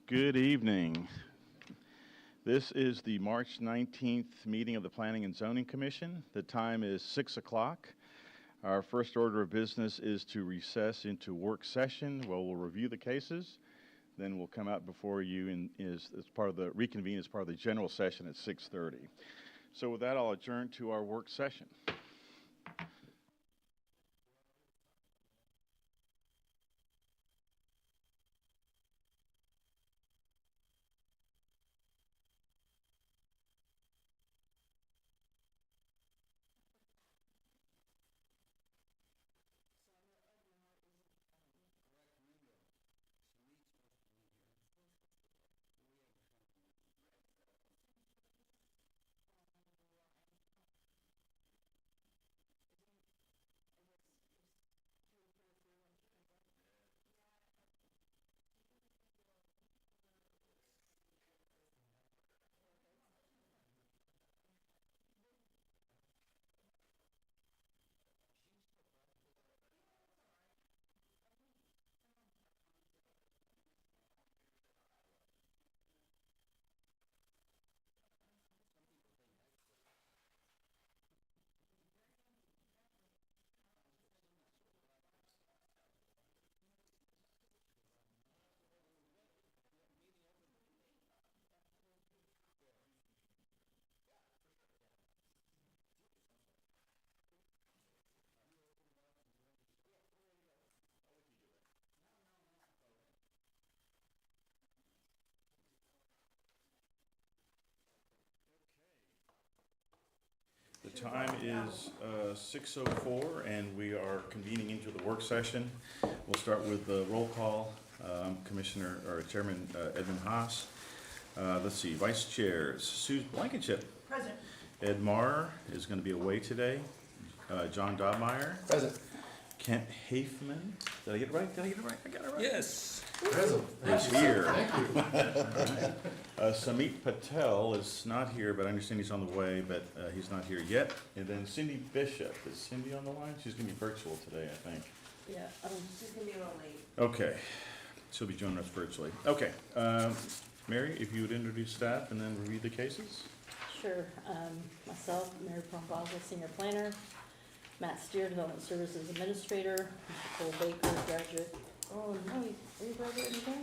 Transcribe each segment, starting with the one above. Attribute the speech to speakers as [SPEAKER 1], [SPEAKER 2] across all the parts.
[SPEAKER 1] Good evening. This is the March 19th meeting of the Planning and Zoning Commission. The time is 6 o'clock. Our first order of business is to recess into work session where we'll review the cases. Then we'll come out before you as part of the reconvene as part of the general session at 6:30. So with that, I'll adjourn to our work session. The time is 6:04 and we are convening into the work session. We'll start with the roll call. Commissioner or Chairman Edmund Haas. Let's see, Vice Chairs, Sue Blankenship.
[SPEAKER 2] Present.
[SPEAKER 1] Ed Marr is going to be away today. John Dobmeyer.
[SPEAKER 3] Present.
[SPEAKER 1] Kent Hafman. Did I get it right? I got it right.
[SPEAKER 3] Yes.
[SPEAKER 1] Is here. Samit Patel is not here, but I understand he's on the way, but he's not here yet. And then Cindy Bishop. Is Cindy on the line? She's going to be virtual today, I think.
[SPEAKER 2] Yeah, she's gonna be a little late.
[SPEAKER 1] Okay. She'll be joining us virtually. Okay. Mary, if you would introduce staff and then review the cases.
[SPEAKER 4] Sure. Myself, Mary Prombazza, Senior Planner. Matt Steer, Development Services Administrator. Mr. Cole Baker, Graduate. Oh, no, are you graduate engineer?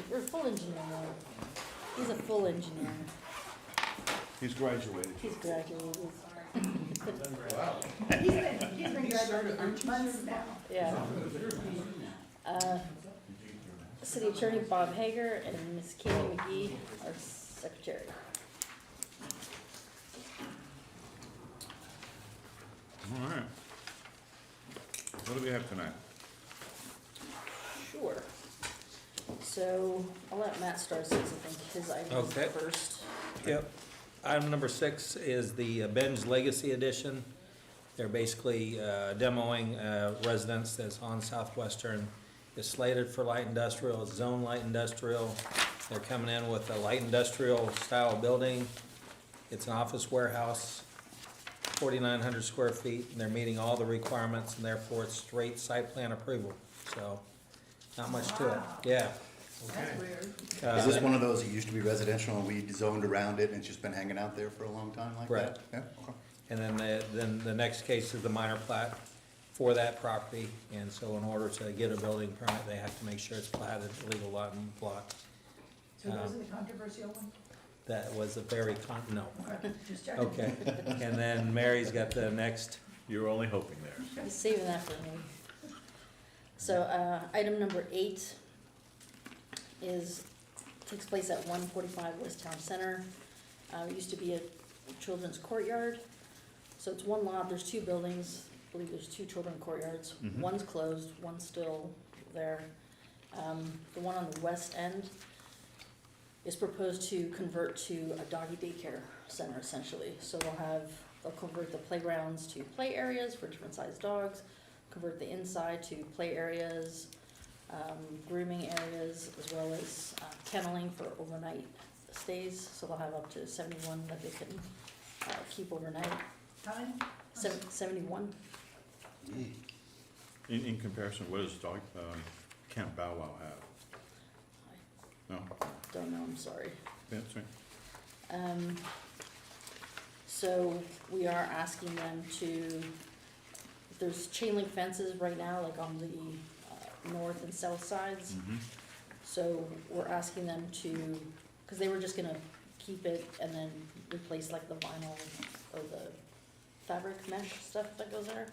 [SPEAKER 4] You're a full engineer now. He's a full engineer.
[SPEAKER 1] He's graduated.
[SPEAKER 4] He's graduated.
[SPEAKER 2] He's been graduated for months now.
[SPEAKER 4] Yeah. City Attorney Bob Hager and Ms. Kaylee McGee, our Secretary.
[SPEAKER 1] All right. What do we have tonight?
[SPEAKER 4] Sure. So I'll let Matt start since I think his item is
[SPEAKER 3] Okay.
[SPEAKER 4] first.
[SPEAKER 3] Yep. Item number 6 is the Ben's Legacy Edition. They're basically demoing a residence that's on Southwestern. It's slated for light industrial, it's zone light industrial. They're coming in with a light industrial style building. It's an office warehouse, 4,900 square feet, and they're meeting all the requirements, and therefore it's straight site plan approval. So, not much to it. Yeah.
[SPEAKER 2] That's weird.
[SPEAKER 5] Is this one of those that used to be residential and we zoned around it and it's just been hanging out there for a long time like
[SPEAKER 3] Right.
[SPEAKER 5] that? Yeah, okay.
[SPEAKER 3] And then the next case is the minor plat for that property. And so in order to get a building permit, they have to make sure it's platted legal lot and block.
[SPEAKER 2] So those are the controversial one?
[SPEAKER 3] That was a very no.
[SPEAKER 2] Just checking.
[SPEAKER 3] Okay. And then Mary's got the next.
[SPEAKER 1] You're only hoping there.
[SPEAKER 4] He's saving that for me. So, item number 8 takes place at 145 West Town Center. It used to be a children's courtyard. So it's one lot, there's 2 buildings, I believe there's 2 children courtyards.
[SPEAKER 1] Mhm.
[SPEAKER 4] One's closed, one's still there. The one on the west end is proposed to convert to a doggy daycare center essentially. So they'll convert the playgrounds to play areas for different sized dogs, convert the inside to play areas, grooming areas, as well as kenneling for overnight stays. So they'll have up to 71 that they can keep overnight.
[SPEAKER 2] How many?
[SPEAKER 4] 71.
[SPEAKER 1] In comparison, what does Camp Bow Wow have? No?
[SPEAKER 4] sorry.
[SPEAKER 1] That's right.
[SPEAKER 4] So we are asking them to, there's chain link fences right now, like on the north and south sides. So we're asking them to, because they were just gonna keep it and then replace like the vinyl or the fabric mesh stuff that goes there.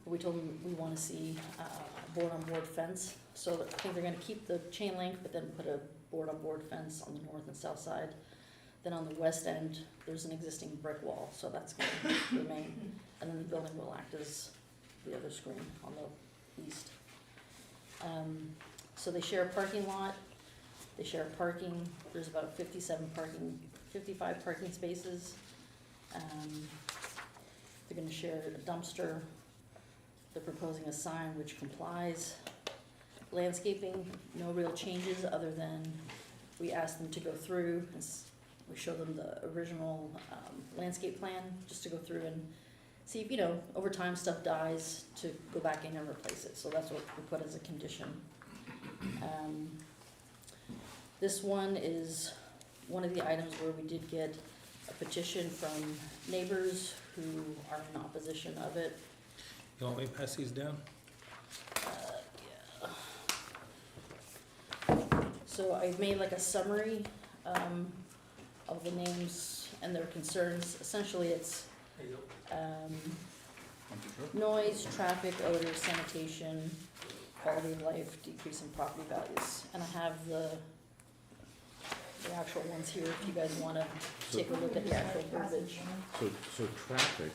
[SPEAKER 4] But we told them we wanna see a board-on-board fence. So I think they're gonna keep the chain link, but then put a board-on-board fence on the north and south side. Then on the west end, there's an existing brick wall, so that's gonna remain. And then the building will act as the other screen on the east. So they share a parking lot, they share parking, there's about 55 parking spaces. They're gonna share a dumpster, they're proposing a sign which complies. Landscaping, no real changes other than we asked them to go through, we show them the original landscape plan, just to go through and see if, over time stuff dies, to go back in and replace it, so that's what we put as a condition. This one is one of the items where we did get a petition from neighbors who are in opposition of it.
[SPEAKER 3] You want me to pass these down?
[SPEAKER 4] Yeah. So I've made like a summary of the names and their concerns. Essentially, it's noise, traffic, odor, sanitation, quality of life, decrease in property values. And I have the actual ones here if you guys wanna take a look at the actual verbiage.
[SPEAKER 1] So traffic,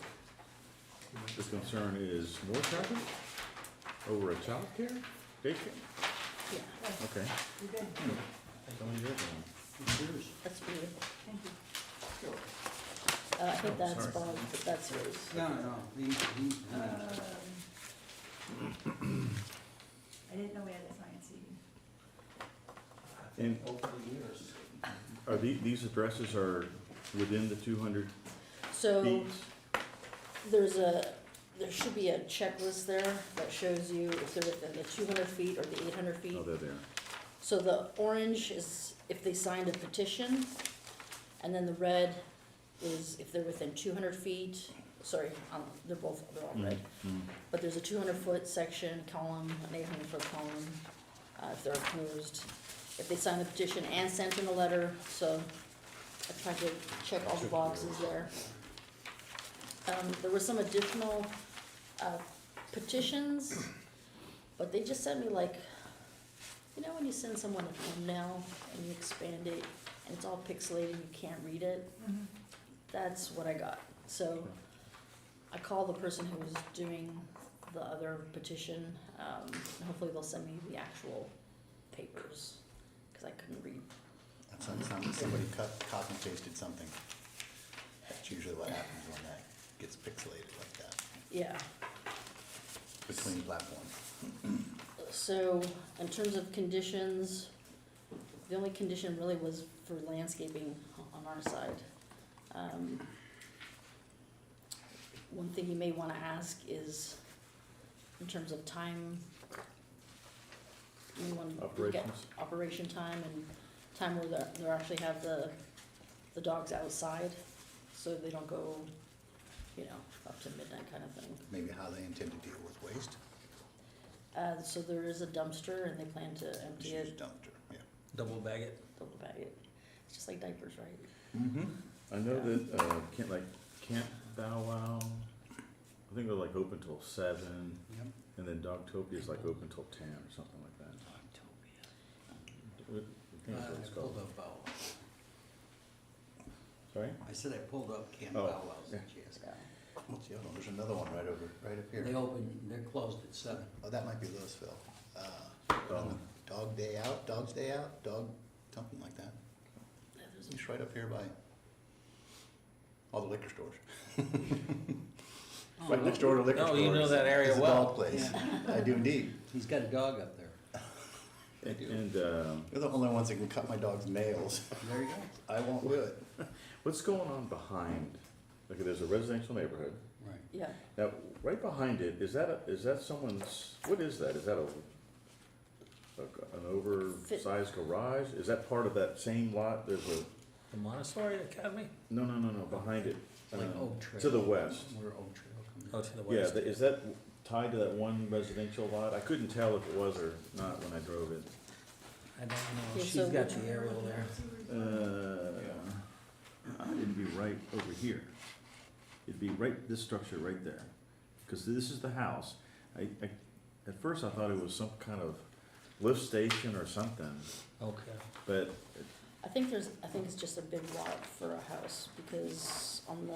[SPEAKER 1] the concern is more traffic over a childcare, daycare?
[SPEAKER 4] Yeah,
[SPEAKER 1] Okay.
[SPEAKER 2] You good?
[SPEAKER 1] Tell me the other one.
[SPEAKER 4] that's for you.
[SPEAKER 2] Thank you.
[SPEAKER 4] I think
[SPEAKER 1] Oh,
[SPEAKER 4] that's
[SPEAKER 1] sorry.
[SPEAKER 4] Bob, but that's yours.
[SPEAKER 6] No, these,
[SPEAKER 2] I didn't know we had assigned seating.
[SPEAKER 1] And
[SPEAKER 3] Over the years.
[SPEAKER 1] are these addresses are within the 200
[SPEAKER 4] So
[SPEAKER 1] feet?
[SPEAKER 4] there should be a checklist there that shows you if they're within the 200 feet or the 800 feet.
[SPEAKER 1] Oh, they're there.
[SPEAKER 4] So the orange is if they signed a petition, and then the red is if they're within 200 feet, sorry, they're all red. But there's a 200-foot section column, an 800-foot column, if they're opposed. If they signed the petition and sent in a letter, so I tried to check all the boxes there. There were some additional petitions, but they just sent me like, when you send someone a thumbnail and you expand it, and it's all pixelated, you can't read it? That's what I got. So I called the person who was doing the other petition, and hopefully they'll send me the actual papers, because I couldn't read.
[SPEAKER 5] That sounds like somebody copy and pasted something. That's usually what happens when that gets pixelated like that,
[SPEAKER 4] Yeah,
[SPEAKER 5] between platforms.
[SPEAKER 4] so in terms of conditions, the only condition really was for landscaping on our side. One thing you may wanna ask is, in terms of time, you wanna look at
[SPEAKER 1] Operations.
[SPEAKER 4] operation time and time where they actually have the dogs outside, so they don't go, up to midnight kind of thing.
[SPEAKER 5] Maybe how they intend to deal with waste.
[SPEAKER 4] So there is a dumpster and they plan to empty
[SPEAKER 5] Just use
[SPEAKER 4] it,
[SPEAKER 5] dumpster, yeah.
[SPEAKER 3] Double bag it.
[SPEAKER 4] double bag it. It's just like diapers, right?
[SPEAKER 5] Mm-hmm.
[SPEAKER 1] I know that Camp Bow Wow, I think they're like open till 7,
[SPEAKER 5] Yep.
[SPEAKER 1] and then Dogtopia is like open till 10 or something like that. What- I think that's what
[SPEAKER 6] I
[SPEAKER 1] it's
[SPEAKER 6] pulled
[SPEAKER 1] called.
[SPEAKER 6] up Bow Wow.
[SPEAKER 1] Sorry?
[SPEAKER 6] I said I pulled up Camp
[SPEAKER 1] Oh,
[SPEAKER 6] Bow Wow's,
[SPEAKER 1] yeah.
[SPEAKER 6] yes.
[SPEAKER 4] Yeah.
[SPEAKER 5] What's the other one? There's another one right up here.
[SPEAKER 6] They open, they're closed at 7.
[SPEAKER 5] Oh, that might be Louisville.
[SPEAKER 1] Oh.
[SPEAKER 5] Dog Day Out, Dog's Day Out, something like that.
[SPEAKER 4] Yeah, there's
[SPEAKER 5] It's right up here by all the liquor stores.
[SPEAKER 6] Oh,
[SPEAKER 5] Right next door to liquor
[SPEAKER 3] Oh,
[SPEAKER 5] stores.
[SPEAKER 3] you know that area
[SPEAKER 5] is a
[SPEAKER 3] well.
[SPEAKER 5] dog place. I do indeed.
[SPEAKER 6] He's got a dog up there.
[SPEAKER 5] I do.
[SPEAKER 1] And
[SPEAKER 5] They're the only ones that can cut my dog's nails.
[SPEAKER 6] There you go.
[SPEAKER 5] I won't do it.
[SPEAKER 1] what's going on behind? Okay, there's a residential neighborhood.
[SPEAKER 6] Right.
[SPEAKER 4] Yeah,
[SPEAKER 1] Now, right behind it, is that someone's, what is that? Is that a an oversized garage? Is that part of that same lot? There's a,
[SPEAKER 3] The Montessori Academy?
[SPEAKER 1] no, behind it.
[SPEAKER 6] Like
[SPEAKER 1] uh,
[SPEAKER 6] Oak Trail.
[SPEAKER 1] To the west.
[SPEAKER 6] Where Oak Trail comes.
[SPEAKER 3] Oh, to the
[SPEAKER 1] Yeah,
[SPEAKER 3] west.
[SPEAKER 1] is that tied to that one residential lot? I couldn't tell if it was or not when I drove it.
[SPEAKER 3] I don't know.
[SPEAKER 4] Okay,
[SPEAKER 3] She's
[SPEAKER 4] so
[SPEAKER 3] got
[SPEAKER 4] which
[SPEAKER 3] the aerial there.
[SPEAKER 1] It'd be right over here. It'd be right, this structure right there. Because this is the house. At first I thought it was some kind of lift station or something,
[SPEAKER 3] Okay.
[SPEAKER 1] but
[SPEAKER 4] I think it's just a big lot for a house, because on the,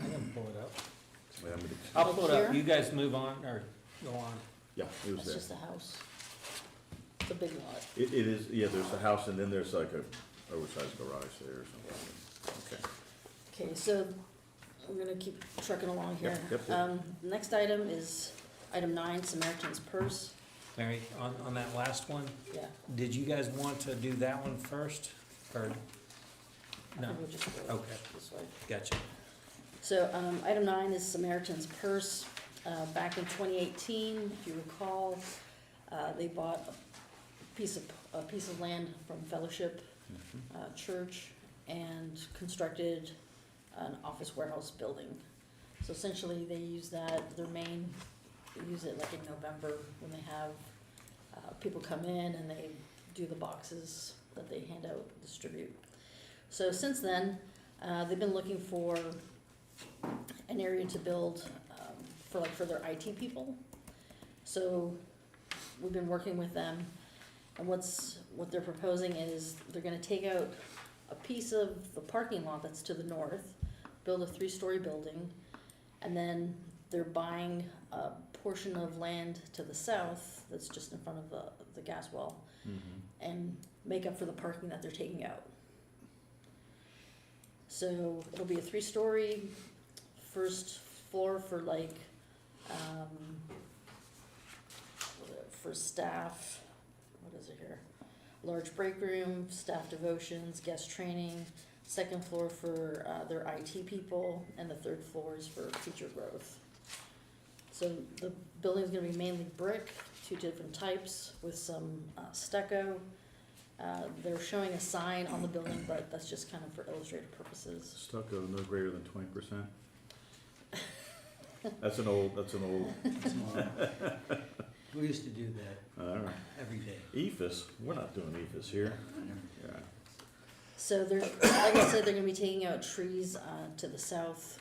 [SPEAKER 3] I can pull it up.
[SPEAKER 1] wait, I'm gonna-
[SPEAKER 3] I'll pull it up.
[SPEAKER 4] Here?
[SPEAKER 3] You guys move on, or go on.
[SPEAKER 1] yeah, it was
[SPEAKER 4] it's
[SPEAKER 1] there.
[SPEAKER 4] just a house. It's a big lot.
[SPEAKER 1] It is, yeah, there's the house and then there's like a oversized garage there or something. Okay.
[SPEAKER 4] Okay, so we're gonna keep trucking along here.
[SPEAKER 1] Yep.
[SPEAKER 4] Next item is item 9, Samaritan's Purse.
[SPEAKER 3] Mary, on that last one,
[SPEAKER 4] Yeah.
[SPEAKER 3] did you guys want to do that one first, or?
[SPEAKER 4] I
[SPEAKER 3] No,
[SPEAKER 4] think we'll just go
[SPEAKER 3] Okay.
[SPEAKER 4] this way.
[SPEAKER 3] gotcha.
[SPEAKER 4] So, item 9 is Samaritan's Purse. Back in 2018, if you recall, they bought a piece of land from Fellowship Church and constructed an office warehouse building. So essentially, they use that, they use it like in November when they have people come in and they do the boxes that they hand out, distribute. So since then, they've been looking for an area to build for their IT people. So we've been working with them, and what they're proposing is they're gonna take out a piece of the parking lot that's to the north, build a 3-story building, and then they're buying a portion of land to the south that's just in front of the gas well, and make up for the parking that they're taking out. So it'll be a 3-story, first floor for for staff, what is it here? Large break room, staff devotions, guest training, second floor for their IT people, and the third floor is for future growth. So the building's gonna be mainly brick, 2 different types with some stucco. They're showing a sign on the building, but that's just kind of for illustrative purposes.
[SPEAKER 1] Stucco no greater than 20%? That's an old,
[SPEAKER 6] We used to do that
[SPEAKER 1] all right.
[SPEAKER 6] every day.
[SPEAKER 1] EFS, we're not doing EFS here. Yeah.
[SPEAKER 4] So they're, like I said, they're gonna be taking out trees to the south.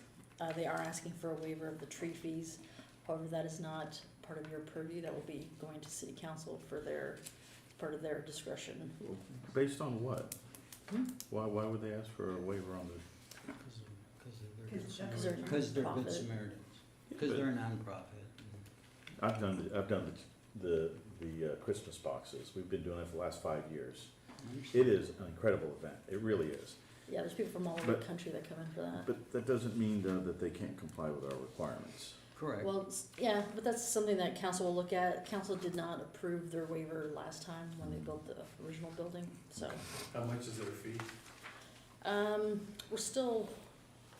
[SPEAKER 4] They are asking for a waiver of the tree fees. However, that is not part of your purview. That will be going to city council for part of their discretion.
[SPEAKER 1] Based on what?
[SPEAKER 4] Hmm?
[SPEAKER 1] Why would they ask for a waiver on the?
[SPEAKER 4] Because they're
[SPEAKER 6] Because they're good
[SPEAKER 4] nonprofit.
[SPEAKER 6] Samaritans. Because they're a nonprofit.
[SPEAKER 1] I've done the Christmas boxes. We've been doing it for the last 5 years. It is an incredible event. It really is.
[SPEAKER 4] Yeah, there's people from all over the
[SPEAKER 1] But-
[SPEAKER 4] country that come in for that.
[SPEAKER 1] But that doesn't mean that they can't comply with our requirements.
[SPEAKER 6] Correct.
[SPEAKER 4] Well, yeah, but that's something that council will look at. Council did not approve their waiver last time when they built the original building, so.
[SPEAKER 7] How much is their fee?
[SPEAKER 4] We're still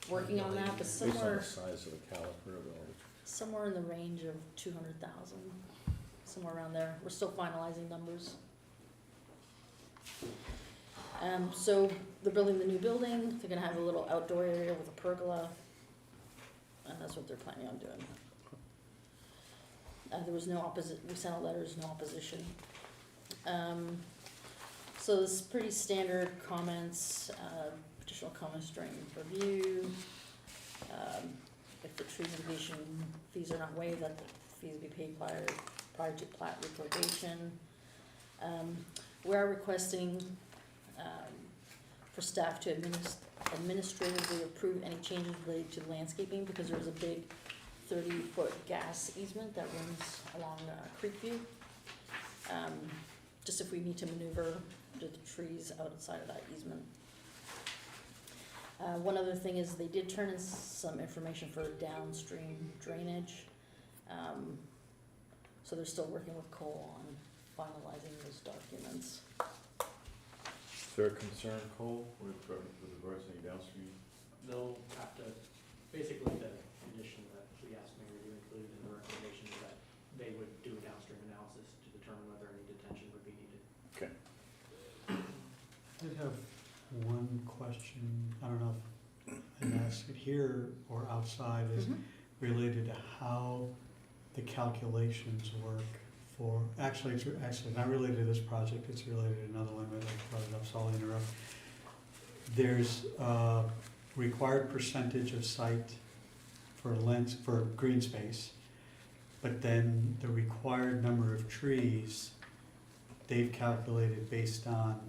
[SPEAKER 4] working on that, but
[SPEAKER 1] Based on
[SPEAKER 4] somewhere,
[SPEAKER 1] the size of the caliper of all
[SPEAKER 4] somewhere in the range of 200,000, somewhere around there. We're still finalizing numbers. So they're building the new building. They're gonna have a little outdoor area with a pergola, and that's what they're planning on doing. There was no we sent out letters, no opposition. So it's pretty standard comments, additional comments during review. If the tree mitigation fees are not waived, that the fees be paid prior to plat recordation. We are requesting, for staff to administratively approve any changes related to landscaping, because there's a big 30-foot gas easement that runs along Creekview. Just if we need to maneuver the trees outside of that easement. One other thing is they did turn in some information for downstream drainage. So they're still working with Cole on finalizing those documents.
[SPEAKER 1] Is there a concern, Cole, with regards to any downstream?
[SPEAKER 8] They'll have to, basically the condition that we asked Mary to include in the recommendation is that they would do a downstream analysis to
[SPEAKER 7] did have one question, I don't know if I asked it here or outside, is
[SPEAKER 4] Mhm.
[SPEAKER 7] related to how the calculations work for, actually, it's actually not related to this project, it's related to another one, but I brought it up, so I'll interrupt. There's a required percentage of site for green space, but then the required number of trees, they've calculated based on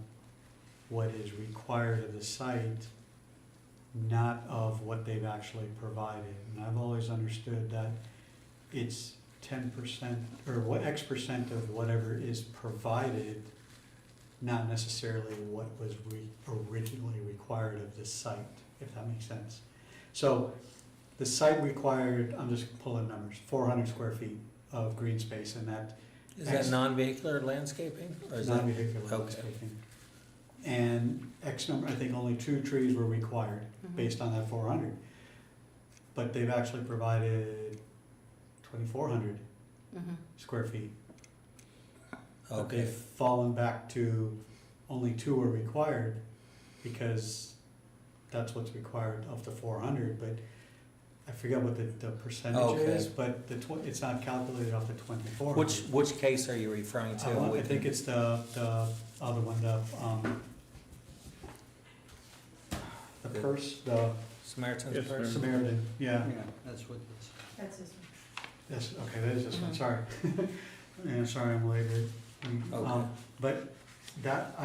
[SPEAKER 7] what is required of the site, not of what they've actually provided. And I've always understood that it's 10% or what X% of whatever is provided, not necessarily what was originally required of the site, if that makes sense. So the site required, I'm just pulling numbers, 400 square feet of green space, and that
[SPEAKER 3] Is that non-vehicular landscaping, or is that?
[SPEAKER 7] non-vehicular
[SPEAKER 3] okay.
[SPEAKER 7] landscaping. And X number, I think only 2 trees were required
[SPEAKER 4] Mhm.
[SPEAKER 7] based on that 400. But they've actually provided 2,400
[SPEAKER 4] Mhm.
[SPEAKER 7] square feet. But
[SPEAKER 3] Okay,
[SPEAKER 7] they've fallen back to only 2 were required because that's what's required of the 400, but I forget what the percentage
[SPEAKER 3] Okay.
[SPEAKER 7] is, but it's not calculated off the 2,400.
[SPEAKER 3] which case are you referring to?
[SPEAKER 7] I think it's the other one, the
[SPEAKER 3] The-
[SPEAKER 7] purse, the
[SPEAKER 3] Samaritan's
[SPEAKER 1] Yes,
[SPEAKER 3] Purse?
[SPEAKER 7] Samaritan, yeah.
[SPEAKER 6] Yeah, that's what this.
[SPEAKER 2] That's his.
[SPEAKER 7] Yes, okay, that is this one,
[SPEAKER 4] Mhm.
[SPEAKER 7] sorry. Yeah, sorry, I'm late.
[SPEAKER 3] Okay.
[SPEAKER 7] But that,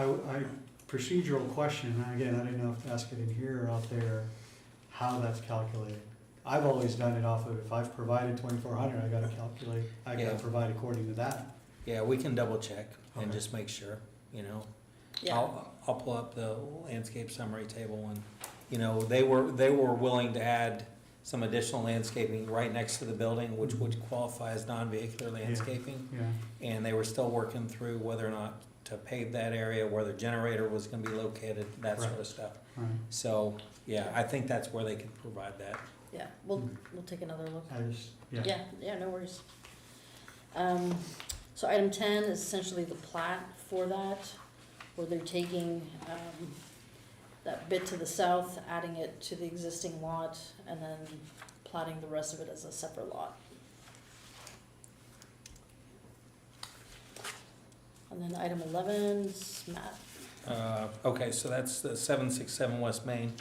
[SPEAKER 7] procedural question, and again, I didn't know if to ask it in here or out there, how that's calculated. I've always done it off of, if I've provided 2,400, I gotta calculate, I gotta
[SPEAKER 3] Yeah.
[SPEAKER 7] provide according to that.
[SPEAKER 3] Yeah, we can double check and
[SPEAKER 7] Okay.
[SPEAKER 3] just make sure, you know.
[SPEAKER 4] Yeah,
[SPEAKER 3] I'll pull up the landscape summary table and, you know, they were willing to add some additional landscaping right next to the building, which would qualify as non-vehicular landscaping.
[SPEAKER 7] Yeah,
[SPEAKER 3] And they were still working through whether or not to pave that area, where the generator was gonna be located, that sort of
[SPEAKER 7] Right.
[SPEAKER 3] stuff.
[SPEAKER 7] right.
[SPEAKER 3] So, yeah, I think that's where they could provide that.
[SPEAKER 4] yeah, we'll take another look.
[SPEAKER 7] I just, yeah.
[SPEAKER 4] Yeah, no worries. So item 10 is essentially the plat for that, where they're taking, that bit to the south, adding it to the existing lot, and then platting the rest of it as a separate lot. And then item 11's Matt.
[SPEAKER 3] Okay, so that's the 767 West Main.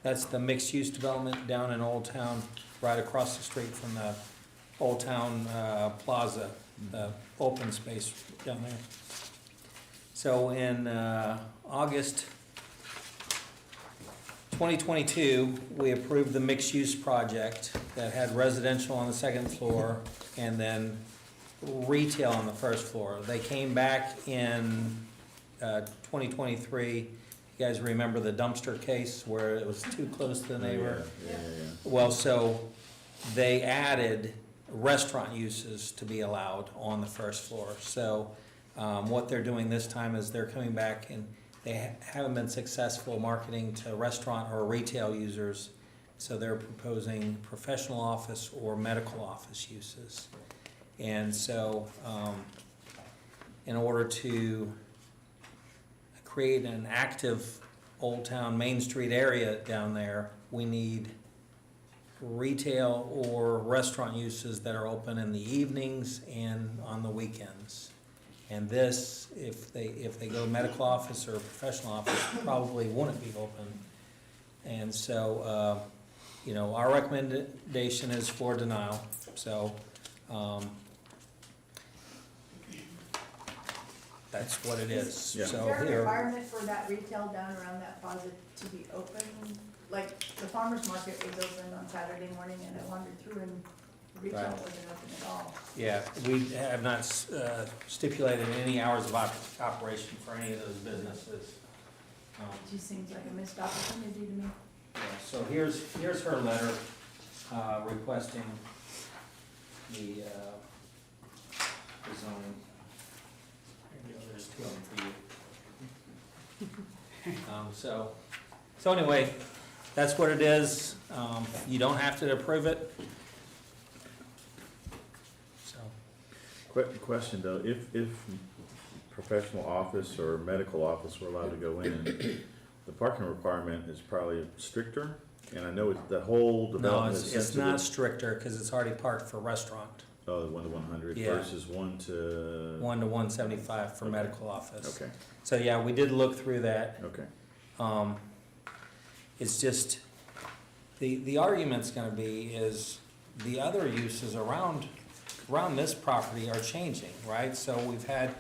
[SPEAKER 3] That's the mixed-use development down in Old Town, right across the street from the Old Town Plaza, the open space down there. So in August 2022, we approved the mixed-use project that had residential on the second floor and then retail on the first floor. They came back in 2023. You guys remember the dumpster case where it was too close to the neighbor?
[SPEAKER 1] Yeah.
[SPEAKER 3] Well, so they added restaurant uses to be allowed on the first floor. So what they're doing this time is they're coming back and they haven't been successful marketing to restaurant or retail users. So they're proposing professional office or medical office uses. And so in order to create an active Old Town Main Street area down there, we need retail or restaurant uses that are open in the evenings and on the weekends. And this, if they go medical office or professional office, probably wouldn't be open. And so, you know, our recommendation is for denial, so, that's what it is.
[SPEAKER 1] Yeah.
[SPEAKER 2] Is
[SPEAKER 3] So
[SPEAKER 2] there a
[SPEAKER 3] here,
[SPEAKER 2] requirement for that retail down around that plaza to be open? Like, the farmer's market was open on Saturday morning and I wandered through and retail
[SPEAKER 3] Right.
[SPEAKER 2] wasn't open at all.
[SPEAKER 3] yeah, we have not stipulated any hours of operation for any of those businesses.
[SPEAKER 2] It just seems like a missed opportunity to me.
[SPEAKER 3] Yeah, so here's her letter requesting the zoning. There you go, there's 2 of them for you. So anyway, that's what it is. You don't have to approve it. So,
[SPEAKER 1] Question though, if professional office or medical office were allowed to go in. The parking requirement is probably stricter, and I know the whole
[SPEAKER 3] No,
[SPEAKER 1] development is
[SPEAKER 3] it's not
[SPEAKER 1] sensitive.
[SPEAKER 3] stricter, cause it's already parked for restaurant.
[SPEAKER 1] Oh, the 1 to 100
[SPEAKER 3] Yeah.
[SPEAKER 1] versus 1 to.
[SPEAKER 3] 1 to 175 for
[SPEAKER 1] Okay.
[SPEAKER 3] medical office.
[SPEAKER 1] Okay,
[SPEAKER 3] So, yeah, we did look through that.
[SPEAKER 1] okay.
[SPEAKER 3] It's just, the argument's gonna be is the other uses around this property are changing, right? So we've had,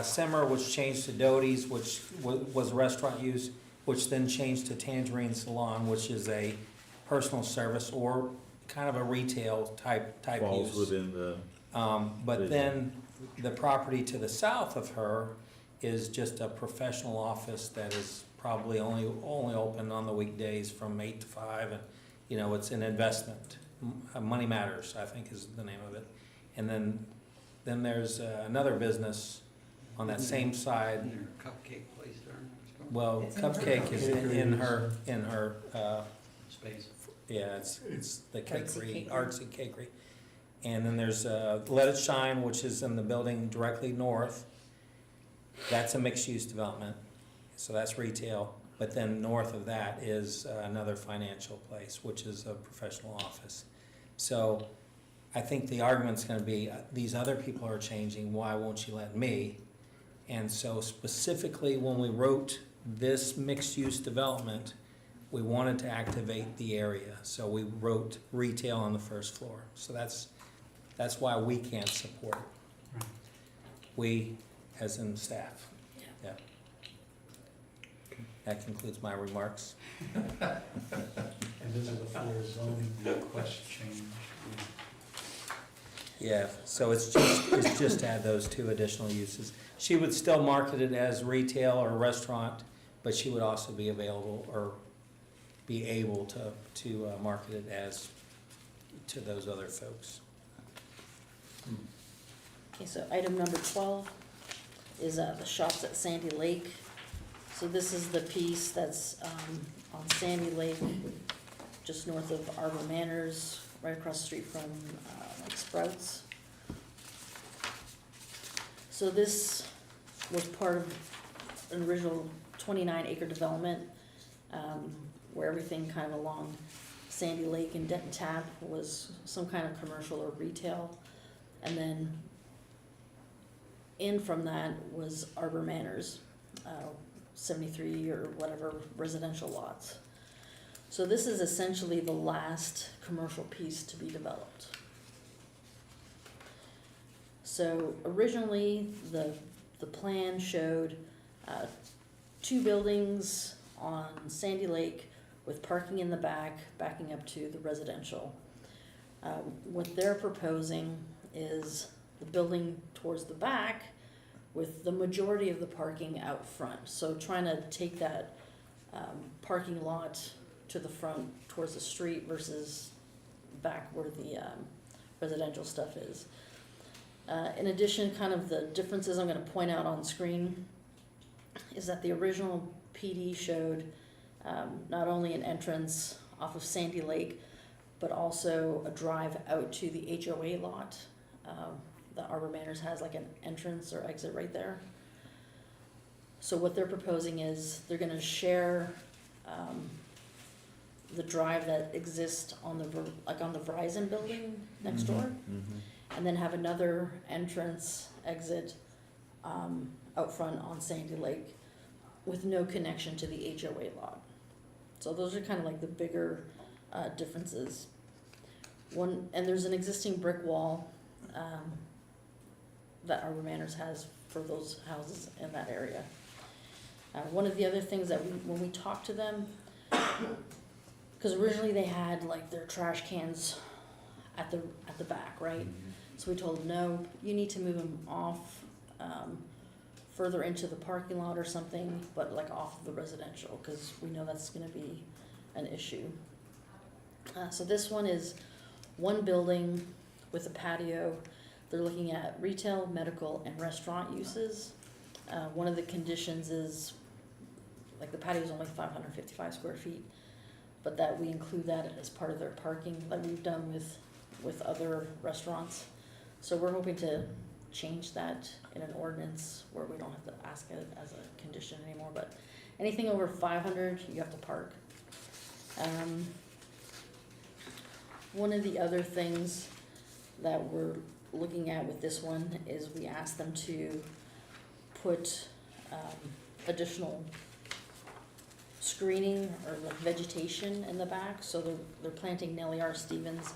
[SPEAKER 3] Simmer, which changed to Doty's, which was restaurant use, which then changed to Tangerine Salon, which is a personal service or kind of a retail type use.
[SPEAKER 1] Falls within the,
[SPEAKER 3] But then the property to the south of her is just a professional office that is probably only open on the weekdays from 8 to 5, and, you know, it's an investment. Money Matters, I think is the name of it. And then there's another business on that same side.
[SPEAKER 6] Isn't there a cupcake place there next door?
[SPEAKER 3] Well,
[SPEAKER 2] It's in her
[SPEAKER 3] Cupcake is in her,
[SPEAKER 6] Space.
[SPEAKER 3] yeah, it's the
[SPEAKER 2] Artsy
[SPEAKER 3] cakery,
[SPEAKER 2] Cakery.
[SPEAKER 3] artsy cakery. And then there's Let It Shine, which is in the building directly north. That's a mixed-use development, so that's retail. But then north of that is another financial place, which is a professional office. So I think the argument's gonna be, these other people are changing, why won't you let me? And so specifically, when we wrote this mixed-use development, we wanted to activate the area, so we wrote retail on the first floor. So that's why we can't support it.
[SPEAKER 7] Right.
[SPEAKER 3] We, as in staff.
[SPEAKER 4] Yeah.
[SPEAKER 3] Yeah. That concludes my remarks.
[SPEAKER 7] And those are the four zoning request change.
[SPEAKER 3] Yeah, so it's just to add those 2 additional uses. She would still market it as retail or restaurant, but she would also be available or be able to market it as to those other folks.
[SPEAKER 4] Okay, so item number 12 is the shops at Sandy Lake. So this is the piece that's on Sandy Lake, just north of Arbor Manors, right across the street from like Sprouts. So this was part of an original 29-acre development, where everything kind of along Sandy Lake and Denton Tap was some kind of commercial or retail. And then in from that was Arbor Manors, 73 or whatever residential lots. So this is essentially the last commercial piece to be developed. So originally, the plan showed 2 buildings on Sandy Lake with parking in the back, backing up to the residential. What they're proposing is the building towards the back with the majority of the parking out front. So trying to take that parking lot to the front towards the street versus back where the residential stuff is. In addition, kind of the differences I'm gonna point out on screen is that the original PD showed not only an entrance off of Sandy Lake, but also a drive out to the HOA lot. The Arbor Manors has like an entrance or exit right there. So what they're proposing is they're gonna share the drive that exists on the Verizon building next door, and then have another entrance exit out front on Sandy Lake with no connection to the HOA lot. So those are kind of like the bigger differences. And there's an existing brick wall that Arbor Manors has for those houses in that area. One of the other things that when we talked to them, because originally they had like their trash cans at the back, right? So we told them, no, you need to move them off further into the parking lot or something, but like off of the residential, because we know that's gonna be an issue. So this one is one building with a patio. They're looking at retail, medical, and restaurant uses. One of the conditions is, like the patio is only 555 square feet, but that we include that as part of their parking, like we've done with other restaurants. So we're hoping to change that in an ordinance where we don't have to ask it as a condition anymore, but anything over 500, you have to park. One of the other things that we're looking at with this one is we asked them to put additional screening or like vegetation in the back, so they're planting Nellie R. Stevens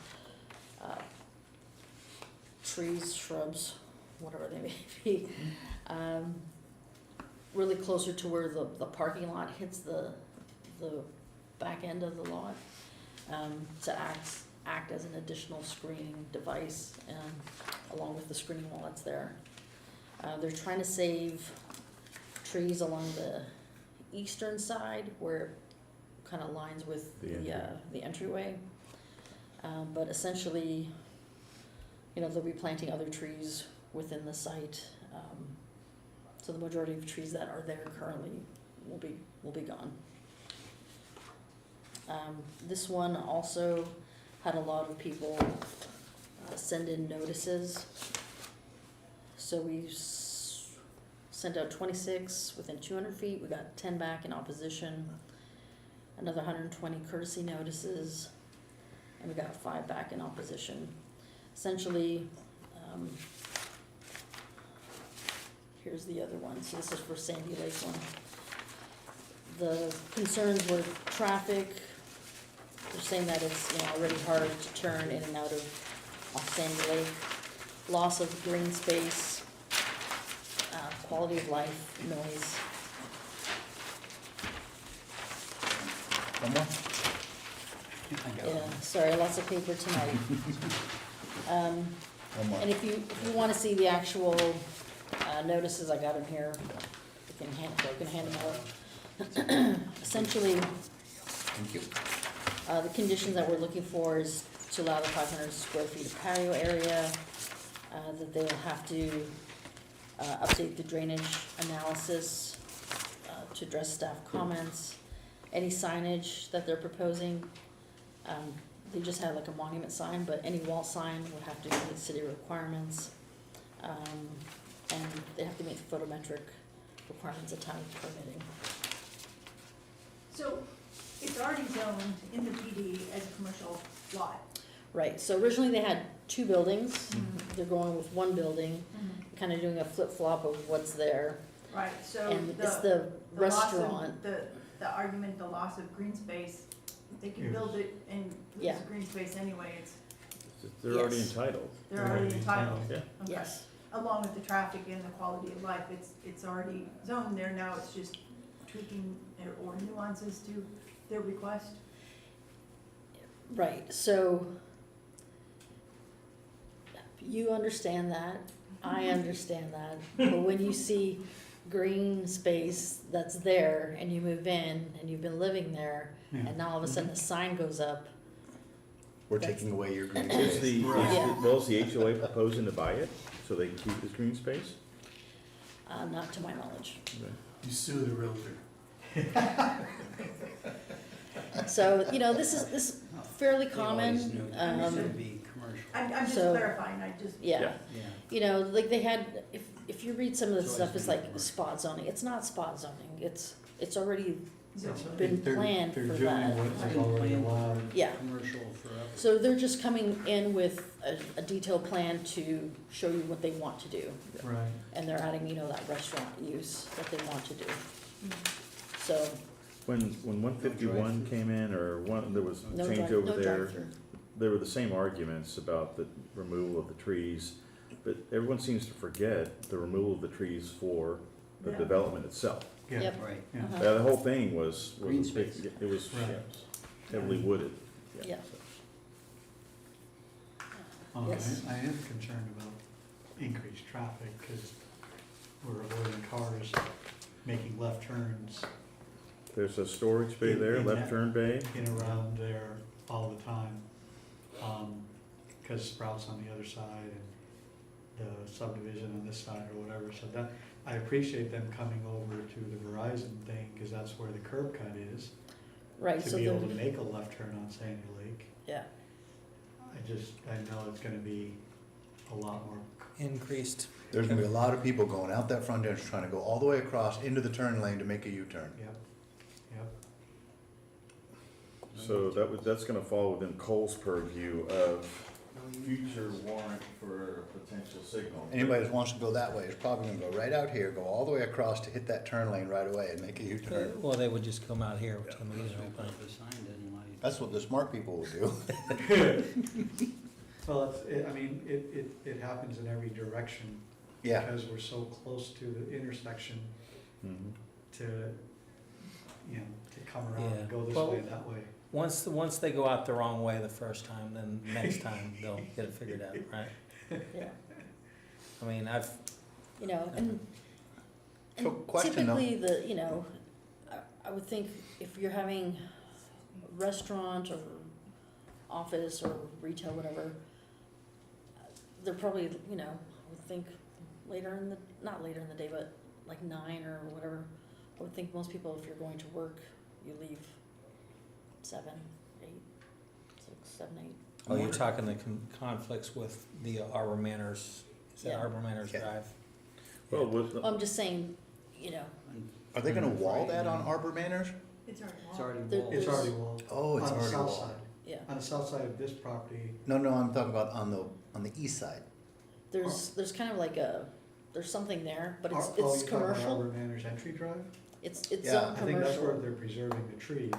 [SPEAKER 4] trees, shrubs, whatever they may be, really closer to where the parking lot hits the back end of the lot, to act as an additional screening device, along with the screening wall that's there. They're trying to save trees along the eastern side where it kind of lines with the entryway. But essentially, you know, they'll be planting other trees within the site. So the majority of trees that are there currently will be gone. This one also had a lot of people send in notices. So we sent out 26 within 200 feet. We got 10 back in opposition, another 120 courtesy notices, and we got 5 back in opposition. Essentially, here's the other one. So this is for Sandy Lake one. The concerns were traffic. They're saying that it's, you know, already hard to turn in and out off Sandy Lake. Loss of green space, quality of life, noise.
[SPEAKER 5] One more?
[SPEAKER 4] Yeah, sorry, lots of paper tonight.
[SPEAKER 5] One more.
[SPEAKER 4] And if you wanna see the actual, notices, I got them here. I can hand them out. Essentially,
[SPEAKER 5] Thank you.
[SPEAKER 4] the conditions that we're looking for is to allow the 500 square feet of patio area, that they'll have to, update the drainage analysis, to address staff comments, any signage that they're proposing. They just had like a monument sign, but any wall sign would have to meet city requirements. And they have to meet the photometric requirements of town permitting.
[SPEAKER 2] So it's already zoned in the PD as a commercial lot.
[SPEAKER 4] Right, so originally they had 2 buildings, they're going with 1 building, kind of doing a flip-flop of what's there.
[SPEAKER 2] Right, so
[SPEAKER 4] And it's the
[SPEAKER 2] the loss of,
[SPEAKER 4] restaurant,
[SPEAKER 2] the argument, the loss of green space, they can
[SPEAKER 7] Yes.
[SPEAKER 2] build it and lose
[SPEAKER 4] Yeah.
[SPEAKER 2] the green space anyway,
[SPEAKER 1] They're already
[SPEAKER 4] Yes.
[SPEAKER 1] entitled.
[SPEAKER 2] they're already entitled.
[SPEAKER 1] Yeah.
[SPEAKER 2] Okay.
[SPEAKER 4] yes,
[SPEAKER 2] Along with the traffic and the quality of life, it's already zoned there, now it's just tweaking or nuances to their request.
[SPEAKER 4] right, so you understand that, I understand that, but when you see green space that's there and you move in and you've been living there,
[SPEAKER 7] Yeah.
[SPEAKER 4] and now all of a sudden the sign goes up,
[SPEAKER 5] We're taking away your green
[SPEAKER 1] Is
[SPEAKER 5] space.
[SPEAKER 1] the,
[SPEAKER 4] Yeah.
[SPEAKER 1] well, is the HOA proposing to buy it so they can keep this green space?
[SPEAKER 4] not to my knowledge.
[SPEAKER 7] You sue the realtor.
[SPEAKER 4] So, you know, this is fairly
[SPEAKER 6] They always
[SPEAKER 4] common,
[SPEAKER 6] knew that it should be commercial.
[SPEAKER 2] I'm just
[SPEAKER 4] So-
[SPEAKER 2] clarifying, I just,
[SPEAKER 4] yeah.
[SPEAKER 1] Yeah.
[SPEAKER 6] Yeah.
[SPEAKER 4] You know, like they had, if you read some of the
[SPEAKER 6] It's
[SPEAKER 4] stuff,
[SPEAKER 6] always
[SPEAKER 4] it's
[SPEAKER 6] been
[SPEAKER 4] like
[SPEAKER 6] commercial.
[SPEAKER 4] spot zoning, it's not spot zoning, it's already,
[SPEAKER 2] zoned.
[SPEAKER 4] Been planned for that.
[SPEAKER 7] They're doing what is already allowed.
[SPEAKER 4] Yeah.
[SPEAKER 6] Commercial forever.
[SPEAKER 4] so they're just coming in with a detailed plan to show you what they want to do.
[SPEAKER 7] Right.
[SPEAKER 4] And they're adding, you know, that restaurant use that they want to do. So,
[SPEAKER 1] When 151 came in, or there was
[SPEAKER 4] no
[SPEAKER 1] change
[SPEAKER 4] drive,
[SPEAKER 1] over
[SPEAKER 4] no
[SPEAKER 1] there,
[SPEAKER 4] drive-through.
[SPEAKER 1] there were the same arguments about the removal of the trees, but everyone seems to forget the removal of the trees for the
[SPEAKER 2] Yeah.
[SPEAKER 1] development itself.
[SPEAKER 7] Yeah.
[SPEAKER 4] Yep.
[SPEAKER 6] Right.
[SPEAKER 7] Yeah.
[SPEAKER 4] Uh-huh.
[SPEAKER 1] The whole thing was
[SPEAKER 6] Green
[SPEAKER 1] a big,
[SPEAKER 6] space.
[SPEAKER 1] it was
[SPEAKER 7] Right.
[SPEAKER 1] heavily wooded.
[SPEAKER 4] Yeah. Yes.
[SPEAKER 7] I am concerned about increased traffic, because we're avoiding cars making left turns
[SPEAKER 1] There's a storage bay there,
[SPEAKER 7] In
[SPEAKER 1] left
[SPEAKER 7] that-
[SPEAKER 1] turn bay.
[SPEAKER 7] in around there all the time. Because Sprouts on the other side and the subdivision on this side or whatever, so that, I appreciate them coming over to the Verizon thing, because that's where the curb cut is,
[SPEAKER 4] Right,
[SPEAKER 7] to
[SPEAKER 4] so
[SPEAKER 7] be able to
[SPEAKER 4] they're,
[SPEAKER 7] make a left turn on Sandy Lake.
[SPEAKER 4] yeah,
[SPEAKER 7] I know it's gonna be a lot more
[SPEAKER 3] Increased
[SPEAKER 5] There's gonna be a lot of people going out that front entrance, trying to go all the way across into the turn lane to make a U-turn.
[SPEAKER 7] Yep, yep.
[SPEAKER 1] So that's gonna fall within Cole's purview of future warrant for a potential signal.
[SPEAKER 5] Anybody that wants to go that way is probably gonna go right out here, go all the way across to hit that turn lane right away and make a U-turn.
[SPEAKER 3] Well, they would just come out here with the meeting open.
[SPEAKER 6] The sign didn't like.
[SPEAKER 5] That's what the smart people will do.
[SPEAKER 7] Well, I mean, it happens in every direction.
[SPEAKER 5] Yeah,
[SPEAKER 7] Because we're so close to the intersection
[SPEAKER 1] Mhm.
[SPEAKER 7] to, you know, to come around and go this
[SPEAKER 3] Yeah.
[SPEAKER 7] way and that way.
[SPEAKER 3] Once they go out the wrong way the first time, then next time they'll get it figured out, right?
[SPEAKER 4] Yeah,
[SPEAKER 3] I mean, I've,
[SPEAKER 4] you know, and
[SPEAKER 5] So, question though.
[SPEAKER 4] typically I would think if you're having a restaurant or office or retail, whatever, they're probably, you know, I would think not later in the day, but like 9 or whatever. I would think most people, if you're going to work, you leave 7, 8, 6, 7, 8.
[SPEAKER 3] oh, you're talking the conflicts with the Arbor Manors, is that
[SPEAKER 4] Yeah.
[SPEAKER 3] Arbor Manors
[SPEAKER 5] Yeah.
[SPEAKER 3] Drive?
[SPEAKER 1] Well, with,
[SPEAKER 4] Well, I'm just saying, you know,
[SPEAKER 5] Are they gonna wall that on Arbor Manors?
[SPEAKER 2] It's already
[SPEAKER 6] It's
[SPEAKER 2] walled.
[SPEAKER 6] already
[SPEAKER 4] There-
[SPEAKER 6] walled.
[SPEAKER 7] It's
[SPEAKER 4] There's-
[SPEAKER 7] already walled.
[SPEAKER 5] Oh, it's
[SPEAKER 7] On the
[SPEAKER 5] already
[SPEAKER 7] south
[SPEAKER 5] walled.
[SPEAKER 7] side.
[SPEAKER 4] yeah,
[SPEAKER 7] On the south side of this property,
[SPEAKER 5] No, I'm talking about on the east side.
[SPEAKER 4] there's kind of like there's something there, but it's
[SPEAKER 7] you're talking about
[SPEAKER 4] commercial.
[SPEAKER 7] Arbor Manors entry drive?
[SPEAKER 4] It's
[SPEAKER 5] Yeah,
[SPEAKER 4] zone
[SPEAKER 7] I think that's where
[SPEAKER 4] commercial.
[SPEAKER 7] they're preserving the trees,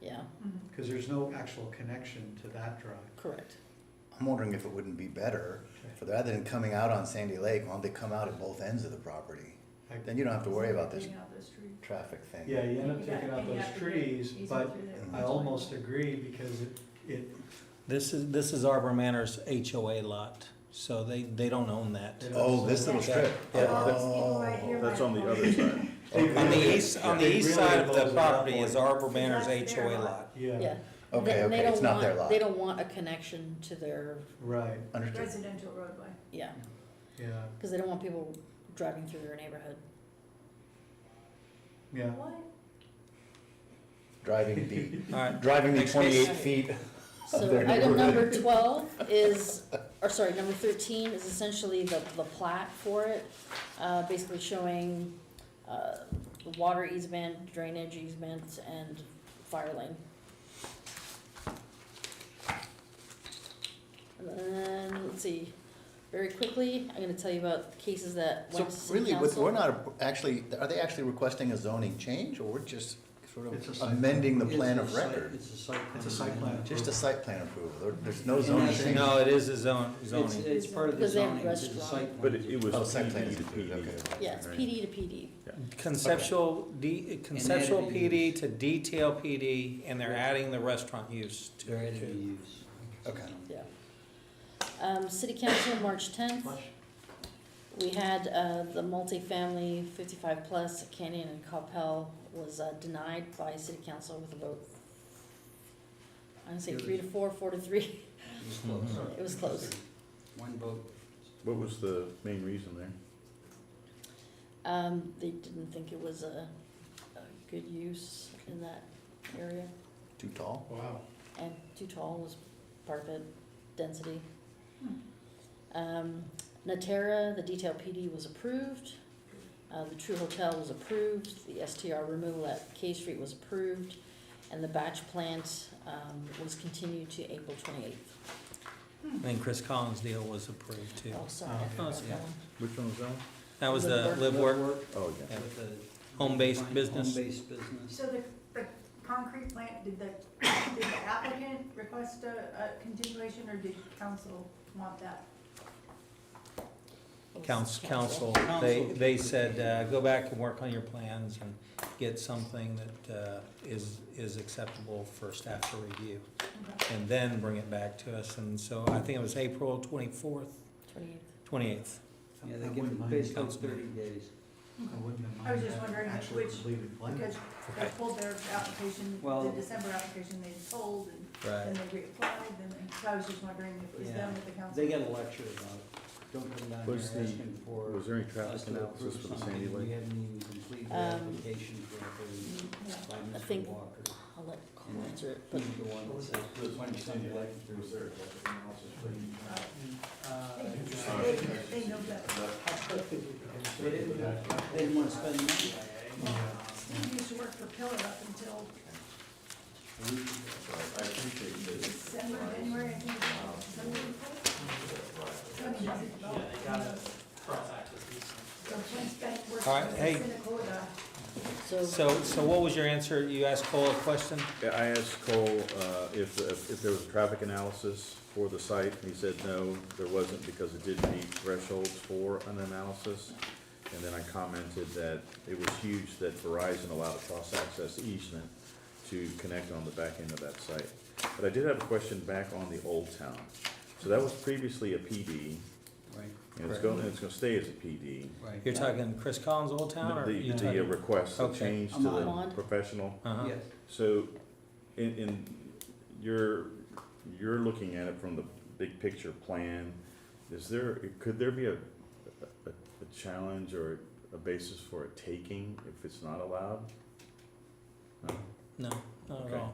[SPEAKER 4] Yeah,
[SPEAKER 2] Mhm.
[SPEAKER 7] because there's no actual connection to that drive.
[SPEAKER 4] correct.
[SPEAKER 5] I'm wondering if it wouldn't be better for rather than coming out on Sandy Lake, why don't they come out at both ends of the property?
[SPEAKER 7] Like-
[SPEAKER 5] Then you don't have to worry about this
[SPEAKER 2] Taking out those trees.
[SPEAKER 5] traffic thing.
[SPEAKER 7] Yeah, you end up
[SPEAKER 2] You got-
[SPEAKER 7] taking out
[SPEAKER 2] and you
[SPEAKER 7] those
[SPEAKER 2] have to
[SPEAKER 7] trees,
[SPEAKER 2] easement
[SPEAKER 7] but
[SPEAKER 2] through there.
[SPEAKER 7] I almost agree because it,
[SPEAKER 3] This is Arbor Manors HOA lot, so they don't own that.
[SPEAKER 7] They
[SPEAKER 5] Oh, this little
[SPEAKER 3] Yeah.
[SPEAKER 5] strip.
[SPEAKER 3] Yeah.
[SPEAKER 2] All these people right here
[SPEAKER 1] that's
[SPEAKER 2] might
[SPEAKER 1] on the
[SPEAKER 2] vote.
[SPEAKER 1] other side.
[SPEAKER 5] Okay.
[SPEAKER 3] On the east
[SPEAKER 7] They really
[SPEAKER 3] side of the
[SPEAKER 7] close at that
[SPEAKER 3] property is
[SPEAKER 7] point.
[SPEAKER 3] Arbor Manors
[SPEAKER 2] That's their
[SPEAKER 3] HOA
[SPEAKER 2] lot.
[SPEAKER 3] lot.
[SPEAKER 7] yeah,
[SPEAKER 4] Yeah.
[SPEAKER 5] Okay,
[SPEAKER 4] And they
[SPEAKER 5] okay,
[SPEAKER 4] don't
[SPEAKER 5] it's not their
[SPEAKER 4] want-
[SPEAKER 5] lot.
[SPEAKER 4] They don't want a connection to their,
[SPEAKER 7] right,
[SPEAKER 5] Understood.
[SPEAKER 2] Residential roadway.
[SPEAKER 4] yeah,
[SPEAKER 7] yeah,
[SPEAKER 4] because they don't want people driving through their neighborhood.
[SPEAKER 7] yeah.
[SPEAKER 2] What?
[SPEAKER 5] Driving the,
[SPEAKER 3] All right,
[SPEAKER 5] driving the
[SPEAKER 3] Next case.
[SPEAKER 5] 28 feet.
[SPEAKER 4] So
[SPEAKER 5] their
[SPEAKER 4] item number
[SPEAKER 5] neighborhood.
[SPEAKER 4] 12 is, or sorry, number 13 is essentially the plat for it, basically showing the water easement, drainage easement, and fire lane. And then, let's see, very quickly, I'm gonna tell you about cases that
[SPEAKER 5] So
[SPEAKER 4] went to city
[SPEAKER 5] really,
[SPEAKER 4] council.
[SPEAKER 5] we're not actually, are they actually requesting a zoning change, or we're just sort
[SPEAKER 7] It's a
[SPEAKER 5] of
[SPEAKER 7] site
[SPEAKER 5] amending the
[SPEAKER 6] It's
[SPEAKER 5] plan
[SPEAKER 6] a
[SPEAKER 5] of
[SPEAKER 6] site-
[SPEAKER 5] record?
[SPEAKER 6] It's a site plan.
[SPEAKER 7] It's a site plan.
[SPEAKER 5] Just a site plan approval, there's no
[SPEAKER 6] And
[SPEAKER 5] zoning
[SPEAKER 6] that's-
[SPEAKER 5] change?
[SPEAKER 3] no, it is a zoning.
[SPEAKER 6] It's part of the
[SPEAKER 4] Because they have
[SPEAKER 6] zoning, it's a
[SPEAKER 4] restaurant.
[SPEAKER 6] site
[SPEAKER 1] But
[SPEAKER 6] plan.
[SPEAKER 1] it was
[SPEAKER 5] Oh, site plan
[SPEAKER 1] PD
[SPEAKER 5] is
[SPEAKER 1] to
[SPEAKER 5] approved,
[SPEAKER 1] PD.
[SPEAKER 5] okay.
[SPEAKER 4] Yeah, it's
[SPEAKER 1] Right.
[SPEAKER 4] PD to PD.
[SPEAKER 3] Conceptual conceptual
[SPEAKER 6] added
[SPEAKER 3] PD
[SPEAKER 6] use.
[SPEAKER 3] to detail PD, and they're adding the restaurant use to
[SPEAKER 6] They're added
[SPEAKER 3] it.
[SPEAKER 6] to use.
[SPEAKER 5] Okay.
[SPEAKER 4] Yeah. City council, March 10th. We had the multifamily 55 plus Canyon and Coppell was denied by city council with a vote. I'm gonna say 3 to 4, 4 to 3.
[SPEAKER 6] It was close.
[SPEAKER 4] It was close.
[SPEAKER 6] One vote.
[SPEAKER 1] What was the main reason there?
[SPEAKER 4] They didn't think it was a good use in that area,
[SPEAKER 5] Too tall?
[SPEAKER 7] Wow.
[SPEAKER 4] and too tall was part of it, density. Natera, the detail PD was approved. The True Hotel was approved. The STR removal at K Street was approved. And the batch plant was continued to April 28th.
[SPEAKER 3] I think Chris Collins' deal was approved too.
[SPEAKER 4] Oh, sorry,
[SPEAKER 7] Oh,
[SPEAKER 4] I forgot
[SPEAKER 3] yeah.
[SPEAKER 4] that one.
[SPEAKER 1] Which one was that one?
[SPEAKER 3] That was the
[SPEAKER 4] Live
[SPEAKER 3] live work.
[SPEAKER 1] Oh, yeah.
[SPEAKER 3] Yeah.
[SPEAKER 6] With the
[SPEAKER 3] Home-based business.
[SPEAKER 6] Home-based business.
[SPEAKER 2] So the concrete plant, did the applicant request a continuation, or did council want that?
[SPEAKER 4] It was
[SPEAKER 3] Council,
[SPEAKER 6] Council.
[SPEAKER 3] they said, go back and work on your plans and get something that is acceptable for staff to review.
[SPEAKER 2] Okay.
[SPEAKER 3] And then bring it back to us, and so I think it was April 24th,
[SPEAKER 4] 28th.
[SPEAKER 3] 28th.
[SPEAKER 6] Yeah,
[SPEAKER 7] I
[SPEAKER 6] they
[SPEAKER 7] wouldn't
[SPEAKER 6] give
[SPEAKER 7] mind
[SPEAKER 6] basically
[SPEAKER 3] council.
[SPEAKER 6] 30 days.
[SPEAKER 7] I wouldn't have
[SPEAKER 2] I was
[SPEAKER 7] minded
[SPEAKER 2] just
[SPEAKER 7] that
[SPEAKER 2] wondering
[SPEAKER 7] actually
[SPEAKER 2] which-
[SPEAKER 7] completed plan.
[SPEAKER 2] Because they
[SPEAKER 3] Right.
[SPEAKER 2] pulled their application,
[SPEAKER 6] Well-
[SPEAKER 2] the December application they pulled, and
[SPEAKER 3] Right.
[SPEAKER 2] then they reapplied, and then, so I was just wondering if it was
[SPEAKER 6] Yeah.
[SPEAKER 2] them with the council.
[SPEAKER 6] They get a lecture about it. Don't come down here
[SPEAKER 1] Was the-
[SPEAKER 6] asking for
[SPEAKER 1] Was there any
[SPEAKER 6] us
[SPEAKER 1] traffic
[SPEAKER 6] to
[SPEAKER 1] analysis
[SPEAKER 6] approve
[SPEAKER 1] for the
[SPEAKER 6] something.
[SPEAKER 1] Sandy
[SPEAKER 6] We
[SPEAKER 1] Lake?
[SPEAKER 6] haven't even completed the
[SPEAKER 4] Um,
[SPEAKER 6] application for
[SPEAKER 2] Yeah.
[SPEAKER 6] by
[SPEAKER 4] I
[SPEAKER 6] Mr.
[SPEAKER 4] think-
[SPEAKER 6] Walker.
[SPEAKER 4] I'll let Carl answer it, but
[SPEAKER 6] He's the one that said, when something like,
[SPEAKER 2] They know that.
[SPEAKER 6] they didn't want to spend money.
[SPEAKER 2] Steve used to work for Pillar up until December, January, I think it was. December. So he doesn't
[SPEAKER 8] Yeah,
[SPEAKER 2] develop.
[SPEAKER 8] they gotta cross-access these things.
[SPEAKER 2] So Clint Spank works
[SPEAKER 3] All right,
[SPEAKER 2] for
[SPEAKER 3] hey.
[SPEAKER 2] Seneca.
[SPEAKER 3] So what was your answer? You asked Cole a question?
[SPEAKER 1] Yeah, I asked Cole if there was a traffic analysis for the site, and he said no, there wasn't, because it didn't meet thresholds for an analysis. And then I commented that it was huge that Verizon allowed a cross-access easement to connect on the back end of that site. But I did have a question back on the Old Town. So that was previously a PD,
[SPEAKER 6] Right,
[SPEAKER 1] and it's gonna stay as a PD.
[SPEAKER 6] right.
[SPEAKER 3] You're talking Chris Collins Old Town, or
[SPEAKER 1] The
[SPEAKER 3] you
[SPEAKER 1] the
[SPEAKER 3] talking?
[SPEAKER 1] request to
[SPEAKER 3] Okay.
[SPEAKER 1] change to
[SPEAKER 6] Amand.
[SPEAKER 1] the professional.
[SPEAKER 3] Uh-huh.
[SPEAKER 6] Yes,
[SPEAKER 1] So, you're looking at it from the big picture plan. Could there be a challenge or a basis for a taking if it's not allowed? No?
[SPEAKER 3] No, not at
[SPEAKER 1] Okay.
[SPEAKER 3] all.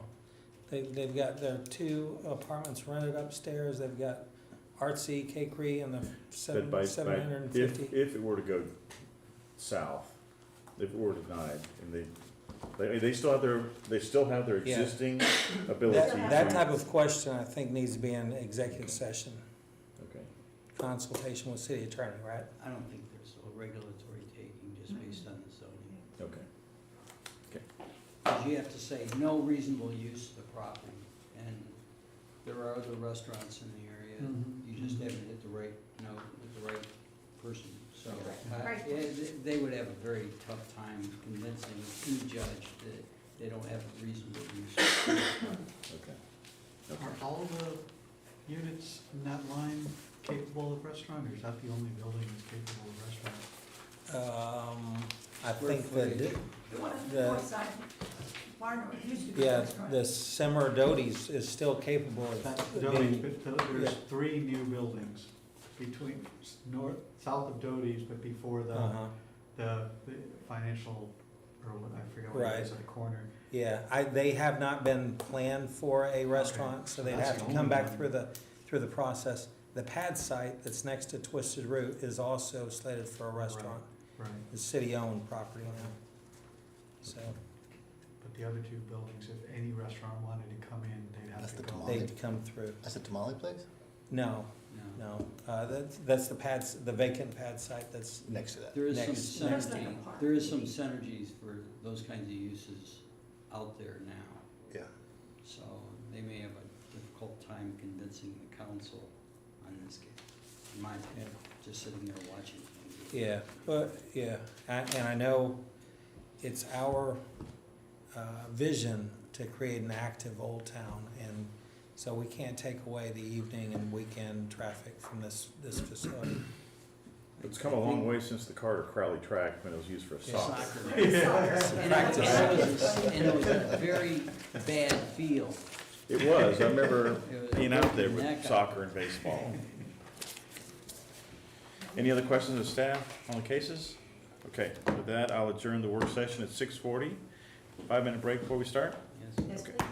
[SPEAKER 3] They've got their 2 apartments rented upstairs, they've got artsy cakery and the
[SPEAKER 1] But by,
[SPEAKER 3] 750.
[SPEAKER 1] if it were to go south, if it were denied, and they still have their
[SPEAKER 3] Yeah.
[SPEAKER 1] existing ability to.
[SPEAKER 3] That type of question, I think, needs to be in executive session,
[SPEAKER 1] Okay.
[SPEAKER 3] consultation with city attorney, right?
[SPEAKER 6] I don't think there's a regulatory taking just based on the zoning.
[SPEAKER 1] Okay.
[SPEAKER 6] Because you have to say no reasonable use of the property, and there are other restaurants in the area.
[SPEAKER 7] Mhm.
[SPEAKER 6] You just haven't hit the right note with the right person, so.
[SPEAKER 2] Right.
[SPEAKER 6] Yeah, they would have a very tough time convincing any judge that they don't have a reasonable use.
[SPEAKER 1] Okay. Okay.
[SPEAKER 7] Are all the units in that line capable of restaurant, or is that the only building that's capable of restaurant?
[SPEAKER 3] I
[SPEAKER 6] Square
[SPEAKER 3] think that,
[SPEAKER 6] footage.
[SPEAKER 2] The one on
[SPEAKER 3] The-
[SPEAKER 2] the north side, far north, used to be a
[SPEAKER 3] yeah,
[SPEAKER 2] restaurant.
[SPEAKER 3] the Simmer Doty's is still capable
[SPEAKER 7] That's
[SPEAKER 3] of
[SPEAKER 7] Doty's,
[SPEAKER 3] being,
[SPEAKER 7] but there's
[SPEAKER 3] yeah.
[SPEAKER 7] 3 new buildings between, south of Doty's, but before
[SPEAKER 3] uh-huh,
[SPEAKER 7] the financial, or what, I forget what it is at the corner.
[SPEAKER 3] yeah. They have not been planned for a restaurant, so they'd
[SPEAKER 7] That's
[SPEAKER 3] have
[SPEAKER 7] the
[SPEAKER 3] to come
[SPEAKER 7] only
[SPEAKER 3] back
[SPEAKER 7] one.
[SPEAKER 3] through the process. The pad site that's next to Twisted Root is also slated for a restaurant.
[SPEAKER 7] Right,
[SPEAKER 3] It's city-owned property now, so
[SPEAKER 7] but the other 2 buildings, if any restaurant wanted to come in, they'd have
[SPEAKER 5] That's
[SPEAKER 7] to
[SPEAKER 5] the
[SPEAKER 7] go.
[SPEAKER 5] Tamale.
[SPEAKER 3] they'd come through.
[SPEAKER 5] That's a tamale place
[SPEAKER 3] No,
[SPEAKER 6] No.
[SPEAKER 3] no, that's the pads, the vacant pad site that's,
[SPEAKER 5] next to that.
[SPEAKER 6] There is some
[SPEAKER 3] Next.
[SPEAKER 2] There's like a
[SPEAKER 6] synergy,
[SPEAKER 2] park.
[SPEAKER 6] there is some synergies for those kinds of uses out there now.
[SPEAKER 5] Yeah.
[SPEAKER 6] So they may have a difficult time convincing the council on this case, in my opinion, just sitting there watching things.
[SPEAKER 3] yeah, but, yeah. And I know it's our vision to create an active Old Town, and so we can't take away the evening and weekend traffic from this facility.
[SPEAKER 1] It's come a long way since the Carter Crowley track when it was used for soccer.
[SPEAKER 6] Soccer.
[SPEAKER 2] Soccer.
[SPEAKER 6] And it was a very bad field.
[SPEAKER 1] It was, I remember
[SPEAKER 6] It was
[SPEAKER 1] being out there
[SPEAKER 6] neck
[SPEAKER 1] with
[SPEAKER 6] out.
[SPEAKER 1] soccer and baseball. Any other questions of staff on the cases? Okay, with that, I'll adjourn the work session at 6:40. 5-minute break before we start?
[SPEAKER 6] Yes.
[SPEAKER 2] Yes,
[SPEAKER 1] Okay.
[SPEAKER 2] please.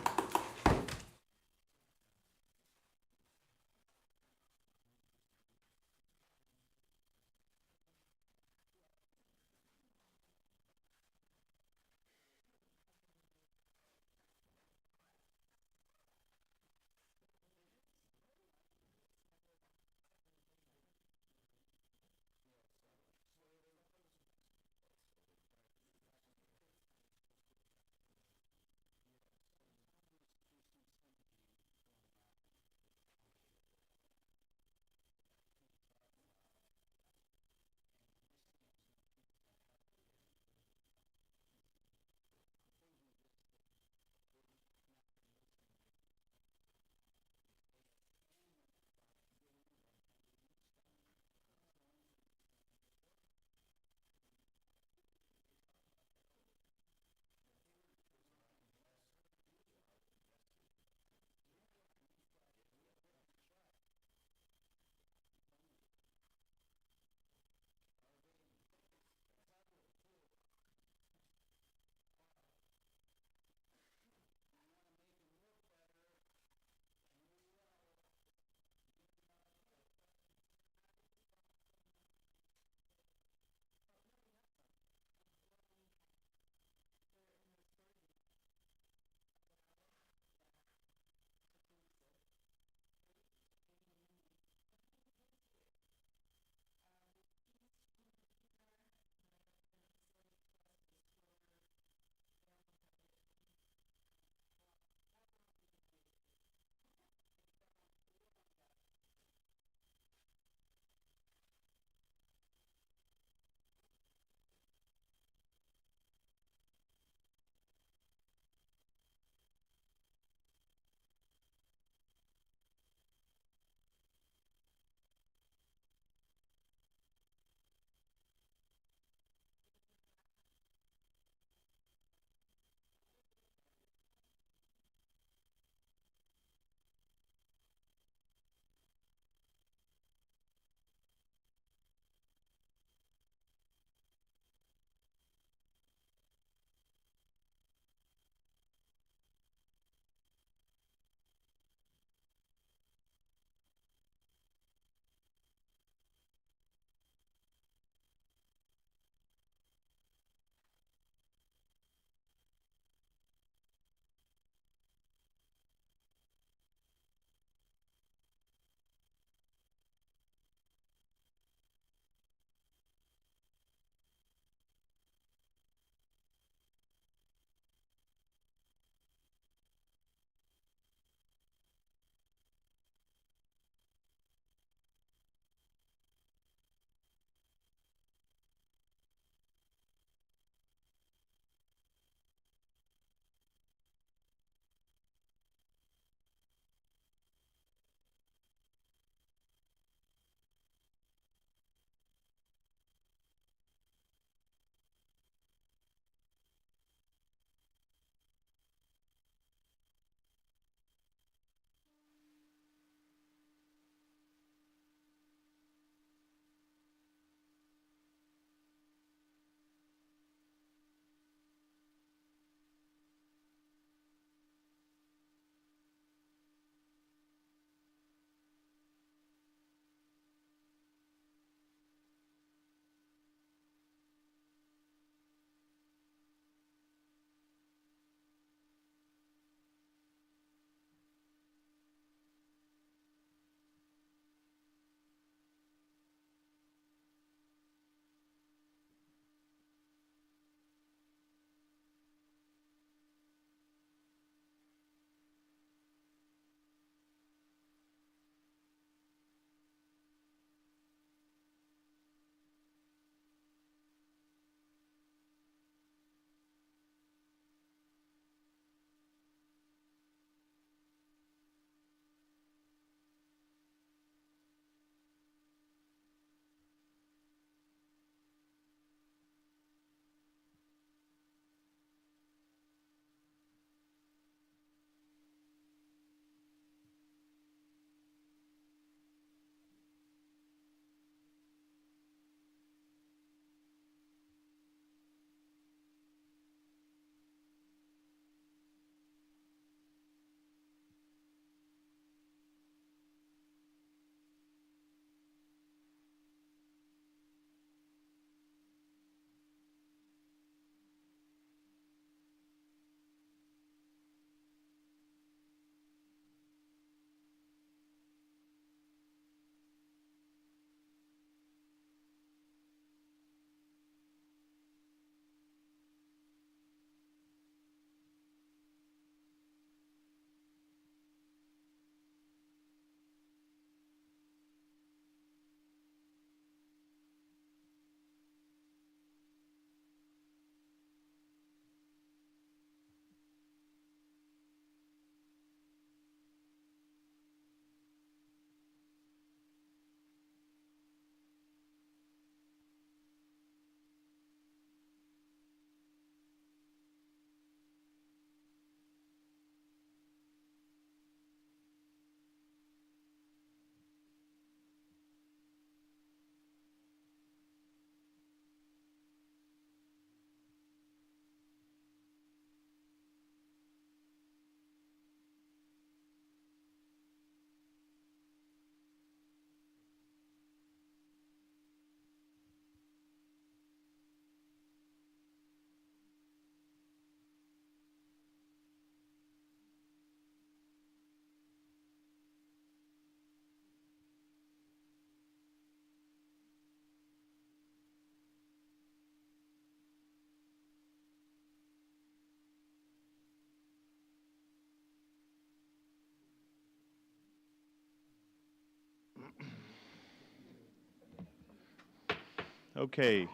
[SPEAKER 1] Okay,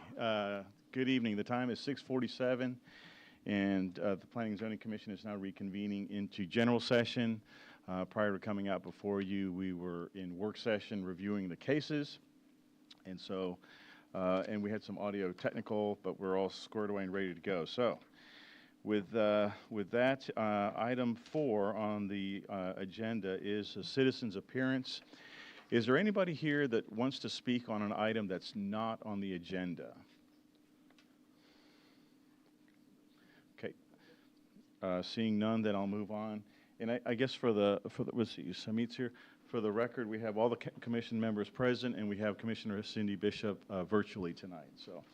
[SPEAKER 1] good evening. The time is 6:47, and the Planning and Zoning Commission is now reconvening into general session. Prior to coming out before you, we were in work session reviewing the cases, and so, and we had some audio technical, but we're all squared away and ready to go. So, with that, item 4 on the agenda is a citizen's appearance. Is there anybody here that wants to speak on an item that's not on the agenda? Okay. Seeing none, then I'll move on. And I guess let's see, Samit's here. For the record, we have all the commission members present, and we have Commissioner Cindy Bishop virtually tonight. So.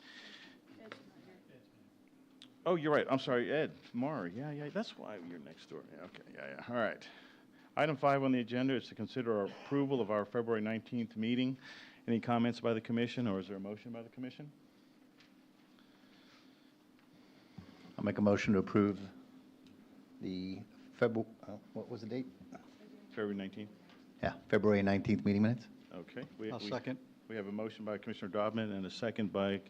[SPEAKER 1] Oh, you're right. I'm sorry, Ed Marr. Yeah, that's why you're next door. Yeah, okay, yeah. All right. Item 5 on the agenda is to consider our approval of our February 19th meeting. Any comments by the commission, or is there a motion by the commission?
[SPEAKER 5] I'll make a motion to approve the what was the date?
[SPEAKER 1] February 19th?
[SPEAKER 5] Yeah, February 19th meeting minutes.
[SPEAKER 1] Okay.
[SPEAKER 7] I'll second.
[SPEAKER 1] We have a motion by Commissioner Dodman and a second by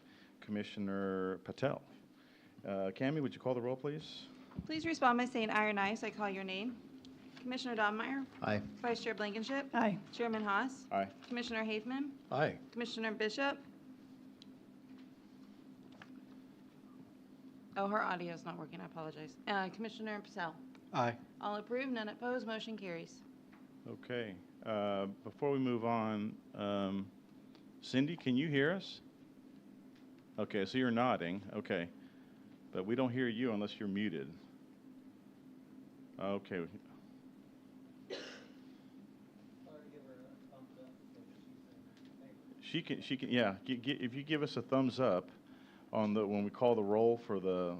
[SPEAKER 1] Commissioner Patel. Cammie, would you call the roll, please?
[SPEAKER 9] Please respond by saying aye or nay, so I call your name. Commissioner Dobmeyer,
[SPEAKER 5] Aye.
[SPEAKER 9] Vice Chair Blankenship.
[SPEAKER 2] Aye.
[SPEAKER 9] Chairman Haas,
[SPEAKER 1] Aye.
[SPEAKER 9] Commissioner Haveman,
[SPEAKER 5] Aye.
[SPEAKER 9] Commissioner Bishop. Oh, her audio is not working, I apologize. Commissioner Patel.
[SPEAKER 7] Aye.
[SPEAKER 9] All approved, none opposed, motion carries.
[SPEAKER 1] Okay. Before we move on, Cindy, can you hear us? Okay, so you're nodding. Okay. But we don't hear you unless you're muted. Okay. She can, yeah. If you give us a thumbs up on when we call the roll for the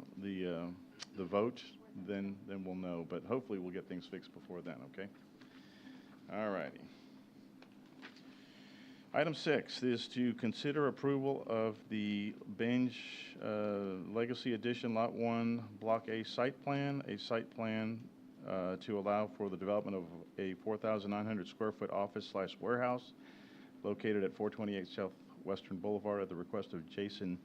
[SPEAKER 1] vote, then we'll know. But hopefully we'll get things fixed before then. Okay. All righty. Item 6 is to consider approval of the Benge Legacy Edition Lot 1 Block A site plan, to allow for the development of a 4,900 square foot office/warehouse located at 428 Southwestern Boulevard at the request of Jason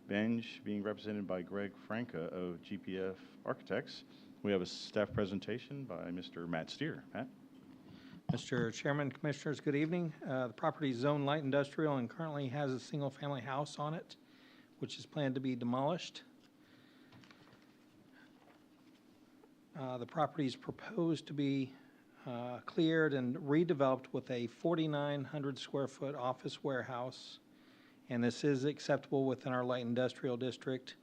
[SPEAKER 1] Benge, being represented by Greg Franca of GPF Architects. We have a staff presentation by Mr. Matt Steer. Matt?
[SPEAKER 3] Mr. Chairman, Commissioners, good evening. The property is zoned light industrial and currently has a single-family house on it, which is planned to be demolished. The property is proposed to be cleared and redeveloped with a 4,900 square foot office warehouse, and this is acceptable within our light industrial district.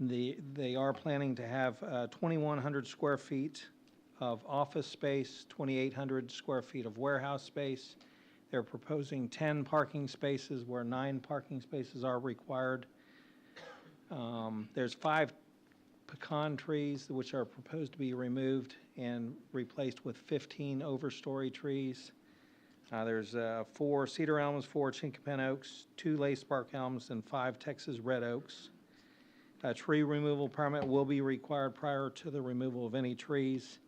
[SPEAKER 3] They are planning to have 2,100 square feet of office space, 2,800 square feet of warehouse space. They're proposing 10 parking spaces where 9 parking spaces are required. There's 5 pecan trees which are proposed to be removed and replaced with 15 overstory trees. There's 4 cedar elms, 4 chinkapin oaks, 2 lacebark elms, and 5 Texas red oaks. A tree removal permit will be required prior to the removal of any trees.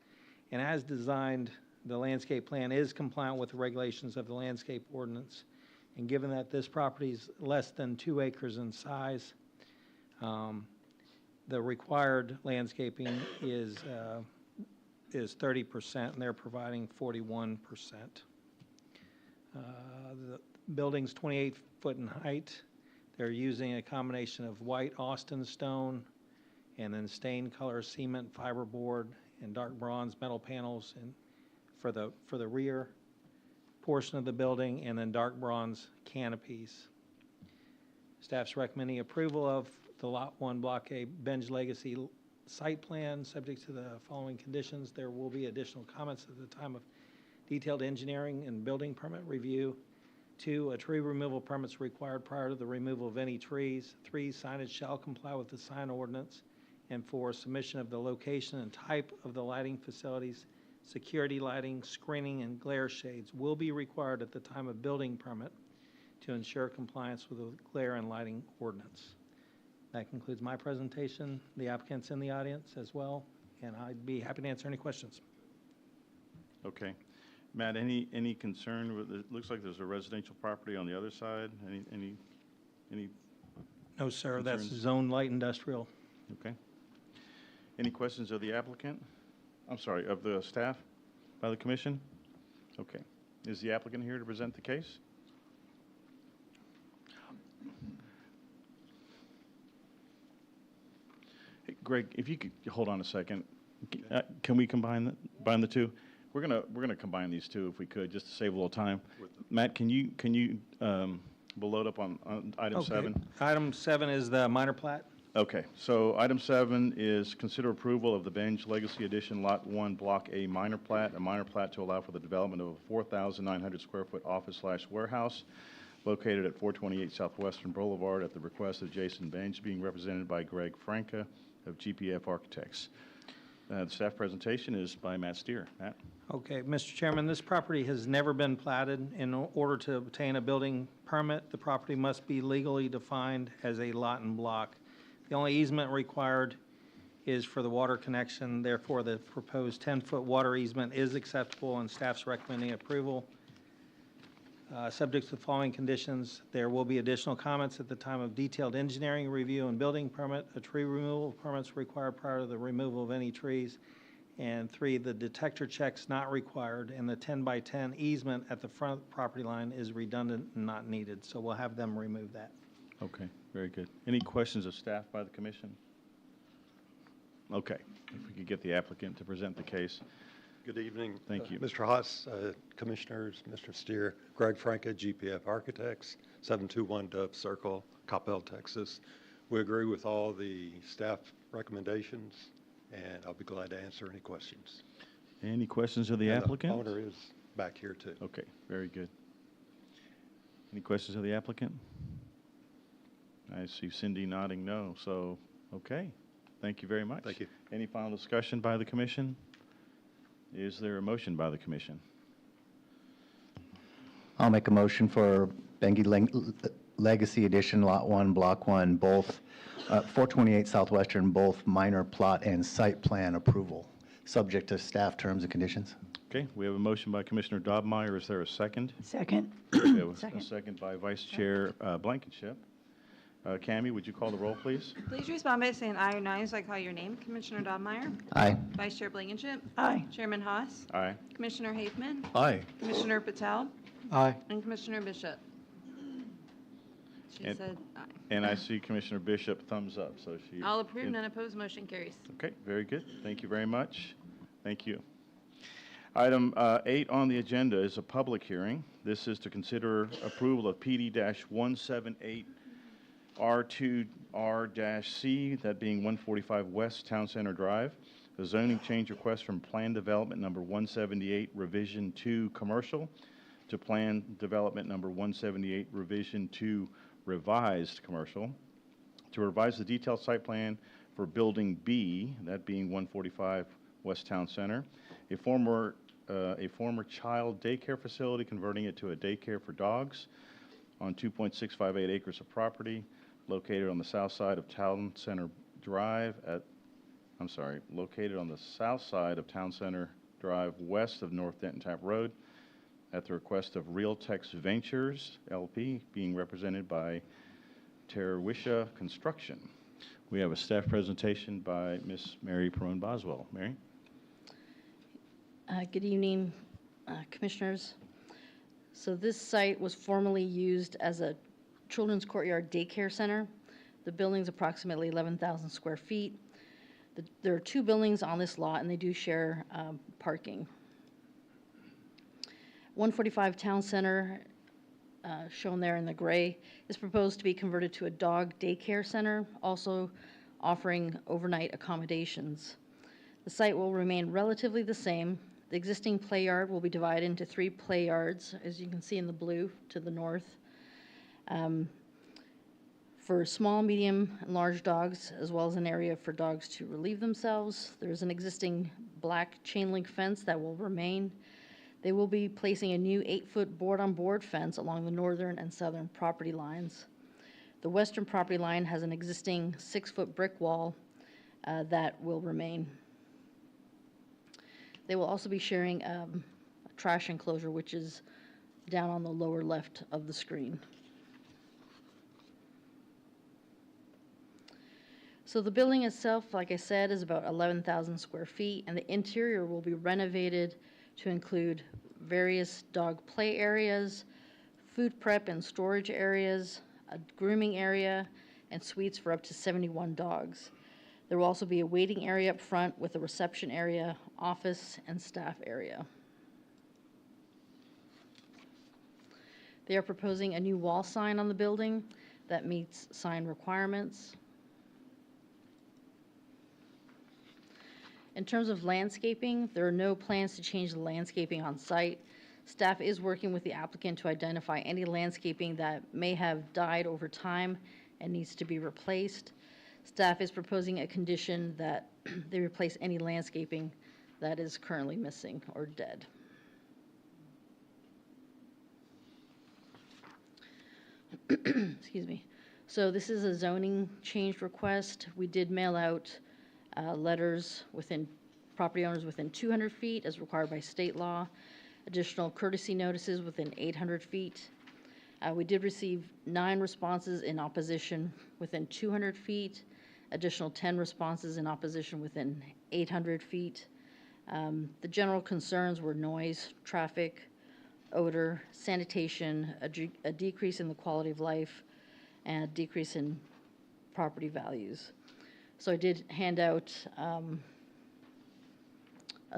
[SPEAKER 3] And as designed, the landscape plan is compliant with the regulations of the landscape ordinance. And given that this property is less than 2 acres in size, the required landscaping is 30%, and they're providing 41%. The building's 28 foot in height. They're using a combination of white Austin stone and then stained color cement fiberboard and dark bronze metal panels and for the rear portion of the building, and then dark bronze canopies. Staff's recommending approval of the Lot 1 Block A Benge Legacy site plan, subject to the following conditions. There will be additional comments at the time of detailed engineering and building permit review. 2, a tree removal permit is required prior to the removal of any trees. 3, signage shall comply with the sign ordinance. And 4, submission of the location and type of the lighting facilities, security lighting, screening, and glare shades will be required at the time of building permit to ensure compliance with the glare and lighting ordinance. That concludes my presentation. The applicant's in the audience as well, and I'd be happy to answer any questions.
[SPEAKER 1] Okay. Matt, any concern with it? Looks like there's a residential property on the other side. Any Any,
[SPEAKER 3] No, sir, that's
[SPEAKER 1] Concerns?
[SPEAKER 3] zone light industrial.
[SPEAKER 1] okay. Any questions of the applicant? I'm sorry, of the staff by the commission? Okay. Is the applicant here to present the case? Hey, Greg, if you could hold on a second. Can we combine the two? We're gonna combine these two if we could, just to save a little time. Matt, can you load up on item
[SPEAKER 3] Okay.
[SPEAKER 1] 7?
[SPEAKER 3] Item 7 is the minor plat.
[SPEAKER 1] Okay, so item 7 is consider approval of the Benge Legacy Edition Lot 1, Block A minor plat, a minor plat to allow for the development of a 4,900 square foot office/warehouse located at 428 Southwestern Boulevard at the request of Jason Benge, being represented by Greg Franca of GPF Architects. The staff presentation is by Matt Steer. Matt?
[SPEAKER 3] Okay, Mr. Chairman, this property has never been platted. In order to obtain a building permit, the property must be legally defined as a lot and block. The only easement required is for the water connection. Therefore, the proposed 10-foot water easement is acceptable, and staff's recommending approval. Subject to the following conditions, there will be additional comments at the time of detailed engineering review and building permit. A tree removal permit's required prior to the removal of any trees. And 3, the detector check's not required, and the 10-by-10 easement at the front property line is redundant and not needed. So we'll have them remove that.
[SPEAKER 1] Okay, very good. Any questions of staff by the commission? Okay, if we could get the applicant to present the case.
[SPEAKER 10] Good evening.
[SPEAKER 1] Thank you.
[SPEAKER 10] Mr. Haas, Commissioners, Mr. Steer, Greg Franca, GPF Architects, 721 Dove Circle, Coppell, Texas. We agree with all the staff recommendations, and I'll be glad to answer any questions.
[SPEAKER 1] Any questions of the
[SPEAKER 10] And
[SPEAKER 1] applicant?
[SPEAKER 10] owner is back here, too.
[SPEAKER 1] Okay, very good. Any questions of the applicant? I see Cindy nodding no, so, okay. Thank you very much.
[SPEAKER 10] Thank you.
[SPEAKER 1] Any final discussion by the commission? Is there a motion by the commission?
[SPEAKER 5] I'll make a motion for Legacy Edition Lot 1, Block 1, both 428 Southwestern, both minor plot and site plan approval, subject to staff terms and conditions.
[SPEAKER 1] Okay, we have a motion by Commissioner Dobmeyer. Is there a second?
[SPEAKER 2] Second.
[SPEAKER 1] We have a
[SPEAKER 2] Second.
[SPEAKER 1] second by Vice Chair Blankenship. Cammie, would you call the roll, please?
[SPEAKER 9] Please respond by saying aye or nay as I call your name. Commissioner Dobmeyer,
[SPEAKER 5] Aye.
[SPEAKER 9] Vice Chair Blankenship,
[SPEAKER 2] Aye.
[SPEAKER 9] Chairman Haas,
[SPEAKER 1] Aye.
[SPEAKER 9] Commissioner Haveman,
[SPEAKER 5] Aye.
[SPEAKER 9] Commissioner Patel,
[SPEAKER 7] Aye.
[SPEAKER 9] and Commissioner Bishop. She
[SPEAKER 1] And-
[SPEAKER 9] said aye.
[SPEAKER 1] And I see Commissioner Bishop thumbs up, so she...
[SPEAKER 9] All approved, none opposed, motion carries.
[SPEAKER 1] Okay, very good. Thank you very much. Thank you. Item 8 on the agenda is a public hearing. This is to consider approval of PD-178 R2R-C, that being 145 West Town Center Drive. The zoning change request from Plan Development Number 178, Revision 2 Commercial, to Plan Development Number 178, Revision 2 Revised Commercial, to revise the detailed site plan for Building B, that being 145 West Town Center, a former child daycare facility, converting it to a daycare for dogs on 2.658 acres of property located on the south side of Town Center Drive located on the south side of Town Center Drive west of North Denton Tap Road at the request of Realtex Ventures, LP, being represented by Terwisha Construction. We have a staff presentation by Miss Mary Perone Boswell. Mary?
[SPEAKER 4] Good evening, Commissioners. So this site was formerly used as a children's courtyard daycare center. The building's approximately 11,000 square feet. There are 2 buildings on this lot, and they do share parking. 145 Town Center, shown there in the gray, is proposed to be converted to a dog daycare center, also offering overnight accommodations. The site will remain relatively the same. The existing play yard will be divided into 3 play yards, as you can see in the blue to the north, for small, medium, and large dogs, as well as an area for dogs to relieve themselves. There's an existing black chain link fence that will remain. They will be placing a new 8-foot board-on-board fence along the northern and southern property lines. The western property line has an existing 6-foot brick wall that will remain. They will also be sharing a trash enclosure, which is down on the lower left of the screen. So the building itself, like I said, is about 11,000 square feet, and the interior will be renovated to include various dog play areas, food prep and storage areas, a grooming area, and suites for up to 71 dogs. There will also be a waiting area up front with a reception area, office, and staff area. They are proposing a new wall sign on the building that meets sign requirements. In terms of landscaping, there are no plans to change the landscaping on site. Staff is working with the applicant to identify any landscaping that may have died over time and needs to be replaced. Staff is proposing a condition that they replace any landscaping that is currently missing or dead. Excuse me. So this is a zoning change request. We did mail out letters within, property owners within 200 feet as required by state law, additional courtesy notices within 800 feet. We did receive 9 responses in opposition within 200 feet, additional 10 responses in opposition within 800 feet. The general concerns were noise, traffic, odor, sanitation, a decrease in the quality of life, and a decrease in property values. So I did hand out a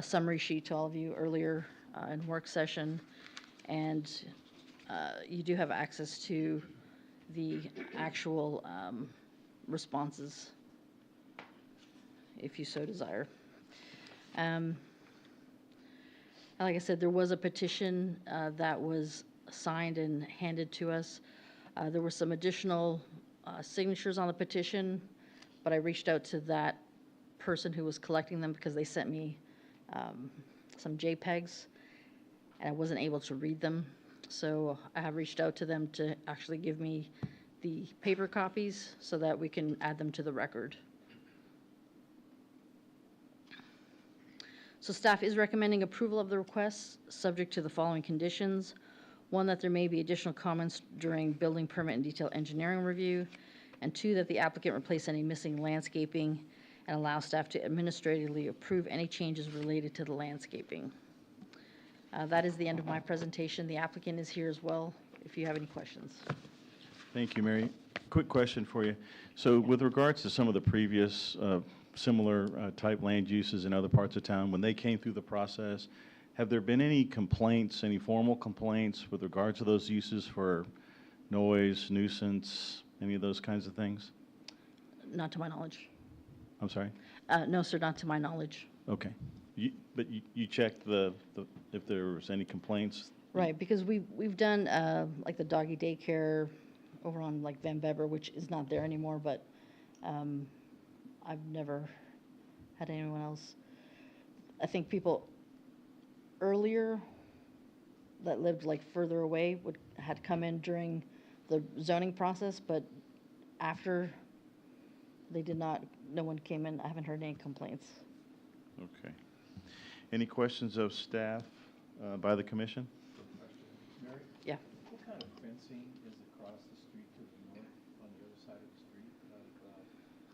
[SPEAKER 4] summary sheet to all of you earlier in work session, and you do have access to the actual responses if you so desire. Like I said, there was a petition that was signed and handed to us. There were some additional signatures on the petition, but I reached out to that person who was collecting them because they sent me some JPEGs, and I wasn't able to read them. So I have reached out to them to actually give me the paper copies so that we can add them to the record. So staff is recommending approval of the request, subject to the following conditions. 1, that there may be additional comments during building permit and detailed engineering review. And 2, that the applicant replace any missing landscaping and allow staff to administratively approve any changes related to the landscaping. That is the end of my presentation. The applicant is here as well, if you have any questions.
[SPEAKER 1] Thank you, Mary. Quick question for you. So with regards to some of the previous similar type land uses in other parts of town, when they came through the process, have there been any complaints, any formal complaints with regards to those uses for noise, nuisance, any of those kinds of things?
[SPEAKER 4] Not to my knowledge.
[SPEAKER 1] I'm sorry?
[SPEAKER 4] No, sir, not to my knowledge.
[SPEAKER 1] Okay. But you checked if there was any complaints?
[SPEAKER 4] Right, because we've done like the doggy daycare over on like Van Bever, which is not there anymore, but I've never had anyone else. I think people earlier that lived like further away had come in during the zoning process, but after they did not, no one came in. I haven't heard any complaints.
[SPEAKER 1] Okay. Any questions of staff by the commission?
[SPEAKER 11] Mary?
[SPEAKER 4] Yeah.
[SPEAKER 11] What kind of fencing is across the street to the north, on the other side of the street of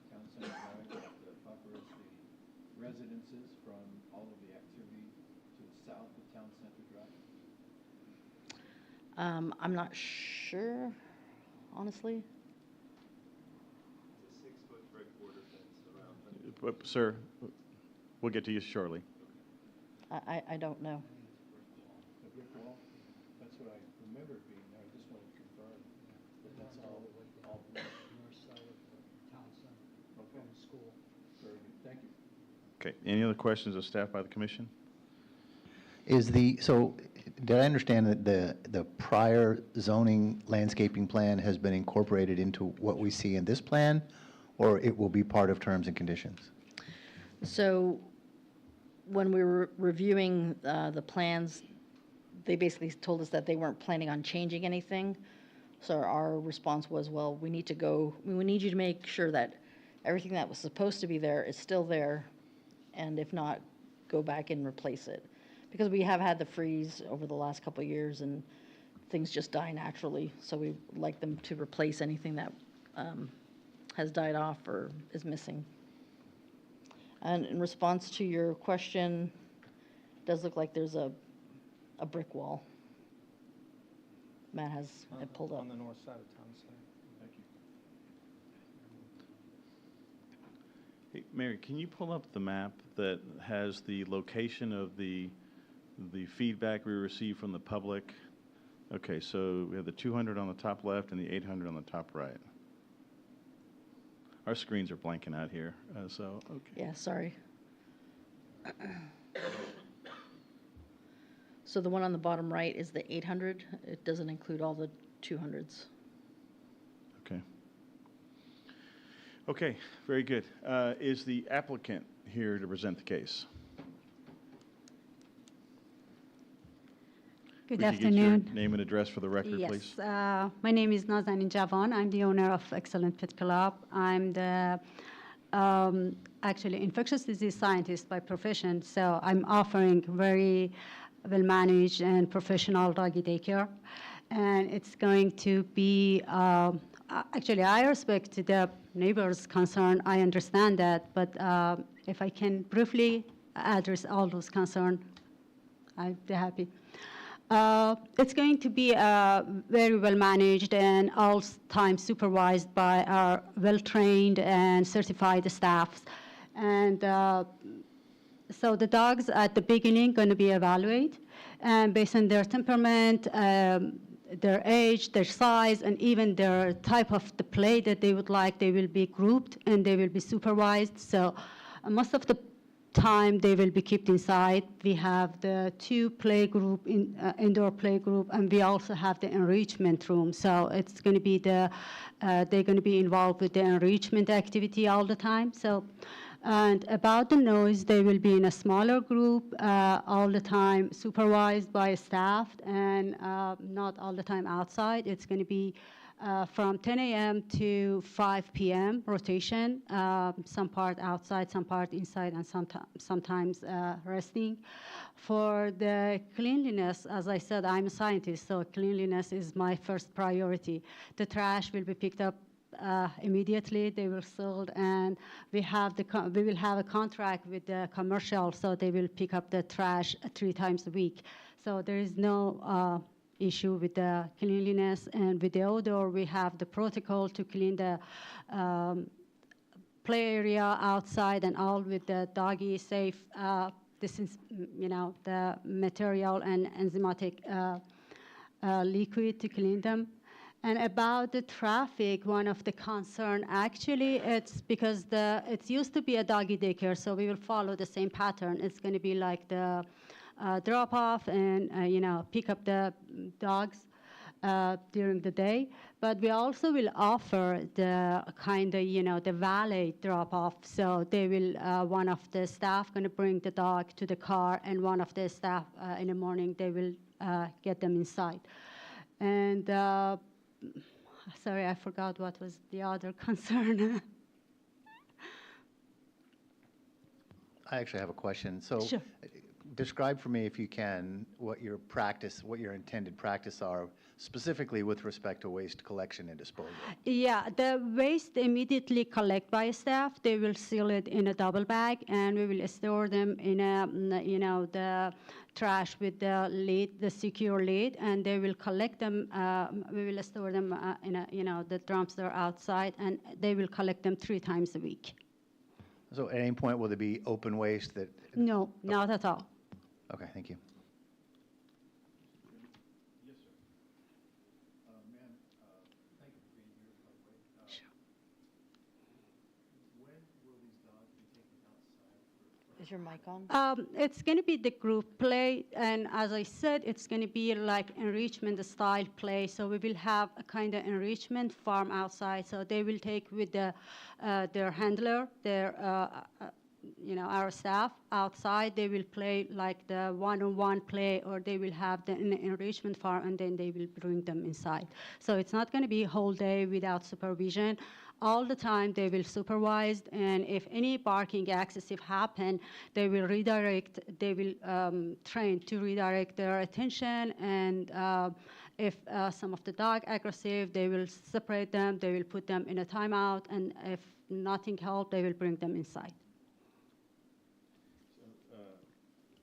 [SPEAKER 11] Town Center Drive, that buffers the residences from all of the activity to the south of Town Center Drive?
[SPEAKER 4] I'm not sure, honestly.
[SPEAKER 10] It's a 6-foot three-quarter fence around.
[SPEAKER 1] Sir, we'll get to you shortly.
[SPEAKER 4] I don't know.
[SPEAKER 11] The brick wall? That's what I remember it being there, I just wanted to confirm that that's all north side of Town Center, from the school. Very good, thank you.
[SPEAKER 1] Okay. Any other questions of staff by the commission?
[SPEAKER 5] So did I understand that the prior zoning landscaping plan has been incorporated into what we see in this plan, or it will be part of terms and conditions?
[SPEAKER 4] So when we were reviewing the plans, they basically told us that they weren't planning on changing anything. So our response was, well, we need you to make sure that everything that was supposed to be there is still there, and if not, go back and replace it. Because we have had the freeze over the last couple of years, and things just die naturally, so we like them to replace anything that has died off or is missing. And in response to your question, it does look like there's a brick wall. Matt has it pulled up.
[SPEAKER 3] On the north side of town center.
[SPEAKER 1] Thank you. Hey, Mary, can you pull up the map that has the location of the feedback we received from the public? Okay, so we have the 200 on the top left and the 800 on the top right. Our screens are blanking out here, so, okay.
[SPEAKER 4] Yeah, sorry. So the one on the bottom right is the 800. It doesn't include all the 200s.
[SPEAKER 1] Okay. Okay, very good. Is the applicant here to present the case?
[SPEAKER 12] Good
[SPEAKER 1] We could get
[SPEAKER 12] afternoon.
[SPEAKER 1] your name and address for the record, please.
[SPEAKER 12] Yes, my name is Nazanin Javan. I'm the owner of Excellent Pet Club. I'm the actually infectious disease scientist by profession, so I'm offering very well-managed and professional doggy daycare. And it's going to be, actually, I respect the neighbors' concern. I understand that, but if I can briefly address all those concerns, I'd be happy. It's going to be very well managed and all time supervised by our well-trained and certified staffs. And so the dogs at the beginning going to be evaluated, and based on their temperament, their age, their size, and even their type of the play that they would like, they will be grouped and they will be supervised. So most of the time they will be kept inside. We have the 2 play group, indoor play group, and we also have the enrichment room. So it's going to be they're going to be involved with the enrichment activity all the time. So, and about the noise, they will be in a smaller group all the time, supervised by staff, and not all the time outside. It's going to be from 10 a.m. to 5 p.m. rotation, some part outside, some part inside, and sometimes resting. For the cleanliness, as I said, I'm a scientist, so cleanliness is my first priority. The trash will be picked up immediately. They will sold, and we will have a contract with the commercial, so they will pick up the trash 3 times a week. So there is no issue with the cleanliness. And with the odor, we have the protocol to clean the play area outside and all with the doggy safe. This is, the material and enzymatic liquid to clean them. And about the traffic, one of the concern, actually, it's because it used to be a doggy daycare, so we will follow the same pattern. It's going to be like the drop off and pick up the dogs during the day, but we also will offer the kind of the valet drop off. So they will one of the staff going to bring the dog to the car, and one of the staff in the morning they will get them inside. And sorry, I forgot what was the other concern.
[SPEAKER 5] I actually have a question. So
[SPEAKER 12] Sure.
[SPEAKER 5] describe for me, if you can, what your intended practice are, specifically with respect to waste collection and disposal.
[SPEAKER 12] Yeah, the waste immediately collected by staff. They will seal it in a double bag, and we will store them in the trash with the lid, the secure lid, and they will collect them. We will store them in the drums that are outside, and they will collect them 3 times a week.
[SPEAKER 5] So at any point, will there be open waste that?
[SPEAKER 12] No, not at all.
[SPEAKER 5] Okay, thank you.
[SPEAKER 11] Yes, sir. Ma'am, thank you for being here, by the way.
[SPEAKER 12] Sure.
[SPEAKER 11] When will these dogs be taken outside
[SPEAKER 4] Is your mic on?
[SPEAKER 12] It's going to be the group play, and as I said, it's going to be like enrichment style play. So we will have a kind of enrichment farm outside. So they will take with their handler, our staff outside. They will play like the one-on-one play, or they will have the enrichment farm, and then they will bring them inside. So it's not going to be a whole day without supervision. All the time they will supervise, and if any barking excessive happen, they will redirect, they will train to redirect their attention and If some of the dog aggressive, they will separate them, they will put them in a timeout, and if nothing help, they will bring them inside.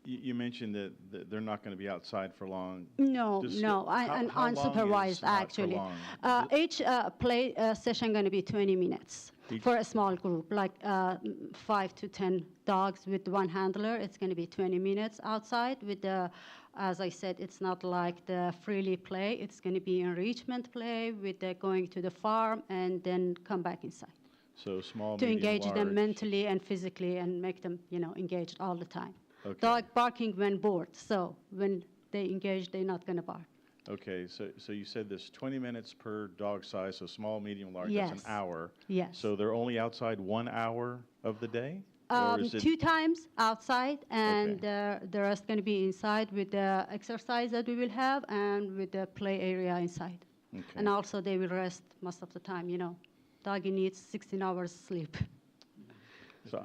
[SPEAKER 1] You mentioned that they're not going to be outside for long.
[SPEAKER 12] No,
[SPEAKER 1] Just
[SPEAKER 12] no,
[SPEAKER 1] how long is
[SPEAKER 12] unsupervised
[SPEAKER 1] not for
[SPEAKER 12] actually.
[SPEAKER 1] long?
[SPEAKER 12] Each play session going to be 20 minutes
[SPEAKER 1] Each-
[SPEAKER 12] for a small group, like 5 to 10 dogs with one handler. It's going to be 20 minutes outside with the, as I said, it's not like the freely play. It's going to be enrichment play with the going to the farm and then come back inside
[SPEAKER 1] So small,
[SPEAKER 12] to
[SPEAKER 1] medium,
[SPEAKER 12] engage them
[SPEAKER 1] large.
[SPEAKER 12] mentally and physically and make them, engaged all the time.
[SPEAKER 1] Okay.
[SPEAKER 12] Dog barking when bored, so when they engage, they're not going to bark.
[SPEAKER 1] Okay, so you said this 20 minutes per dog size, so small, medium, large,
[SPEAKER 12] Yes.
[SPEAKER 1] that's an hour.
[SPEAKER 12] Yes.
[SPEAKER 1] So they're only outside 1 hour of the day? Or is it-
[SPEAKER 12] 2 times outside, and
[SPEAKER 1] Okay.
[SPEAKER 12] the rest going to be inside with the exercise that we will have and with the play area inside.
[SPEAKER 1] Okay.
[SPEAKER 12] And also they will rest most of the time, Doggy needs 16 hours sleep.
[SPEAKER 1] So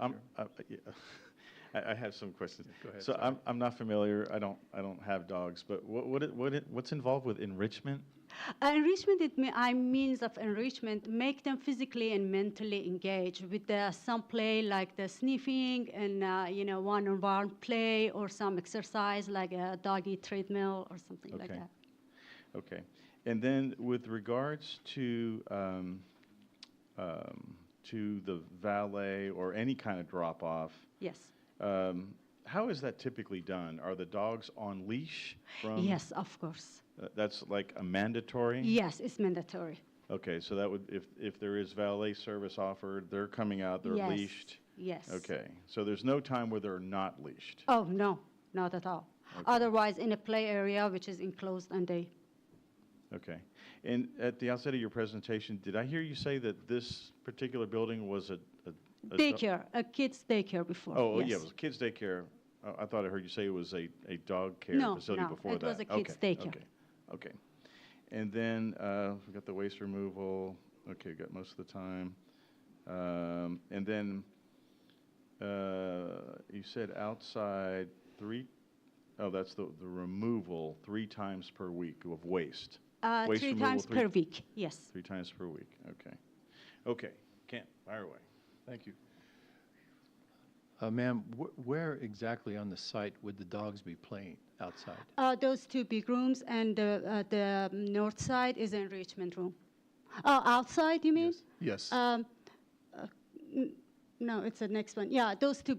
[SPEAKER 1] I have some questions.
[SPEAKER 11] Go ahead,
[SPEAKER 1] So
[SPEAKER 11] sorry.
[SPEAKER 1] I'm not familiar, I don't have dogs, but what's involved with enrichment?
[SPEAKER 12] Enrichment, means of enrichment, make them physically and mentally engaged with some play like the sniffing and, one-on-one play or some exercise like a doggy treadmill or something like
[SPEAKER 1] Okay.
[SPEAKER 12] that.
[SPEAKER 1] Okay. And then with regards to the valet or any kind of drop-off,
[SPEAKER 12] Yes.
[SPEAKER 1] how is that typically done? Are the dogs on leash from?
[SPEAKER 12] Yes, of course.
[SPEAKER 1] That's like a mandatory?
[SPEAKER 12] Yes, it's mandatory.
[SPEAKER 1] Okay, so that would, if there is valet service offered, they're coming out, they're
[SPEAKER 12] Yes,
[SPEAKER 1] leashed?
[SPEAKER 12] Yes.
[SPEAKER 1] Okay, so there's no time where they're not leashed?
[SPEAKER 12] Oh, no, not at all. Otherwise, in a play area, which is enclosed, and they,
[SPEAKER 1] Okay. And at the outset of your presentation, did I hear you say that this particular building was a
[SPEAKER 12] daycare, a kids' daycare before.
[SPEAKER 1] Oh,
[SPEAKER 12] yes.
[SPEAKER 1] yeah, it was a kids' daycare. I thought I heard you say it was a dog care
[SPEAKER 12] No,
[SPEAKER 1] facility
[SPEAKER 12] no,
[SPEAKER 1] before
[SPEAKER 12] it
[SPEAKER 1] that.
[SPEAKER 12] was a kids'
[SPEAKER 1] Okay,
[SPEAKER 12] daycare.
[SPEAKER 1] Okay. And then we got the waste removal. Okay, got most of the time. And then you said outside that's the removal 3 times per week of waste. Waste
[SPEAKER 12] 3
[SPEAKER 1] removal
[SPEAKER 12] times per week, yes.
[SPEAKER 1] 3 times per week, okay. Okay, Kent, fire away.
[SPEAKER 11] Thank you. Ma'am, where exactly on the site would the dogs be playing outside?
[SPEAKER 12] Those 2 big rooms, and the north side is an enrichment room. Outside, you mean?
[SPEAKER 11] Yes.
[SPEAKER 12] No, it's the next one. Yeah, those 2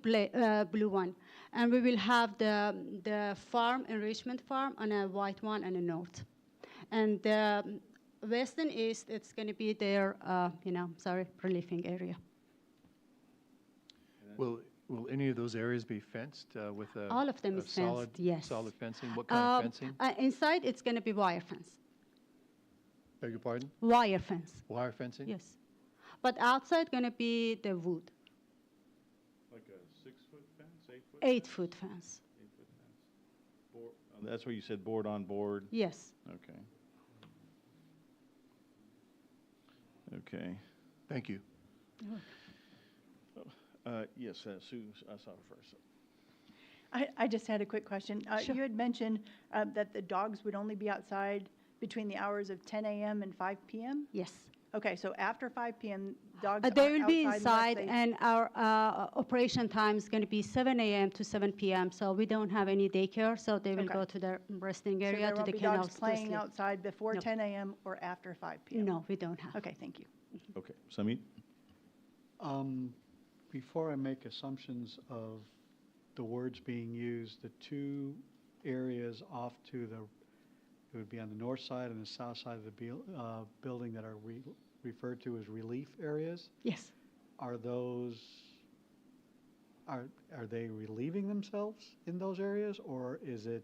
[SPEAKER 12] blue one. And we will have the farm, enrichment farm, on a white one and a north. And the west and east, it's going to be their, relieving area.
[SPEAKER 11] Will any of those areas be fenced with a?
[SPEAKER 12] All of them
[SPEAKER 11] a
[SPEAKER 12] is fenced,
[SPEAKER 11] solid-
[SPEAKER 12] yes.
[SPEAKER 11] Solid fencing? What kind of fencing?
[SPEAKER 12] Inside, it's going to be wire fence.
[SPEAKER 11] Beg your pardon?
[SPEAKER 12] Wire fence,
[SPEAKER 11] Wire fencing?
[SPEAKER 12] yes. But outside going to be the wood,
[SPEAKER 1] Like a 6-foot fence, 8-foot?
[SPEAKER 12] 8-foot fence,
[SPEAKER 1] 8-foot fence. That's where you said board on board?
[SPEAKER 12] yes.
[SPEAKER 1] Okay. Okay.
[SPEAKER 11] Thank you.
[SPEAKER 1] Yes, Sue, I saw her first.
[SPEAKER 2] I just had a quick question.
[SPEAKER 12] Sure.
[SPEAKER 2] You had mentioned that the dogs would only be outside between the hours of 10 a.m. and 5 p.m.?
[SPEAKER 12] Yes.
[SPEAKER 2] Okay, so after 5 p.m., dogs
[SPEAKER 12] They
[SPEAKER 2] aren't
[SPEAKER 12] will be
[SPEAKER 2] outside
[SPEAKER 12] inside,
[SPEAKER 2] unless they-
[SPEAKER 12] and our operation time is going to be 7 a.m. to 7 p.m., so we don't have any daycare, so they will
[SPEAKER 2] Okay.
[SPEAKER 12] go to their resting
[SPEAKER 2] So
[SPEAKER 12] area,
[SPEAKER 2] there
[SPEAKER 12] to
[SPEAKER 2] won't
[SPEAKER 12] the
[SPEAKER 2] be
[SPEAKER 12] kennels
[SPEAKER 2] dogs
[SPEAKER 12] to
[SPEAKER 2] playing
[SPEAKER 12] sleep.
[SPEAKER 2] outside before
[SPEAKER 12] No.
[SPEAKER 2] 10 a.m. or after 5 p.m.?
[SPEAKER 12] No, we don't have.
[SPEAKER 2] Okay, thank you.
[SPEAKER 1] Okay, Samit?
[SPEAKER 7] Before I make assumptions of the words being used, the 2 areas off to it would be on the north side and the south side of the building that are referred to as relief areas.
[SPEAKER 12] Yes.
[SPEAKER 7] Are they relieving themselves in those areas, or is it?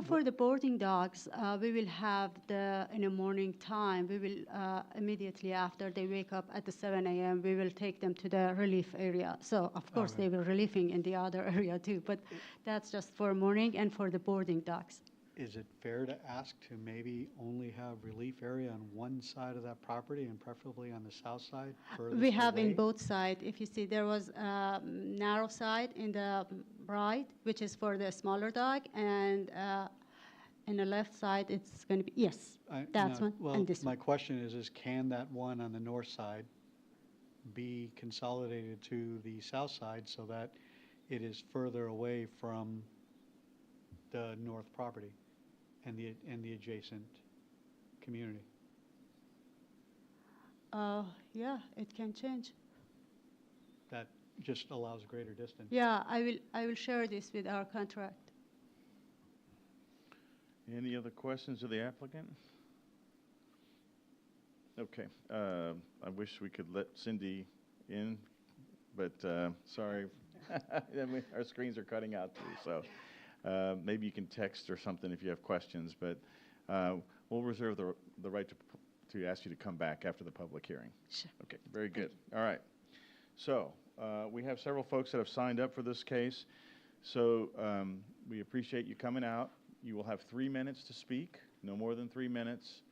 [SPEAKER 12] For the boarding dogs, we will have in the morning time, we will immediately after they wake up at the 7 a.m., we will take them to the relief area. So, of course, they will relieving in the other area too, but that's just for morning and for the boarding dogs.
[SPEAKER 7] Is it fair to ask to maybe only have relief area on one side of that property and preferably on the south side?
[SPEAKER 12] We have in
[SPEAKER 7] away?
[SPEAKER 12] both sides. If you see, there was a narrow side in the right, which is for the smaller dog, and in the left side, it's going to be, yes, that's one,
[SPEAKER 7] Well,
[SPEAKER 12] and this
[SPEAKER 7] my
[SPEAKER 12] one.
[SPEAKER 7] question is can that one on the north side be consolidated to the south side so that it is further away from the north property and the adjacent community?
[SPEAKER 12] Yeah, it can change.
[SPEAKER 7] That just allows greater distance.
[SPEAKER 12] Yeah, I will share this with our contract.
[SPEAKER 1] Any other questions of the applicant? Okay, I wish we could let Cindy in, but sorry, our screens are cutting out too, so maybe you can text or something if you have questions, but we'll reserve the right to ask you to come back after the public hearing.
[SPEAKER 12] Sure.
[SPEAKER 1] Okay, very good. All right. So we have several folks that have signed up for this case, so we appreciate you coming out. You will have 3 minutes to speak, no more than 3 minutes.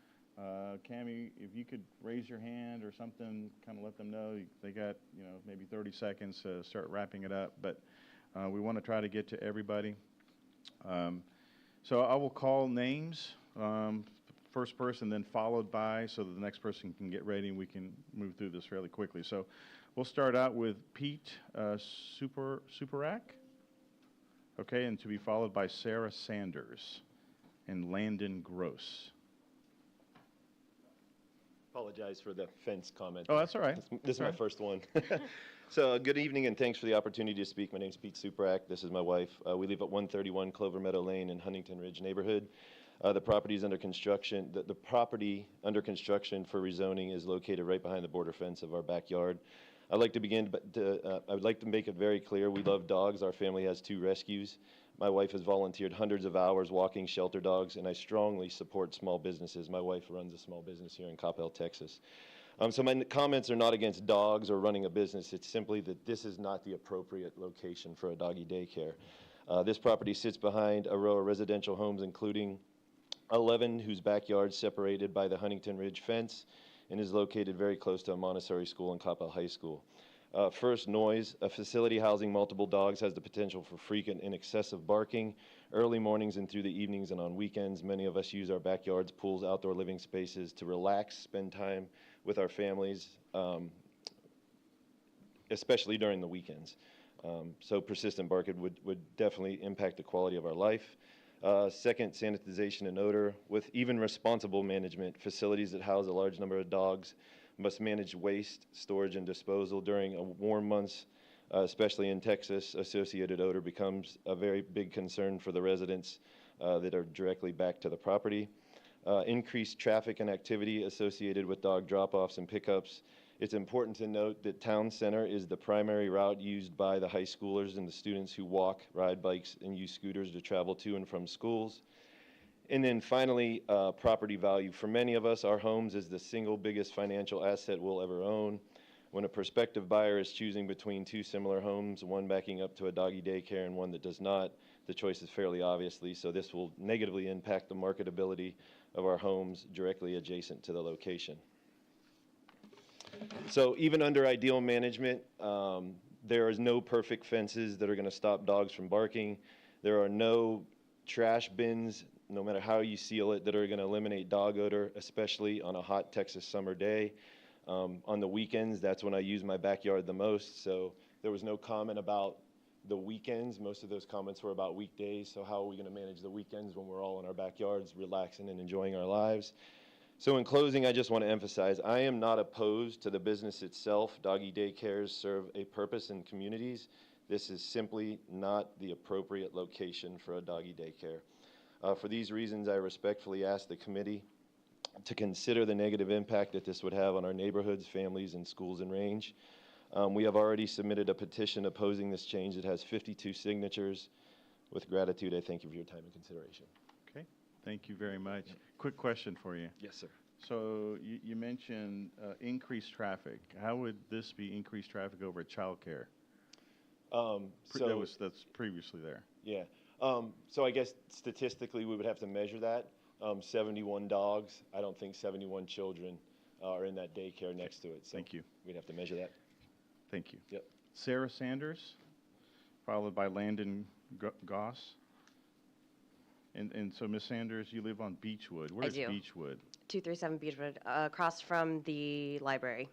[SPEAKER 1] Cammie, if you could raise your hand or something, kind of let them know they got, maybe 30 seconds to start wrapping it up. But we want to try to get to everybody. So I will call names, first person, then followed by, so that the next person can get ready and we can move through this fairly quickly. So we'll start out with Pete Superak. Okay, and to be followed by Sarah Sanders and Landon Gross.
[SPEAKER 13] Apologize for the fence comment.
[SPEAKER 1] Oh, that's all right.
[SPEAKER 13] This is my first one. So good evening and thanks for the opportunity to speak. My name is Pete Suprak. This is my wife. We live at 131 Clover Meadow Lane in Huntington Ridge neighborhood. The property is under construction. The property under construction for rezoning is located right behind the border fence of our backyard. I'd like to begin, I would like to make it very clear, we love dogs. Our family has 2 rescues. My wife has volunteered hundreds of hours walking shelter dogs, and I strongly support small businesses. My wife runs a small business here in Coppell, Texas. So my comments are not against dogs or running a business. It's simply that this is not the appropriate location for a doggy daycare. This property sits behind a row of residential homes, including 11 whose backyards separated by the Huntington Ridge fence, and is located very close to a Montessori school and Coppell High School. First, noise. A facility housing multiple dogs has the potential for frequent and excessive barking early mornings and through the evenings and on weekends. Many of us use our backyards, pools, outdoor living spaces to relax, spend time with our families, especially during the weekends. So persistent barking would definitely impact the quality of our life. Second, sanitization and odor. With even responsible management, facilities that house a large number of dogs must manage waste, storage, and disposal. During warm months, especially in Texas, associated odor becomes a very big concern for the residents that are directly back to the property. Increased traffic and activity associated with dog drop-offs and pickups. It's important to note that Town Center is the primary route used by the high schoolers and the students who walk, ride bikes, and use scooters to travel to and from schools. And then finally, property value. For many of us, our homes is the single biggest financial asset we'll ever own. When a prospective buyer is choosing between 2 similar homes, one backing up to a doggy daycare and one that does not, the choice is fairly obviously, so this will negatively impact the marketability of our homes directly adjacent to the location. So even under ideal management, there is no perfect fences that are going to stop dogs from barking. There are no trash bins, no matter how you seal it, that are going to eliminate dog odor, especially on a hot Texas summer day. On the weekends, that's when I use my backyard the most, so there was no comment about the weekends. Most of those comments were about weekdays, so how are we going to manage the weekends when we're all in our backyards relaxing and enjoying our lives? So in closing, I just want to emphasize, I am not opposed to the business itself. Doggy daycares serve a purpose in communities. This is simply not the appropriate location for a doggy daycare. For these reasons, I respectfully ask the committee to consider the negative impact that this would have on our neighborhoods, families, and schools in range. We have already submitted a petition opposing this change that has 52 signatures. With gratitude, I thank you for your time and consideration.
[SPEAKER 1] Okay, thank you very much. Quick question for you.
[SPEAKER 13] Yes, sir.
[SPEAKER 1] So you mentioned increased traffic. How would this be increased traffic over childcare? That's previously there.
[SPEAKER 13] Yeah. So I guess statistically we would have to measure that. 71 dogs. I don't think 71 children are in that daycare next to it. So
[SPEAKER 1] thank you.
[SPEAKER 13] We'd have to measure that.
[SPEAKER 1] Thank you.
[SPEAKER 13] Yep.
[SPEAKER 1] Sarah Sanders, followed by Landon Goss. And so, Ms. Sanders, you live on Beechwood. Where's
[SPEAKER 14] do.
[SPEAKER 1] Beechwood?
[SPEAKER 14] 237 Beechwood, across from the library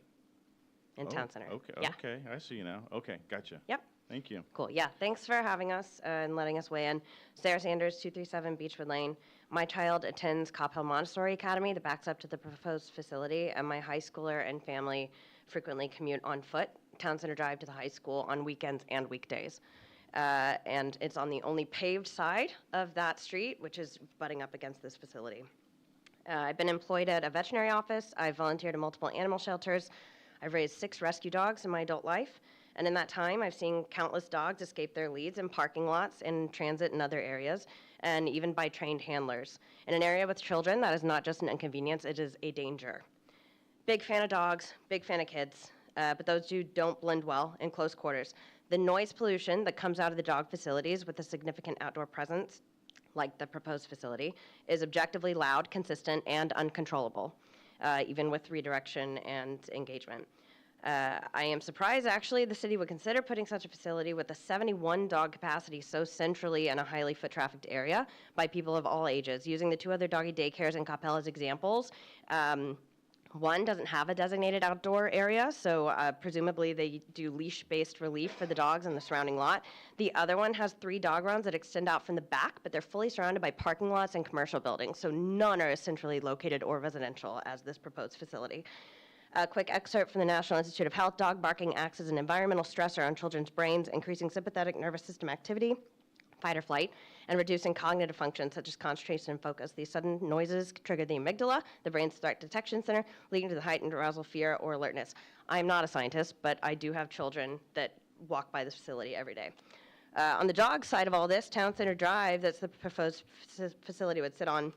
[SPEAKER 14] in Town Center.
[SPEAKER 1] Okay,
[SPEAKER 14] Yeah.
[SPEAKER 1] okay, I see you now. Okay, gotcha.
[SPEAKER 14] Yep.
[SPEAKER 1] Thank you.
[SPEAKER 14] Cool. Yeah. Thanks for having us and letting us weigh in. Sarah Sanders, 237 Beechwood Lane. My child attends Cop Hill Montessori Academy that backs up to the proposed facility, and my high schooler and family frequently commute on foot, Town Center Drive to the high school on weekends and weekdays. And it's on the only paved side of that street, which is butting up against this facility. I've been employed at a veterinary office. I've volunteered at multiple animal shelters. I've raised 6 rescue dogs in my adult life. And in that time, I've seen countless dogs escape their leads in parking lots, in transit, and other areas, and even by trained handlers. In an area with children, that is not just an inconvenience, it is a danger. Big fan of dogs, big fan of kids, but those two don't blend well in close quarters. The noise pollution that comes out of the dog facilities with a significant outdoor presence, like the proposed facility, is objectively loud, consistent, and uncontrollable, even with redirection and engagement. I am surprised, actually, the city would consider putting such a facility with a 71 dog capacity so centrally in a highly foot-trafficked area by people of all ages. Using the 2 other doggy daycares in Coppell as examples, one doesn't have a designated outdoor area, so presumably they do leash-based relief for the dogs in the surrounding lot. The other one has 3 dog runs that extend out from the back, but they're fully surrounded by parking lots and commercial buildings, so none are as centrally located or residential as this proposed facility. A quick excerpt from the National Institute of Health. Dog barking acts as an environmental stressor on children's brains, increasing sympathetic nervous system activity, fight or flight, and reducing cognitive functions such as concentration and focus. These sudden noises trigger the amygdala, the brain's threat detection center, leading to the heightened arousal, fear, or alertness. I'm not a scientist, but I do have children that walk by this facility every day. On the dog side of all this, Town Center Drive, that's the proposed facility would sit on,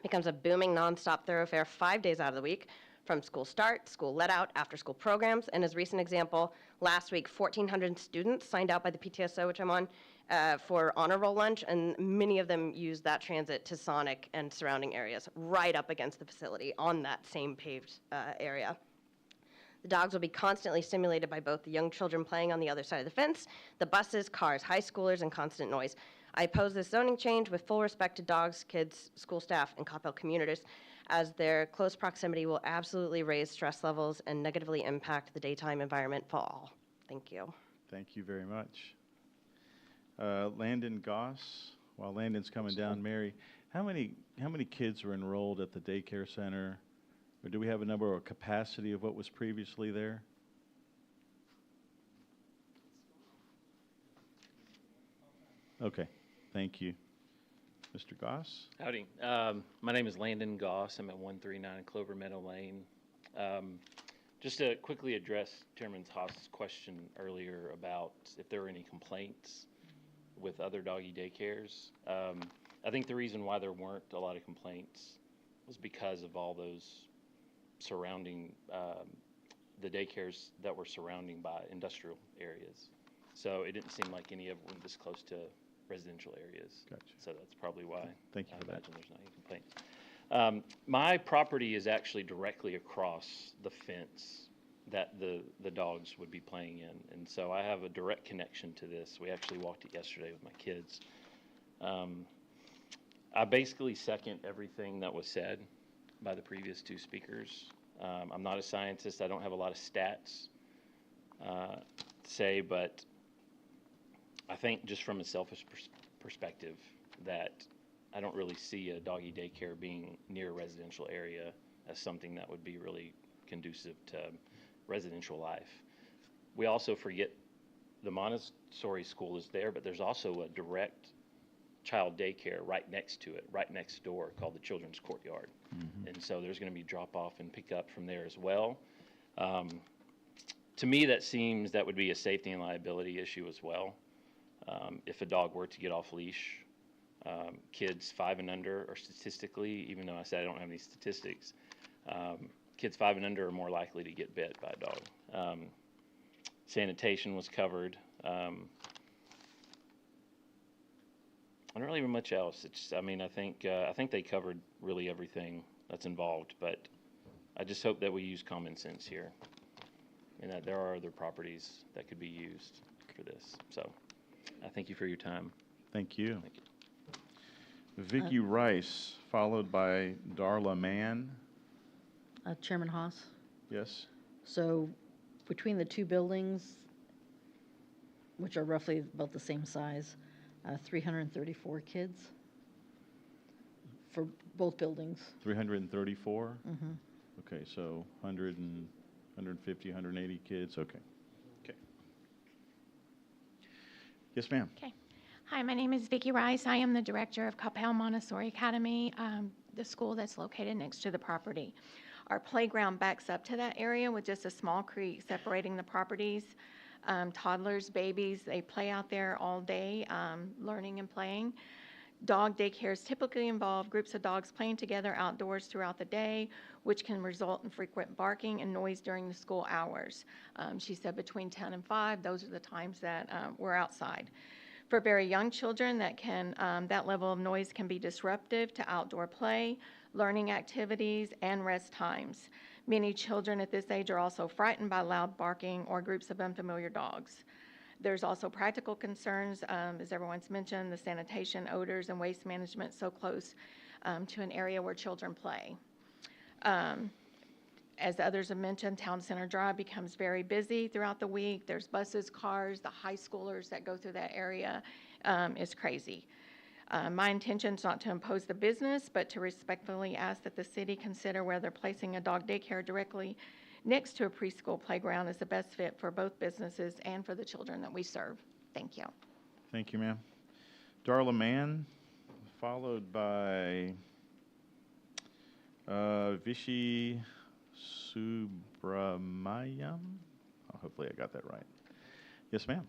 [SPEAKER 14] becomes a booming nonstop thoroughfare 5 days out of the week, from school start, school let out, after school programs. And as a recent example, last week, 1,400 students signed out by the PTSO, which I'm on, for honor roll lunch, and many of them used that transit to Sonic and surrounding areas, right up against the facility on that same paved area. The dogs will be constantly stimulated by both the young children playing on the other side of the fence, the buses, cars, high schoolers, and constant noise. I oppose this zoning change with full respect to dogs, kids, school staff, and Coppell commuters, as their close proximity will absolutely raise stress levels and negatively impact the daytime environment for all. Thank you.
[SPEAKER 1] Thank you very much. Landon Goss, while Landon's coming down, Mary, how many kids are enrolled at the daycare center? Or do we have a number or capacity of what was previously there? Okay, thank you. Mr. Goss?
[SPEAKER 15] Howdy. My name is Landon Goss. I'm at 139 Clover Meadow Lane. Just to quickly address Chairman Haas's question earlier about if there were any complaints with other doggy daycares. I think the reason why there weren't a lot of complaints was because of all those surrounding, the daycares that were surrounding by industrial areas. So it didn't seem like any of them were this close to residential areas.
[SPEAKER 1] Gotcha.
[SPEAKER 15] So that's probably why.
[SPEAKER 1] Thank you
[SPEAKER 15] I
[SPEAKER 1] for that.
[SPEAKER 15] imagine there's not any complaints. My property is actually directly across the fence that the dogs would be playing in. And so I have a direct connection to this. We actually walked it yesterday with my kids. I basically second everything that was said by the previous 2 speakers. I'm not a scientist. I don't have a lot of stats to say, but I think just from a selfish perspective that I don't really see a doggy daycare being near a residential area as something that would be really conducive to residential life. We also forget the Montessori school is there, but there's also a direct child daycare right next to it, right next door, called the Children's Courtyard. And so there's going to be drop off and pick up from there as well. To me, that would be a safety and liability issue as well. If a dog were to get off leash, kids 5 and under are statistically, even though I said I don't have any statistics, kids 5 and under are more likely to get bit by a dog. Sanitation was covered. I don't really have much else. I think they covered really everything that's involved, but I just hope that we use common sense here and that there are other properties that could be used for this. So I thank you for your time.
[SPEAKER 1] Thank you.
[SPEAKER 15] Thank you.
[SPEAKER 1] Vicky Rice, followed by Darla Mann.
[SPEAKER 4] Chairman Haas,
[SPEAKER 1] Yes?
[SPEAKER 4] so between the two buildings, which are roughly about the same size, 334 kids for both buildings.
[SPEAKER 1] 334?
[SPEAKER 4] Mhm.
[SPEAKER 1] Okay, so 150, 180 kids, okay. Okay. Yes, ma'am.
[SPEAKER 16] Okay. Hi, my name is Vicki Rice. I am the director of Capel Montessori Academy, the school that's located next to the property. Our playground backs up to that area with just a small creek separating the properties. Toddlers, babies, they play out there all day, learning and playing. Dog daycares typically involve groups of dogs playing together outdoors throughout the day, which can result in frequent barking and noise during the school hours. She said between 10 and 5, those are the times that we're outside. For very young children, that level of noise can be disruptive to outdoor play, learning activities, and rest times. Many children at this age are also frightened by loud barking or groups of unfamiliar dogs. There's also practical concerns, as everyone's mentioned, the sanitation, odors, and waste management so close to an area where children play. As others have mentioned, Town Center Drive becomes very busy throughout the week. There's buses, cars, the high schoolers that go through that area is crazy. My intention is not to impose the business, but to respectfully ask that the city consider whether placing a dog daycare directly next to a preschool playground is the best fit for both businesses and for the children that we serve. Thank you.
[SPEAKER 1] Thank you, ma'am. Darla Mann, followed by Vishy Subramayam. Hopefully I got that right. Yes, ma'am.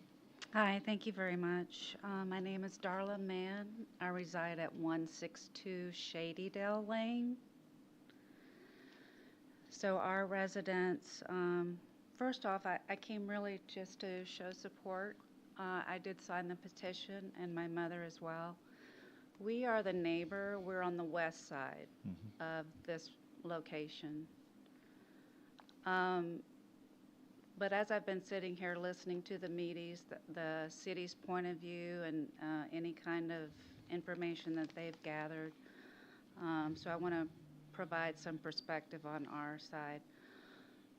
[SPEAKER 17] Hi, thank you very much. My name is Darla Mann. I reside at 162 Shadydale Lane. So our residents, first off, I came really just to show support. I did sign the petition, and my mother as well. We are the neighbor. We're on the west side of this location. But as I've been sitting here listening to the meetings, the city's point of view and any kind of information that they've gathered, so I want to provide some perspective on our side.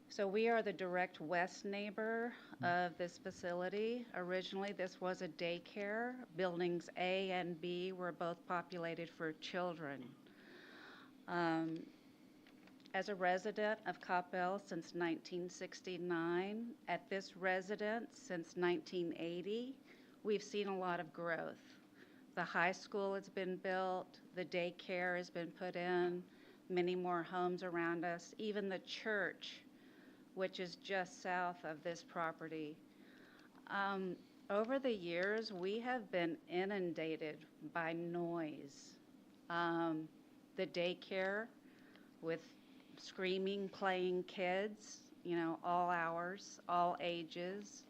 [SPEAKER 17] So we are the direct west neighbor of this facility. Originally, this was a daycare. Buildings A and B were both populated for children. As a resident of Capel since 1969, at this residence since 1980, we've seen a lot of growth. The high school has been built, the daycare has been put in, many more homes around us, even the church, which is just south of this property. Over the years, we have been inundated by noise. The daycare with screaming, playing kids, all hours, all ages.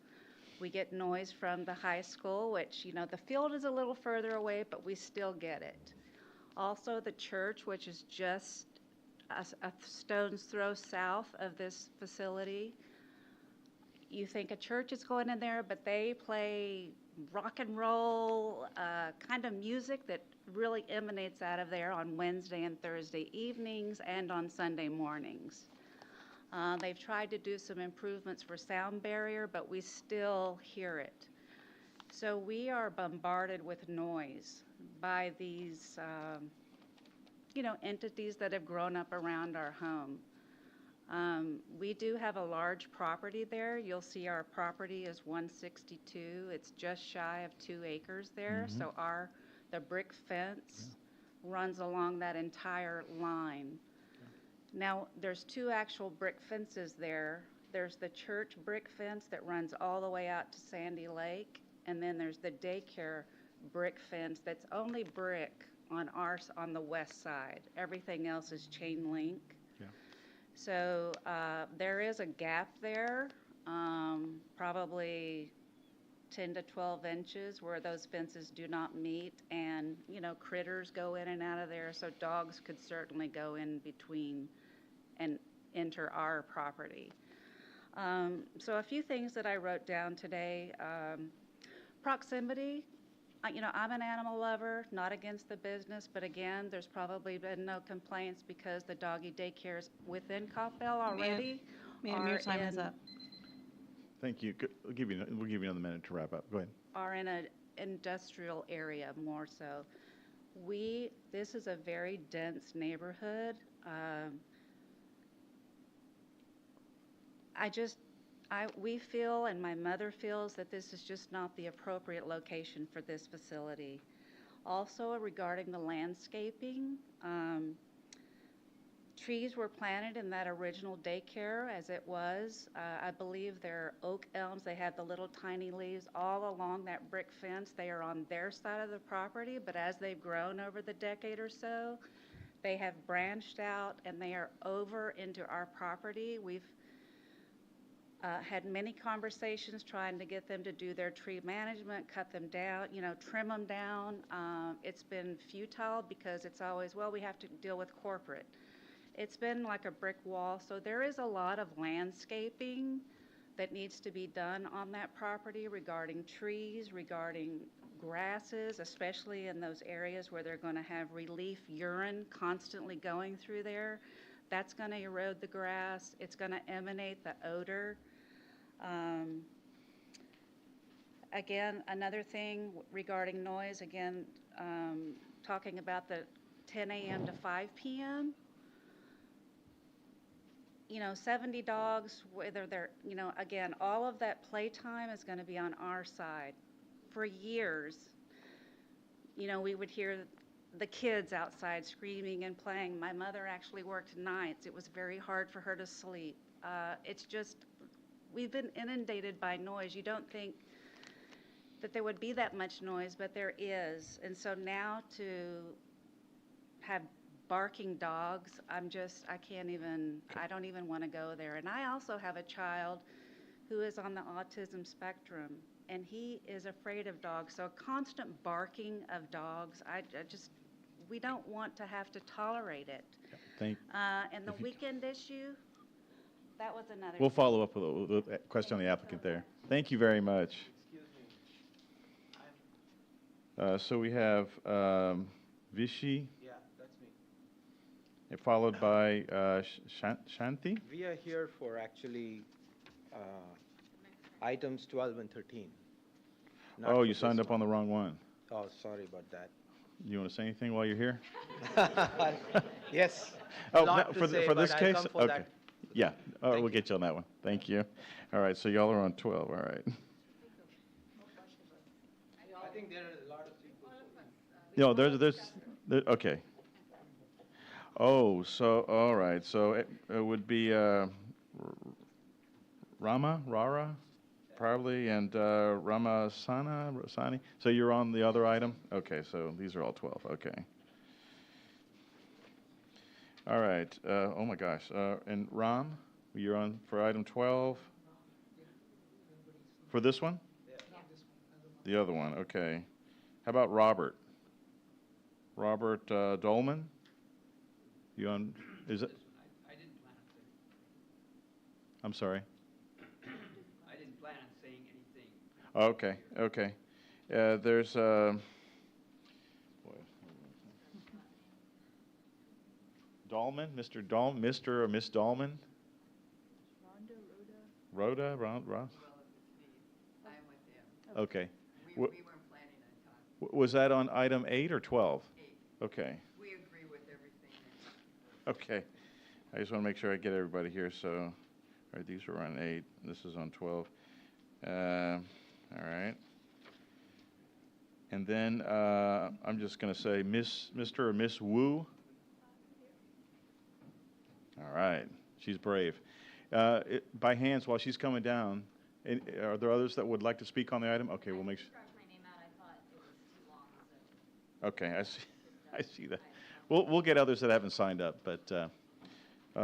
[SPEAKER 17] We get noise from the high school, which, the field is a little further away, but we still get it. Also, the church, which is just a stone's throw south of this facility. You think a church is going in there, but they play rock and roll kind of music that really emanates out of there on Wednesday and Thursday evenings and on Sunday mornings. They've tried to do some improvements for sound barrier, but we still hear it. So we are bombarded with noise by these entities that have grown up around our home. We do have a large property there. You'll see our property is 162. It's just shy of 2 acres there. So the brick fence runs along that entire line. Now, there's 2 actual brick fences there. There's the church brick fence that runs all the way out to Sandy Lake, and then there's the daycare brick fence that's only brick on the west side. Everything else is chain link.
[SPEAKER 1] Yeah.
[SPEAKER 17] So there is a gap there, probably 10 to 12 inches where those fences do not meet, and critters go in and out of there, so dogs could certainly go in between and enter our property. So a few things that I wrote down today. Proximity. I'm an animal lover, not against the business, but again, there's probably been no complaints because the doggy daycares within Coppell already
[SPEAKER 9] Ma'am, your time is
[SPEAKER 17] in-
[SPEAKER 9] up.
[SPEAKER 1] Thank you. We'll give you another minute to wrap up. Go ahead.
[SPEAKER 17] are in an industrial area more so. This is a very dense neighborhood. We feel, and my mother feels, that this is just not the appropriate location for this facility. Also, regarding the landscaping, trees were planted in that original daycare as it was. I believe they're oak elms. They have the little tiny leaves all along that brick fence. They are on their side of the property, but as they've grown over the decade or so, they have branched out and they are over into our property. We've had many conversations trying to get them to do their tree management, cut them down, trim them down. It's been futile because it's always, well, we have to deal with corporate. It's been like a brick wall, so there is a lot of landscaping that needs to be done on that property regarding trees, regarding grasses, especially in those areas where they're going to have relief urine constantly going through there. That's going to erode the grass. It's going to emanate the odor. Again, another thing regarding noise, again, talking about the 10 a.m. to 5 p.m., 70 dogs, whether they're, again, all of that playtime is going to be on our side. For years, we would hear the kids outside screaming and playing. My mother actually worked nights. It was very hard for her to sleep. It's just, we've been inundated by noise. You don't think that there would be that much noise, but there is. And so now to have barking dogs, I don't even want to go there. And I also have a child who is on the autism spectrum, and he is afraid of dogs. So constant barking of dogs, we don't want to have to tolerate it. And the weekend issue, that was another.
[SPEAKER 1] We'll follow up with a question on the applicant there. Thank you very much. So we have Vichy.
[SPEAKER 18] Yeah, that's me.
[SPEAKER 1] Followed by Shanti.
[SPEAKER 18] We are here for actually items 12 and 13.
[SPEAKER 1] Oh, you signed up on the wrong one.
[SPEAKER 18] Oh, sorry about that.
[SPEAKER 1] You want to say anything while you're here?
[SPEAKER 18] Yes.
[SPEAKER 1] Oh,
[SPEAKER 18] Lot
[SPEAKER 1] no,
[SPEAKER 18] to say,
[SPEAKER 1] for this
[SPEAKER 18] but I'll
[SPEAKER 1] case?
[SPEAKER 18] come for
[SPEAKER 1] Okay.
[SPEAKER 18] that.
[SPEAKER 1] Yeah, we'll get you on that one. Thank you. All right, so y'all are on 12, all right.
[SPEAKER 18] I think there are a lot of people.
[SPEAKER 1] No, okay. Oh, so, all right, so it would be Rara, probably, and Ramasani. So you're on the other item? Okay, so these are all 12, okay. All right, oh my gosh, and Ram, you're on for item 12? For this one? The other one, okay. How about Robert? Robert Dolman? You on, is it?
[SPEAKER 6] I didn't plan on saying.
[SPEAKER 1] I'm sorry.
[SPEAKER 6] I didn't plan on saying anything.
[SPEAKER 1] Okay, okay. There's, Dahlman, Mr. Dahlman, Mr. or Miss Dahlman? Rhoda, Ross?
[SPEAKER 6] I'm with them.
[SPEAKER 1] Okay.
[SPEAKER 6] We weren't planning on talking.
[SPEAKER 1] Was that on item 8 or 12?
[SPEAKER 6] 8.
[SPEAKER 1] Okay,
[SPEAKER 6] We agree with everything.
[SPEAKER 1] okay. I just want to make sure I get everybody here, so, all right, these are on 8, this is on 12. All right. And then I'm just going to say Mr. or Miss Wu. All right, she's brave. By hands, while she's coming down, are there others that would like to speak on the item? Okay, we'll make sure. Okay, I see that. We'll get others that haven't signed up, but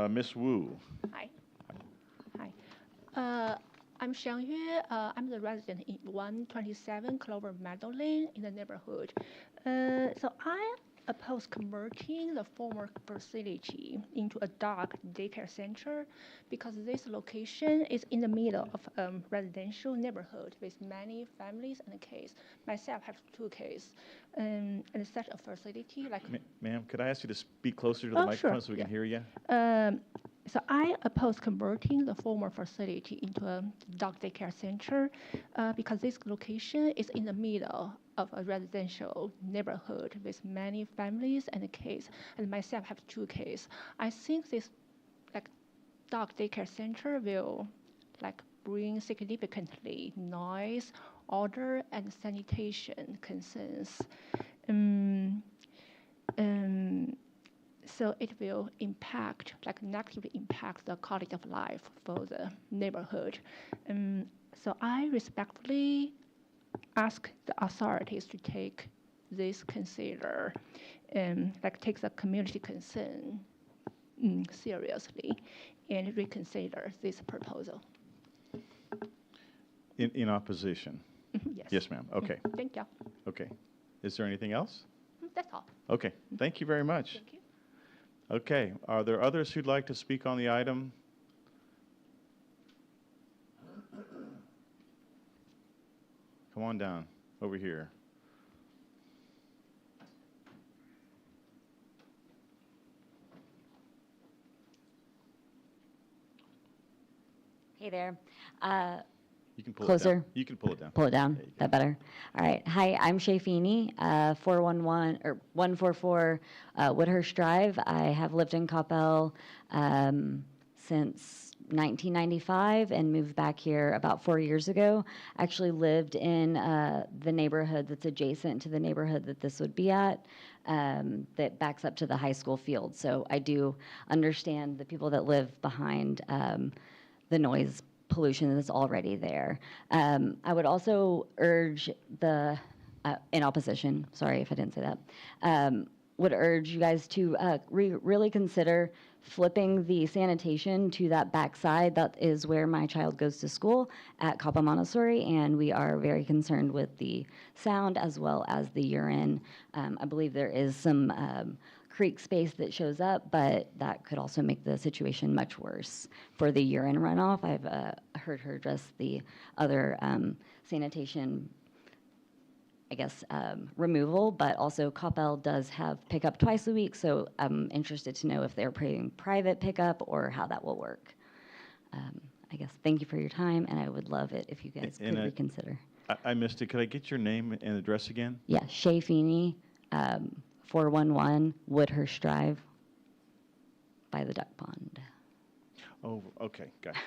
[SPEAKER 1] Miss Wu.
[SPEAKER 19] Hi. Hi. I'm Xiang Yue. I'm the resident in 127 Clover Meadow Lane in the neighborhood. So oppose converting the former facility into a dog daycare center because this location is in the middle of a residential neighborhood with many families and kids. Myself have 2 kids, and such a facility like.
[SPEAKER 1] Ma'am, could I ask you to speak closer to the microphone so we can hear you?
[SPEAKER 19] So I oppose converting the former facility into a dog daycare center because this location is in the middle of a residential neighborhood with many families and kids, and myself have 2 kids. I think this like dog daycare center will like bring significantly noise, odor, and sanitation concerns. So it will impact, like negatively impact the quality of life for the neighborhood. So I respectfully ask the authorities to take this consider, like take the community concern seriously and reconsider this proposal.
[SPEAKER 1] In opposition?
[SPEAKER 19] Yes.
[SPEAKER 1] Yes, ma'am. Okay.
[SPEAKER 19] Thank you.
[SPEAKER 1] Okay. Is there anything else?
[SPEAKER 19] That's all.
[SPEAKER 1] Okay. Thank you very much.
[SPEAKER 19] Thank you.
[SPEAKER 1] Okay. Are there others who'd like to speak on the item? Come on down over here.
[SPEAKER 20] Hey there.
[SPEAKER 1] You can pull
[SPEAKER 20] Closer.
[SPEAKER 1] it down. You can pull it down.
[SPEAKER 20] Pull it down. That better? All right. Hi, I'm Shay Feeney, 411 or 144 Woodhurst Drive. I have lived in Coppell since 1995 and moved back here about 4 years ago. Actually lived in the neighborhood that's adjacent to the neighborhood that this would be at, that backs up to the high school field. So I do understand the people that live behind the noise pollution that's already there. I would also urge the, in opposition, sorry if I didn't say that, would urge you guys to really consider flipping the sanitation to that backside. That is where my child goes to school at Coppell Montessori, and we are very concerned with the sound as well as the urine. I believe there is some creek space that shows up, but that could also make the situation much worse for the urine runoff. I've heard her address the other sanitation, I guess, removal, but also Coppell does have pickup twice a week, so I'm interested to know if they're paying private pickup or how that will work. I guess thank you for your time, and I would love it if you guys could reconsider.
[SPEAKER 1] I missed it. Could I get your name and address again?
[SPEAKER 20] Yeah, Shay Feeney, 411 Woodhurst Drive by the duck pond.
[SPEAKER 1] Oh, okay, gotcha.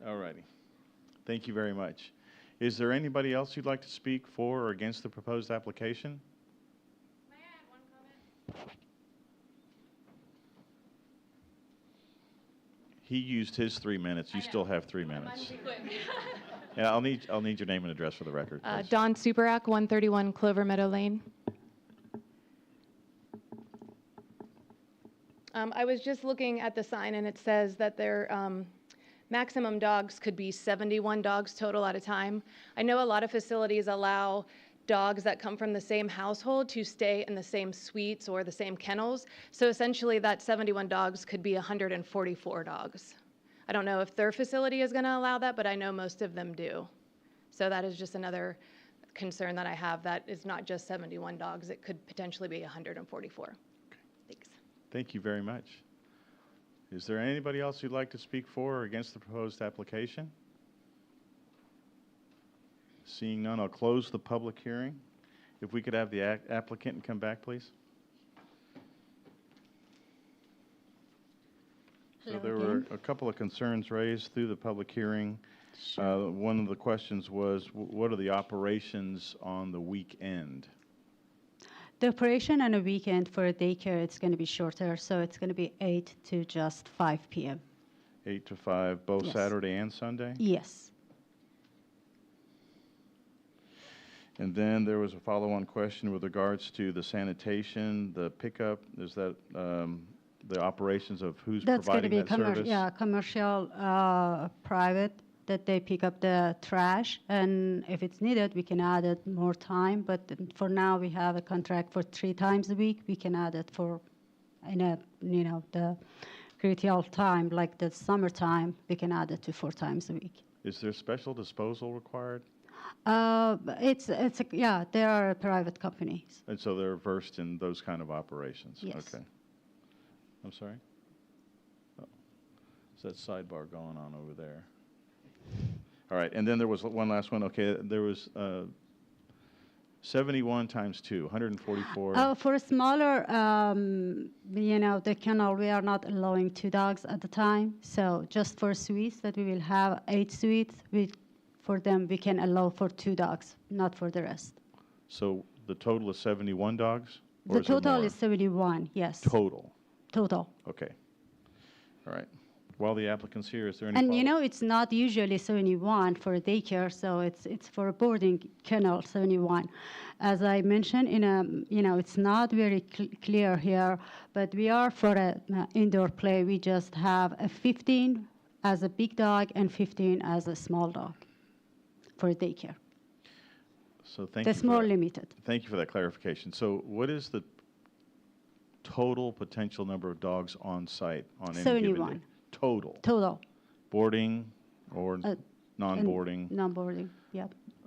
[SPEAKER 1] All righty. Thank you very much. Is there anybody else who'd like to speak for or against the proposed application?
[SPEAKER 16] May I add one comment?
[SPEAKER 1] He used his 3 minutes. You still have 3 minutes. Yeah, I'll need your name and address for the record. Please.
[SPEAKER 21] Dawn Superak, 131 Clover Meadow Lane. I was just looking at the sign, and it says that their maximum dogs could be 71 dogs total at a time. I know a lot of facilities allow dogs that come from the same household to stay in the same suites or the same kennels. So essentially, that 71 dogs could be 144 dogs. I don't know if their facility is going to allow that, but I know most of them do. So that is just another concern that I have, that it's not just 71 dogs. It could potentially be 144. Thanks.
[SPEAKER 1] Thank you very much. Is there anybody else who'd like to speak for or against the proposed application? Seeing none, I'll close the public hearing. If we could have the applicant come back, please. So there were a couple of concerns raised through the public hearing. One of the questions was, what are the operations on the weekend?
[SPEAKER 12] The operation on a weekend for a daycare, it's going to be shorter, so it's going to be 8 to just 5 p.m.
[SPEAKER 1] 8 to 5, both
[SPEAKER 12] Yes.
[SPEAKER 1] Saturday and Sunday?
[SPEAKER 12] Yes.
[SPEAKER 1] And then there was a follow-on question with regards to the sanitation, the pickup. Is that the operations of who's
[SPEAKER 12] That's going to
[SPEAKER 1] providing
[SPEAKER 12] be
[SPEAKER 1] that service?
[SPEAKER 12] commercial, private that they pick up the trash, and if it's needed, we can add it more time. But for now, we have a contract for 3 times a week. We can add it for, in a, the critical time, like the summertime, we can add it to 4 times a week.
[SPEAKER 1] Is there special disposal required?
[SPEAKER 12] Yeah, they are private companies.
[SPEAKER 1] And so they're versed in those kind of operations?
[SPEAKER 12] Yes.
[SPEAKER 1] Okay. I'm sorry? Oh. Is that sidebar going on over there? All right, and then there was one last one. Okay, there was 71 times 2, 144.
[SPEAKER 12] Oh, for a smaller, the kennel, we are not allowing 2 dogs at a time. So just for suites that we will have 8 suites, for them we can allow for 2 dogs, not for the rest.
[SPEAKER 1] So the total is 71 dogs? Or
[SPEAKER 12] The
[SPEAKER 1] is there
[SPEAKER 12] total
[SPEAKER 1] more?
[SPEAKER 12] is 71, yes.
[SPEAKER 1] Total?
[SPEAKER 12] Total.
[SPEAKER 1] Okay. All right. While the applicant's here, is there any
[SPEAKER 12] And
[SPEAKER 1] follow-up?
[SPEAKER 12] it's not usually 71 for a daycare, so it's for a boarding kennel 71. As I mentioned, it's not very clear here, but we are for a indoor play. We just have a 15 as a big dog and 15 as a small dog for a daycare.
[SPEAKER 1] So thank
[SPEAKER 12] That's
[SPEAKER 1] you for
[SPEAKER 12] more
[SPEAKER 1] that.
[SPEAKER 12] limited.
[SPEAKER 1] Thank you for that clarification. So what is the total potential number of dogs on site on any given day?
[SPEAKER 12] 71.
[SPEAKER 1] Total?
[SPEAKER 12] Total.
[SPEAKER 1] Boarding or non-boarding?
[SPEAKER 12] Non-boarding, yeah.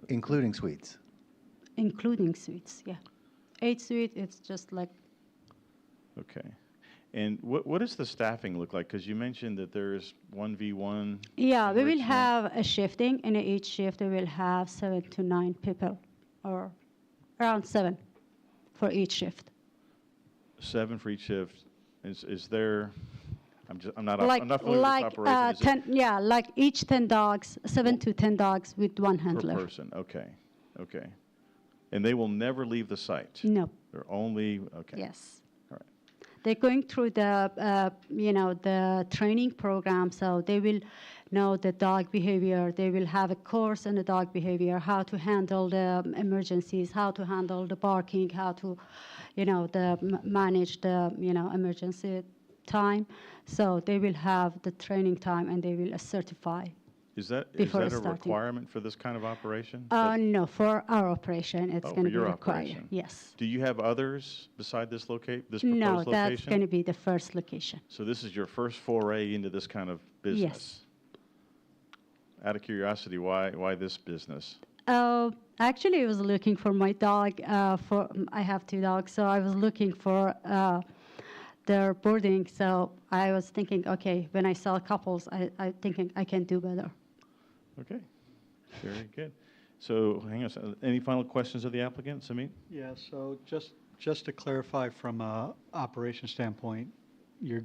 [SPEAKER 5] Including suites?
[SPEAKER 12] Including suites, yeah. 8 suites, it's just like,
[SPEAKER 1] Okay. And what does the staffing look like? Because you mentioned that there's 1v1.
[SPEAKER 12] yeah, we will
[SPEAKER 1] enrichment.
[SPEAKER 12] have a shifting. In each shift, we will have 7 to 9 people, or around 7 for each shift.
[SPEAKER 1] 7 for each shift. Is there? I'm not
[SPEAKER 12] Like,
[SPEAKER 1] familiar with this operation. Is it
[SPEAKER 12] 10, yeah, like each 10 dogs, 7 to 10 dogs with 1
[SPEAKER 1] per
[SPEAKER 12] handler.
[SPEAKER 1] person? Okay. Okay. And they will never leave the site.
[SPEAKER 12] No.
[SPEAKER 1] They're only okay.
[SPEAKER 12] Yes.
[SPEAKER 1] All right.
[SPEAKER 12] They're going through the, the training program, so they will know the dog behavior. They will have a course in the dog behavior, how to handle the emergencies, how to handle the barking, how to, manage the, emergency time. So they will have the training time and they will certify.
[SPEAKER 1] Is that
[SPEAKER 12] Before
[SPEAKER 1] a
[SPEAKER 12] starting.
[SPEAKER 1] requirement for this kind of operation?
[SPEAKER 12] No, for our operation, it's
[SPEAKER 1] Oh,
[SPEAKER 12] going
[SPEAKER 1] for
[SPEAKER 12] to be
[SPEAKER 1] your
[SPEAKER 12] required.
[SPEAKER 1] operation.
[SPEAKER 12] Yes.
[SPEAKER 1] Do you have others beside this proposed
[SPEAKER 12] No,
[SPEAKER 1] location?
[SPEAKER 12] that's going to be the first location.
[SPEAKER 1] So this is your first foray into this kind of business?
[SPEAKER 12] Yes.
[SPEAKER 1] Out of curiosity, why this business?
[SPEAKER 12] Actually, I was looking for my dog. I have 2 dogs, so I was looking for their boarding. So I was thinking, okay, when I saw couples, I thinking I can do better.
[SPEAKER 1] Okay, very good. So hang on a second. Any final questions of the applicant, Samit?
[SPEAKER 7] Yeah, so just to clarify from a operation standpoint, you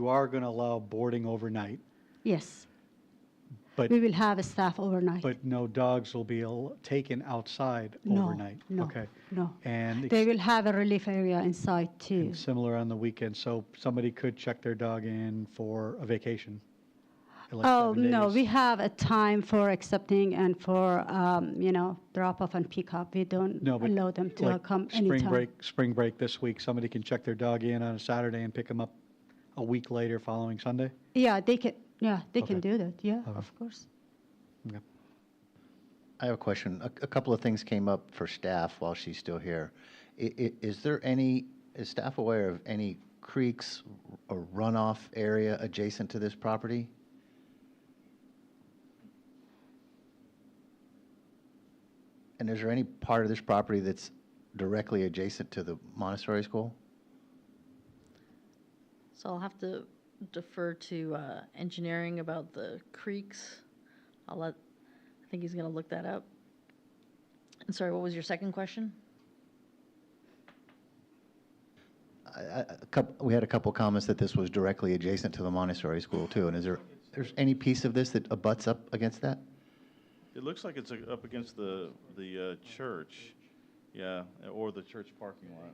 [SPEAKER 7] are going to allow boarding overnight,
[SPEAKER 12] Yes.
[SPEAKER 7] but
[SPEAKER 12] We will have a staff overnight.
[SPEAKER 7] but no dogs will be taken outside
[SPEAKER 12] No,
[SPEAKER 7] overnight?
[SPEAKER 12] no,
[SPEAKER 7] Okay.
[SPEAKER 12] no.
[SPEAKER 7] And
[SPEAKER 12] They will have a relief area inside too.
[SPEAKER 7] similar on the weekend, so somebody could check their dog in for a vacation? at like
[SPEAKER 12] Oh,
[SPEAKER 7] 7
[SPEAKER 12] no,
[SPEAKER 7] days?
[SPEAKER 12] we have a time for accepting and for, drop off and pick up. We don't
[SPEAKER 7] No, but
[SPEAKER 12] allow them to
[SPEAKER 7] like
[SPEAKER 12] come
[SPEAKER 7] spring
[SPEAKER 12] anytime.
[SPEAKER 7] spring break this week, somebody can check their dog in on a Saturday and pick them up a week later following Sunday?
[SPEAKER 12] Yeah, they can
[SPEAKER 7] Okay.
[SPEAKER 12] do that, yeah,
[SPEAKER 7] Okay.
[SPEAKER 12] of course.
[SPEAKER 7] Okay.
[SPEAKER 5] I have a question. A couple of things came up for staff while she's still here. Is staff aware of any creeks or runoff area adjacent to this property? And is there any part of this property that's directly adjacent to the Montessori school?
[SPEAKER 4] So I'll have to defer to engineering about the creeks. I think he's going to look that up. And sorry, what was your second question?
[SPEAKER 5] We had a couple comments that this was directly adjacent to the Montessori school too. And there's any piece of this that abuts up against that?
[SPEAKER 1] It looks like it's up against the church, yeah, or the church parking lot.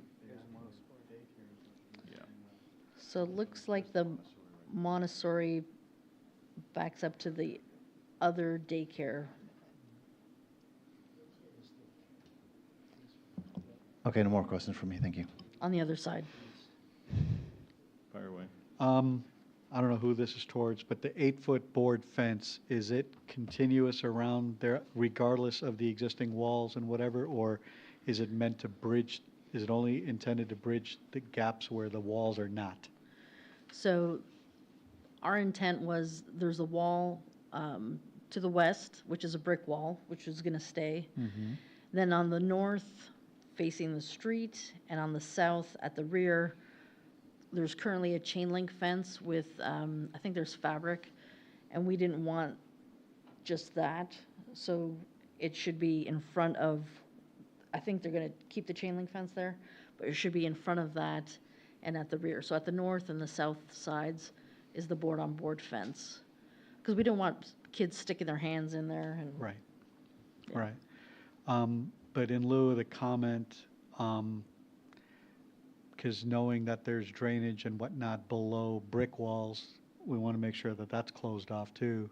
[SPEAKER 1] Yeah.
[SPEAKER 4] So it looks like the Montessori backs up to the other daycare.
[SPEAKER 5] Okay, no more questions from me. Thank you.
[SPEAKER 4] On the other side.
[SPEAKER 1] Fire away.
[SPEAKER 7] I don't know who this is towards, but the 8-foot board fence, is it continuous around there regardless of the existing walls and whatever? Or is it meant to bridge, is it only intended to bridge the gaps where the walls are not?
[SPEAKER 4] So our intent was, there's a wall to the west, which is a brick wall, which is going to stay. Then on the north, facing the street, and on the south at the rear, there's currently a chain link fence with, I think there's fabric, and we didn't want just that. So it should be in front of, I think they're going to keep the chain link fence there, but it should be in front of that and at the rear. So at the north and the south sides is the board-on-board fence. Because we don't want kids sticking their hands in there. And
[SPEAKER 7] Right, right. But in lieu of the comment, because knowing that there's drainage and whatnot below brick walls, we want to make sure that that's closed off too.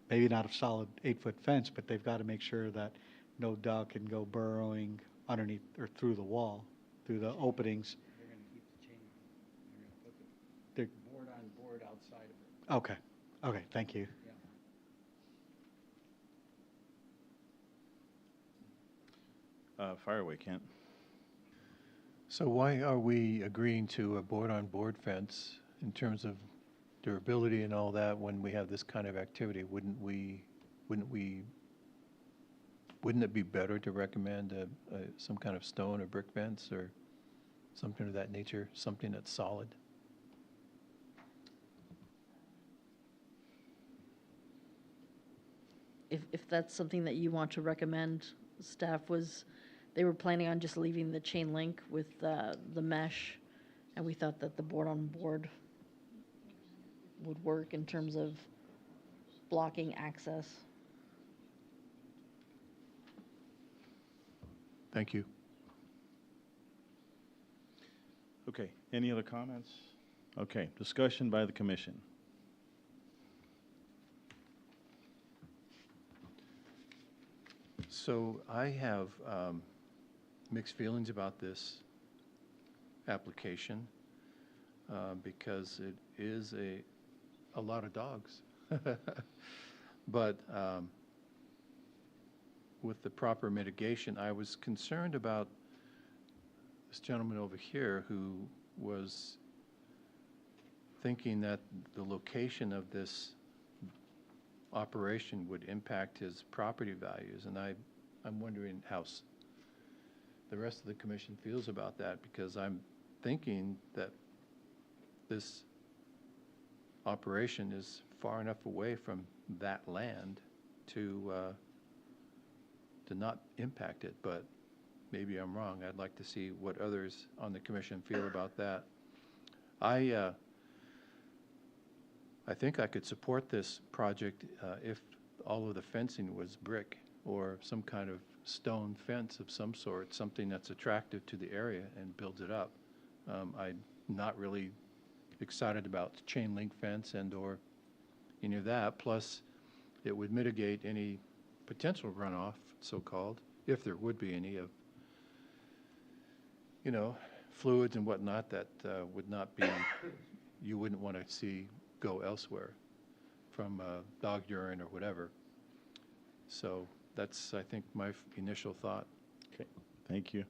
[SPEAKER 7] Maybe not a solid 8-foot fence, but they've got to make sure that no dog can go burrowing underneath or through the wall, through the openings.
[SPEAKER 6] They're gonna keep the chain, they're gonna put
[SPEAKER 7] They're-
[SPEAKER 6] the board on board outside of it.
[SPEAKER 7] Okay, okay, thank you.
[SPEAKER 1] Fire away, Kent.
[SPEAKER 11] So why are we agreeing to a board-on-board fence in terms of durability and all that when we have this kind of activity? Wouldn't it be better to recommend some kind of stone or brick fence or something of that nature, something that's solid?
[SPEAKER 4] if that's something that you want to recommend, staff they were planning on just leaving the chain link with the mesh, and we thought that the board-on-board would work in terms of blocking access.
[SPEAKER 11] Thank you.
[SPEAKER 1] Okay, any other comments? Okay, discussion by the commission.
[SPEAKER 11] So I have mixed feelings about this application because it is a lot of dogs. But with the proper mitigation, I was concerned about this gentleman over here who was thinking that the location of this operation would impact his property values, and I'm wondering how the rest of the commission feels about that, because I'm thinking that this operation is far enough away from that land to not impact it, but maybe I'm wrong. I'd like to see what others on the commission feel about that. I think I could support this project if all of the fencing was brick or some kind of stone fence of some sort, something that's attractive to the area and builds it up. I'm not really excited about the chain link fence and/or any of that. Plus, it would mitigate any potential runoff, so-called, if there would be any, of fluids and whatnot that would not be, you wouldn't want to see go elsewhere from dog urine or whatever. So that's, I think, my initial thought.
[SPEAKER 1] Okay, thank you.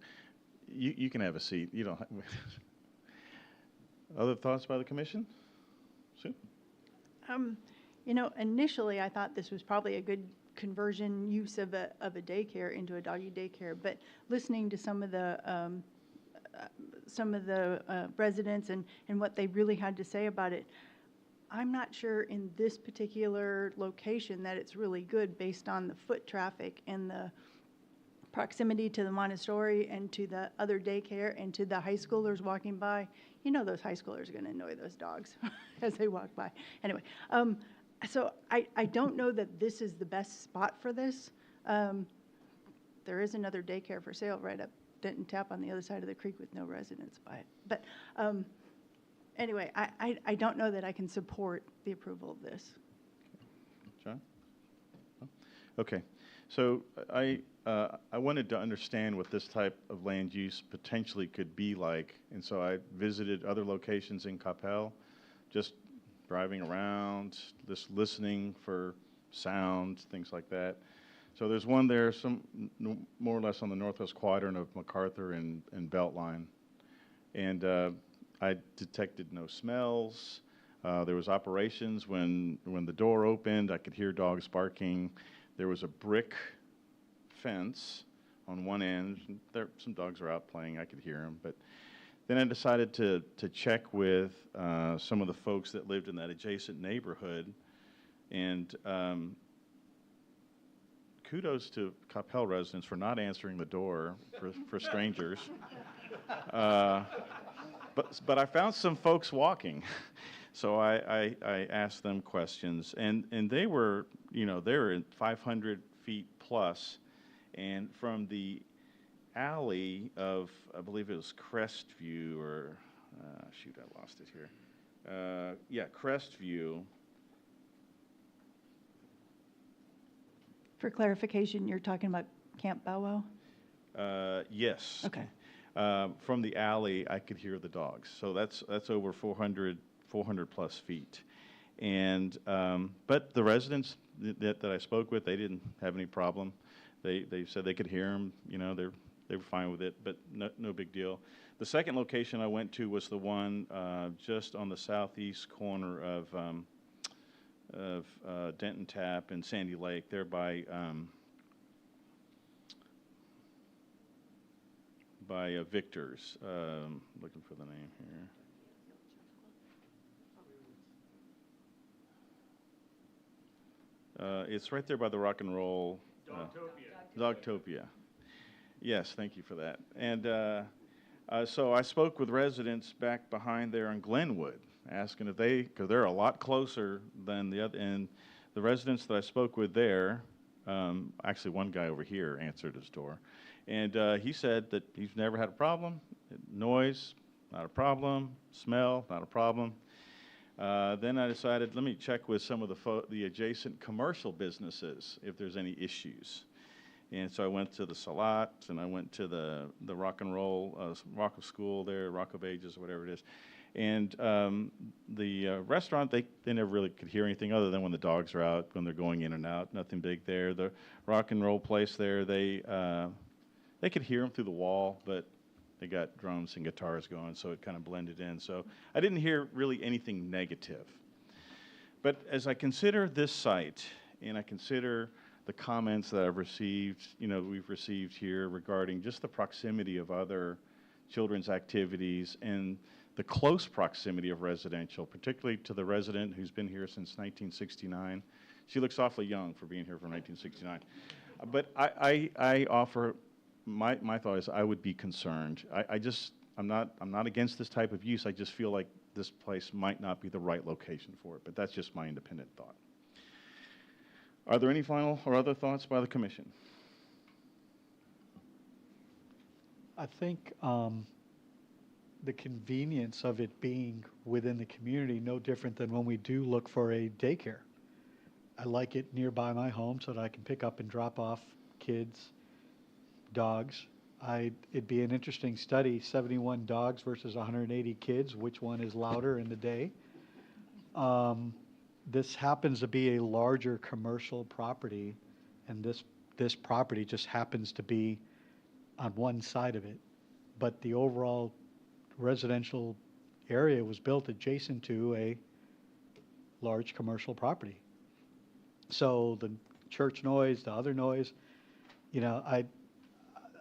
[SPEAKER 1] You can have a seat. You don't. Other thoughts by the commission? Sue?
[SPEAKER 2] Initially, I thought this was probably a good conversion use of a daycare into a doggy daycare, but listening to some of the residents and what they really had to say about it, I'm not sure in this particular location that it's really good based on the foot traffic and the proximity to the Montessori and to the other daycare and to the high schoolers walking by. Those high schoolers are going to annoy those dogs as they walk by. Anyway, so I don't know that this is the best spot for this. There is another daycare for sale right up Denton Tap on the other side of the creek with no residents by it. But anyway, I don't know that I can support the approval of this.
[SPEAKER 1] John? No? Okay, so I wanted to understand what this type of land use potentially could be like, and so I visited other locations in Coppell just driving around, just listening for sounds, things like that. So there's one there, more or less on the northwest quadrant of MacArthur and Beltline. And I detected no smells. There was operations when the door opened. I could hear dogs barking. There was a brick fence on one end. Some dogs were out playing. I could hear them. But then I decided to check with some of the folks that lived in that adjacent neighborhood. And kudos to Coppell residents for not answering the door for strangers. But I found some folks walking. So I asked them questions, and they were, they were 500 feet plus, and from the alley of, I believe it was Crestview, or, shoot, I lost it here. Yeah, Crestview.
[SPEAKER 2] For clarification, you're talking about Camp Bow Wow?
[SPEAKER 1] Yes.
[SPEAKER 2] Okay.
[SPEAKER 1] From the alley, I could hear the dogs. So that's over 400 plus feet. And, but the residents that I spoke with, they didn't have any problem. They said they could hear them, they were fine with it, but no big deal. The second location I went to was the one just on the southeast corner of Denton Tap and Sandy Lake, there by Victor's. Looking for the name here. It's right there by the Rock and Roll. Dogtopia. Yes, thank you for that. And so I spoke with residents back behind there in Glenwood, asking if because they're a lot closer than the other. And the residents that I spoke with there, actually one guy over here answered his door. And he said that he's never had a problem. Noise, not a problem. Smell, not a problem. Then I decided, let me check with some of the adjacent commercial businesses if there's any issues. And so I went to the Salat, and I went to the Rock and Roll, Rock of School there, Rock of Ages, whatever it is. And the restaurant, they never really could hear anything other than when the dogs are out, when they're going in and out, nothing big there. The Rock and Roll place there, they could hear them through the wall, but they got drums and guitars going, so it kind of blended in. So I didn't hear really anything negative. But as I consider this site, and I consider the comments that I've received, we've received here regarding just the proximity of other children's activities and the close proximity of residential, particularly to the resident who's been here since 1969. She looks awfully young for being here from 1969. But I offer, my thought is I would be concerned. I'm not against this type of use. I just feel like this place might not be the right location for it. But that's just my independent thought. Are there any final or other thoughts by the commission?
[SPEAKER 7] I think the convenience of it being within the community, no different than when we do look for a daycare. I like it nearby my home so that I can pick up and drop off kids, dogs. It'd be an interesting study, 71 dogs versus 180 kids, which one is louder in the day? This happens to be a larger commercial property, and this property just happens to be on one side of it. But the overall residential area was built adjacent to a large commercial property. So the church noise, the other noise,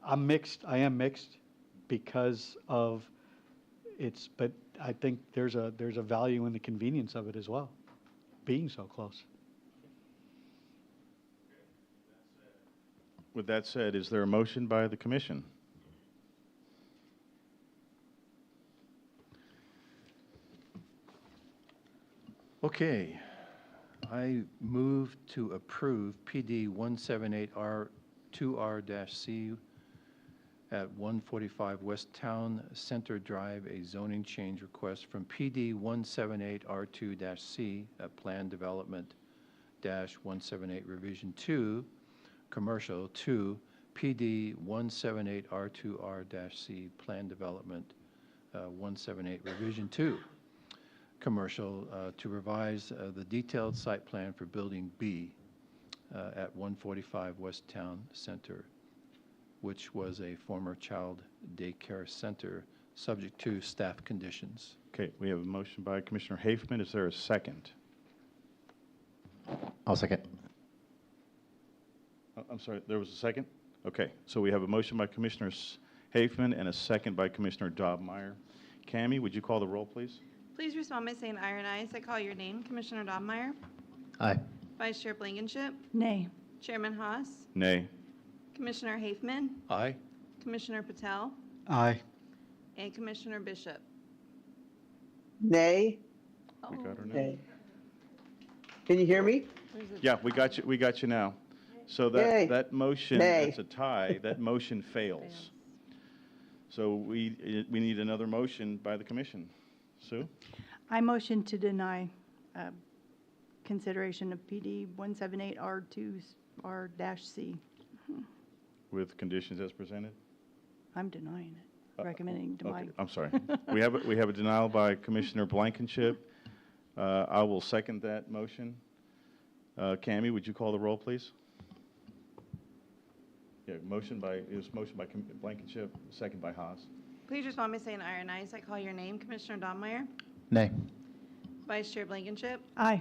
[SPEAKER 7] I'm mixed. I am mixed because of but I think there's a value in the convenience of it as well, being so close.
[SPEAKER 1] With that said, is there a motion by the commission?
[SPEAKER 11] Okay, I move to approve PD 178R2R-C at 145 West Town Center Drive, a zoning change request from PD 178R2-C at Plan Development -178 Revision 2, Commercial, to PD 178R2R-C Plan Development 178 Revision 2. commercial to revise the detailed site plan for Building B at 145 West Town Center, which was a former child daycare center, subject to staff conditions.
[SPEAKER 1] Okay, we have a motion by Commissioner Hafman. Is there a second?
[SPEAKER 5] I'll second.
[SPEAKER 1] I'm sorry, there was a second? Okay, so we have a motion by Commissioner Hafman and a second by Commissioner Dobmeyer. Cammie, would you call the roll, please?
[SPEAKER 9] Please respond by saying aye or nay. I call your name. Commissioner Dobmeyer.
[SPEAKER 5] Aye.
[SPEAKER 9] Vice Chair Blankenship.
[SPEAKER 2] Nay.
[SPEAKER 9] Chairman Haas.
[SPEAKER 1] Nay.
[SPEAKER 9] Commissioner Hafman.
[SPEAKER 11] Aye.
[SPEAKER 9] Commissioner Patel.
[SPEAKER 7] Aye.
[SPEAKER 9] And Commissioner Bishop.
[SPEAKER 18] Nay.
[SPEAKER 1] We got her now.
[SPEAKER 18] Nay. Can you hear me?
[SPEAKER 1] Yeah, we got you now. So
[SPEAKER 18] Yay.
[SPEAKER 1] that motion,
[SPEAKER 18] Nay.
[SPEAKER 1] it's a tie, that motion fails. So we need another motion by the commission. Sue?
[SPEAKER 2] I motion to deny consideration of PD 178R2R-C.
[SPEAKER 1] With conditions as presented?
[SPEAKER 2] I'm denying it, recommending
[SPEAKER 1] Okay,
[SPEAKER 2] deny.
[SPEAKER 1] I'm sorry. We have a denial by Commissioner Blankenship. I will second that motion. Cammie, would you call the roll, please? Yeah, it was motion by Blankenship, second by Haas.
[SPEAKER 9] Please respond by saying aye or nay. I call your name. Commissioner Dobmeyer.
[SPEAKER 5] Nay.
[SPEAKER 9] Vice Chair Blankenship.
[SPEAKER 2] Aye.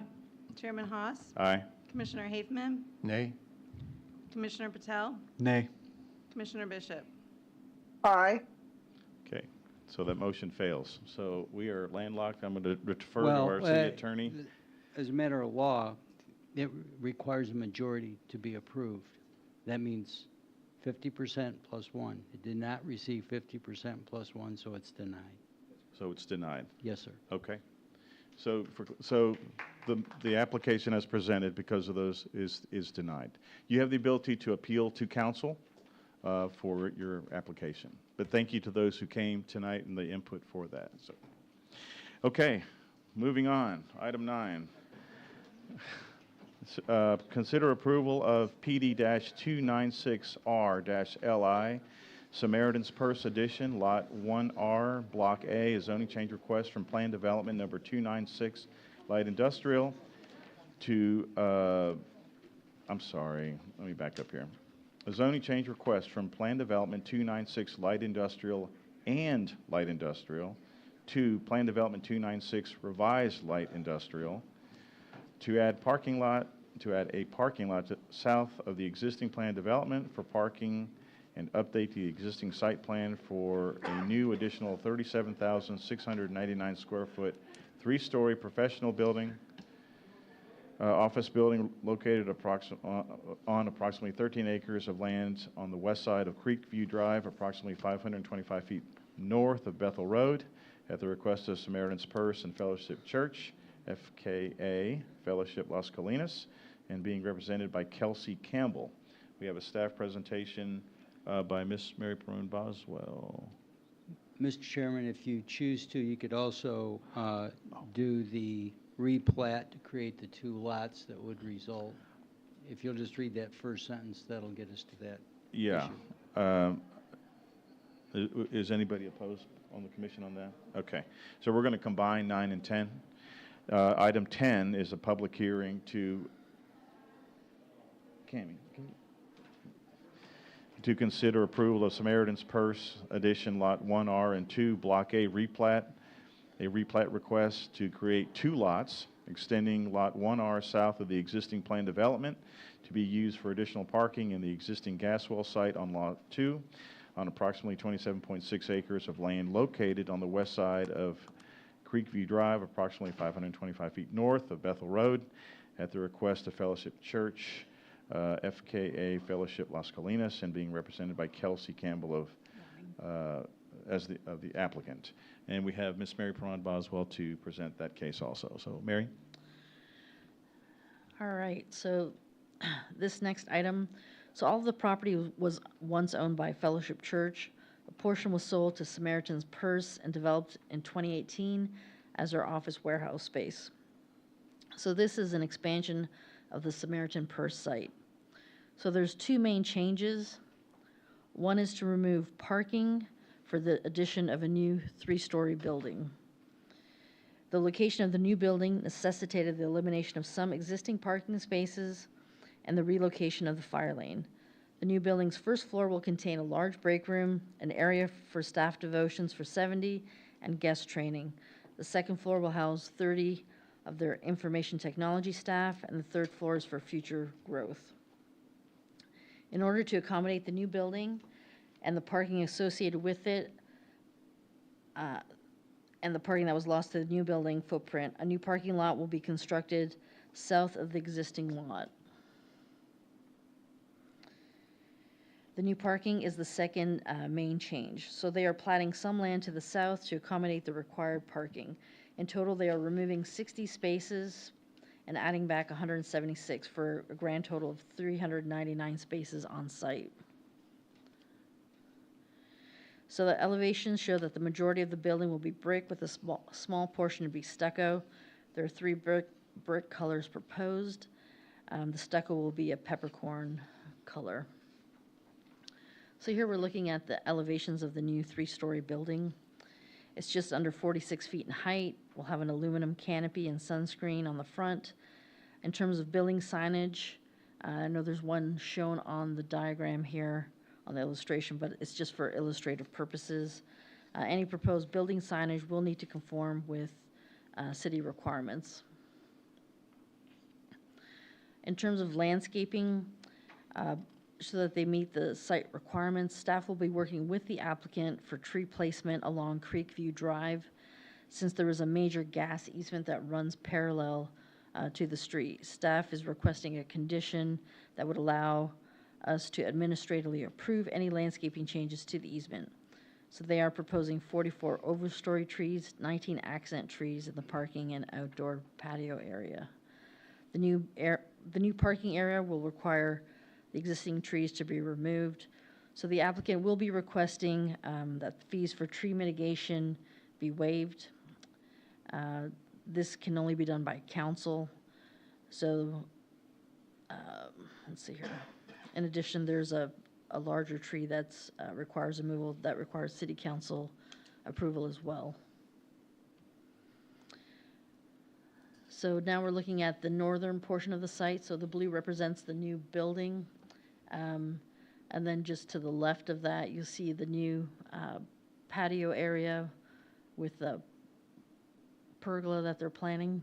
[SPEAKER 9] Chairman Haas.
[SPEAKER 1] Aye.
[SPEAKER 9] Commissioner Hafman.
[SPEAKER 11] Nay.
[SPEAKER 9] Commissioner Patel.
[SPEAKER 7] Nay.
[SPEAKER 9] Commissioner Bishop.
[SPEAKER 18] Aye.
[SPEAKER 1] Okay, so that motion fails. So we are landlocked. I'm going to refer to
[SPEAKER 6] Well,
[SPEAKER 1] our city attorney.
[SPEAKER 6] As a matter of law, it requires a majority to be approved. That means 50% plus one. It did not receive 50% plus one, so it's denied.
[SPEAKER 1] So it's denied.
[SPEAKER 6] Yes, sir.
[SPEAKER 1] Okay. So the application as presented because of those is denied. You have the ability to appeal to council for your application. But thank you to those who came tonight and the input for that. So, okay, moving on. Item 9. Consider approval of PD-296R-LI, Samaritan's Purse Edition, Lot 1R, Block A, a zoning change request from Plan Development Number 296, Light Industrial, to, I'm sorry, let me back up here. A zoning change request from Plan Development 296, Light Industrial and Light Industrial, to Plan Development 296, Revised Light Industrial, to add a parking lot south of the existing planned development for parking and update the existing site plan for a new additional 37,699 square foot, 3-story professional building, office building located on approximately 13 acres of land on the west side of Creekview Drive, approximately 525 feet north of Bethel Road, at the request of Samaritan's Purse and Fellowship Church, FKA Fellowship Las Colinas, and being represented by Kelsey Campbell. We have a staff presentation by Ms. Mary Perone Boswell.
[SPEAKER 6] Mr. Chairman, if you choose to, you could also do the replat to create the 2 lots that would result. If you'll just read that first sentence, that'll get us to that
[SPEAKER 1] Yeah.
[SPEAKER 6] issue.
[SPEAKER 1] Is anybody opposed on the commission on that? Okay. So we're going to combine 9 and 10. Item 10 is a public hearing to consider approval of Samaritan's Purse Edition Lot 1R and 2, Block A replat, a replat request to create 2 lots, extending Lot 1R south of the existing planned development to be used for additional parking in the existing gas well site on Lot 2 on approximately 27.6 acres of land located on the west side of Creekview Drive, approximately 525 feet north of Bethel Road, at the request of Fellowship Church, FKA Fellowship Las Colinas, and being represented by Kelsey Campbell of the applicant. And we have Ms. Mary Perron Boswell to present that case also. So, Mary?
[SPEAKER 8] All right, so this next item, so all of the property was once owned by Fellowship Church. A portion was sold to Samaritan's Purse and developed in 2018 as their office warehouse space. So this is an expansion of the Samaritan Purse site. So there's 2 main changes. One is to remove parking for the addition of a new 3-story building. The location of the new building necessitated the elimination of some existing parking spaces and the relocation of the fire lane. The new building's first floor will contain a large break room, an area for staff devotions for 70, and guest training. The second floor will house 30 of their information technology staff, and the third floor is for future growth. In order to accommodate the new building and the parking associated with it, and the parking that was lost to the new building footprint, a new parking lot will be constructed south of the existing lot. The new parking is the second main change. So they are platting some land to the south to accommodate the required parking. In total, they are removing 60 spaces and adding back 176 for a grand total of 399 spaces on site. So the elevations show that the majority of the building will be brick with a small portion to be stucco. There are 3 brick colors proposed. The stucco will be a peppercorn color. So here we're looking at the elevations of the new 3-story building. It's just under 46 feet in height. We'll have an aluminum canopy and sunscreen on the front. In terms of building signage, I know there's one shown on the diagram here on the illustration, but it's just for illustrative purposes. Any proposed building signage will need to conform with city requirements. In terms of landscaping, so that they meet the site requirements, staff will be working with the applicant for tree placement along Creekview Drive, since there is a major gas easement that runs parallel to the street. Staff is requesting a condition that would allow us to administratively approve any landscaping changes to the easement. So they are proposing 44 overstory trees, 19 accent trees in the parking and outdoor patio area. The new parking area will require the existing trees to be removed. So the applicant will be requesting that fees for tree mitigation be waived. This can only be done by council. So let's see here. In addition, there's a larger tree that's requires removal that requires city council approval as well. So now we're looking at the northern portion of the site. So the blue represents the new building. And then just to the left of that, you'll see the new patio area with the pergola that they're planning.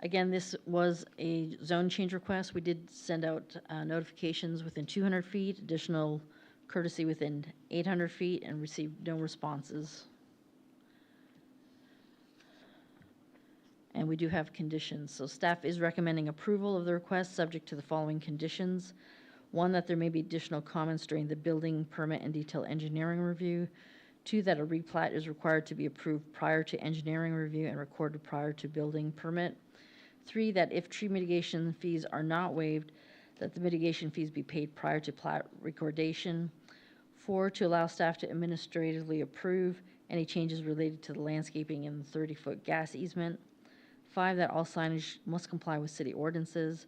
[SPEAKER 8] Again, this was a zone change request. We did send out notifications within 200 feet, additional courtesy within 800 feet, and received no responses. And we do have conditions. So staff is recommending approval of the request subject to the following conditions. 1, that there may be additional comments during the building permit and detail engineering review. 2, that a replat is required to be approved prior to engineering review and recorded prior to building permit. 3, that if tree mitigation fees are not waived, that the mitigation fees be paid prior to plat recordation. 4, to allow staff to administratively approve any changes related to the landscaping in the 30-foot gas easement. 5, that all signage must comply with city ordinances.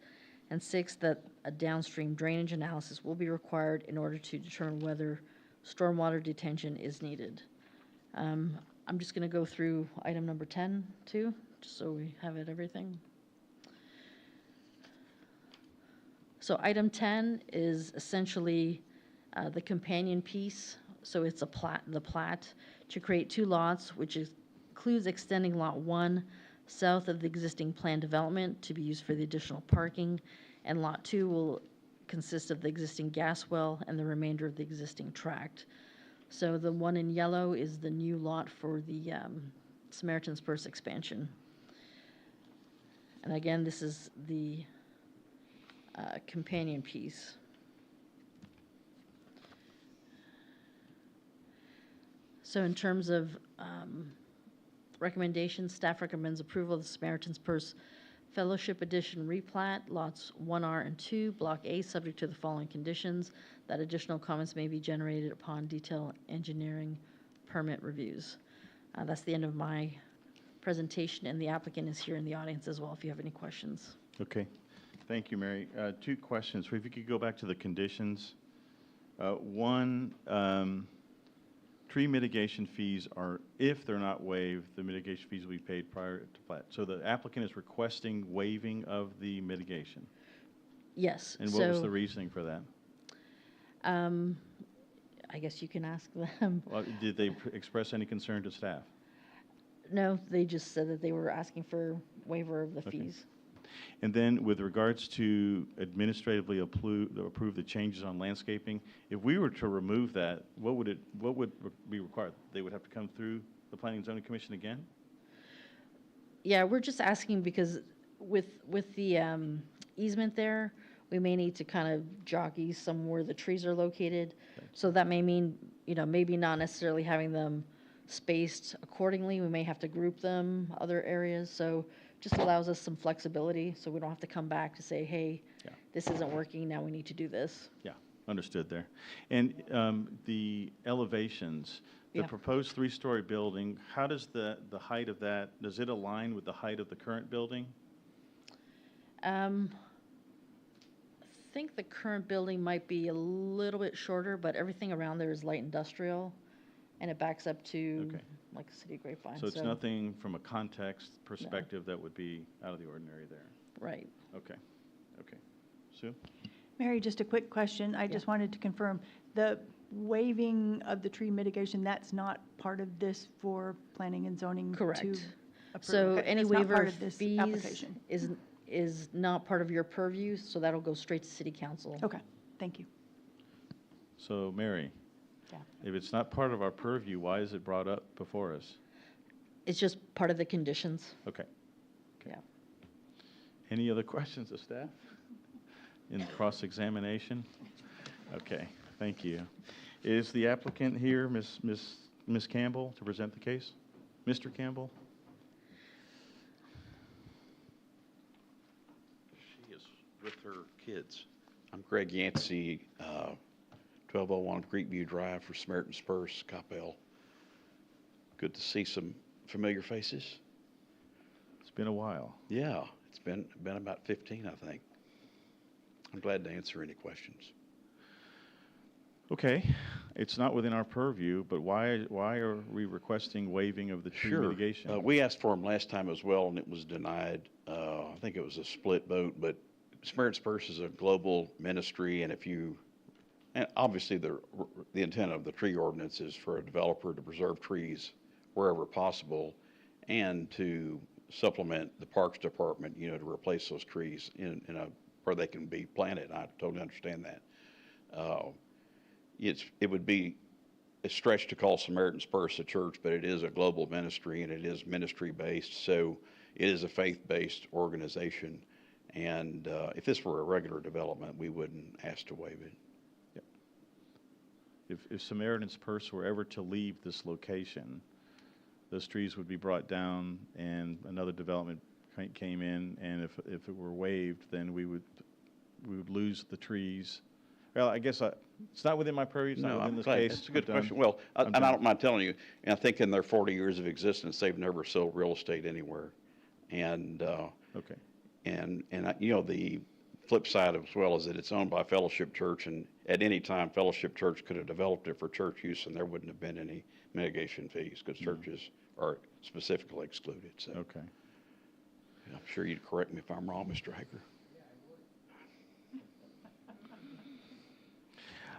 [SPEAKER 8] And 6, that a downstream drainage analysis will be required in order to determine whether stormwater detention is needed. I'm just going to go through item number 10 too, just so we have it everything. So item 10 is essentially the companion piece. So it's the plat to create 2 lots, which includes extending lot 1 south of the existing planned development to be used for the additional parking, and lot 2 will consist of the existing gas well and the remainder of the existing tract. So the one in yellow is the new lot for the Samaritan's Purse expansion. And again, this is the companion piece. So in terms of recommendations, staff recommends approval of the Samaritan's Purse Fellowship Edition replat, lots 1R and 2, Block A, subject to the following conditions, that additional comments may be generated upon detailed engineering permit reviews. That's the end of my presentation, and the applicant is here in the audience as well if you have any questions.
[SPEAKER 1] Okay. Thank you, Mary. 2 questions. If you could go back to the conditions. 1, tree mitigation fees are, if they're not waived, the mitigation fees will be paid prior to plat. So the applicant is requesting waiving of the mitigation.
[SPEAKER 8] Yes.
[SPEAKER 1] And what was
[SPEAKER 8] so,
[SPEAKER 1] the reasoning for that?
[SPEAKER 8] I guess you can ask them.
[SPEAKER 1] Well, did they express any concern to staff?
[SPEAKER 8] No, they just said that they were asking for waiver of the
[SPEAKER 1] Okay.
[SPEAKER 8] fees.
[SPEAKER 1] And then with regards to administratively approve the changes on landscaping, if we were to remove that, what would be required? They would have to come through the Planning and Zoning Commission again?
[SPEAKER 8] Yeah, we're just asking because with the easement there, we may need to kind of jockey some where the trees are located. So that may mean, maybe not necessarily having them spaced accordingly. We may have to group them other areas. So just allows us some flexibility so we don't have to come back to say, hey, this isn't working, now we need to do this.
[SPEAKER 1] Yeah, understood there. And the elevations, the
[SPEAKER 8] Yeah.
[SPEAKER 1] proposed three-story building, how does the height of that, does it align with the height of the current building?
[SPEAKER 8] I think the current building might be a little bit shorter, but everything around there is light industrial, and it backs up to like a City of Grapevine.
[SPEAKER 1] So it's nothing from a context perspective that would be out of the ordinary there?
[SPEAKER 8] Right.
[SPEAKER 1] Okay, okay. Sue?
[SPEAKER 2] Mary, just a quick question. I just wanted to confirm, the waiving of the tree mitigation, that's not part of this for planning and zoning to
[SPEAKER 8] Correct.
[SPEAKER 2] approve?
[SPEAKER 8] So
[SPEAKER 2] Okay,
[SPEAKER 8] any
[SPEAKER 2] that's not
[SPEAKER 8] waiver
[SPEAKER 2] part
[SPEAKER 8] of
[SPEAKER 2] of this
[SPEAKER 8] fees
[SPEAKER 2] application.
[SPEAKER 8] is not part of your purview, so that'll go straight to City Council.
[SPEAKER 2] Okay, thank you.
[SPEAKER 1] So, Mary?
[SPEAKER 8] Yeah.
[SPEAKER 1] If it's not part of our purview, why is it brought up before us?
[SPEAKER 8] It's just part of the conditions.
[SPEAKER 1] Okay.
[SPEAKER 8] Yeah.
[SPEAKER 1] Any other questions of staff in cross-examination? Okay, thank you. Is the applicant here, Ms. Campbell, to present the case? Mr. Campbell?
[SPEAKER 10] She is with her kids. I'm Greg Yancey, 1201 Creekview Drive for Samaritan's Purse, Coppell. Good to see some familiar faces.
[SPEAKER 1] It's been a while.
[SPEAKER 10] Yeah, it's been about 15, I think. I'm glad to answer any questions.
[SPEAKER 1] Okay, it's not within our purview, but why are we requesting waiving of the tree mitigation?
[SPEAKER 10] We asked for them last time as well, and it was denied. I think it was a split vote, but Samaritan's Purse is a global ministry, and and obviously the intent of the tree ordinance is for a developer to preserve trees wherever possible and to supplement the Parks Department, to replace those trees where they can be planted. I totally understand that. It would be a stretch to call Samaritan's Purse a church, but it is a global ministry and it is ministry-based, so it is a faith-based organization. And if this were a regular development, we wouldn't ask to waive it.
[SPEAKER 1] If Samaritan's Purse were ever to leave this location, those trees would be brought down and another development came in, and if it were waived, then we would lose the trees. Well, I guess it's not within my purview, it's not within this case.
[SPEAKER 10] It's a good
[SPEAKER 1] but,
[SPEAKER 10] question. Well,
[SPEAKER 1] I'm
[SPEAKER 10] and I
[SPEAKER 1] done.
[SPEAKER 10] don't mind telling you, and I think in their 40 years of existence, they've never sold real estate anywhere. And,
[SPEAKER 1] okay.
[SPEAKER 10] And the flip side as well is that it's owned by Fellowship Church, and at any time, Fellowship Church could have developed it for church use, and there wouldn't have been any mitigation fees, because churches are specifically excluded, so.
[SPEAKER 1] Okay.
[SPEAKER 10] I'm sure you'd correct me if I'm wrong, Mr. Hager.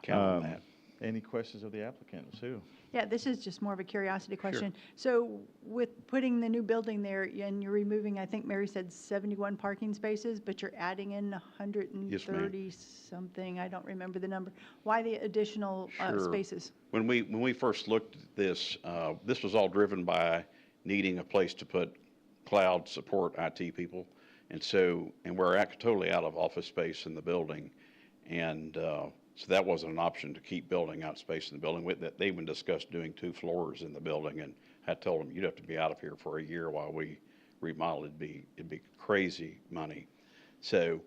[SPEAKER 10] Count on that.
[SPEAKER 1] Any questions of the applicant? Sue?
[SPEAKER 2] Yeah, this is just more of a curiosity question. So with putting the new building there and you're removing, I think Mary said 71 parking spaces, but you're adding in 130 something, I don't remember the number. Why the additional spaces?
[SPEAKER 10] When we first looked at this, this was all driven by needing a place to put cloud support IT people. And we're totally out of office space in the building. And so that wasn't an option to keep building out space in the building. They even discussed doing 2 floors in the building, and I told them, you'd have to be out of here for a year while we remodel. It'd be crazy money. So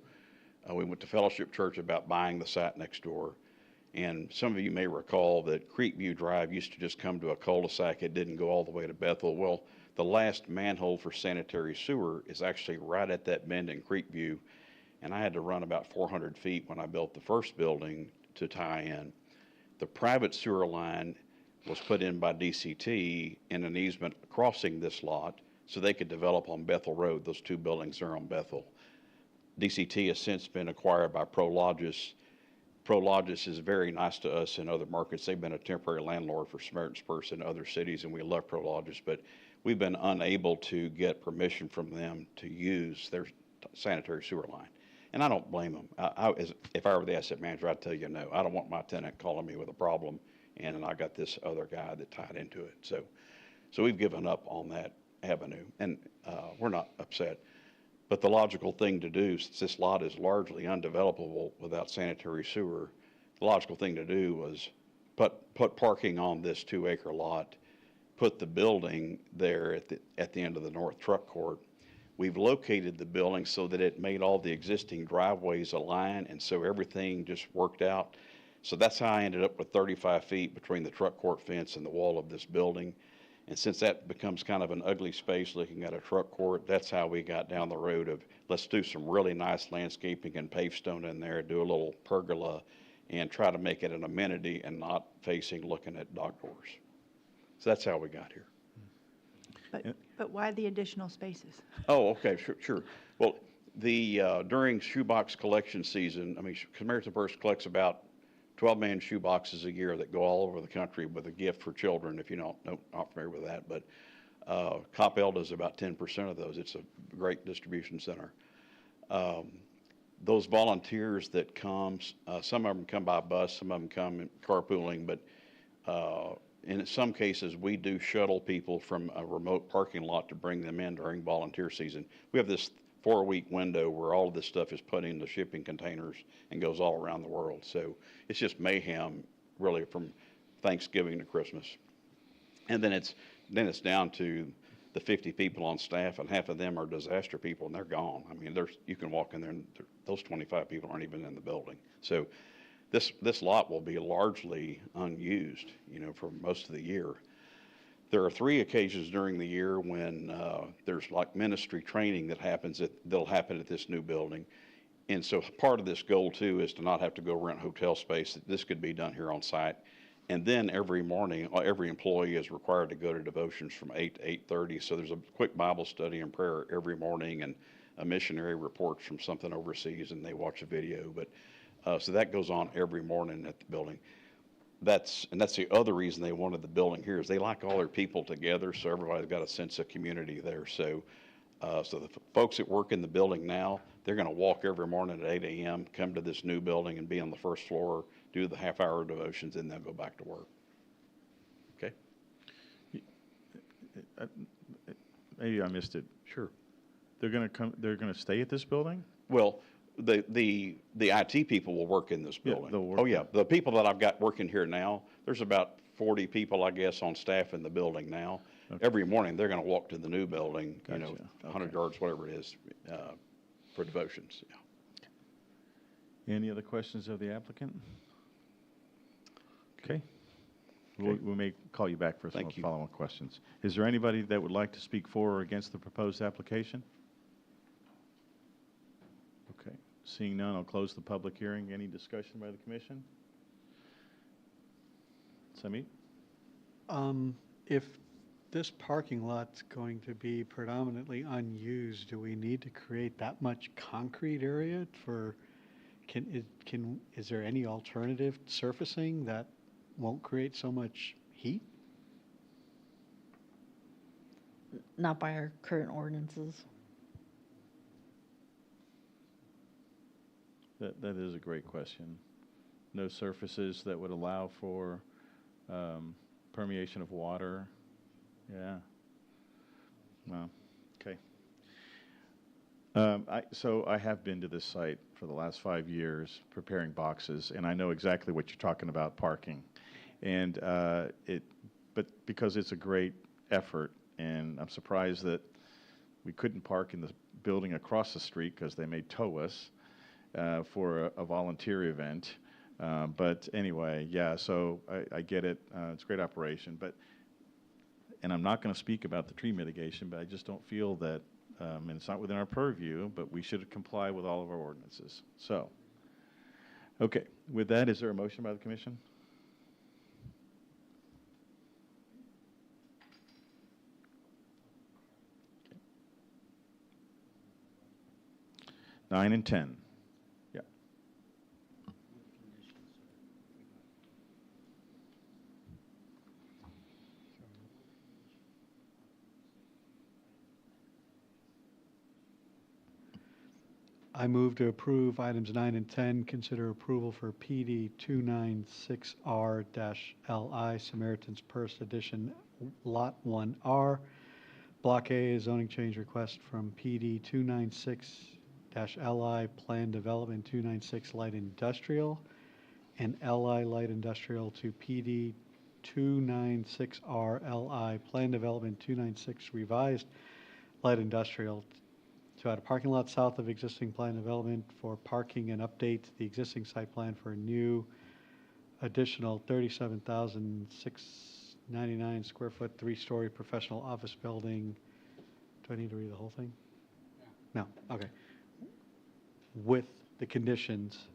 [SPEAKER 10] we went to Fellowship Church about buying the site next door. And some of you may recall that Creekview Drive used to just come to a cul-de-sac. It didn't go all the way to Bethel. Well, the last manhole for sanitary sewer is actually right at that bend in Creekview. And I had to run about 400 feet when I built the first building to tie in. The private sewer line was put in by DCT in an easement crossing this lot so they could develop on Bethel Road. Those two buildings are on Bethel. DCT has since been acquired by Prologis. Prologis is very nice to us in other markets. They've been a temporary landlord for Samaritan's Purse in other cities, and we love Prologis, but we've been unable to get permission from them to use their sanitary sewer line. And I don't blame them. If I were the asset manager, I'd tell you no. I don't want my tenant calling me with a problem, and I got this other guy that tied into it. So we've given up on that avenue, and we're not upset. But the logical thing to do, since this lot is largely undevelopable without sanitary sewer, the logical thing to do was put parking on this 2-acre lot, put the building there at the end of the north truck court. We've located the building so that it made all the existing driveways align, and so everything just worked out. So that's how I ended up with 35 feet between the truck court fence and the wall of this building. And since that becomes kind of an ugly space looking at a truck court, that's how we got down the road of let's do some really nice landscaping and pave stone in there, do a little pergola, and try to make it an amenity and not facing looking at dock doors. So that's how we got here.
[SPEAKER 2] But why the additional spaces?
[SPEAKER 10] Oh, okay, sure. Well, during shoebox collection season, I mean, Samaritan's Purse collects about 12 million shoe boxes a year that go all over the country with a gift for children, if you're not familiar with that. But Coppell does about 10% of those. It's a great distribution center. Those volunteers that come, some of them come by bus, some of them come in carpooling, but in some cases, we do shuttle people from a remote parking lot to bring them in during volunteer season. We have this 4-week window where all of this stuff is put into shipping containers and goes all around the world. So it's just mayhem, really, from Thanksgiving to Christmas. And then it's down to the 50 people on staff, and half of them are disaster people, and they're gone. I mean, you can walk in there, and those 25 people aren't even in the building. So this lot will be largely unused, for most of the year. There are 3 occasions during the year when there's like ministry training that'll happen at this new building. And so part of this goal too is to not have to go rent hotel space. This could be done here on site. And then every morning, every employee is required to go to devotions from 8 to 8:30. So there's a quick Bible study and prayer every morning, and a missionary reports from something overseas, and they watch a video. But so that goes on every morning at the building. That's the other reason they wanted the building here is they like all their people together, so everybody's got a sense of community there. So the folks that work in the building now, they're going to walk every morning at 8 a.m., come to this new building and be on the first floor, do the half-hour devotions, and then go back to work. Okay?
[SPEAKER 1] Maybe I missed it.
[SPEAKER 10] Sure.
[SPEAKER 1] They're going to stay at this building?
[SPEAKER 10] Well, the IT people will work in this building.
[SPEAKER 1] they'll work
[SPEAKER 10] Oh, yeah. The people that I've got working here now, there's about 40 people, I guess, on staff in the building now.
[SPEAKER 1] Okay.
[SPEAKER 10] Every morning, they're going to walk to the new building,
[SPEAKER 1] Gotcha.
[SPEAKER 10] 100 yards, whatever it is, for devotions. Yeah.
[SPEAKER 1] Any other questions of the applicant? Okay. We may call you back for some
[SPEAKER 10] Thank you.
[SPEAKER 1] follow-up questions. Is there anybody that would like to speak for or against the proposed application? Okay. Seeing none, I'll close the public hearing. Any discussion by the commission? Samit?
[SPEAKER 7] If this parking lot's going to be predominantly unused, do we need to create that much concrete area for, is there any alternative surfacing that won't create so much heat?
[SPEAKER 8] Not by our current ordinances.
[SPEAKER 1] That is a great question. No surfaces that would allow for permeation of water. Yeah. Well, okay. So I have been to this site for the last 5 years preparing boxes, and I know exactly what you're talking about, parking. And but because it's a great effort, and I'm surprised that we couldn't park in the building across the street because they may tow us for a volunteer event. But anyway, yeah, so I get it. It's a great operation. And I'm not going to speak about the tree mitigation, but I just don't feel that, and it's not within our purview, but we should comply with all of our ordinances. So, okay, with that, is there a motion by the commission? 9 and 10. Yeah.
[SPEAKER 7] I move to approve items 9 and 10. Consider approval for PD 296R-LI Samaritan's Purse Edition Lot 1R. Block A is zoning change request from PD 296-LI Plan Development 296 Light Industrial and LI Light Industrial to PD 296R-LI Plan Development 296 Revised Light Industrial to add a parking lot south of existing plan development for parking and update the existing site plan for a new additional 37,699 square foot, 3-story professional office building. Do I need to read the whole thing? No, okay. With the conditions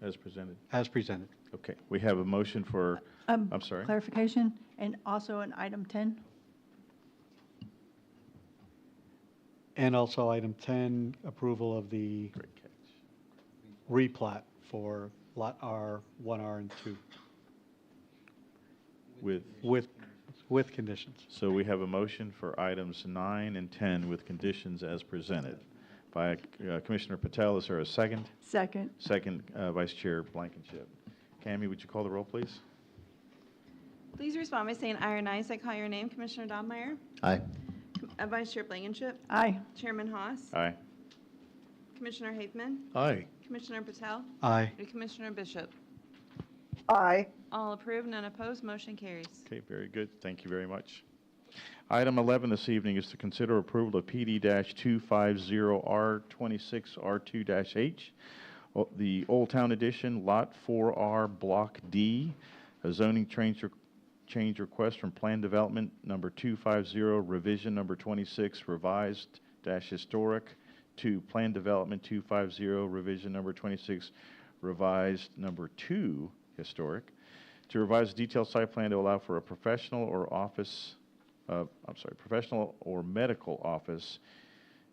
[SPEAKER 1] As presented.
[SPEAKER 7] as presented.
[SPEAKER 1] Okay, we have a motion for, I'm sorry.
[SPEAKER 2] Clarification, and also in item 10?
[SPEAKER 7] And also item 10, approval of the
[SPEAKER 1] Great catch.
[SPEAKER 7] replat for Lot R, 1R, and 2
[SPEAKER 1] With,
[SPEAKER 7] with conditions.
[SPEAKER 1] so we have a motion for items 9 and 10 with conditions as presented by Commissioner Patel. Is there a second?
[SPEAKER 2] Second.
[SPEAKER 1] Second, Vice Chair Blankenship. Cammy, would you call the roll, please?
[SPEAKER 9] Please respond by saying aye or nay. So I call your name. Commissioner Dobbmeyer.
[SPEAKER 5] Aye.
[SPEAKER 9] Vice Chair Blankenship.
[SPEAKER 2] Aye.
[SPEAKER 9] Chairman Haas.
[SPEAKER 1] Aye.
[SPEAKER 9] Commissioner Haithman.
[SPEAKER 1] Aye.
[SPEAKER 9] Commissioner Patel.
[SPEAKER 7] Aye.
[SPEAKER 9] And Commissioner Bishop.
[SPEAKER 18] Aye.
[SPEAKER 9] All approved, none opposed, motion carries.
[SPEAKER 1] Okay, very good. Thank you very much. Item 11 this evening is to consider approval of PD-250R26R2-H, the Old Town Edition, Lot 4R, Block D, a zoning change request from Plan Development number 250, revision number 26, revised dash historic, to Plan Development 250, revision number 26, revised number 2, historic, to revise detailed site plan to allow for a professional or medical office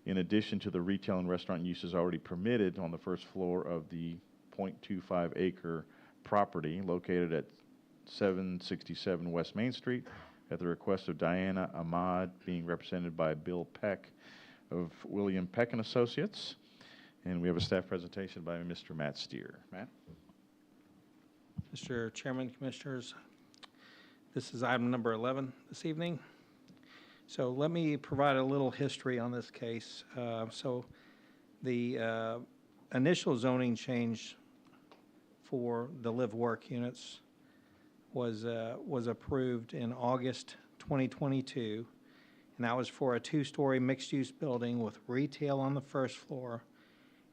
[SPEAKER 1] in addition to the retail and restaurant uses already permitted on the first floor of the 0.25 acre property located at 767 West Main Street at the request of Diana Ahmad, being represented by Bill Peck of William Peck and Associates. And we have a staff presentation by Mr. Matt Steer. Matt?
[SPEAKER 3] Mr. Chairman, Commissioners, this is item number 11 this evening. So let me provide a little history on this case. So the initial zoning change for the live-work units was approved in August 2022, and that was for a 2-story mixed-use building with retail on the first floor,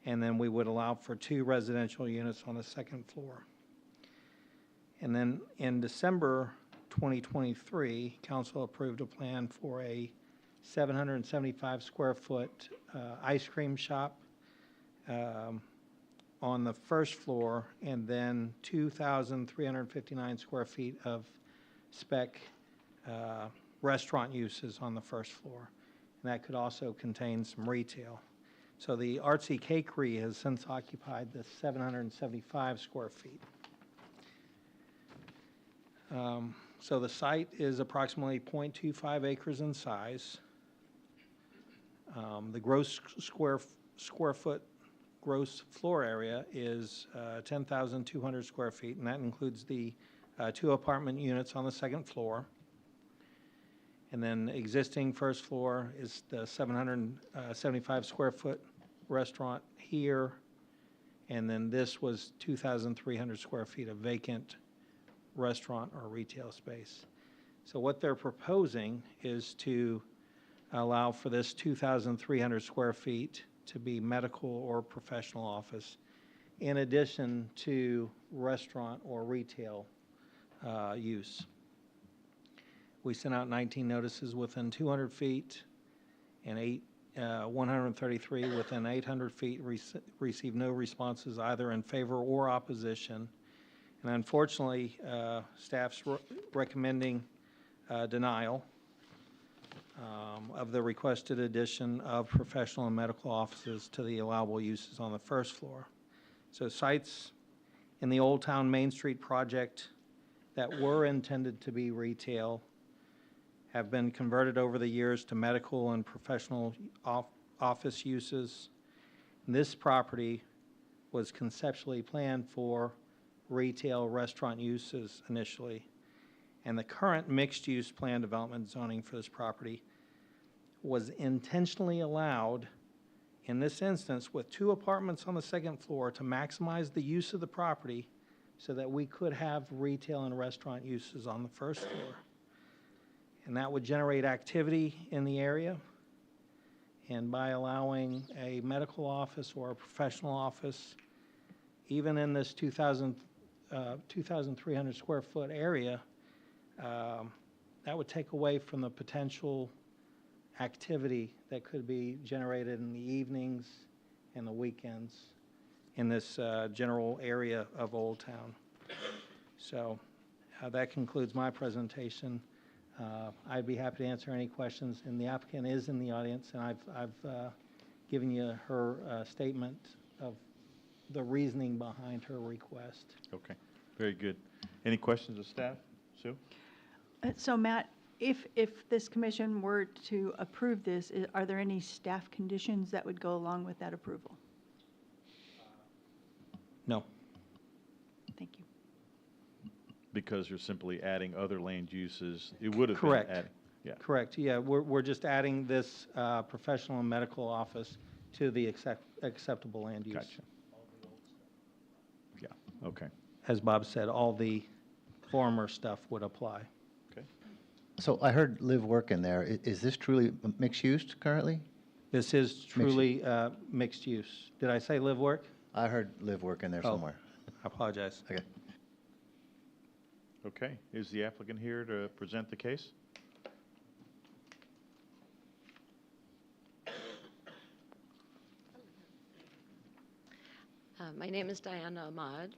[SPEAKER 3] and then we would allow for 2 residential units on the second floor. And then in December 2023, council approved a plan for a 775 square foot ice cream shop on the first floor, and then 2,359 square feet of spec restaurant uses on the first floor. And that could also contain some retail. So the Artsy Cakery has since occupied the 775 square feet. So the site is approximately 0.25 acres in size. The gross square foot gross floor area is 10,200 square feet, and that includes the 2 apartment units on the second floor. And then existing first floor is the 775 square foot restaurant here, and then this was 2,300 square feet of vacant restaurant or retail space. So what they're proposing is to allow for this 2,300 square feet to be medical or professional office, in addition to restaurant or retail use. We sent out 19 notices within 200 feet and 133 within 800 feet received no responses either in favor or opposition. And unfortunately, staff's recommending denial. of the requested addition of professional and medical offices to the allowable uses on the first floor. So sites in the Old Town Main Street project that were intended to be retail have been converted over the years to medical and professional office uses. This property was conceptually planned for retail restaurant uses initially. And the current mixed-use plan development zoning for this property was intentionally allowed in this instance with 2 apartments on the second floor to maximize the use of the property so that we could have retail and restaurant uses on the first floor. And that would generate activity in the area. And by allowing a medical office or a professional office, even in this 2,300 square foot area, that would take away from the potential activity that could be generated in the evenings and the weekends in this general area of Old Town. So that concludes my presentation. I'd be happy to answer any questions, and the applicant is in the audience, and I've given you her statement of the reasoning behind her request.
[SPEAKER 1] Okay, very good. Any questions of staff? Sue?
[SPEAKER 2] So Matt, if this commission were to approve this, are there any staff conditions that would go along with that approval?
[SPEAKER 3] No.
[SPEAKER 2] Thank you.
[SPEAKER 1] Because you're simply adding other land uses, it would have been
[SPEAKER 3] Correct.
[SPEAKER 1] adding. Yeah.
[SPEAKER 3] Correct, yeah, we're just adding this professional and medical office to the acceptable land use.
[SPEAKER 1] Gotcha. Yeah, okay.
[SPEAKER 3] As Bob said, all the former stuff would apply.
[SPEAKER 1] Okay.
[SPEAKER 5] So I heard live work in there. Is this truly mixed use currently?
[SPEAKER 3] This is truly mixed use. Did I say live work?
[SPEAKER 5] I heard live work in there
[SPEAKER 3] Oh.
[SPEAKER 5] somewhere.
[SPEAKER 3] I apologize.
[SPEAKER 5] Okay.
[SPEAKER 1] Okay, is the applicant here to present the case?
[SPEAKER 13] My name is Diana Ahmad.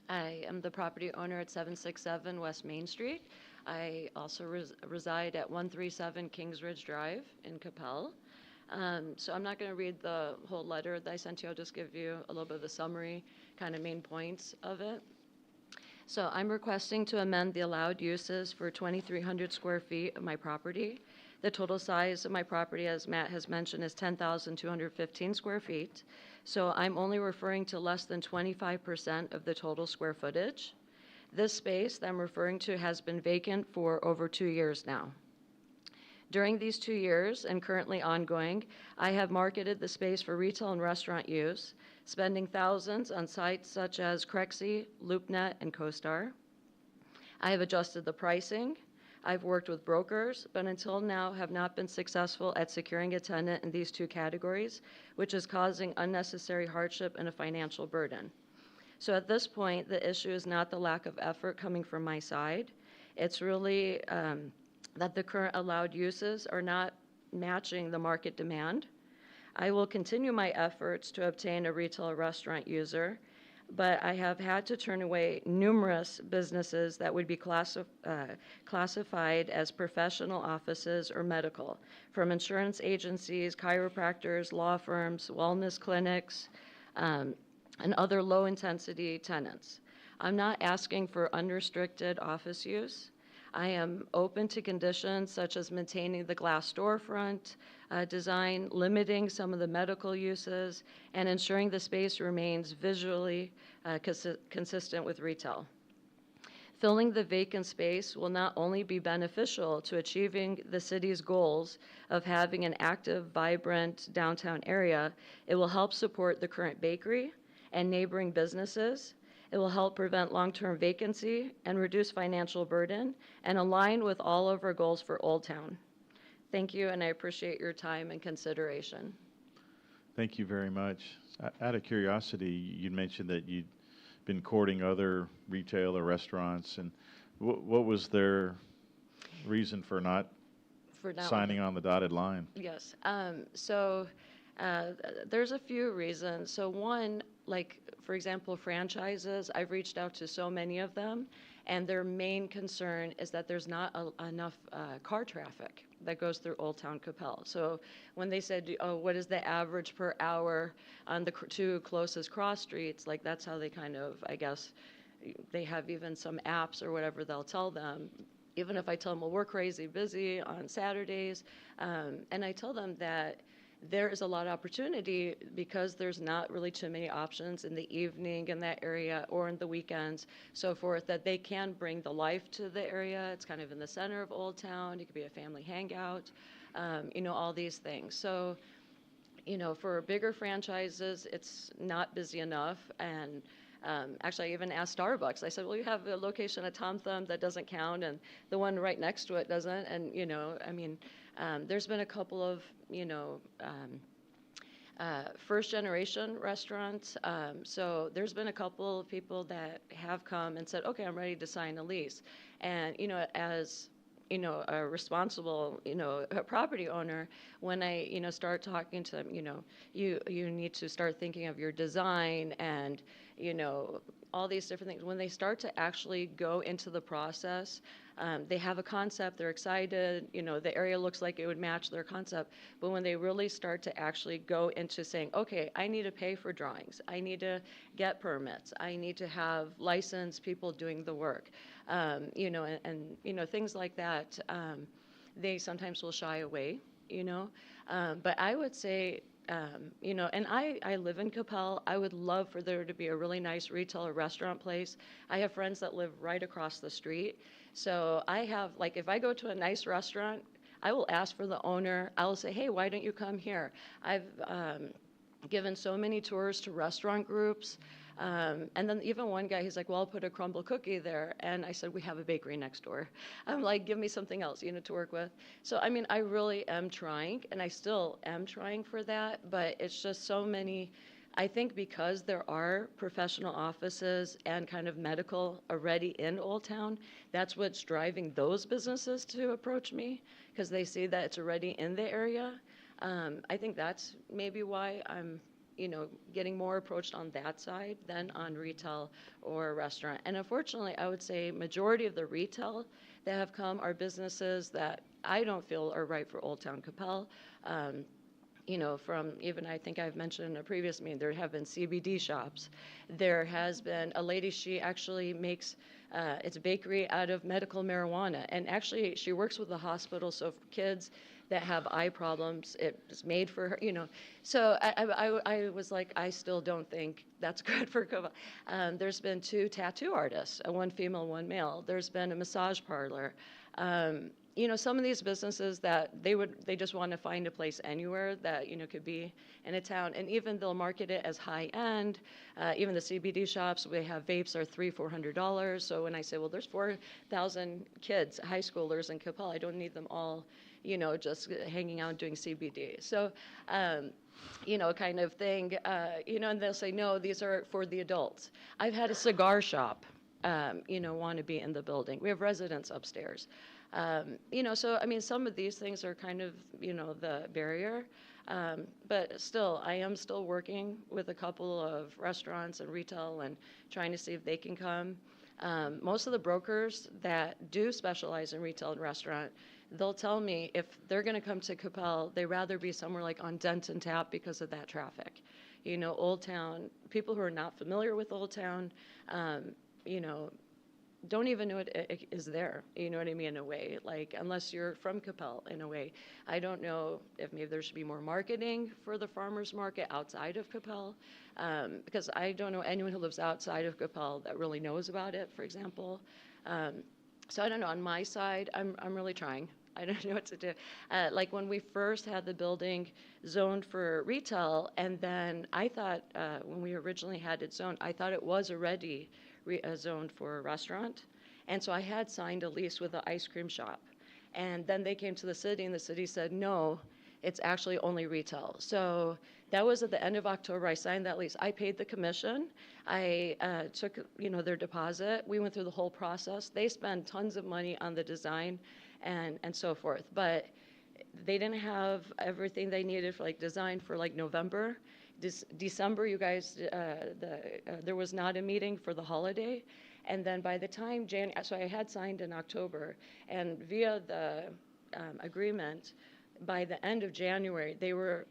[SPEAKER 13] I am the property owner at 767 West Main Street. I also reside at 137 Kings Ridge Drive in Capel. So I'm not going to read the whole letter that I sent you. I'll just give you a little bit of a summary, kind of main points of it. So I'm requesting to amend the allowed uses for 2,300 square feet of my property. The total size of my property, as Matt has mentioned, is 10,215 square feet. So I'm only referring to less than 25% of the total square footage. This space that I'm referring to has been vacant for over 2 years now. During these 2 years, and currently ongoing, I have marketed the space for retail and restaurant use, spending thousands on sites such as Crexi, LoopNet, and CoStar. I have adjusted the pricing. I've worked with brokers, but until now have not been successful at securing a tenant in these 2 categories, which is causing unnecessary hardship and a financial burden. So at this point, the issue is not the lack of effort coming from my side. It's really that the current allowed uses are not matching the market demand. I will continue my efforts to obtain a retail or restaurant user, but I have had to turn away numerous businesses that would be classified as professional offices or medical, from insurance agencies, chiropractors, law firms, wellness clinics, and other low-intensity tenants. I'm not asking for unrestricted office use. I am open to conditions such as maintaining the glass storefront design, limiting some of the medical uses, and ensuring the space remains visually consistent with retail. Filling the vacant space will not only be beneficial to achieving the city's goals of having an active, vibrant downtown area, it will help support the current bakery and neighboring businesses. It will help prevent long-term vacancy and reduce financial burden and align with all of our goals for Old Town. Thank you, and I appreciate your time and consideration.
[SPEAKER 1] Thank you very much. Out of curiosity, you mentioned that you'd been courting other retail or restaurants, and what was their reason for not signing on the dotted line?
[SPEAKER 13] Yes. So there's a few reasons. So one, like, for example, franchises, I've reached out to so many of them, and their main concern is that there's not enough car traffic that goes through Old Town Capel. So when they said, oh, what is the average per hour on the two closest cross streets, like that's how they kind of, I guess, they have even some apps or whatever they'll tell them. Even if I tell them, well, we're crazy busy on Saturdays, and I tell them that there is a lot of opportunity because there's not really too many options in the evening in that area or in the weekends, so forth, that they can bring the life to the area. It's kind of in the center of Old Town. It could be a family hangout, you know, all these things. So, you know, for bigger franchises, it's not busy enough. And actually, I even asked Starbucks. I said, well, you have a location at Tom Thumb that doesn't count, and the one right next to it doesn't. And, you know, I mean, there's been a couple of, you know, first-generation restaurants. So there's been a couple of people that have come and said, okay, I'm ready to sign a lease. And, you know, as you know, a responsible, you know, a property owner, when I, you know, start talking to them, you know, you need to start thinking of your design and, you know, all these different things. When they start to actually go into the process, they have a concept, they're excited, you know, the area looks like it would match their concept. But when they really start to actually go into saying, okay, I need to pay for drawings, I need to get permits, I need to have licensed people doing the work, you know, and you know, things like that, they sometimes will shy away, you know. But I would say, you know, and I live in Capel. I would love for there to be a really nice retail or restaurant place. I have friends that live right across the street. So I have, like, if I go to a nice restaurant, I will ask for the owner. I will say, hey, why don't you come here? I've given so many tours to restaurant groups. And then even one guy, he's like, well, I'll put a crumble cookie there. And I said, we have a bakery next door. I'm like, give me something else, you know, to work with. So, I mean, I really am trying, and I still am trying for that, but it's just so many. I think because there are professional offices and kind of medical already in Old Town, that's what's driving those businesses to approach me, because they see that it's already in the area. I think that's maybe why I'm, you know, getting more approached on that side than on retail or restaurant. And unfortunately, I would say majority of the retail that have come are businesses that I don't feel are right for Old Town Capel. You know, from even, I think I've mentioned in a previous meeting, there have been CBD shops. There has been a lady, she actually makes, it's a bakery out of medical marijuana. And actually, she works with the hospital, so for kids that have eye problems, it's made for her, you know. So I was like, I still don't think that's good for Capel. There's been 2 tattoo artists, one female, one male. There's been a massage parlor. You know, some of these businesses that they just want to find a place anywhere that, you know, could be in a town, and even they'll market it as high end. Even the CBD shops, we have vapes are $300-400. So when I say, well, there's 4,000 kids, high schoolers in Capel, I don't need them all, you know, just hanging out doing CBD. So, you know, kind of thing, you know, and they'll say, no, these are for the adults. I've had a cigar shop, you know, want to be in the building. We have residents upstairs. You know, so, I mean, some of these things are kind of, you know, the barrier. But still, I am still working with a couple of restaurants and retail and trying to see if they can come. Most of the brokers that do specialize in retail and restaurant, they'll tell me if they're going to come to Capel, they'd rather be somewhere like on Denton Tap because of that traffic. You know, Old Town, people who are not familiar with Old Town, you know, don't even know it is there, you know what I mean, in a way, like, unless you're from Capel, in a way. I don't know if maybe there should be more marketing for the farmers market outside of Capel, because I don't know anyone who lives outside of Capel that really knows about it, for example. So I don't know, on my side, I'm really trying. I don't know what to do. Like when we first had the building zoned for retail, and then I thought, when we originally had it zoned, I thought it was already zoned for a restaurant. And so I had signed a lease with an ice cream shop. And then they came to the city, and the city said, no, it's actually only retail. So that was at the end of October. I signed that lease. I paid the commission. I took, you know, their deposit. We went through the whole process. They spent tons of money on the design and so forth. But they didn't have everything they needed for like design for like November. December, you guys, there was not a meeting for the holiday. And then by the time so I had signed in October, and via the agreement, by the end of January, they were,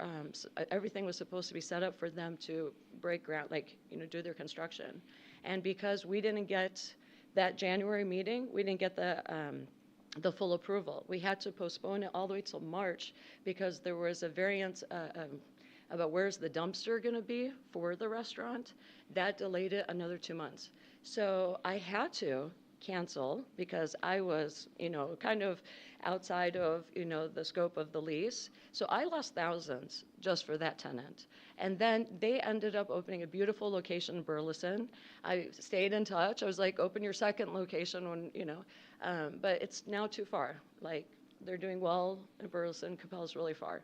[SPEAKER 13] everything was supposed to be set up for them to break ground, like, do their construction. And because we didn't get that January meeting, we didn't get the full approval. We had to postpone it all the way till March because there was a variance about where's the dumpster going to be for the restaurant. That delayed it another 2 months. So I had to cancel because I was, kind of outside of, the scope of the lease. So I lost thousands just for that tenant. And then they ended up opening a beautiful location in Burleson. I stayed in touch. I was like, open your second location when, but it's now too far. Like, they're doing well in Burleson. Capel's really far.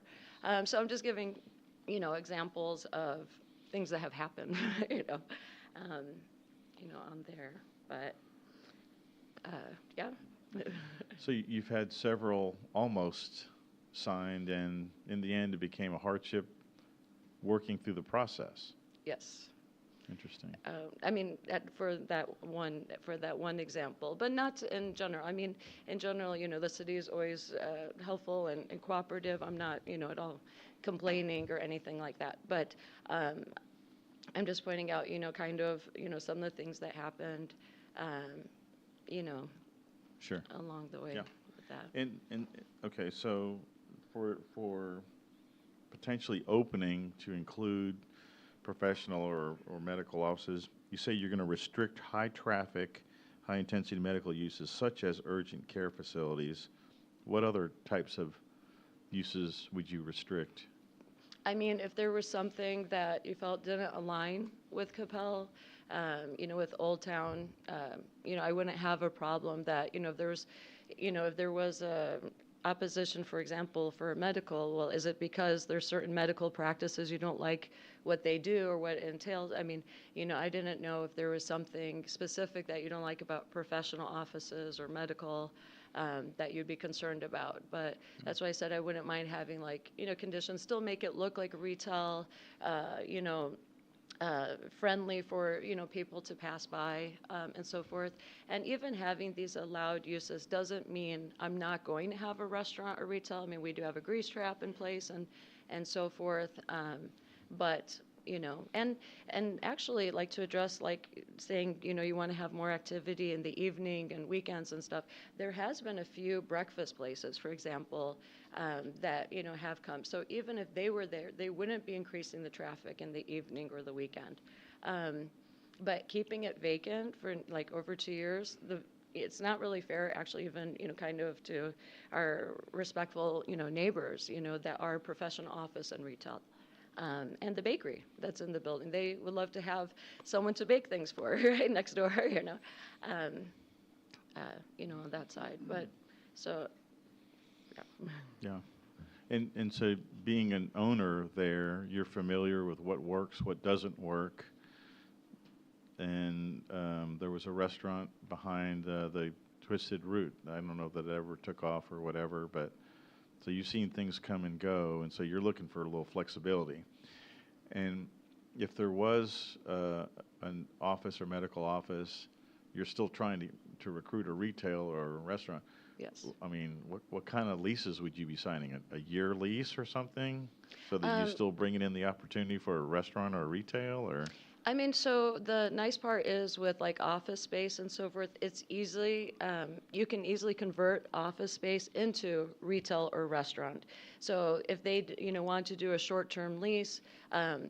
[SPEAKER 13] So I'm just giving, examples of things that have happened, on there. But, yeah.
[SPEAKER 1] So you've had several almost signed, and in the end, it became a hardship working through the process.
[SPEAKER 13] Yes.
[SPEAKER 1] Interesting.
[SPEAKER 13] I mean, for that one example, but not in general. I mean, in general, the city is always helpful and cooperative. I'm not, at all complaining or anything like that. But I'm just pointing out, kind of, some of the things that happened,
[SPEAKER 1] Sure.
[SPEAKER 13] along the way
[SPEAKER 1] Yeah.
[SPEAKER 13] with that.
[SPEAKER 1] And okay, so for potentially opening to include professional or medical offices, you say you're going to restrict high traffic, high intensity medical uses such as urgent care facilities. What other types of uses would you restrict?
[SPEAKER 13] I mean, if there was something that you felt didn't align with Capel, with Old Town, I wouldn't have a problem that, if there was a opposition, for example, for medical, well, is it because there's certain medical practices you don't like what they do or what it entails? I mean, I didn't know if there was something specific that you don't like about professional offices or medical that you'd be concerned about. But that's why I said I wouldn't mind having conditions, still make it look like retail, friendly for, people to pass by and so forth. And even having these allowed uses doesn't mean I'm not going to have a restaurant or retail. I mean, we do have a grease trap in place and so forth. But, and actually, like, to address, like, saying, you want to have more activity in the evening and weekends and stuff, there has been a few breakfast places, for example, that, have come. So even if they were there, they wouldn't be increasing the traffic in the evening or the weekend. But keeping it vacant for, like, over 2 years, it's not really fair, actually, even, kind of to our respectful, neighbors, that are professional office and retail. And the bakery that's in the building. They would love to have someone to bake things for right next door, on that side. But so, yeah.
[SPEAKER 1] Yeah. And so being an owner there, you're familiar with what works, what doesn't work. And there was a restaurant behind the Twisted Root. I don't know if that ever took off or whatever, but so you've seen things come and go, and so you're looking for a little flexibility. And if there was an office or medical office, you're still trying to recruit a retail or a restaurant.
[SPEAKER 13] Yes.
[SPEAKER 1] I mean, what kind of leases would you be signing? A year lease or something? So that you're still bringing in the opportunity for a restaurant or retail, or?
[SPEAKER 13] I mean, so the nice part is with, like, office space and so forth, it's easily, you can easily convert office space into retail or restaurant. So if they, want to do a short-term lease,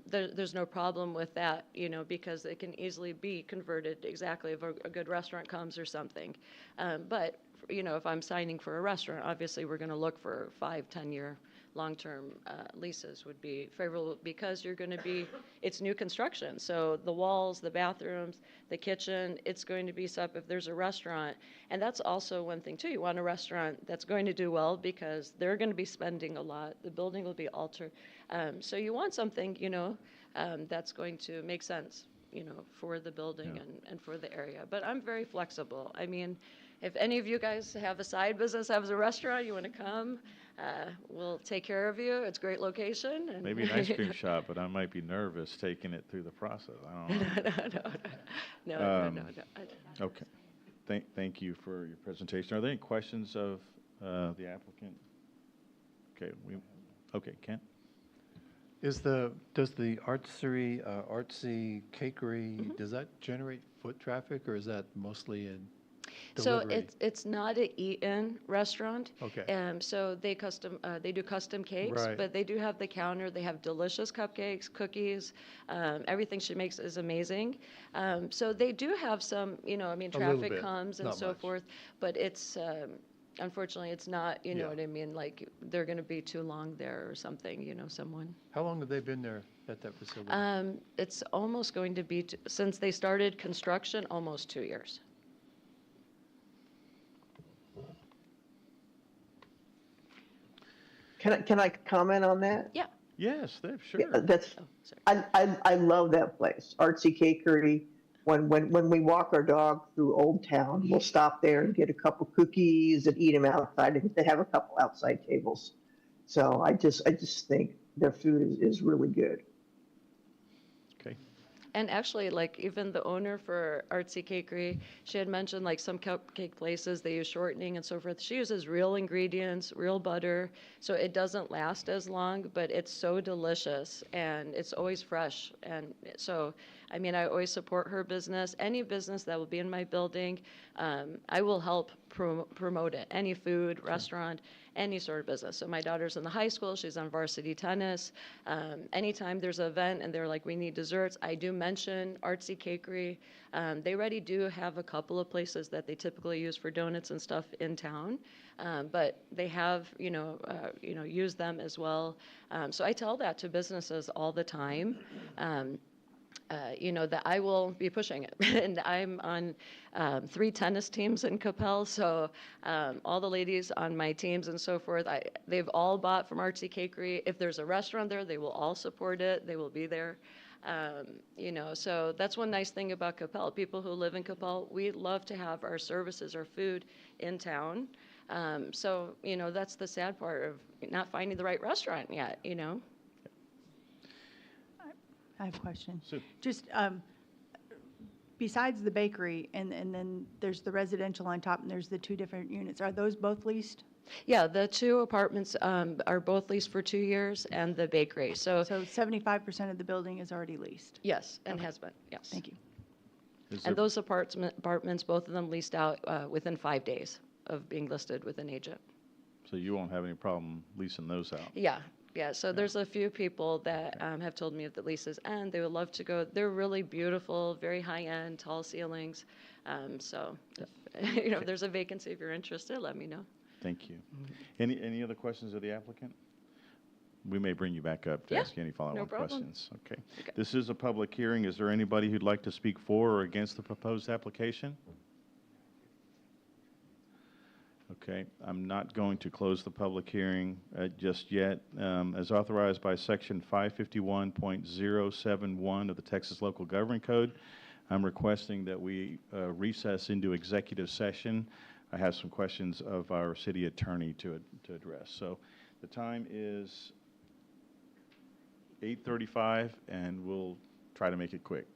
[SPEAKER 13] there's no problem with that, because it can easily be converted exactly if a good restaurant comes or something. But, if I'm signing for a restaurant, obviously we're going to look for 5-10-year long-term leases would be favorable because you're going to be, it's new construction. So the walls, the bathrooms, the kitchen, it's going to be set up if there's a restaurant. And that's also one thing too. You want a restaurant that's going to do well because they're going to be spending a lot. The building will be altered. So you want something, that's going to make sense for the building and for the area. But I'm very flexible. I mean, if any of you guys have a side business, have a restaurant, you want to come, we'll take care of you. It's a great location. And
[SPEAKER 1] Maybe an ice cream shop, but I might be nervous taking it through the process. I don't know.
[SPEAKER 13] No.
[SPEAKER 1] Okay. Thank you for your presentation. Are there any questions of the applicant? Okay, Kent?
[SPEAKER 11] Does the artsy cakery, does that generate foot traffic, or is that mostly in delivery?
[SPEAKER 13] So it's not an eat-in restaurant.
[SPEAKER 11] Okay.
[SPEAKER 13] So they do custom cakes,
[SPEAKER 11] Right.
[SPEAKER 13] but they do have the counter. They have delicious cupcakes, cookies. Everything she makes is amazing. So they do have some, traffic
[SPEAKER 11] bit,
[SPEAKER 13] comes and
[SPEAKER 11] not
[SPEAKER 13] so
[SPEAKER 11] much.
[SPEAKER 13] forth, but it's, unfortunately, it's not, you know what I mean? Like, they're going to be too long there or something, someone.
[SPEAKER 11] How long have they been there at that facility?
[SPEAKER 13] It's almost going to be, since they started construction, almost 2 years.
[SPEAKER 18] Can I comment on that?
[SPEAKER 13] Yeah.
[SPEAKER 1] Yes, sure.
[SPEAKER 18] Yeah, I love that place, Artsy Cakery. When we walk our dog through Old Town, we'll stop there and get a couple cookies and eat them outside. They have a couple outside tables. So I just think their food is really good.
[SPEAKER 1] Okay.
[SPEAKER 13] And actually, like, even the owner for Artsy Cakery, she had mentioned, like, some cupcake places, they use shortening and so forth. She uses real ingredients, real butter, so it doesn't last as long, but it's so delicious, and it's always fresh. And so, I mean, I always support her business. Any business that will be in my building, I will help promote it. Any food, restaurant, any sort of business. So my daughter's in the high school, she's on varsity tennis. Anytime there's an event and they're like, we need desserts, I do mention Artsy Cakery. They already do have a couple of places that they typically use for donuts and stuff in town, but they have, used them as well. So I tell that to businesses all the time. That I will be pushing it. And I'm on 3 tennis teams in Capel, so all the ladies on my teams and so forth, they've all bought from Artsy Cakery. If there's a restaurant there, they will all support it. They will be there. So that's one nice thing about Capel. People who live in Capel, we love to have our services, our food in town. So, that's the sad part of not finding the right restaurant yet,
[SPEAKER 2] I have a question.
[SPEAKER 1] Sue.
[SPEAKER 2] Just besides the bakery, and then there's the residential on top, and there's the 2 different units. Are those both leased?
[SPEAKER 13] Yeah, the 2 apartments are both leased for 2 years, and the bakery. So
[SPEAKER 2] 75% of the building is already leased?
[SPEAKER 13] Yes, and has been, yes.
[SPEAKER 2] Thank you.
[SPEAKER 13] And those apartments, both of them leased out within 5 days of being listed with an agent.
[SPEAKER 1] So you won't have any problem leasing those out?
[SPEAKER 13] Yeah, so there's a few people that have told me of the leases, and they would love to go. They're really beautiful, very high-end, tall ceilings. So, if there's a vacancy, if you're interested, let me know.
[SPEAKER 1] Thank you. Any other questions of the applicant? We may bring you back up to
[SPEAKER 13] Yeah,
[SPEAKER 1] ask you any follow-on
[SPEAKER 13] no problem.
[SPEAKER 1] questions. Okay. This is a public hearing. Is there anybody who'd like to speak for or against the proposed application? Okay, I'm not going to close the public hearing just yet. As authorized by Section 551.071 of the Texas Local Government Code, I'm requesting that we recess into executive session. I have some questions of our city attorney to address. So the time is 8:35, and we'll try to make it quick.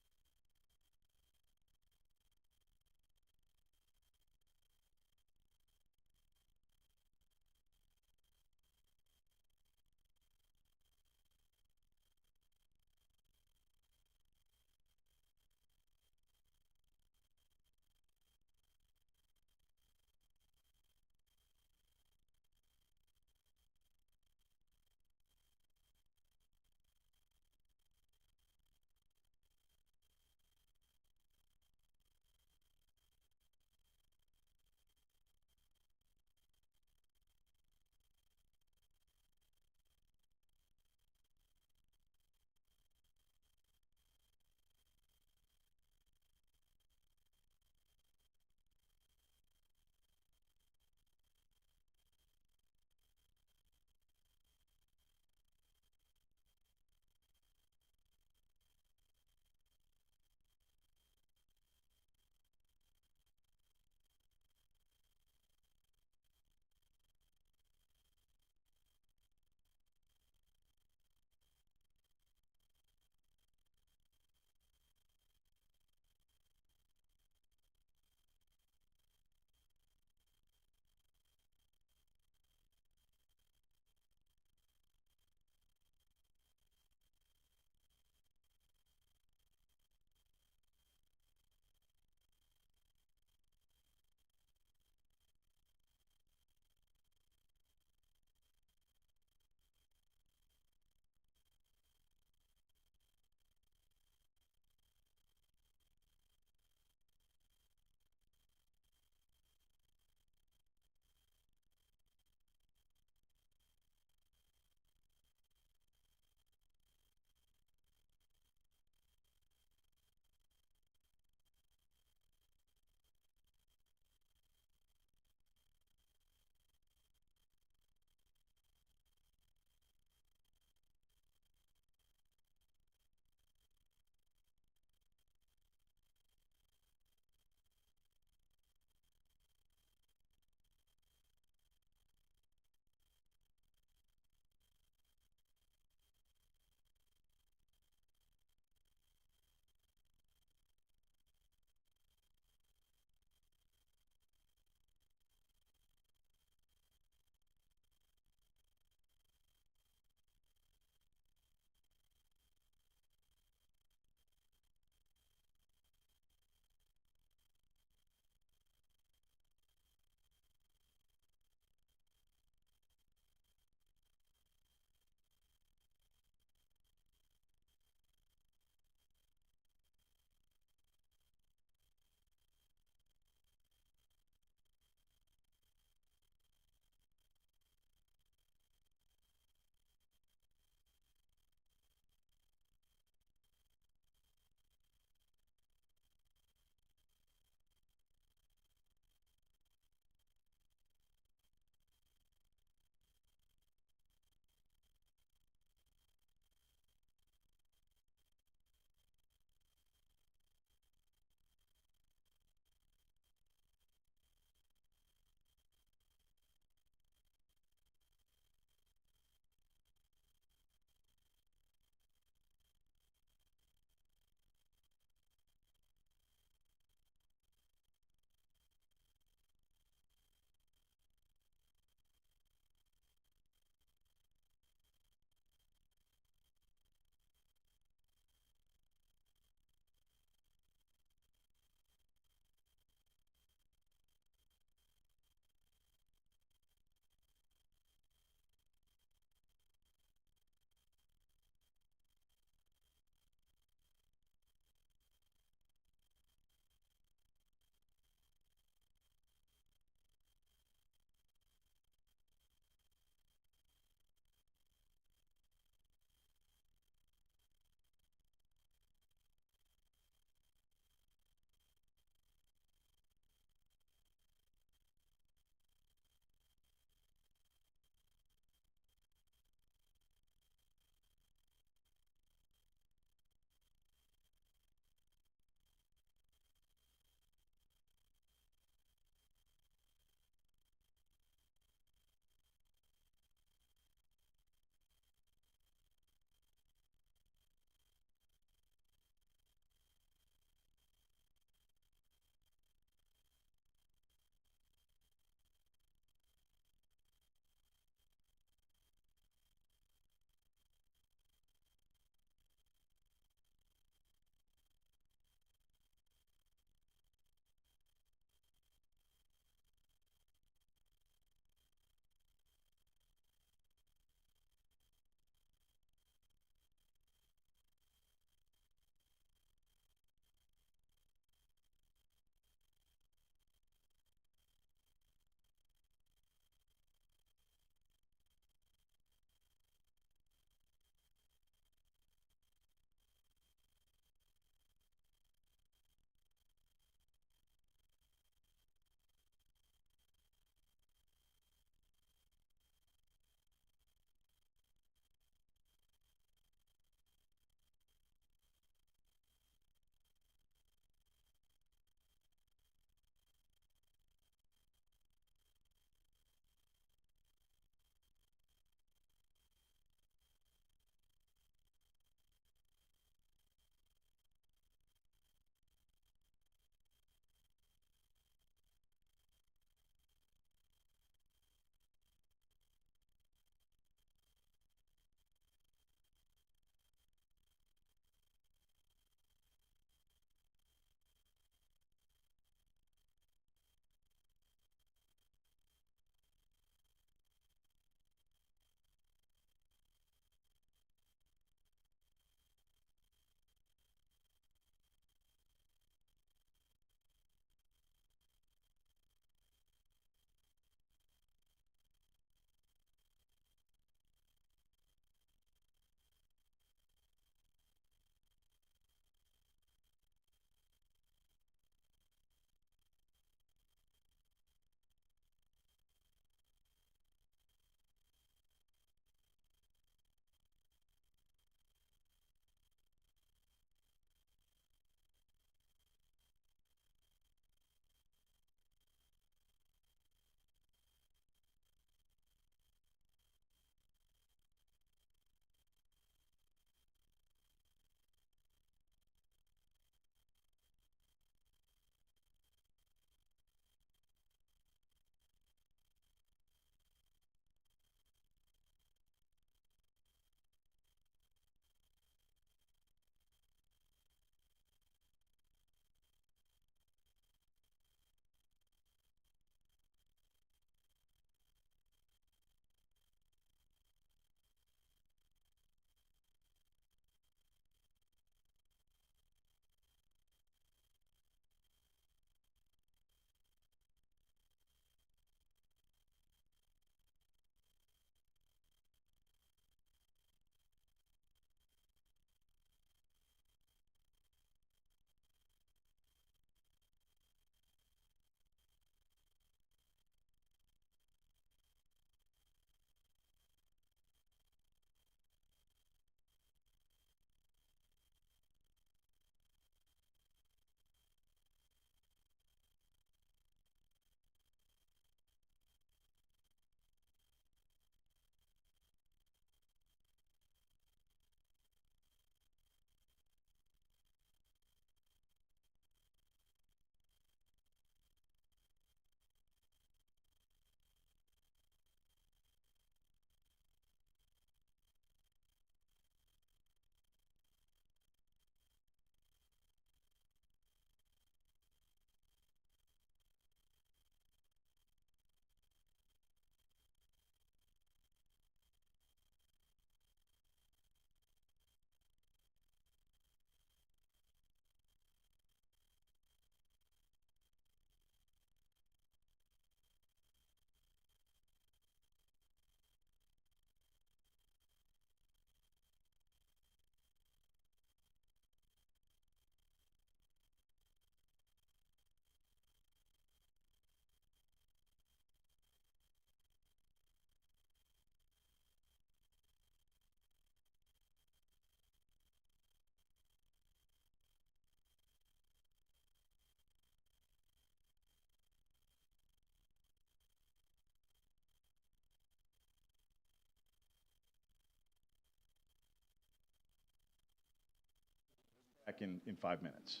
[SPEAKER 1] back in 5 minutes.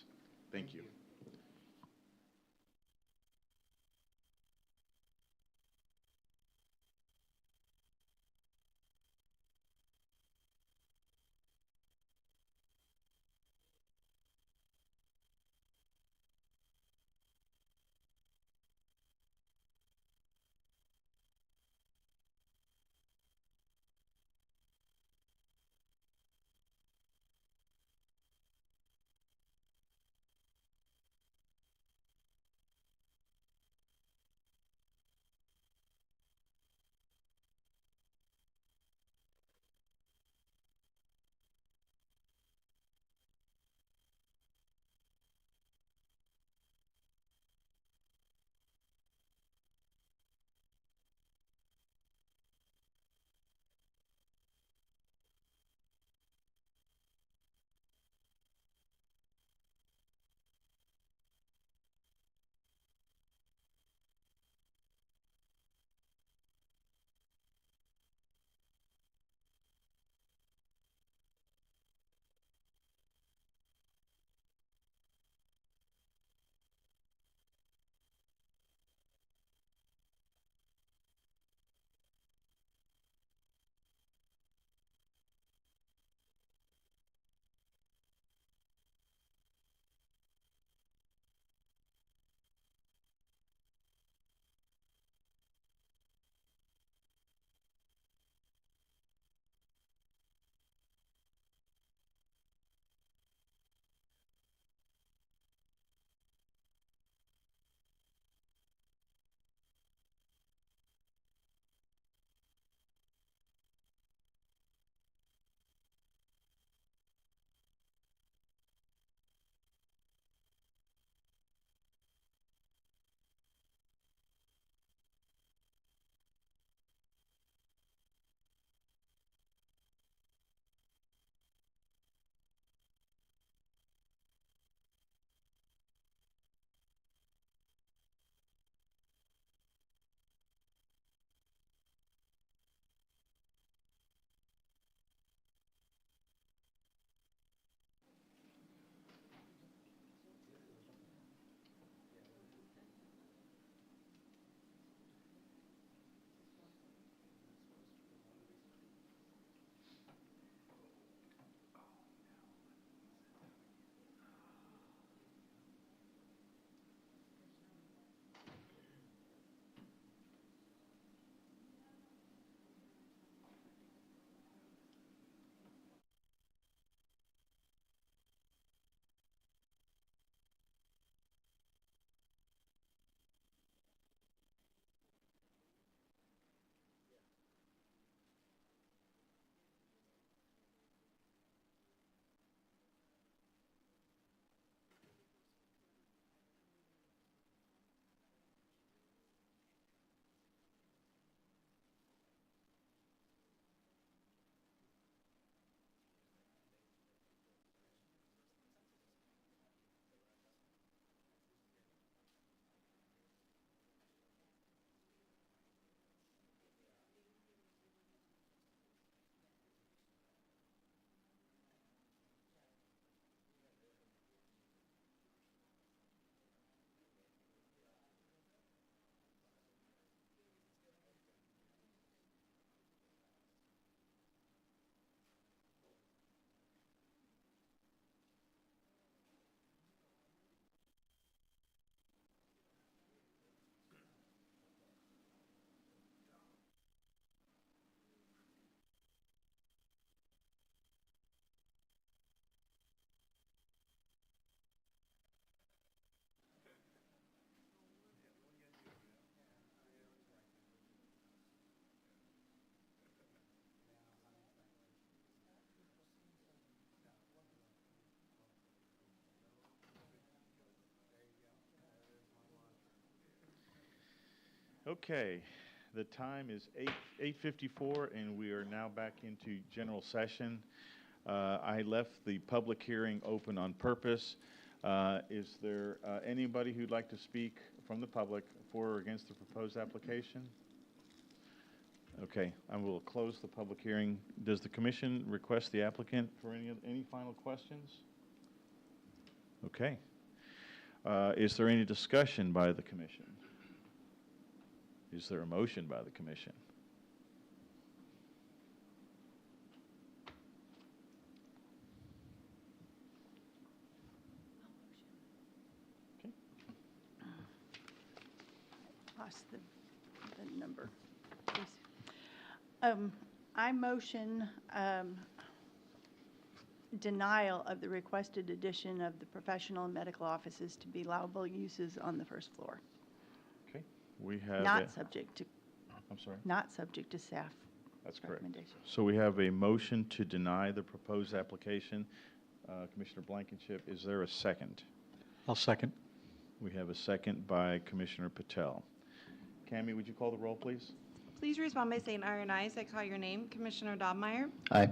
[SPEAKER 1] Thank you. Okay, the time is 8:54, and we are now back into general session. I left the public hearing open on purpose. Is there anybody who'd like to speak from the public for or against the proposed application? Okay, I will close the public hearing. Does the commission request the applicant for any final questions? Okay. Is there any discussion by the commission? Is there a motion by the commission?
[SPEAKER 2] Lost the number, please. I motion denial of the requested addition of the professional and medical offices to be allowable uses on the first floor.
[SPEAKER 1] Okay. We have
[SPEAKER 2] Not subject to,
[SPEAKER 1] I'm sorry.
[SPEAKER 2] not subject to staff
[SPEAKER 1] That's correct.
[SPEAKER 2] recommendation.
[SPEAKER 1] So we have a motion to deny the proposed application. Commissioner Blankenship, is there a second?
[SPEAKER 7] I'll second.
[SPEAKER 1] We have a second by Commissioner Patel. Cammie, would you call the roll, please?
[SPEAKER 9] Please respond by saying aye or nay as I call your name. Commissioner Dobmeyer,
[SPEAKER 5] Aye.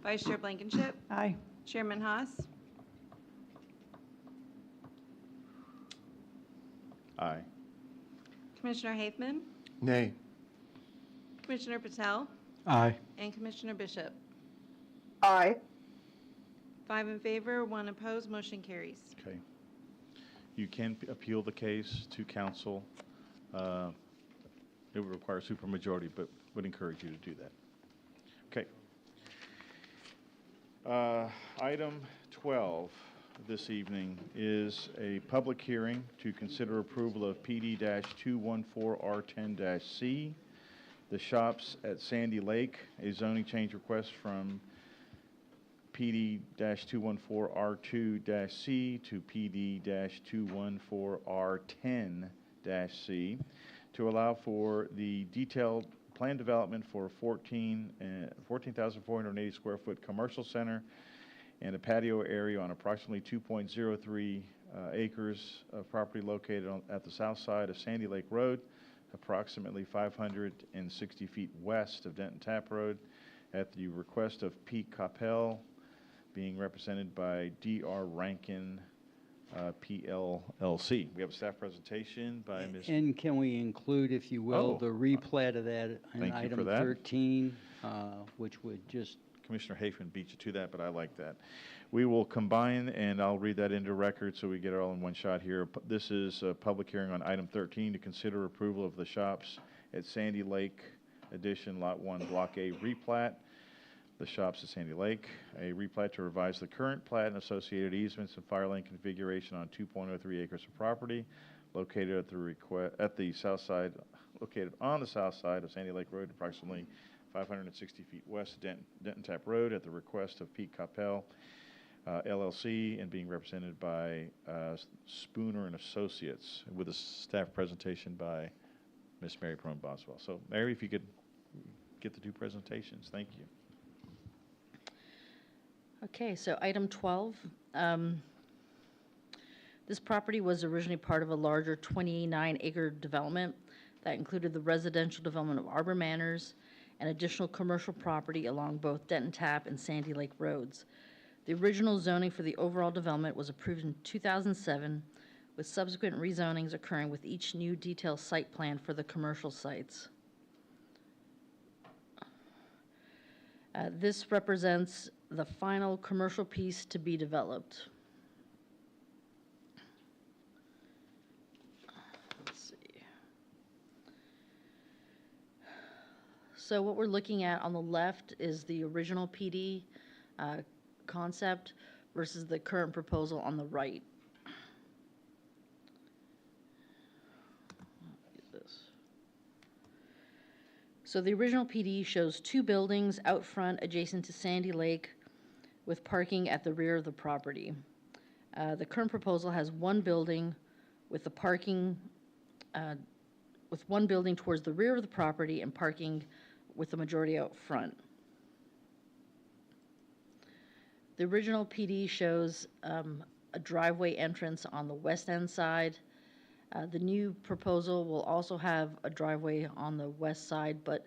[SPEAKER 9] Vice Chair Blankenship,
[SPEAKER 2] Aye.
[SPEAKER 9] Chairman Haas,
[SPEAKER 1] Aye.
[SPEAKER 9] Commissioner Haithman,
[SPEAKER 7] Nay.
[SPEAKER 9] Commissioner Patel,
[SPEAKER 7] Aye.
[SPEAKER 9] and Commissioner Bishop.
[SPEAKER 18] Aye.
[SPEAKER 9] 5 in favor, 1 opposed, motion carries.
[SPEAKER 1] Okay. You can appeal the case to council. It would require supermajority, but would encourage you to do that. Okay. Item 12 this evening is a public hearing to consider approval of PD-214R10-C, the shops at Sandy Lake, a zoning change request from PD-214R2-C to PD-214R10-C to allow for the detailed plan development for 14,480 square foot commercial center and a patio area on approximately 2.03 acres of property located at the south side of Sandy Lake Road, approximately 560 feet west of Denton Tap Road, at the request of Pete Coppell, being represented by D.R. Rankin, PLLC. We have a staff presentation by Ms.
[SPEAKER 6] And can we include, if you will,
[SPEAKER 1] Oh.
[SPEAKER 6] the replat of that in
[SPEAKER 1] Thank you for
[SPEAKER 6] item
[SPEAKER 1] that.
[SPEAKER 6] 13, which would just,
[SPEAKER 1] Commissioner Hafen beat you to that, but I like that. We will combine, and I'll read that into record so we get it all in one shot here. This is a public hearing on item 13 to consider approval of the shops at Sandy Lake Edition Lot 1 Block A replat. The shops at Sandy Lake, a replat to revise the current plat and associated easements and fire lane configuration on 2.03 acres of property located at the south side, located on the south side of Sandy Lake Road, approximately 560 feet west of Denton Tap Road, at the request of Pete Coppell, LLC, and being represented by Spooner and Associates, with a staff presentation by Miss Mary Perone Boswell. So, Mary, if you could get the two presentations, thank you.
[SPEAKER 8] Okay, so item 12. This property was originally part of a larger 29-acre development that included the residential development of Arbor Manors and additional commercial property along both Denton Tap and Sandy Lake Roads. The original zoning for the overall development was approved in 2007, with subsequent rezonings occurring with each new detailed site plan for the commercial sites. This represents the final commercial piece to be developed. Let's see. So what we're looking at on the left is the original PD concept versus the current proposal on the right. So the original PD shows two buildings out front adjacent to Sandy Lake with parking at the rear of the property. The current proposal has one building with the parking, with one building towards the rear of the property and parking with the majority out front. The original PD shows a driveway entrance on the west end side. The new proposal will also have a driveway on the west side, but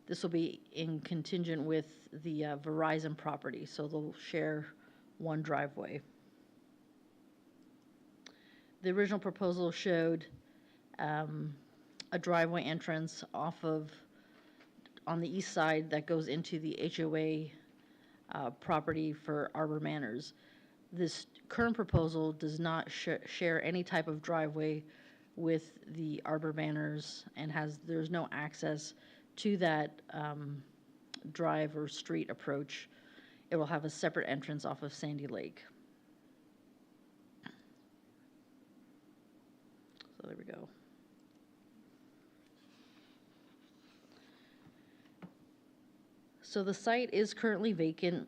[SPEAKER 8] this will be in contingent with the Verizon property, so they'll share one driveway. The original proposal showed a driveway entrance on the east side that goes into the HOA property for Arbor Manors. This current proposal does not share any type of driveway with the Arbor Manners and there's no access to that drive or street approach. It will have a separate entrance off of Sandy Lake. So there we go. So the site is currently vacant,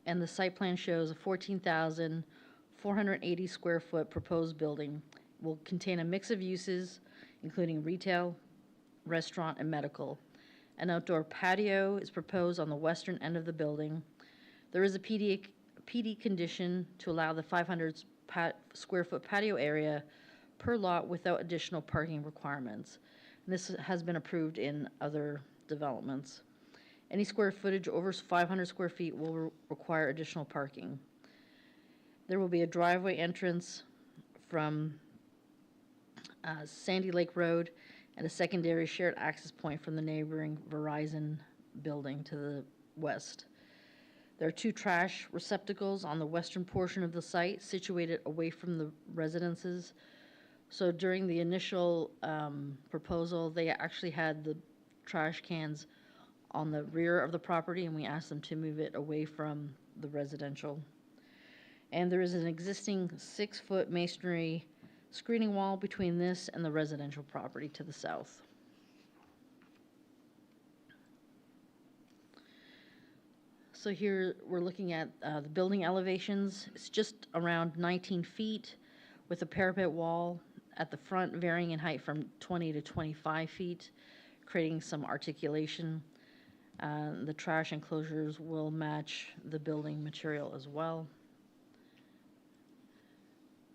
[SPEAKER 8] and the site plan shows a 14,480 square foot proposed building. Will contain a mix of uses, including retail, restaurant, and medical. An outdoor patio is proposed on the western end of the building. There is a PD condition to allow the 500 square foot patio area per lot without additional parking requirements. And this has been approved in other developments. Any square footage over 500 square feet will require additional parking. There will be a driveway entrance from Sandy Lake Road and a secondary shared access point from the neighboring Verizon building to the west. There are 2 trash receptacles on the western portion of the site situated away from the residences. So during the initial proposal, they actually had the trash cans on the rear of the property, and we asked them to move it away from the residential. And there is an existing 6-foot masonry screening wall between this and the residential property to the south. So here we're looking at the building elevations. It's just around 19 feet with a parapet wall at the front varying in height from 20 to 25 feet, creating some articulation. The trash enclosures will match the building material as well.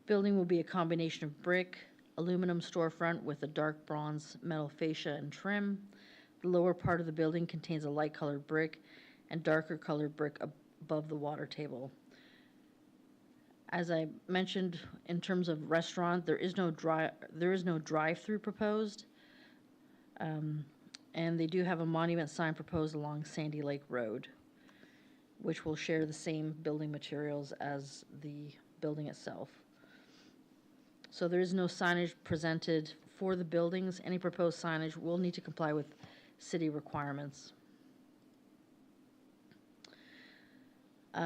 [SPEAKER 8] Building will be a combination of brick, aluminum storefront with a dark bronze metal fascia and trim. The lower part of the building contains a light colored brick and darker colored brick above the water table. As I mentioned, in terms of restaurant, there is no drive-through proposed. And they do have a monument sign proposed along Sandy Lake Road, which will share the same building materials as the building itself. So there is no signage presented for the buildings. Any proposed signage will need to comply with city requirements.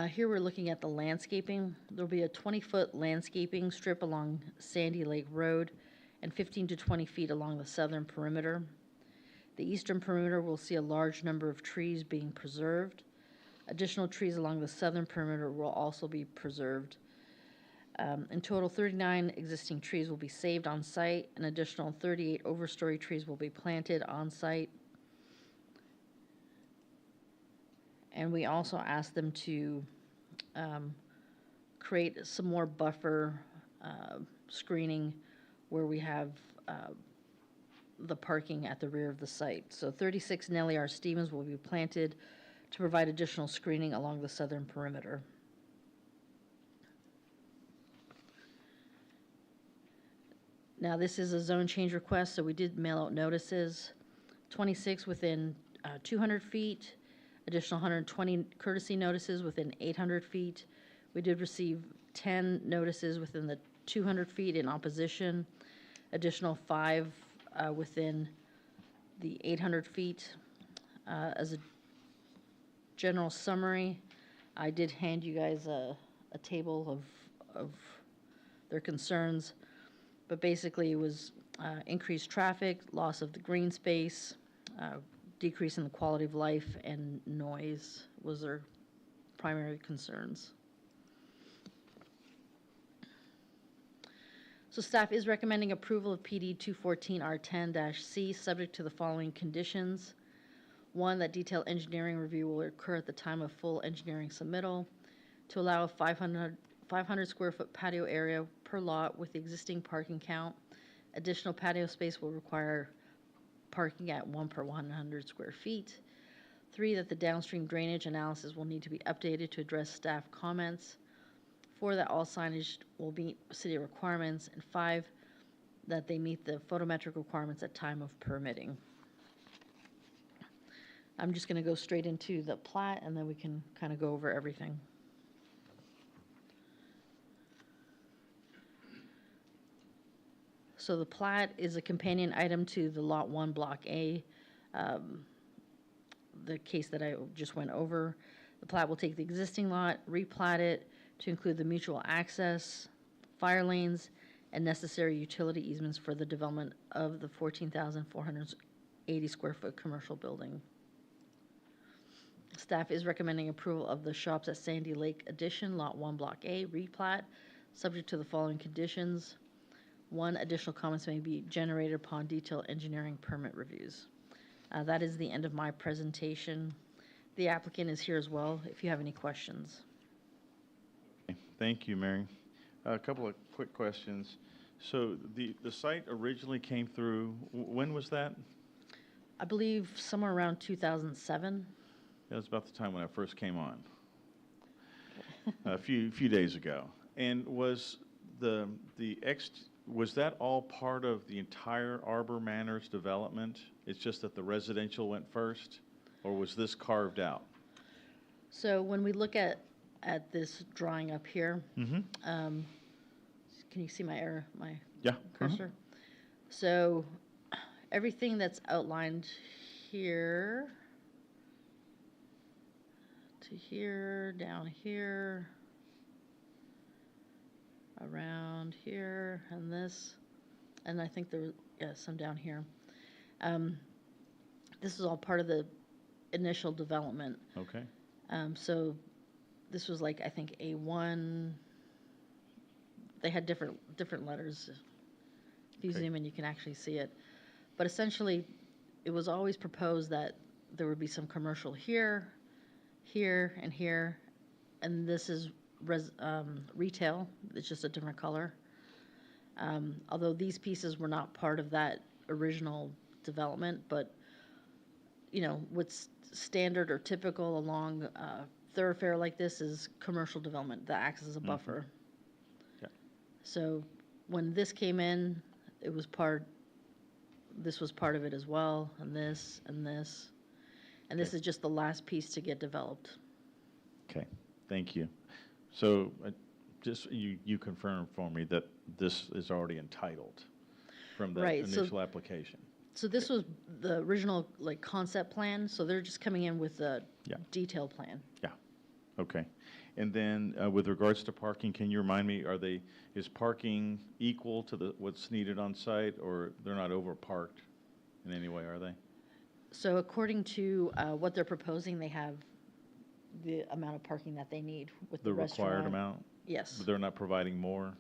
[SPEAKER 8] Here we're looking at the landscaping. There'll be a 20-foot landscaping strip along Sandy Lake Road and 15 to 20 feet along the southern perimeter. The eastern perimeter will see a large number of trees being preserved. Additional trees along the southern perimeter will also be preserved. In total, 39 existing trees will be saved on site. An additional 38 overstory trees will be planted on site. And we also asked them to create some more buffer screening where we have the parking at the rear of the site. So 36 Nellie R. Stevens will be planted to provide additional screening along the southern perimeter. Now, this is a zone change request, so we did mail out notices. 26 within 200 feet, additional 120 courtesy notices within 800 feet. We did receive 10 notices within the 200 feet in opposition, additional 5 within the 800 feet. As a general summary, I did hand you guys a table of their concerns, but basically it was increased traffic, loss of the green space, decrease in the quality of life, and noise was their primary concerns. So staff is recommending approval of PD 214R10-C subject to the following conditions. 1, that detailed engineering review will occur at the time of full engineering submittal to allow a 500 square foot patio area per lot with the existing parking count. Additional patio space will require parking at 1 per 100 square feet. 3, that the downstream drainage analysis will need to be updated to address staff comments. 4, that all signage will meet city requirements. And 5, that they meet the photometric requirements at time of permitting. I'm just going to go straight into the plat, and then we can kind of go over everything. So the plat is a companion item to the Lot 1, Block A, the case that I just went over. The plat will take the existing lot, replat it to include the mutual access, fire lanes, and necessary utility easements for the development of the 14,480 square foot commercial building. Staff is recommending approval of the Shops at Sandy Lake addition, Lot 1, Block A, replat, subject to the following conditions. 1, additional comments may be generated upon detailed engineering permit reviews. That is the end of my presentation. The applicant is here as well, if you have any questions.
[SPEAKER 1] Okay, thank you, Mary. A couple of quick questions. So the site originally came through, when was that?
[SPEAKER 8] I believe somewhere around 2007.
[SPEAKER 1] That was about the time when I first came on, a few days ago. And was was that all part of the entire Arbor Manors development? It's just that the residential went first, or was this carved out?
[SPEAKER 8] So when we look at this drawing up here, can you see my
[SPEAKER 1] Yeah.
[SPEAKER 8] cursor? So everything that's outlined here to here, down here, around here, and this, and I think there was, some down here. This is all part of the initial development.
[SPEAKER 1] Okay.
[SPEAKER 8] So this was like, I think, A1. They had different letters. If you
[SPEAKER 1] Okay.
[SPEAKER 8] zoom in, you can actually see it. But essentially, it was always proposed that there would be some commercial here, here, and here, and this is retail. It's just a different color. Although these pieces were not part of that original development, but what's standard or typical along a thoroughfare like this is commercial development that acts as a buffer.
[SPEAKER 1] Yeah.
[SPEAKER 8] So when this came in, this was part of it as well, and this, and this. And this is just the last piece to get developed.
[SPEAKER 1] Okay, thank you. So just you confirm for me that this is already entitled from the
[SPEAKER 8] Right, so-
[SPEAKER 1] initial application?
[SPEAKER 8] So this was the original concept plan, so they're just coming in with a
[SPEAKER 1] Yeah.
[SPEAKER 8] detailed plan.
[SPEAKER 1] Yeah, okay. And then with regards to parking, can you remind me, is parking equal to what's needed on site, or they're not over-parked in any way, are they?
[SPEAKER 8] So according to what they're proposing, they have the amount of parking that they need with the
[SPEAKER 1] The
[SPEAKER 8] restaurant.
[SPEAKER 1] required amount?
[SPEAKER 8] Yes.
[SPEAKER 1] But they're not providing more?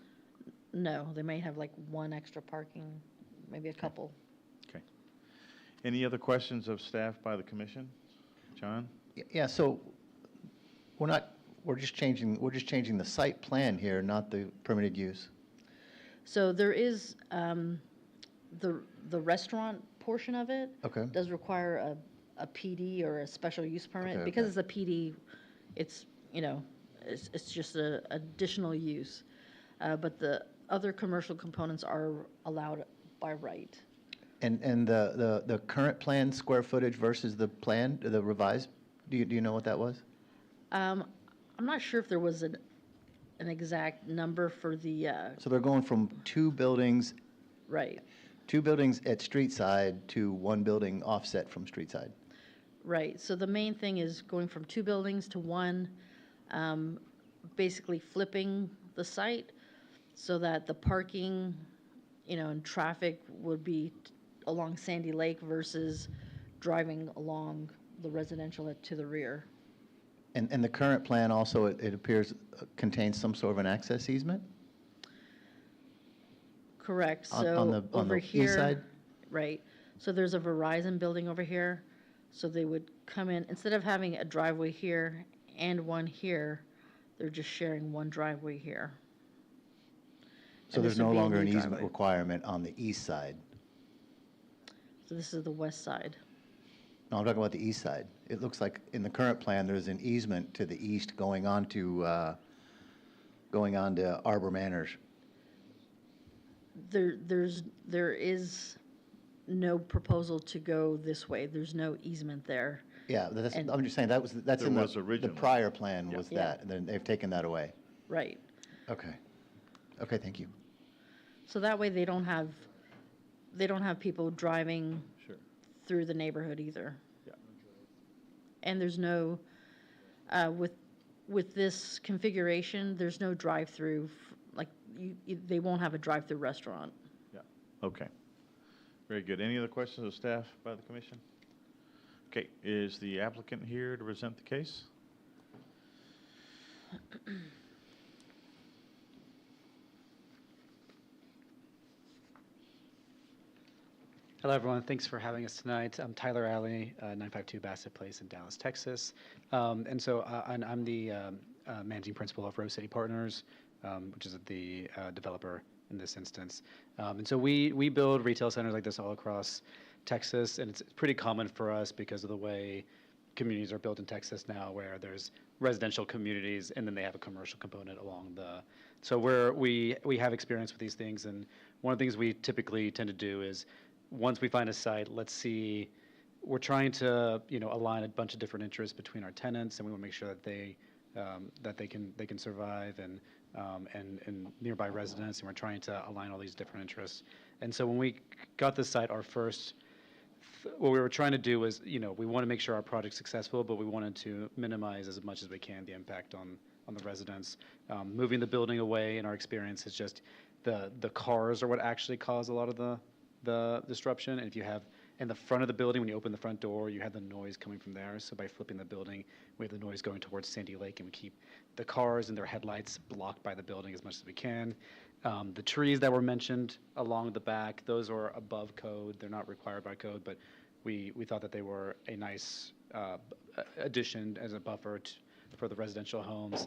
[SPEAKER 8] No, they may have one extra parking, maybe a couple.
[SPEAKER 1] Okay. Any other questions of staff by the commission? John?
[SPEAKER 5] Yeah, so we're just changing the site plan here, not the permitted use.
[SPEAKER 8] So there is the restaurant portion of it.
[SPEAKER 5] Okay.
[SPEAKER 8] Does require a PD or a special use permit.
[SPEAKER 5] Okay,
[SPEAKER 8] Because
[SPEAKER 5] okay.
[SPEAKER 8] it's a PD, it's, it's just a additional use. But the other commercial components are allowed by right.
[SPEAKER 5] And the current plan square footage versus the plan, the revised, do you know what that was?
[SPEAKER 8] I'm not sure if there was an exact number for the,
[SPEAKER 5] So they're going from two buildings
[SPEAKER 8] right,
[SPEAKER 5] at street side to one building offset from street side.
[SPEAKER 8] right. So the main thing is going from 2 buildings to 1, basically flipping the site so that the parking, and traffic would be along Sandy Lake versus driving along the residential to the rear.
[SPEAKER 5] And the current plan also, it appears, contains some sort of an access easement?
[SPEAKER 8] Correct.
[SPEAKER 5] On
[SPEAKER 8] So
[SPEAKER 5] the
[SPEAKER 8] over
[SPEAKER 5] east
[SPEAKER 8] here,
[SPEAKER 5] side?
[SPEAKER 8] right. So there's a Verizon building over here. So they would come in, instead of having a driveway here and one here, they're just sharing one driveway here.
[SPEAKER 5] So
[SPEAKER 8] And
[SPEAKER 5] there's
[SPEAKER 8] this would
[SPEAKER 5] no
[SPEAKER 8] be a
[SPEAKER 5] longer an
[SPEAKER 8] new
[SPEAKER 5] easement
[SPEAKER 8] driveway.
[SPEAKER 5] requirement on the east side?
[SPEAKER 8] So this is the west side.
[SPEAKER 5] No, I'm talking about the east side. It looks like in the current plan, there's an easement to the east going on to Arbor Manors.
[SPEAKER 8] There is no proposal to go this way. There's no easement there.
[SPEAKER 5] Yeah,
[SPEAKER 8] And-
[SPEAKER 5] I'm just saying, that's
[SPEAKER 1] There
[SPEAKER 5] in
[SPEAKER 1] was
[SPEAKER 5] the
[SPEAKER 1] originally.
[SPEAKER 5] prior plan
[SPEAKER 1] Yeah.
[SPEAKER 5] was
[SPEAKER 8] Yeah.
[SPEAKER 5] that, and then they've taken that away.
[SPEAKER 8] Right.
[SPEAKER 5] Okay. Okay, thank you.
[SPEAKER 8] So that way they don't have they don't have people driving
[SPEAKER 1] Sure.
[SPEAKER 8] through the neighborhood either.
[SPEAKER 1] Yeah.
[SPEAKER 8] And there's no, with this configuration, there's no drive-through, like, they won't have a drive-through restaurant.
[SPEAKER 1] Yeah, okay. Very good. Any other questions of staff by the commission? Okay, is the applicant here to present the case?
[SPEAKER 14] Hello, everyone. Thanks for having us tonight. I'm Tyler Alley, 952 Bassett Place in Dallas, Texas. I'm the managing principal of Rose City Partners, which is the developer in this instance. And so we build retail centers like this all across Texas, and it's pretty common for us because of the way communities are built in Texas now, where there's residential communities and then they have a commercial component along the. So we have experience with these things, and one of the things we typically tend to do is, once we find a site, let's see, we're trying to, align a bunch of different interests between our tenants, and we want to make sure that they can survive and nearby residents, and we're trying to align all these different interests. And so when we got this site, what we were trying to do was, we want to make sure our project's successful, but we wanted to minimize as much as we can the impact on the residents. Moving the building away, in our experience, is just the cars are what actually cause a lot of the disruption. And if you have in the front of the building, when you open the front door, you have the noise coming from there. So by flipping the building, we have the noise going towards Sandy Lake, and we keep the cars and their headlights blocked by the building as much as we can. The trees that were mentioned along the back, those are above code. They're not required by code, but we thought that they were a nice addition as a buffer for the residential homes.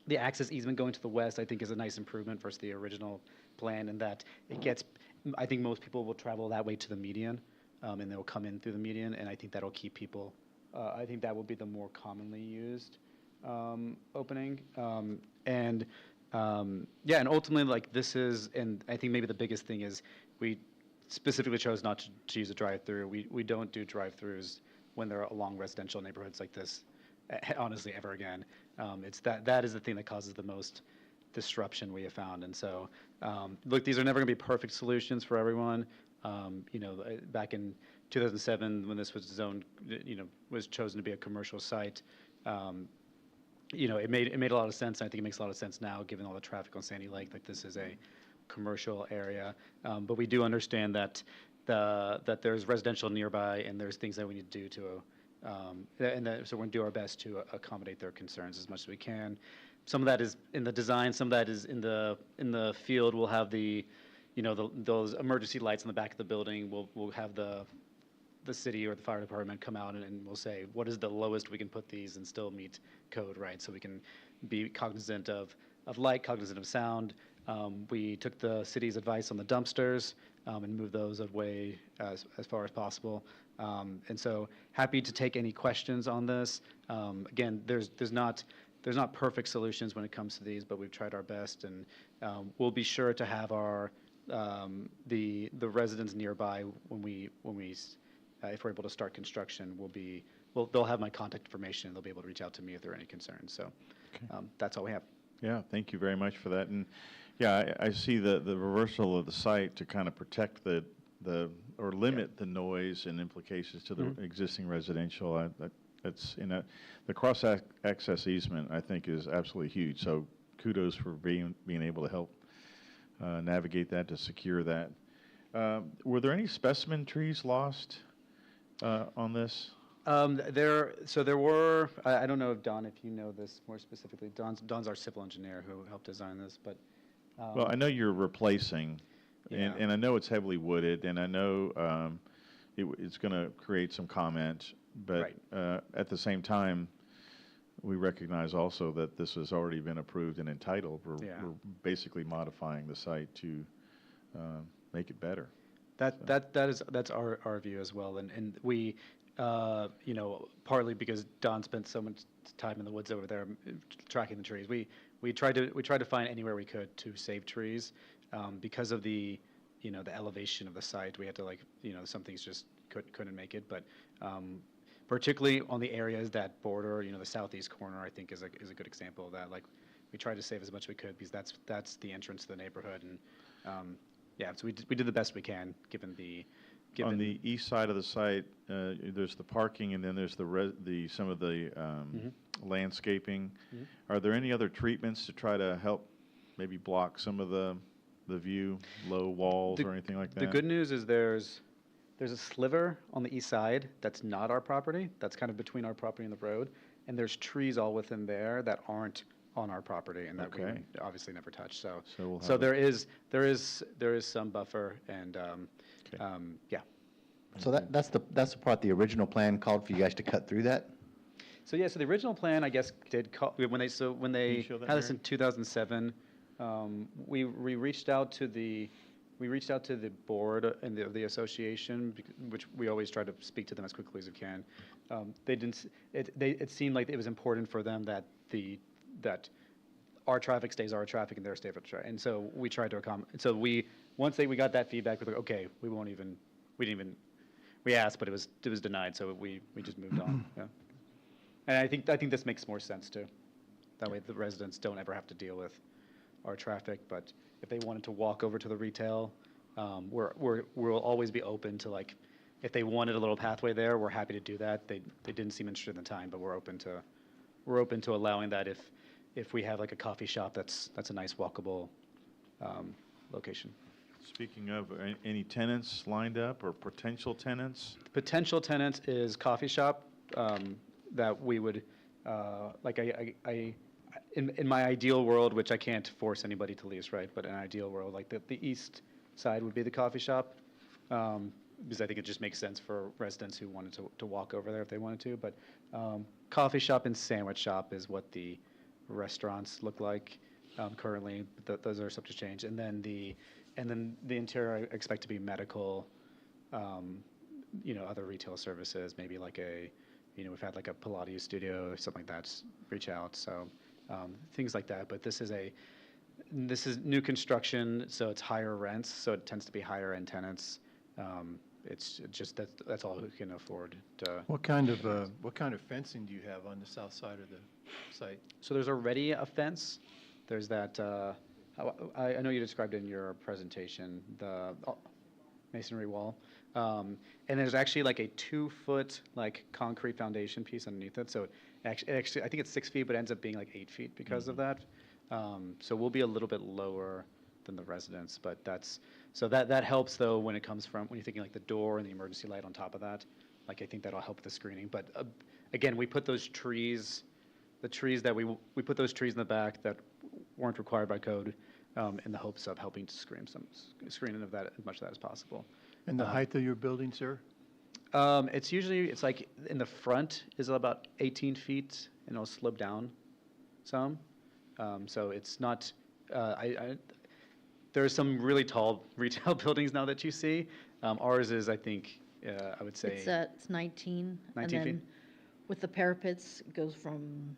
[SPEAKER 14] The access easement going to the west, I think, is a nice improvement versus the original plan, in that I think most people will travel that way to the median, and they'll come in through the median, and I think that'll keep people, I think that will be the more commonly used opening. And ultimately, this is, and I think maybe the biggest thing is, we specifically chose not to use a drive-through. We don't do drive-throughs when they're along residential neighborhoods like this, honestly, ever again. It's that is the thing that causes the most disruption we have found. And so, look, these are never going to be perfect solutions for everyone. Back in 2007, when this was zoned, was chosen to be a commercial site, it made a lot of sense. And I think it makes a lot of sense now, given all the traffic on Sandy Lake, that this is a commercial area. But we do understand that that there's residential nearby, and there's things that we need to do to, so we're going to do our best to accommodate their concerns as much as we can. Some of that is in the design, some of that is in the field. We'll have those emergency lights in the back of the building. We'll have the city or the fire department come out and we'll say, what is the lowest we can put these and still meet code, right? So we can be cognizant of light, cognizant of sound. We took the city's advice on the dumpsters and moved those away as far as possible. And so happy to take any questions on this. Again, there's not perfect solutions when it comes to these, but we've tried our best, and we'll be sure to have our the residents nearby when we if we're able to start construction. They'll have my contact information, and they'll be able to reach out to me if there are any concerns. So that's all we have.
[SPEAKER 1] Yeah, thank you very much for that. And yeah, I see the reversal of the site to kind of protect or limit the noise and implications to the existing residential. That's the cross access easement, I think, is absolutely huge. So kudos for being able to help navigate that, to secure that. Were there any specimen trees lost on this?
[SPEAKER 14] There were. I don't know, Don, if you know this more specifically. Don's our civil engineer who helped design this, but.
[SPEAKER 1] Well, I know you're replacing, and I know it's heavily wooded, and I know it's going to create some comment, but at the same time, we recognize also that this has already been approved and entitled. We're basically modifying the site to make it better.
[SPEAKER 14] That's our view as well, and we, partly because Don spent so much time in the woods over there tracking the trees. We tried to find anywhere we could to save trees, because of the elevation of the site. We had to some things just couldn't make it, but particularly on the areas that border, the southeast corner, I think is a good example of that. We tried to save as much as we could, because that's the entrance to the neighborhood, and yeah, so we did the best we can, given the,
[SPEAKER 1] On the east side of the site, there's the parking, and then there's some of the landscaping. Are there any other treatments to try to help maybe block some of the view, low walls or anything like that?
[SPEAKER 14] The good news is there's a sliver on the east side that's not our property, that's kind of between our property and the road, and there's trees all within there that aren't on our property and that we would obviously never touch. So,
[SPEAKER 1] we'll
[SPEAKER 14] so
[SPEAKER 1] have
[SPEAKER 14] there is some buffer, and yeah.
[SPEAKER 5] So that's the part the original plan called for you guys to cut through that?
[SPEAKER 14] So yeah, so the original plan, I guess, did call, when they
[SPEAKER 1] show that,
[SPEAKER 14] had this
[SPEAKER 1] Mary?
[SPEAKER 14] in 2007, we reached out to the board and the association, which we always try to speak to them as quickly as we can. It seemed like it was important for them that our traffic stays our traffic and their stay for traffic, and so we tried to accommodate. So once we got that feedback, we were like, okay, we asked, but it was denied, so we just moved on. Yeah. And I think this makes more sense too. That way the residents don't ever have to deal with our traffic, but if they wanted to walk over to the retail, we'll always be open to, like, if they wanted a little pathway there, we're happy to do that. They didn't seem interested in the time, but we're open to allowing that if we have like a coffee shop that's a nice walkable location.
[SPEAKER 1] Speaking of, any tenants lined up or potential tenants?
[SPEAKER 14] Potential tenant is coffee shop that we would, like in my ideal world, which I can't force anybody to lease, right? But in an ideal world, like the east side would be the coffee shop, because I think it just makes sense for residents who wanted to walk over there if they wanted to. But coffee shop and sandwich shop is what the restaurants look like currently. Those are subject to change. And then the interior I expect to be medical, other retail services, maybe like we've had like a Pilates studio or something like that, reach out. So things like that. But this is new construction, so it's higher rents, so it tends to be higher end tenants. It's just that's all we can afford to.
[SPEAKER 11] What kind of fencing do you have on the south side of the site?
[SPEAKER 14] So there's already a fence. There's that, I know you described it in your presentation, the masonry wall. And there's actually like a 2-foot like concrete foundation piece underneath it. So it actually, I think it's 6 feet, but it ends up being like 8 feet because of that. So we'll be a little bit lower than the residents, but that helps though when you're thinking like the door and the emergency light on top of that. Like I think that'll help the screening. But again, we put those trees, we put those trees in the back that weren't required by code, in the hopes of helping to screening of that as much of that as possible.
[SPEAKER 11] And the height of your building, sir?
[SPEAKER 14] It's like in the front is about 18 feet, and it'll slope down some. So it's not. There are some really tall retail buildings now that you see. Ours is, I think, I would say.
[SPEAKER 8] It's 19.
[SPEAKER 14] 19
[SPEAKER 8] and then
[SPEAKER 14] feet.
[SPEAKER 8] with the parapets, it goes from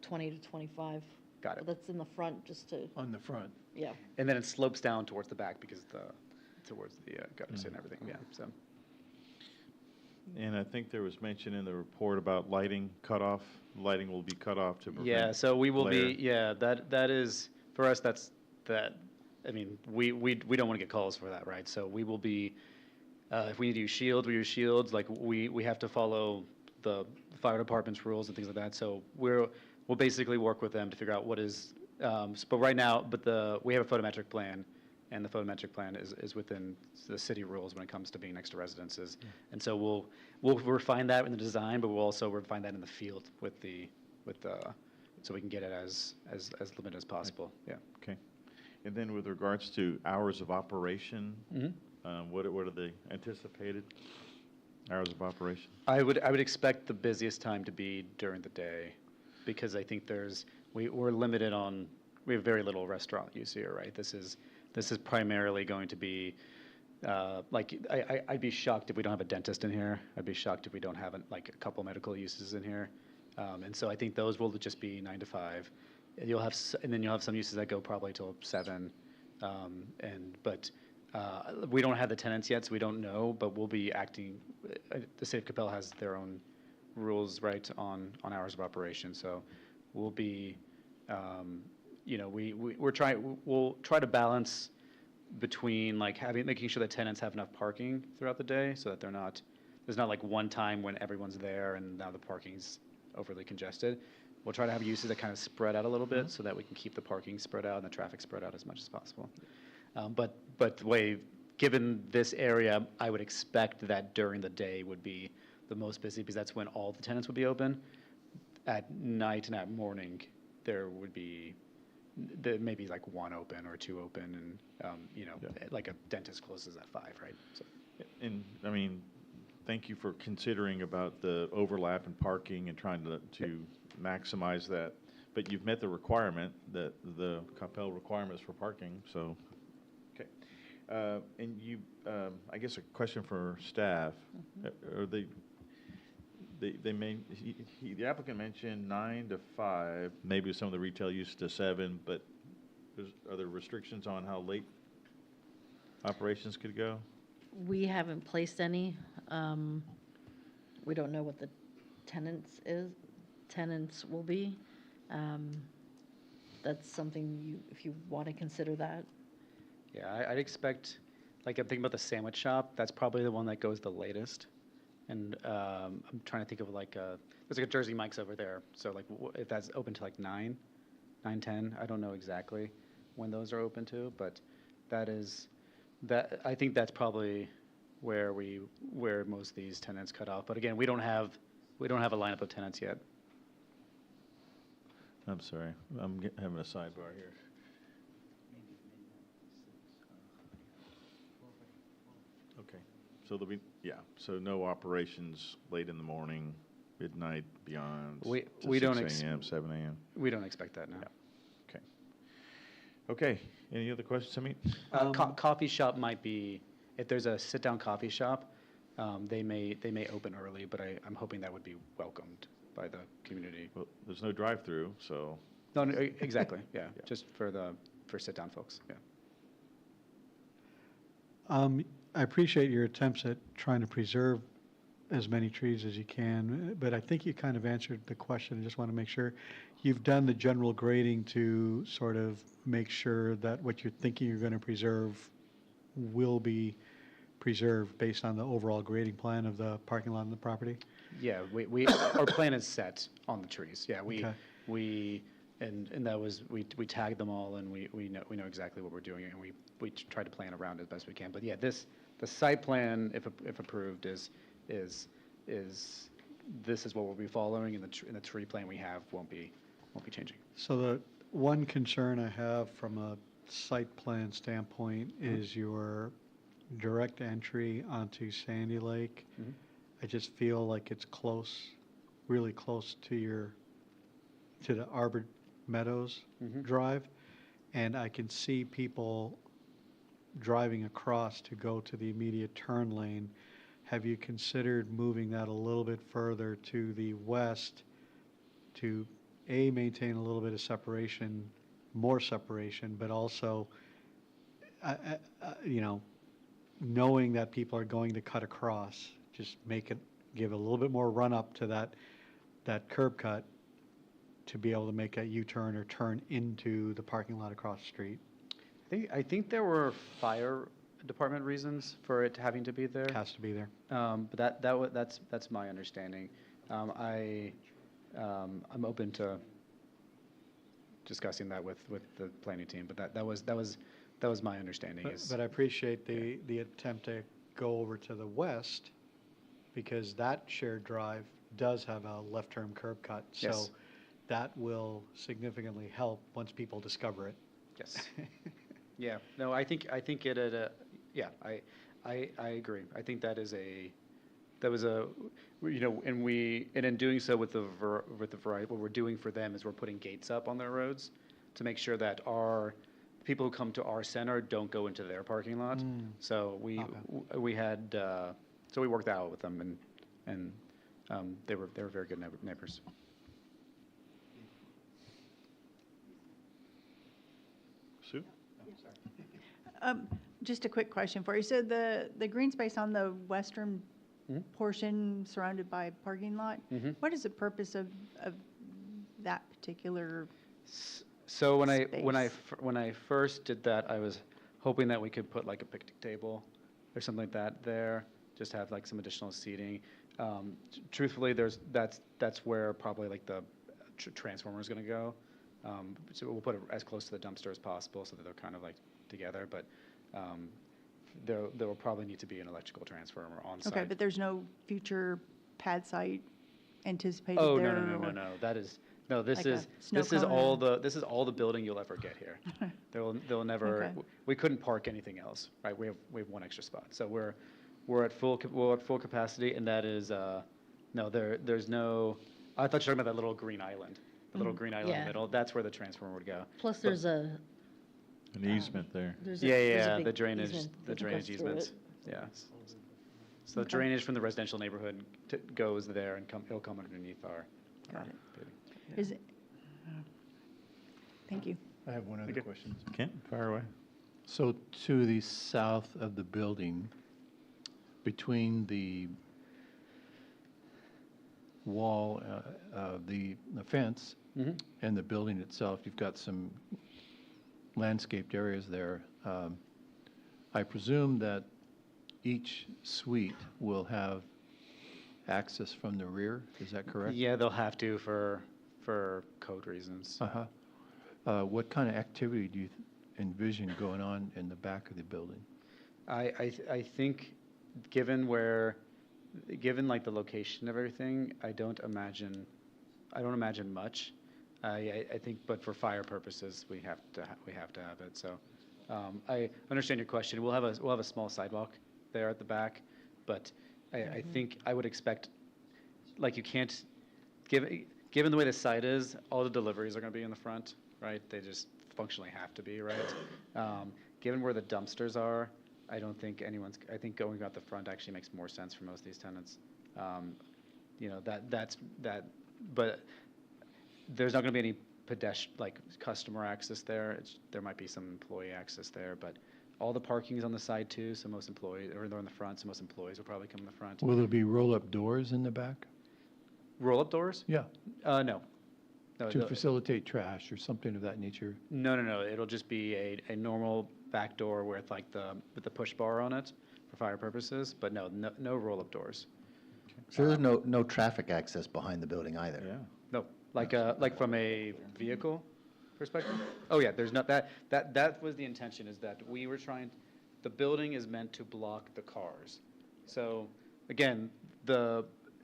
[SPEAKER 8] 20 to 25.
[SPEAKER 14] Got it.
[SPEAKER 8] That's in the front, just to.
[SPEAKER 11] On the front.
[SPEAKER 8] Yeah.
[SPEAKER 14] And then it slopes down towards the back because towards the gutters and everything. Yeah. So.
[SPEAKER 1] And I think there was mention in the report about lighting cutoff. Lighting will be cut off to prevent.
[SPEAKER 14] Yeah. So we will
[SPEAKER 1] glare.
[SPEAKER 14] be. Yeah. That is for us. I mean, we don't want to get calls for that, right? So we will be. If we need to use shields, we use shields. Like we have to follow the fire department's rules and things like that. So we'll basically work with them to figure out what is. But right now, we have a photometric plan, and the photometric plan is within the city rules when it comes to being next to residences. And so we'll refine that in the design, but we'll also refine that in the field so we can get it as limited as possible. Yeah.
[SPEAKER 1] Okay. And then with regards to hours of operation, what are the anticipated hours of operation?
[SPEAKER 14] I would expect the busiest time to be during the day, because I think we're limited on, we have very little restaurant use here, right? This is primarily going to be, I'd be shocked if we don't have a dentist in here. I'd be shocked if we don't have a couple medical uses in here. And so I think those will just be 9 to 5. And then you'll have some uses that go probably till 7. But we don't have the tenants yet, so we don't know, but we'll be acting, the city of Capel has their own rules, right, on hours of operation. So we'll be, we'll try to balance between like making sure that tenants have enough parking throughout the day so that there's not like one time when everyone's there and now the parking's overly congested. We'll try to have uses that kind of spread out a little bit so that we can keep the parking spread out and the traffic spread out as much as possible. But the way, given this area, I would expect that during the day would be the most busy because that's when all the tenants would be open. At night and at morning, there may be like one open or two open, and like a dentist closes at 5, right? So.
[SPEAKER 1] And I mean, thank you for considering about the overlap in parking and trying to maximize that. But you've met the requirement, the Coppell requirements for parking, so, okay. And you, I guess a question for staff. Are they may, the applicant mentioned 9 to 5, maybe some of the retail use to 7, but are there restrictions on how late operations could go?
[SPEAKER 8] We haven't placed any. We don't know what the tenants will be. That's something if you want to consider that.
[SPEAKER 14] Yeah, I'd expect, like I'm thinking about the sandwich shop, that's probably the one that goes the latest. And I'm trying to think of like there's like a Jersey Mike's over there. So like if that's open to like 9, 10, I don't know exactly when those are open to, but I think that's probably where most of these tenants cut off. But again, we don't have a lineup of tenants yet.
[SPEAKER 1] I'm sorry, I'm having a sidebar here. Okay, so there'll be, so no operations late in the morning, midnight, beyond,
[SPEAKER 14] We don't
[SPEAKER 1] 6 a.m., 7 a.m.?
[SPEAKER 14] We don't expect that, no.
[SPEAKER 1] Yeah. Okay, any other questions, Hamid?
[SPEAKER 14] Coffee shop might be, if there's a sit-down coffee shop, they may open early, but I'm hoping that would be welcomed by the community.
[SPEAKER 1] Well, there's no drive-through, so.
[SPEAKER 14] No, exactly, yeah, just for sit-down folks, yeah.
[SPEAKER 7] I appreciate your attempts at trying to preserve as many trees as you can, but I think you kind of answered the question. I just want to make sure you've done the general grading to sort of make sure that what you're thinking you're going to preserve will be preserved based on the overall grading plan of the parking lot and the property?
[SPEAKER 14] Yeah, our plan is set on the trees. Yeah, that was we tagged them all, and we know exactly what we're doing, and we try to plan around it as best we can. But yeah, the site plan, if approved, is this is what we'll be following, and the tree plan we have won't be changing.
[SPEAKER 7] So the one concern I have from a site plan standpoint is your direct entry onto Sandy Lake. I just feel like it's close, really close to the Arbor Meadows Drive, and I can see people driving across to go to the immediate turn lane. Have you considered moving that a little bit further to the west to maintain a little bit of separation, more separation, but also, knowing that people are going to cut across, just give a little bit more run up to that curb cut to be able to make a U-turn or turn into the parking lot across the street?
[SPEAKER 14] I think there were fire department reasons for it having to be there.
[SPEAKER 7] Has to be there.
[SPEAKER 14] But that's my understanding. I'm open to discussing that with the planning team, but that was my understanding.
[SPEAKER 7] But I appreciate the attempt to go over to the west, because that shared drive does have a left turn curb cut.
[SPEAKER 14] Yes.
[SPEAKER 7] So that will significantly help once people discover it.
[SPEAKER 14] Yes. Yeah. No, I think it. Yeah. I agree. I think that was a, and in doing so with the variety, what we're doing for them is we're putting gates up on their roads to make sure that our people who come to our center don't go into their parking lot. So we had so we worked that out with them, and they were very good neighbors.
[SPEAKER 1] Sue?
[SPEAKER 2] Just a quick question for you. So the green space on the western portion surrounded by parking lot, what is the purpose of that particular
[SPEAKER 14] So when
[SPEAKER 2] space?
[SPEAKER 14] I first did that, I was hoping that we could put like a picnic table or something like that there, just have like some additional seating. Truthfully, that's where probably like the transformer is going to go. So we'll put it as close to the dumpster as possible so that they're kind of like together, but there will probably need to be an electrical transformer on site.
[SPEAKER 2] Okay, but there's no future pad site anticipated
[SPEAKER 14] Oh,
[SPEAKER 2] there?
[SPEAKER 14] no. That is, no, this
[SPEAKER 2] Like a
[SPEAKER 14] is,
[SPEAKER 2] snow
[SPEAKER 14] this is
[SPEAKER 2] cone
[SPEAKER 14] all
[SPEAKER 2] or-
[SPEAKER 14] this is all the building you'll ever get here. They'll never,
[SPEAKER 2] Okay.
[SPEAKER 14] we couldn't park anything else, right? We have one extra spot. So we're at full capacity, and that is, no, there's no, I thought you were talking about that little green island. The little green island in
[SPEAKER 8] Yeah.
[SPEAKER 14] the middle, that's where the transformer would go.
[SPEAKER 8] Plus,
[SPEAKER 14] But-
[SPEAKER 8] there's a.
[SPEAKER 1] An easement there.
[SPEAKER 8] There's a-
[SPEAKER 14] Yeah,
[SPEAKER 8] there's a
[SPEAKER 14] yeah,
[SPEAKER 8] big
[SPEAKER 14] the drainage,
[SPEAKER 8] easement
[SPEAKER 14] the
[SPEAKER 8] that goes
[SPEAKER 14] drainage
[SPEAKER 8] through
[SPEAKER 14] easements,
[SPEAKER 8] it.
[SPEAKER 14] yeah. So the
[SPEAKER 2] Okay.
[SPEAKER 14] drainage from the residential neighborhood goes there and it'll come underneath our.
[SPEAKER 2] Got it.
[SPEAKER 14] building.
[SPEAKER 2] Is it? Thank you.
[SPEAKER 15] I have one other
[SPEAKER 14] Okay.
[SPEAKER 15] question.
[SPEAKER 1] Kent, fire away.
[SPEAKER 15] So to the south of the building, between the wall, the fence
[SPEAKER 14] Mhm.
[SPEAKER 15] and the building itself, you've got some landscaped areas there. I presume that each suite will have access from the rear, is that correct?
[SPEAKER 14] Yeah, they'll have to for code reasons.
[SPEAKER 15] Uh-huh. What kind of activity do you envision going on in the back of the building?
[SPEAKER 14] I think, given like the location of everything, I don't imagine much. I think, but for fire purposes, we have to have it. So, I understand your question. We'll have a small sidewalk there at the back, but I think I would expect, like, you can't, given the way the site is, all the deliveries are going to be in the front, right? They just functionally have to be, right? Given where the dumpsters are, I think going out the front actually makes more sense for most of these tenants. But there's not going to be any customer access there. There might be some employee access there, but all the parking is on the side too, so most employees, or they're in the front, so most employees will probably come in the front.
[SPEAKER 15] Will there be roll-up doors in the back?
[SPEAKER 14] Roll-up doors?
[SPEAKER 15] Yeah,
[SPEAKER 14] No. No,
[SPEAKER 15] to facilitate trash or something of that nature?
[SPEAKER 14] No. It'll just be a normal back door with with the push bar on it for fire purposes, but no roll-up doors.
[SPEAKER 5] So there's no traffic access behind the building either?
[SPEAKER 1] Yeah.
[SPEAKER 14] No, like from a vehicle perspective? Oh, yeah, there's not, that was the intention, is that we were trying, the building is meant to block the cars. So, again,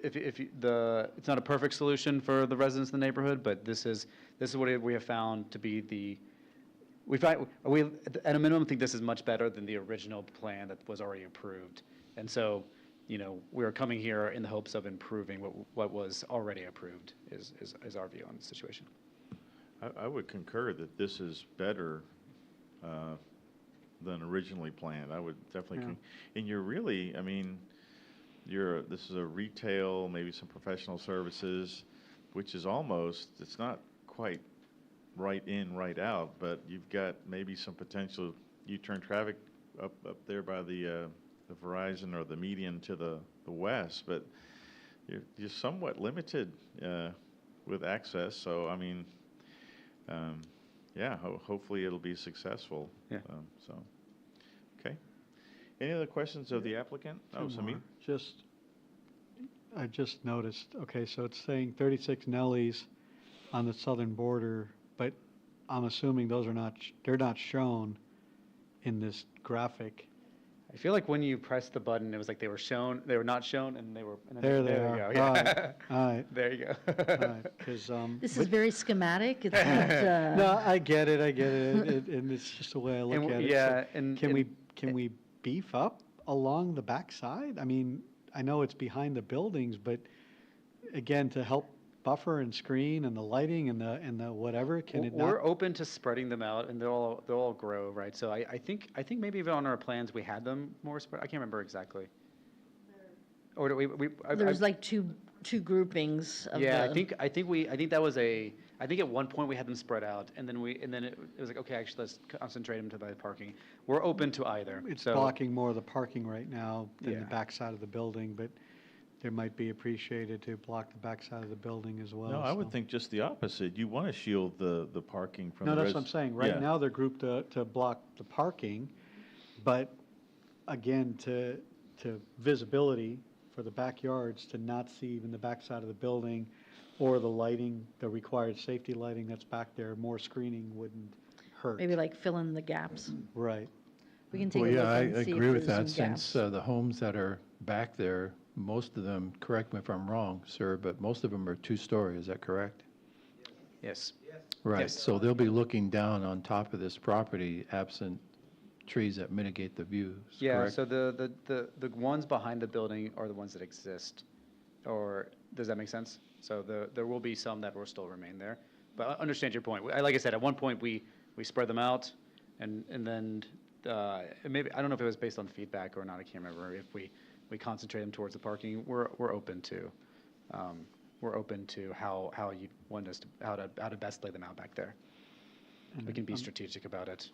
[SPEAKER 14] it's not a perfect solution for the residents in the neighborhood, but this is what we have found to be we at a minimum think this is much better than the original plan that was already approved. And so, we are coming here in the hopes of improving what was already approved is our view on the situation.
[SPEAKER 1] I would concur that this is better than originally planned. I would definitely, and you're really, I mean, this is a retail, maybe some professional services, which is almost, it's not quite right in, right out, but you've got maybe some potential U-turn traffic up there by the Verizon or the median to the west, but you're somewhat limited with access. So, I mean, hopefully it'll be successful.
[SPEAKER 14] Yeah.
[SPEAKER 1] Okay. Any other questions of the applicant? Oh,
[SPEAKER 7] Two
[SPEAKER 1] Samir?
[SPEAKER 7] more. I just noticed, okay, so it's saying 36 Nellies on the southern border, but I'm assuming those they're not shown in this graphic.
[SPEAKER 14] I feel like when you pressed the button, it was like they were not shown, and they were. And
[SPEAKER 7] There they
[SPEAKER 14] you
[SPEAKER 7] are.
[SPEAKER 14] go. Yeah.
[SPEAKER 7] All right.
[SPEAKER 14] There you go.
[SPEAKER 7] All right, 'cause,
[SPEAKER 8] This is very schematic. It's not.
[SPEAKER 7] No, I get it, and it's just the way I look
[SPEAKER 14] And
[SPEAKER 7] at it.
[SPEAKER 14] yeah,
[SPEAKER 7] So
[SPEAKER 14] and-
[SPEAKER 7] can we beef up along the backside? I mean, I know it's behind the buildings, but again, to help buffer and screen and the lighting and the whatever, can it not?
[SPEAKER 14] We're open to spreading them out, and they'll all grow, right? So I think maybe even on our plans we had them more spread. I can't remember exactly. Or do we?
[SPEAKER 8] There was like two groupings of
[SPEAKER 14] Yeah,
[SPEAKER 8] the.
[SPEAKER 14] I think that was I think at one point we had them spread out, and then it was like, okay, actually let's concentrate them to the parking. We're open to either.
[SPEAKER 7] It's
[SPEAKER 14] So-
[SPEAKER 7] blocking more of the parking right now than
[SPEAKER 14] Yeah.
[SPEAKER 7] the backside of the building, but there might be appreciated to block the backside of the building as well.
[SPEAKER 1] No, I would
[SPEAKER 7] so.
[SPEAKER 1] think just the opposite. You want to shield the parking from
[SPEAKER 7] No,
[SPEAKER 1] the
[SPEAKER 7] that's what I'm saying. Right
[SPEAKER 1] yeah.
[SPEAKER 7] now, they're grouped to block the parking, But again, to visibility for the backyards, to not see even the backside of the building or the lighting, the required safety lighting that's back there, more screening wouldn't hurt.
[SPEAKER 8] Maybe like fill in the gaps.
[SPEAKER 7] Right.
[SPEAKER 8] We can take a
[SPEAKER 15] Well,
[SPEAKER 8] look
[SPEAKER 15] yeah, I
[SPEAKER 8] and see if
[SPEAKER 15] agree with
[SPEAKER 8] there's
[SPEAKER 15] that,
[SPEAKER 8] some
[SPEAKER 15] since
[SPEAKER 8] gaps.
[SPEAKER 15] the homes that are back there, most of them, correct me if I'm wrong, sir, but most of them are two-story, is that correct?
[SPEAKER 14] Yes.
[SPEAKER 15] Right,
[SPEAKER 14] Yes.
[SPEAKER 15] so they'll be looking down on top of this property absent trees that mitigate the views,
[SPEAKER 14] Yeah,
[SPEAKER 15] correct?
[SPEAKER 14] so the ones behind the building are the ones that exist, or, does that make sense? So there will be some that will still remain there, but I understand your point. Like I said, at one point, we spread them out, and then, maybe, I don't know if it was based on feedback or not, I can't remember, if we concentrate them towards the parking, we're open to, how you want us to, how to best lay them out back there. We can be strategic about it.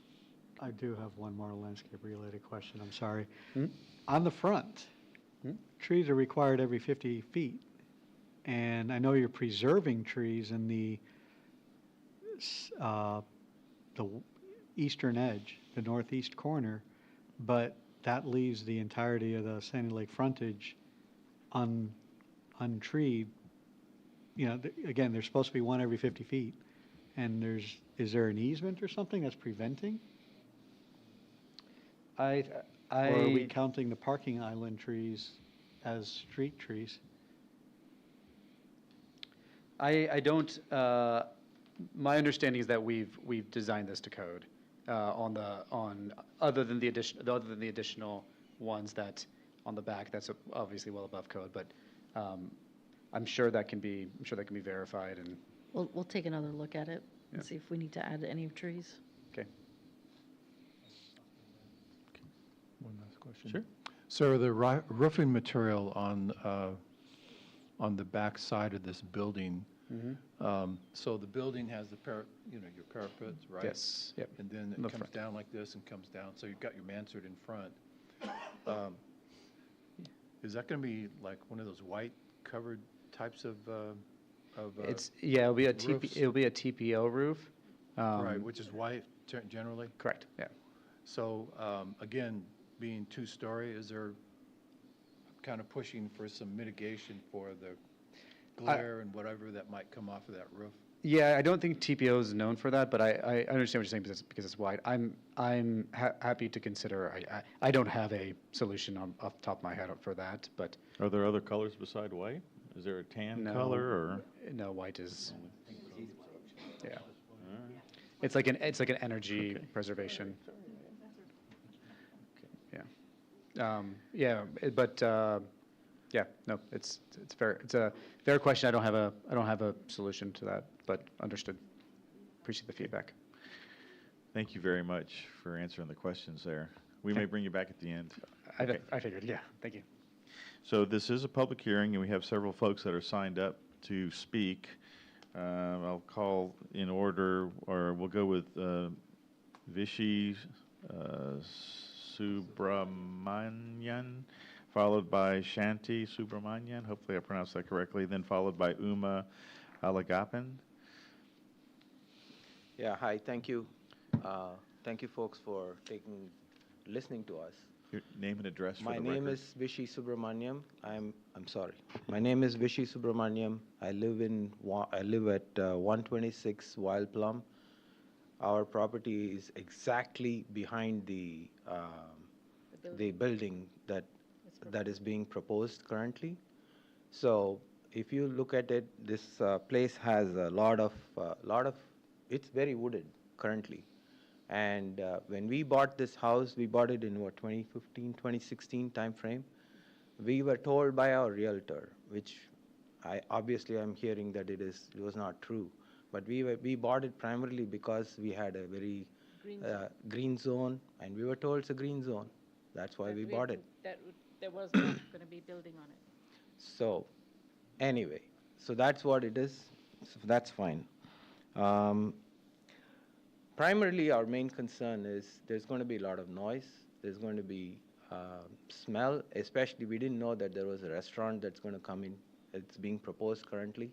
[SPEAKER 7] I do have one more landscape-related question, I'm sorry. On the front, trees are required every 50 feet, and I know you're preserving trees in the eastern edge, the northeast corner, but that leaves the entirety of the Sandy Lake frontage untreed. You know, again, there's supposed to be one every 50 feet, and is there an easement or something that's preventing? Or are we counting the parking island trees as street trees?
[SPEAKER 14] I don't, my understanding is that we've designed this to code, other than the additional ones that, on the back, that's obviously well above code, but, I'm sure that can be verified and.
[SPEAKER 8] We'll take another look at it and
[SPEAKER 14] Yeah.
[SPEAKER 8] see if we need to add any trees.
[SPEAKER 14] Okay.
[SPEAKER 15] One last question.
[SPEAKER 1] Sure.
[SPEAKER 15] So the roofing material on the back side of this building, so the building has the your parapets, right?
[SPEAKER 14] Yes, yep.
[SPEAKER 15] And then
[SPEAKER 14] In the
[SPEAKER 15] it comes
[SPEAKER 14] front.
[SPEAKER 15] down like this and comes down, so you've got your mansard in front. Is that going to be like one of those white covered types of
[SPEAKER 14] It'll be a
[SPEAKER 15] roofs?
[SPEAKER 14] it'll be a TPO roof.
[SPEAKER 15] Right, which is white generally?
[SPEAKER 14] Correct, yeah.
[SPEAKER 15] So, again, being two-story, is there kind of pushing for some mitigation for the glare and whatever that might come off of that roof?
[SPEAKER 14] Yeah, I don't think TPO is known for that, but I understand what you're saying because it's white. I'm happy to consider, I don't have a solution off the top of my head for that, but.
[SPEAKER 1] Are there other colors beside white? Is there a tan
[SPEAKER 14] No.
[SPEAKER 1] color or?
[SPEAKER 14] No, white is, yeah. It's like an energy preservation. Yeah. Yeah, no, it's fair. It's a fair question. I don't have a solution to that, but understood. Appreciate the feedback.
[SPEAKER 1] Thank you very much for answering the questions there. We may bring you back at the end.
[SPEAKER 14] I figured, yeah, thank you.
[SPEAKER 1] So this is a public hearing, and we have several folks that are signed up to speak. I'll call in order, or we'll go with Vishy Subramanian, followed by Shanti Subramanian, hopefully I pronounced that correctly, then followed by Uma Alagapan.
[SPEAKER 17] Yeah, hi, thank you. Thank you folks for listening to us.
[SPEAKER 1] Your name and address for the
[SPEAKER 17] My
[SPEAKER 1] record.
[SPEAKER 17] name is Vishy Subramaniam. I'm sorry. My name is Vishy Subramaniam. I live at 126 Wild Plum. Our property is exactly behind the building that is being proposed currently. So if you look at it, this place has a lot of, it's very wooded currently. And when we bought this house, we bought it in 2015, 2016 timeframe. We were told by our realtor, which I'm hearing that it was not true. But we bought it primarily because we had a very green zone, and we were told it's a green zone. That's why we bought it.
[SPEAKER 8] There was not going to be building on it.
[SPEAKER 17] So, anyway, so that's what it is. So that's fine. Primarily, our main concern is there's going to be a lot of noise. There's going to be smell, especially we didn't know that there was a restaurant that's going to come in. It's being proposed currently.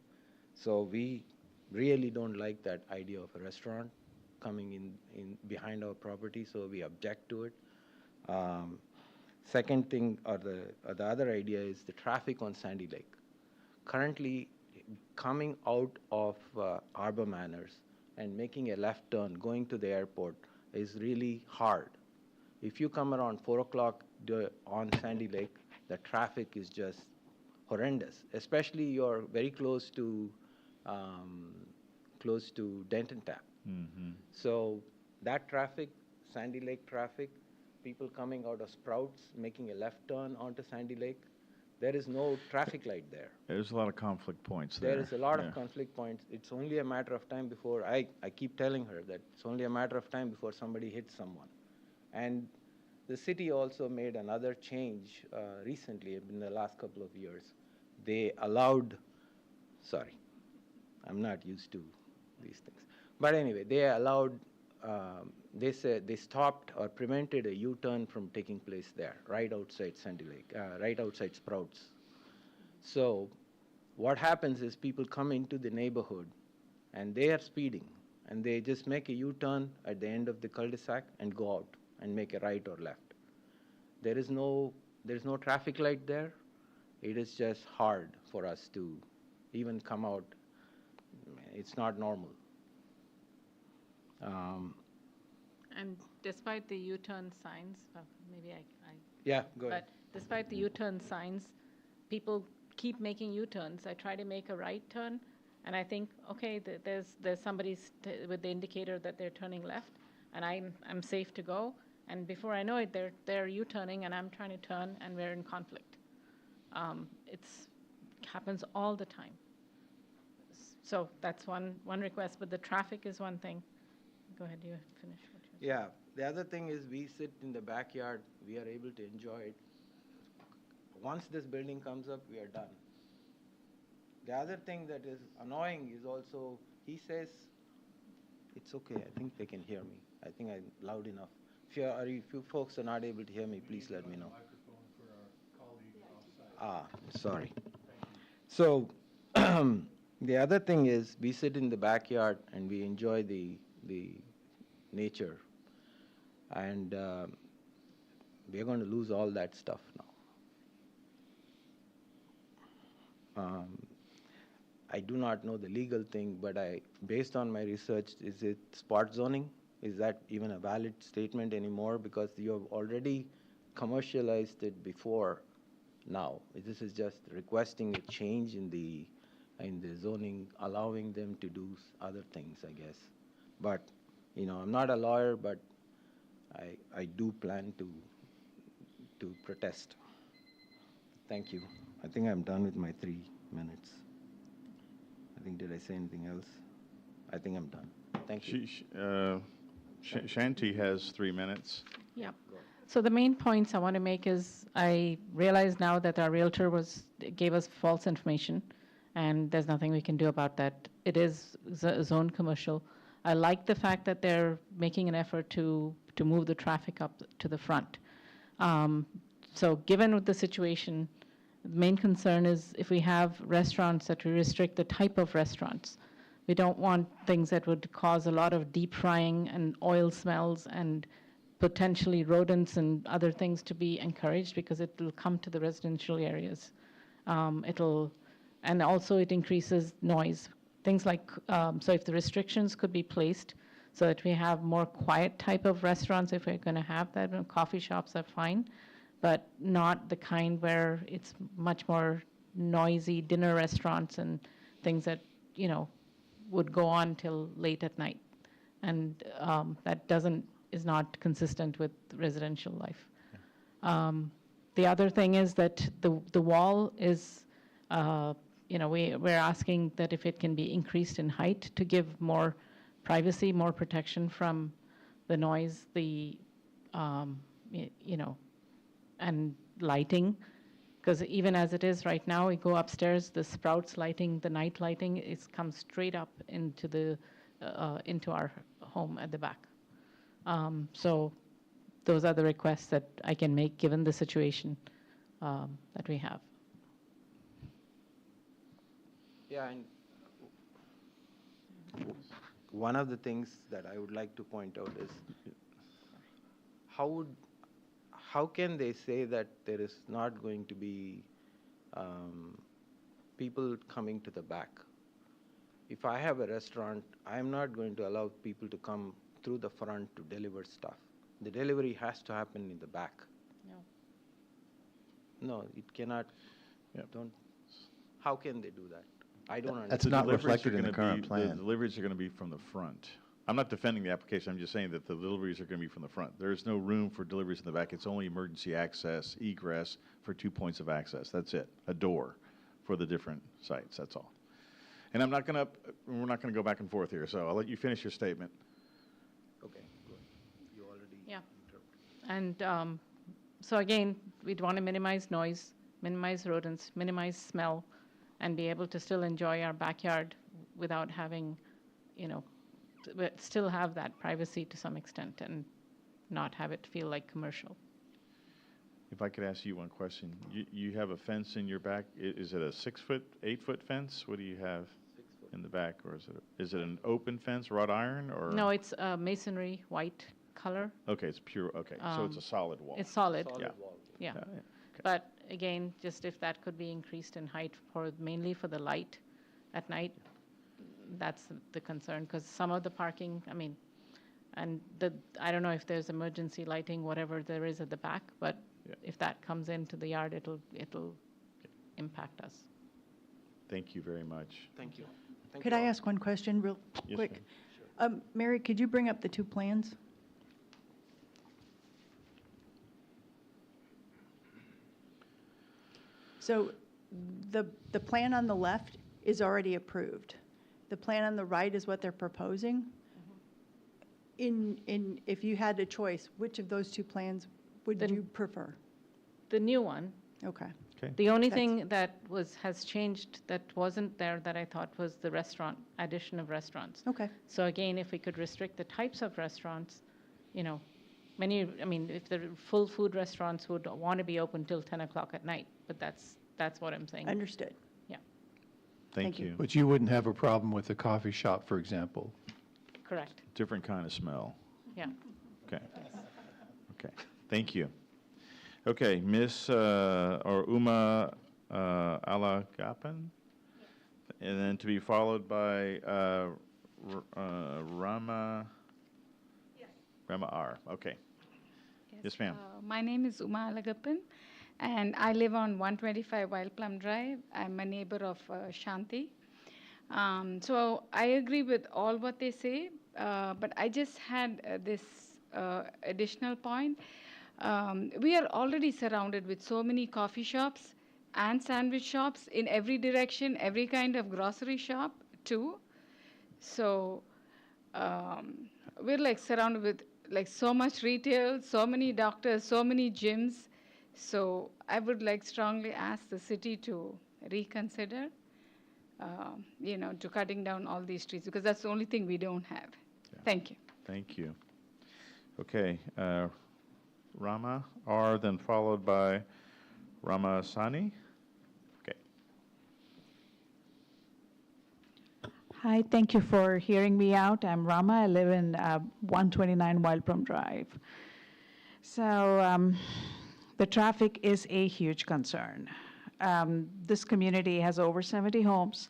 [SPEAKER 17] So we really don't like that idea of a restaurant coming in behind our property, so we object to it. Second thing, or the other idea is the traffic on Sandy Lake. Currently, coming out of Arbor Manors and making a left turn going to the airport is really hard. If you come around 4 o'clock on Sandy Lake, the traffic is just horrendous, especially you're very close to Denton Tap. So that traffic, Sandy Lake traffic, people coming out of Sprouts, making a left turn onto Sandy Lake, there is no traffic light there.
[SPEAKER 1] There's a lot of conflict points there.
[SPEAKER 17] There is a lot
[SPEAKER 1] Yeah.
[SPEAKER 17] of conflict points. It's only a matter of time before, I keep telling her that it's only a matter of time before somebody hits someone. And the city also made another change recently, in the last couple of years. They allowed, sorry, I'm not used to these things. But anyway, they allowed, they said they stopped or prevented a U-turn from taking place there, right outside Sandy Lake, right outside Sprouts. So what happens is people come into the neighborhood and they are speeding and they just make a U-turn at the end of the cul-de-sac and go out and make a right or left. There's no traffic light there. It is just hard for us to even come out. It's not normal.
[SPEAKER 19] And despite the U-turn signs, maybe I
[SPEAKER 17] Yeah, go ahead.
[SPEAKER 19] but despite the U-turn signs, people keep making U-turns. I try to make a right turn, and I think, okay, there's somebody with the indicator that they're turning left, and I'm safe to go. And before I know it, they're U-turning, and I'm trying to turn, and we're in conflict. It happens all the time. So that's one request, but the traffic is one thing. Go ahead, you finish what you're saying.
[SPEAKER 17] Yeah, the other thing is we sit in the backyard, we are able to enjoy it. Once this building comes up, we are done. The other thing that is annoying is also, he says, it's okay, I think they can hear me. I think I'm loud enough. If you folks are not able to hear me, please let me know. Sorry. So, the other thing is, we sit in the backyard and we enjoy the nature. And we're going to lose all that stuff now. I do not know the legal thing, but based on my research, is it spot zoning? Is that even a valid statement anymore? Because you have already commercialized it before now. This is just requesting a change in the zoning, allowing them to do other things, I guess. But, I'm not a lawyer, but I do plan to protest. Thank you. I think I'm done with my 3 minutes. Did I say anything else? I think I'm done. Thank you.
[SPEAKER 1] Shanti has 3 minutes.
[SPEAKER 19] Yeah. So the main points I want to make is I realize now that our realtor gave us false information, and there's nothing we can do about that. It is zone commercial. I like the fact that they're making an effort to move the traffic up to the front. So given the situation, the main concern is if we have restaurants that we restrict the type of restaurants. We don't want things that would cause a lot of deep frying and oil smells and potentially rodents and other things to be encouraged because it will come to the residential areas. And also it increases noise. Things like, so if the restrictions could be placed so that we have more quiet type of restaurants, if we're going to have that, and coffee shops are fine, but not the kind where it's much more noisy dinner restaurants and things that, would go on till late at night. And that is not consistent with residential life. The other thing is that the wall is, we're asking that if it can be increased in height to give more privacy, more protection from the noise, and lighting. Because even as it is right now, we go upstairs, the Sprouts lighting, the night lighting, comes straight up into our home at the back. So those are the requests that I can make given the situation that we have.
[SPEAKER 17] Yeah, and one of the things that I would like to point out is how can they say that there is not going to be people coming to the back? If I have a restaurant, I'm not going to allow people to come through the front to deliver stuff. The delivery has to happen in the back. No, it cannot. Don't. How can they do that? I don't understand.
[SPEAKER 5] That's not
[SPEAKER 1] Deliveries
[SPEAKER 5] reflected
[SPEAKER 1] are
[SPEAKER 5] in the
[SPEAKER 1] gonna
[SPEAKER 5] current
[SPEAKER 1] be-
[SPEAKER 5] plan.
[SPEAKER 1] The deliveries are going to be from the front. I'm not defending the application, I'm just saying that the deliveries are going to be from the front. There's no room for deliveries in the back. It's only emergency access, egress for 2 points of access. That's it, a door for the different sites, that's all. And we're not going to go back and forth here, so I'll let you finish your statement.
[SPEAKER 17] Okay, good. You already.
[SPEAKER 19] Yeah. And so again, we'd want to minimize noise, minimize rodents, minimize smell, and be able to still enjoy our backyard without having, but still have that privacy to some extent and not have it feel like commercial.
[SPEAKER 1] If I could ask you one question. You have a fence in your back. Is it a 6-foot, 8-foot fence? What do you have in the back? Or is it an open fence, wrought iron, or?
[SPEAKER 19] No, it's masonry, white color.
[SPEAKER 1] Okay, it's pure, okay. So it's a solid wall.
[SPEAKER 19] It's solid.
[SPEAKER 1] Yeah.
[SPEAKER 19] Yeah.
[SPEAKER 1] Yeah.
[SPEAKER 19] But again, just if that could be increased in height mainly for the light at night, that's the concern, because some of the parking, I don't know if there's emergency lighting, whatever there is at the back, but if that comes into the yard, it'll impact us.
[SPEAKER 1] Thank you very much.
[SPEAKER 17] Thank you. Thank
[SPEAKER 2] Could
[SPEAKER 17] you
[SPEAKER 2] I
[SPEAKER 17] all.
[SPEAKER 2] ask one question real
[SPEAKER 1] Yes,
[SPEAKER 2] quick? Mary, could you bring up the 2 plans? So the plan on the left is already approved. The plan on the right is what they're proposing. If you had a choice, which of those 2 plans would you prefer?
[SPEAKER 19] The new one.
[SPEAKER 2] Okay.
[SPEAKER 1] Okay.
[SPEAKER 19] The only thing that has changed that wasn't there that I thought was the addition of restaurants.
[SPEAKER 2] Okay.
[SPEAKER 19] So again, if we could restrict the types of restaurants, if the full food restaurants would want to be open till 10 o'clock at night, but that's what I'm saying.
[SPEAKER 2] Understood.
[SPEAKER 19] Yeah,
[SPEAKER 1] Thank you.
[SPEAKER 15] But you wouldn't have a problem with a coffee shop, for example?
[SPEAKER 19] correct.
[SPEAKER 1] Different kind of smell.
[SPEAKER 19] Yeah.
[SPEAKER 1] Okay. Okay. Thank you. Okay, Miss or Uma Alagapan, and then to be followed by Rama. Rama R. Okay. Yes, ma'am.
[SPEAKER 20] My name is Uma Alagapan, and I live on 125 Wild Plum Drive. I'm a neighbor of Shanti. So I agree with all what they say, but I just had this additional point. We are already surrounded with so many coffee shops and sandwich shops in every direction, every kind of grocery shop too. So we're like surrounded with like so much retail, so many doctors, so many gyms. So I would like strongly ask the city to reconsider, to cutting down all these trees, because that's the only thing we don't have. Yeah. Thank you.
[SPEAKER 1] Thank you. Okay, Rama R, then followed by Rama Sani. Okay.
[SPEAKER 22] Hi, thank you for hearing me out. I'm Rama. I live in 129 Wild Plum Drive. So the traffic is a huge concern. This community has over 70 homes.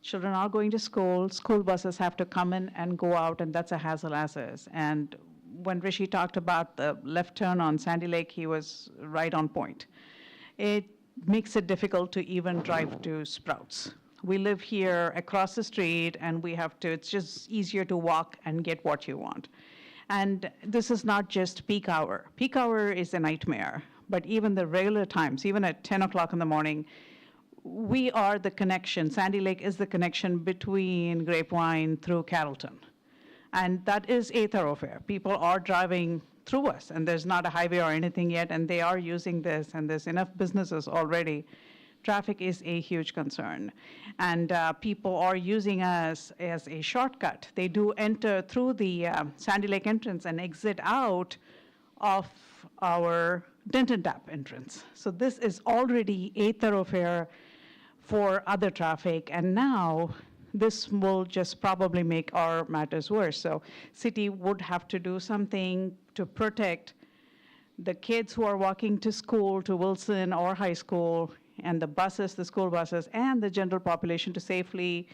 [SPEAKER 22] Children are going to school. School buses have to come in and go out, and that's a hassle as is. And when Rishi talked about the left turn on Sandy Lake, he was right on point. It makes it difficult to even drive to Sprouts. We live here across the street, and it's just easier to walk and get what you want. And this is not just peak hour. Peak hour is a nightmare, but even the regular times, even at 10 o'clock in the morning, we are the connection. Sandy Lake is the connection between Grapevine through Carrollton. And that is a thoroughfare. People are driving through us, and there's not a highway or anything yet, and they are using this, and there's enough businesses already. Traffic is a huge concern. And people are using us as a shortcut. They do enter through the Sandy Lake entrance and exit out of our Denton Tap entrance. So this is already a thoroughfare for other traffic, and now this will just probably make our matters worse. So city would have to do something to protect the kids who are walking to school, to Wilson or high school, and the buses, the school buses, and the general population to safely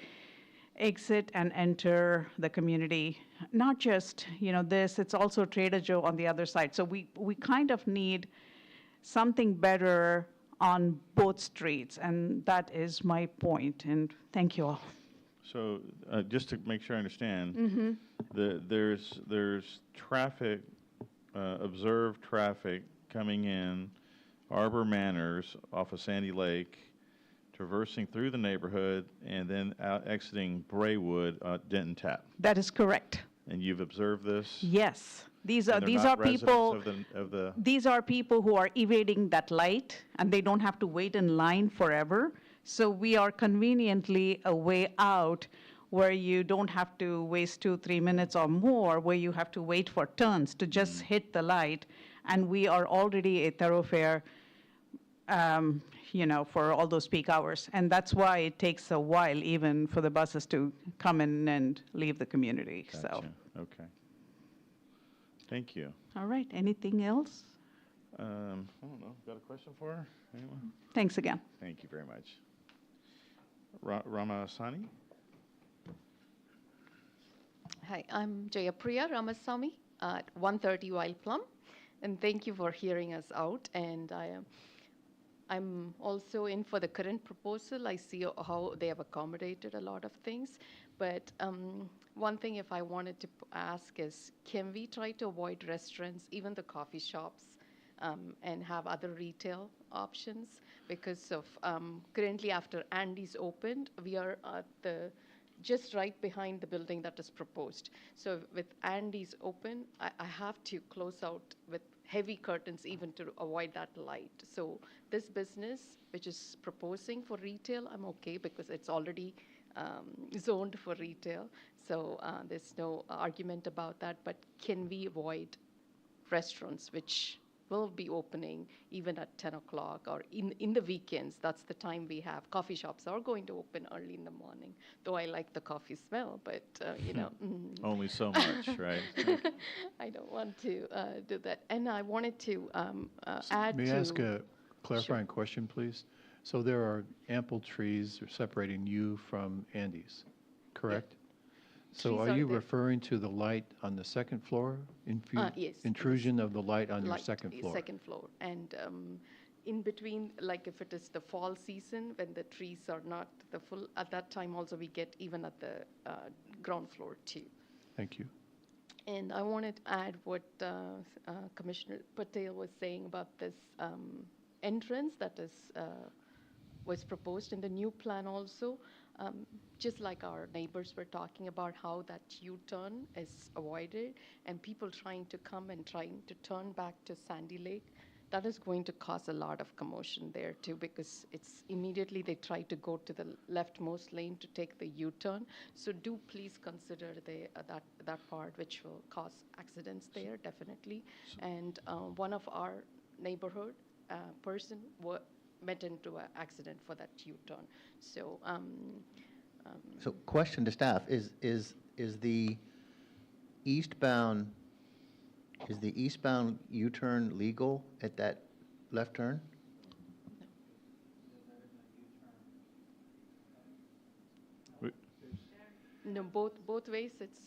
[SPEAKER 22] exit and enter the community. Not just, this, it's also Trader Joe on the other side. So we kind of need something better on both streets, and that is my point, and thank you all.
[SPEAKER 1] So just to make sure I understand,
[SPEAKER 22] Mhm.
[SPEAKER 1] there's traffic, observed traffic coming in Arbor Manors off of Sandy Lake, traversing through the neighborhood, and then out exiting Braywood at Denton Tap.
[SPEAKER 22] That is correct.
[SPEAKER 1] And you've observed this?
[SPEAKER 22] Yes. These
[SPEAKER 1] And
[SPEAKER 22] are
[SPEAKER 1] they're not residents
[SPEAKER 22] people.
[SPEAKER 1] of the
[SPEAKER 22] These are people who are evading that light, and they don't have to wait in line forever. So we are conveniently a way out where you don't have to waste 2-3 minutes or more, where you have to wait for turns to just hit the light. And we are already a thoroughfare, for all those peak hours. And that's why it takes a while even for the buses to come in and leave the community, so.
[SPEAKER 1] Gotcha. Okay. Thank you.
[SPEAKER 22] All right, anything else?
[SPEAKER 1] I don't know. Got a question for her? Anyone?
[SPEAKER 22] Thanks again.
[SPEAKER 1] Thank you very much. Ramasani?
[SPEAKER 16] Hi, I'm Jayapriya Ramasamy at 130 Wild Plum, and thank you for hearing us out. And I'm also in for the current proposal. I see how they have accommodated a lot of things, but one thing if I wanted to ask is, can we try to avoid restaurants, even the coffee shops, and have other retail options? Because of currently after Andy's opened, we are at just right behind the building that is proposed. So with Andy's open, I have to close out with heavy curtains even to avoid that light. So this business, which is proposing for retail, I'm okay because it's already zoned for retail. So there's no argument about that. But can we avoid restaurants which will be opening even at 10 o'clock or in the weekends? That's the time we have. Coffee shops are going to open early in the morning, though I like the coffee smell, but
[SPEAKER 1] Only so much, right?
[SPEAKER 16] I don't want to do that. And I wanted to add
[SPEAKER 15] May
[SPEAKER 16] to...
[SPEAKER 15] I ask a clarifying question, please? So there are ample trees separating you from Andy's, correct? So
[SPEAKER 16] Trees
[SPEAKER 15] are
[SPEAKER 16] are
[SPEAKER 15] you
[SPEAKER 16] there.
[SPEAKER 15] referring to the light on the second floor?
[SPEAKER 16] Yes.
[SPEAKER 15] Intrusion of the light on your
[SPEAKER 16] Light,
[SPEAKER 15] second floor?
[SPEAKER 16] Second floor. And in between, like if it is the fall season, when the trees are not the full, at that time also we get even at the ground floor too.
[SPEAKER 15] Thank you.
[SPEAKER 16] And I wanted to add what Commissioner Patel was saying about this entrance that is was proposed in the new plan also. Just like our neighbors were talking about how that U-turn is avoided and people trying to come and trying to turn back to Sandy Lake, that is going to cause a lot of commotion there too, because it's immediately they try to go to the leftmost lane to take the U-turn. So do please consider that part, which will cause accidents there definitely. And one of our neighborhood person met into an accident for that U-turn. So.
[SPEAKER 5] So question to staff, is the eastbound U-turn legal at that left turn?
[SPEAKER 16] No, both ways it's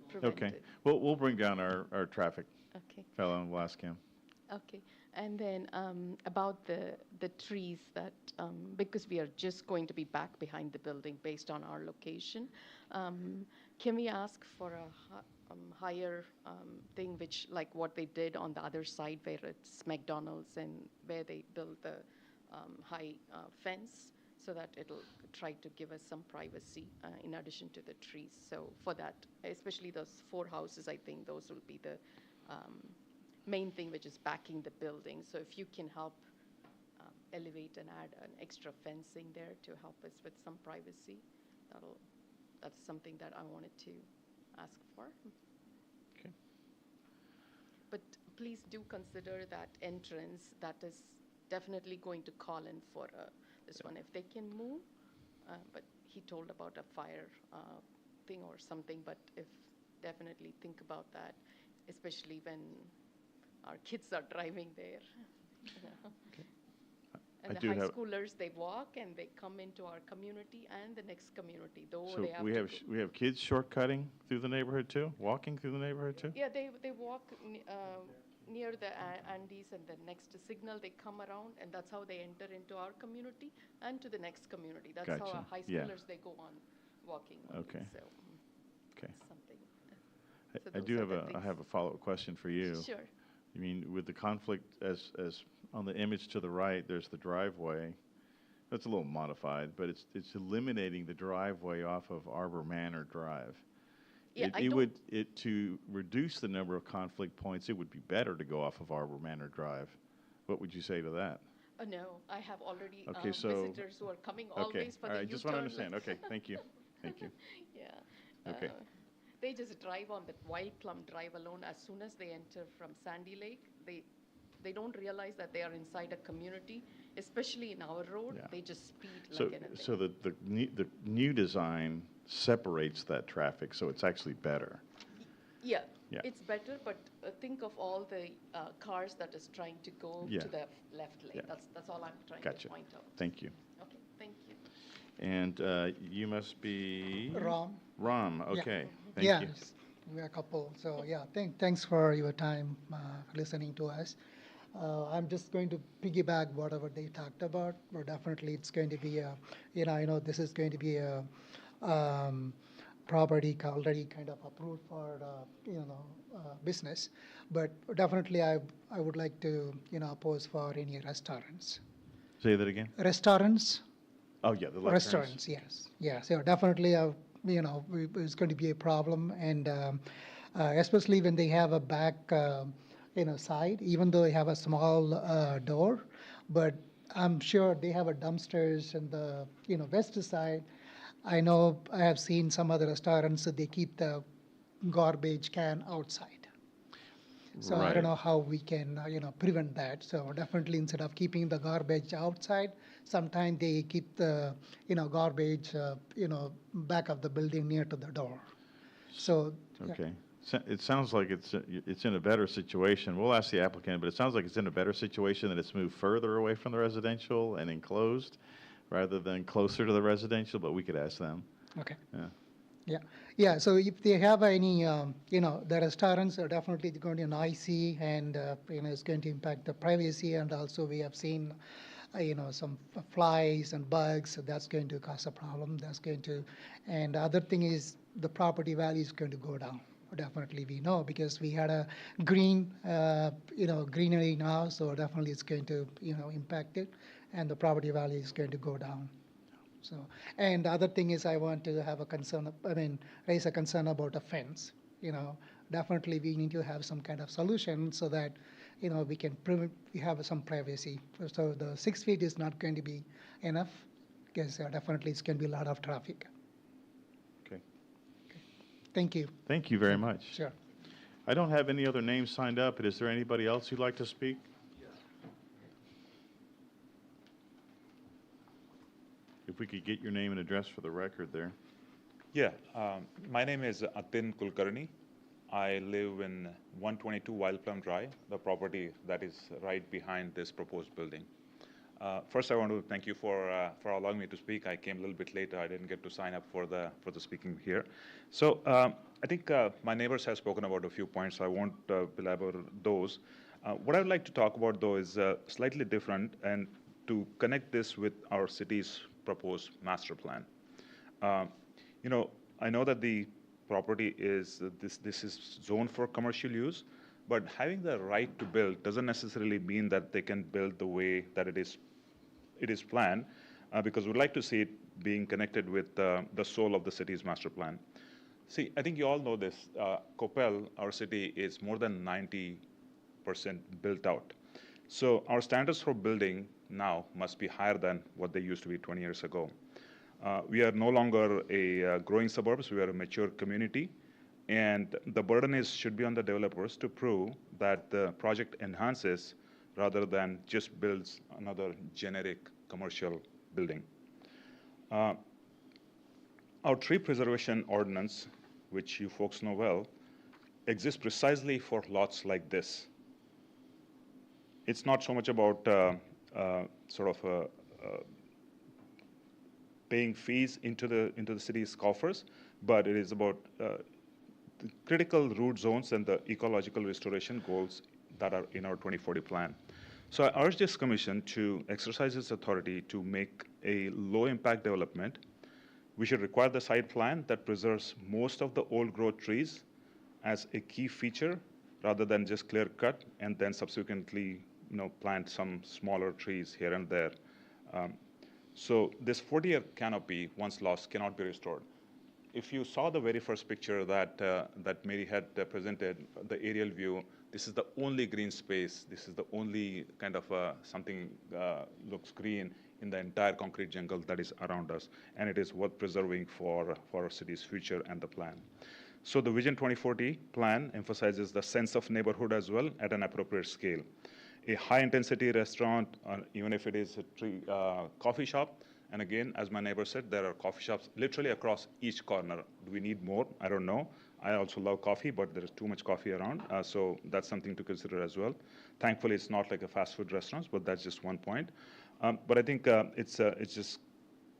[SPEAKER 16] prevented.
[SPEAKER 1] Okay. We'll bring down our traffic
[SPEAKER 16] Okay.
[SPEAKER 1] fellow and we'll ask him.
[SPEAKER 16] Okay, and then about the trees that, because we are just going to be back behind the building based on our location, can we ask for a higher thing, which like what they did on the other side where it's McDonald's and where they built the high fence so that it'll try to give us some privacy in addition to the trees. So for that, especially those 4 houses, I think those will be the main thing which is backing the building. So if you can help elevate and add an extra fencing there to help us with some privacy, that's something that I wanted to ask for.
[SPEAKER 1] Okay.
[SPEAKER 16] But please do consider that entrance. That is definitely going to call in for this one if they can move. But he told about a fire thing or something, but if definitely think about that, especially when our kids are driving there.
[SPEAKER 1] I
[SPEAKER 16] And
[SPEAKER 1] do
[SPEAKER 16] the high
[SPEAKER 1] have-
[SPEAKER 16] schoolers, they walk and they come into our community and the next community, though
[SPEAKER 1] So
[SPEAKER 16] they have
[SPEAKER 1] we
[SPEAKER 16] to
[SPEAKER 1] have,
[SPEAKER 16] go-
[SPEAKER 1] we have kids shortcutting through the neighborhood too, walking through the neighborhood too?
[SPEAKER 16] Yeah, they walk near the Andes and the next signal, they come around, and that's how they enter into our community and to the next community. That's how
[SPEAKER 1] Gotcha.
[SPEAKER 16] our high
[SPEAKER 1] Yeah.
[SPEAKER 16] schoolers, they go on walking. only,
[SPEAKER 1] Okay.
[SPEAKER 16] So,
[SPEAKER 1] Okay.
[SPEAKER 16] something.
[SPEAKER 1] I-
[SPEAKER 16] So
[SPEAKER 1] I
[SPEAKER 16] those
[SPEAKER 1] do
[SPEAKER 16] are
[SPEAKER 1] have
[SPEAKER 16] the
[SPEAKER 1] I
[SPEAKER 16] things.
[SPEAKER 1] have a follow-up question for you.
[SPEAKER 16] Sure.
[SPEAKER 1] You mean with the conflict as on the image to the right, there's the driveway. That's a little modified, but it's eliminating the driveway off of Arbor Manor Drive.
[SPEAKER 16] Yeah, I
[SPEAKER 1] It would, to reduce the number of conflict points, it would be better to go off of Arbor Manor Drive. What would you say to that?
[SPEAKER 16] No, I have already
[SPEAKER 1] Okay, so-
[SPEAKER 16] visitors who are coming
[SPEAKER 1] Okay,
[SPEAKER 16] always for
[SPEAKER 1] all
[SPEAKER 16] the
[SPEAKER 1] right, just want to
[SPEAKER 16] U-turn
[SPEAKER 1] understand.
[SPEAKER 16] lanes.
[SPEAKER 1] Okay, thank you, thank you.
[SPEAKER 16] Yeah.
[SPEAKER 1] Okay.
[SPEAKER 16] They just drive on that Wild Plum Drive alone. As soon as they enter from Sandy Lake, they don't realize that they are inside a community, especially in our road.
[SPEAKER 1] Yeah.
[SPEAKER 16] They just speed
[SPEAKER 1] So,
[SPEAKER 16] like anything.
[SPEAKER 1] so the new design separates that traffic, so it's actually better.
[SPEAKER 16] Yeah,
[SPEAKER 1] Yeah.
[SPEAKER 16] it's better, but think of all the cars that is trying to go
[SPEAKER 1] Yeah.
[SPEAKER 16] to the left lane.
[SPEAKER 1] Yeah.
[SPEAKER 16] That's all I'm trying
[SPEAKER 1] Gotcha.
[SPEAKER 16] to point out.
[SPEAKER 1] Thank you.
[SPEAKER 16] Okay, thank you.
[SPEAKER 1] And you must be?
[SPEAKER 12] Ram.
[SPEAKER 1] Ram,
[SPEAKER 12] Yeah.
[SPEAKER 1] okay, thank
[SPEAKER 12] Yeah,
[SPEAKER 1] you.
[SPEAKER 12] we're a couple. So yeah, thanks for your time listening to us. I'm just going to piggyback whatever they talked about. But definitely, it's going to be a, I know this is going to be a property already kind of approved for business, but definitely I would like to oppose for any restaurants.
[SPEAKER 1] Say that again?
[SPEAKER 12] Restaurants.
[SPEAKER 1] Oh, yeah, the left turns.
[SPEAKER 12] Restaurants, yes. Yeah, so definitely, it's going to be a problem, and especially when they have a back, side, even though they have a small door, but I'm sure they have a dumpsters in the, west side. I know I have seen some other restaurants that they keep the garbage can outside. So I
[SPEAKER 1] Right.
[SPEAKER 12] don't know how we can, prevent that. So definitely instead of keeping the garbage outside, sometimes they keep the, garbage, back of the building near to the door. So. yeah.
[SPEAKER 1] Okay. It sounds like it's in a better situation. We'll ask the applicant, but it sounds like it's in a better situation that it's moved further away from the residential and enclosed rather than closer to the residential, but we could ask them.
[SPEAKER 12] Okay.
[SPEAKER 1] Yeah.
[SPEAKER 12] Yeah, yeah, so if they have any, the restaurants are definitely going to be noisy and, it's going to impact the privacy, and also we have seen, some flies and bugs, so that's going to cause a problem, and the other thing is the property value is going to go down. Definitely we know, because we had a greenery now, so definitely it's going to, impact it, and the property value is going to go down. So, and the other thing is I want to have a concern, raise a concern about a fence. Definitely we need to have some kind of solution so that, we can we have some privacy. So the 6 feet is not going to be enough, because definitely it's going to be a lot of traffic.
[SPEAKER 1] Okay.
[SPEAKER 12] Thank you.
[SPEAKER 1] Thank you very much.
[SPEAKER 12] Sure.
[SPEAKER 1] I don't have any other names signed up, but is there anybody else who'd like to speak? If we could get your name and address for the record there.
[SPEAKER 21] Yeah, my name is Atin Kulkarni. I live in 122 Wild Plum Drive, the property that is right behind this proposed building. First, I want to thank you for allowing me to speak. I came a little bit later. I didn't get to sign up for the speaking here. So I think my neighbors have spoken about a few points. So I won't belabor those. What I would like to talk about, though, is slightly different, and to connect this with our city's proposed master plan. I know that the property is this is zoned for commercial use, but having the right to build doesn't necessarily mean that they can build the way that it is planned, because we'd like to see it being connected with the soul of the city's master plan. See, I think you all know this. Coppell, our city, is more than 90% built out. So our standards for building now must be higher than what they used to be 20 years ago. We are no longer a growing suburbs, we are a mature community, and the burden should be on the developers to prove that the project enhances rather than just builds another generic commercial building. Our tree preservation ordinance, which you folks know well, exists precisely for lots like this. it's not so much about sort of paying fees into the city's coffers, but it is about the critical root zones and the ecological restoration goals that are in our 2040 plan. So I urge this commission to exercise its authority to make a low-impact development. We should require the site plan that preserves most of the old growth trees as a key feature rather than just clear cut and then subsequently plant some smaller trees here and there. So this 40-year canopy, once lost, cannot be restored. If you saw the very first picture that Mary had presented, the aerial view, this is the only green space. This is the only kind of something looks green in the entire concrete jungle that is around us, and it is worth preserving for our city's future and the plan. So the Vision 2040 plan emphasizes the sense of neighborhood as well at an appropriate scale. A high-intensity restaurant, even if it is a coffee shop, and again, as my neighbor said, there are coffee shops literally across each corner. Do we need more? I don't know. I also love coffee, but there is too much coffee around, so that's something to consider as well. Thankfully, it's not like a fast food restaurant, but that's just one point. But I think it's just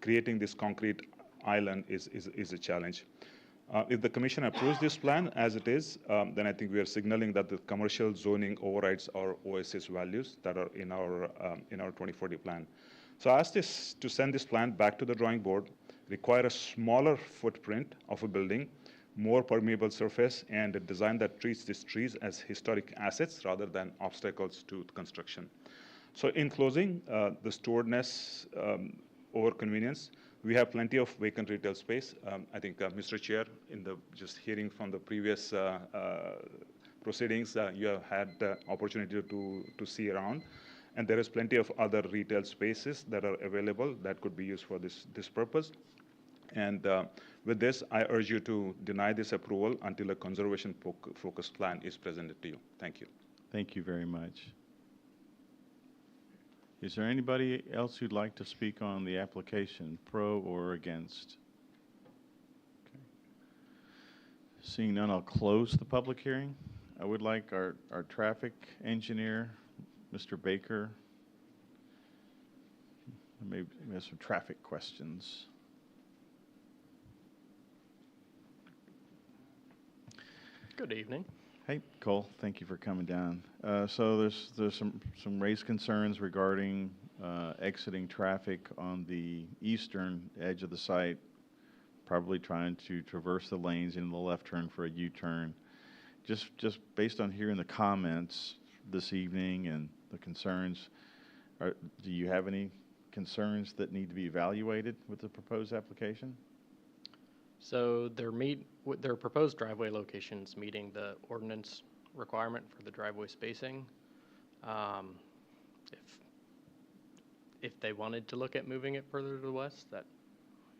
[SPEAKER 21] creating this concrete island is a challenge. If the commission approves this plan as it is, then I think we are signaling that the commercial zoning overrides our OSS values that are in our 2040 plan. So I asked this to send this plan back to the drawing board, require a smaller footprint of a building, more permeable surface, and a design that treats these trees as historic assets rather than obstacles to construction. So in closing, the storedness over convenience, we have plenty of vacant retail space. I think, Mr. Chair, in the just hearing from the previous proceedings, you have had the opportunity to see around. And there is plenty of other retail spaces that are available that could be used for this purpose. And with this, I urge you to deny this approval until a conservation-focused plan is presented to you. Thank you.
[SPEAKER 1] Thank you very much. Is there anybody else who'd like to speak on the application, pro or against? Okay. Seeing none, I'll close the public hearing. I would like our traffic engineer, Mr. Baker. Maybe we have some traffic questions.
[SPEAKER 4] Good evening.
[SPEAKER 1] Hey, Cole, thank you for coming down. So there's some raised concerns regarding exiting traffic on the eastern edge of the site, probably trying to traverse the lanes into the left turn for a U-turn. Just based on hearing the comments this evening and the concerns, do you have any concerns that need to be evaluated with the proposed application?
[SPEAKER 4] So their proposed driveway locations meeting the ordinance requirement for the driveway spacing. If they wanted to look at moving it further to the west, that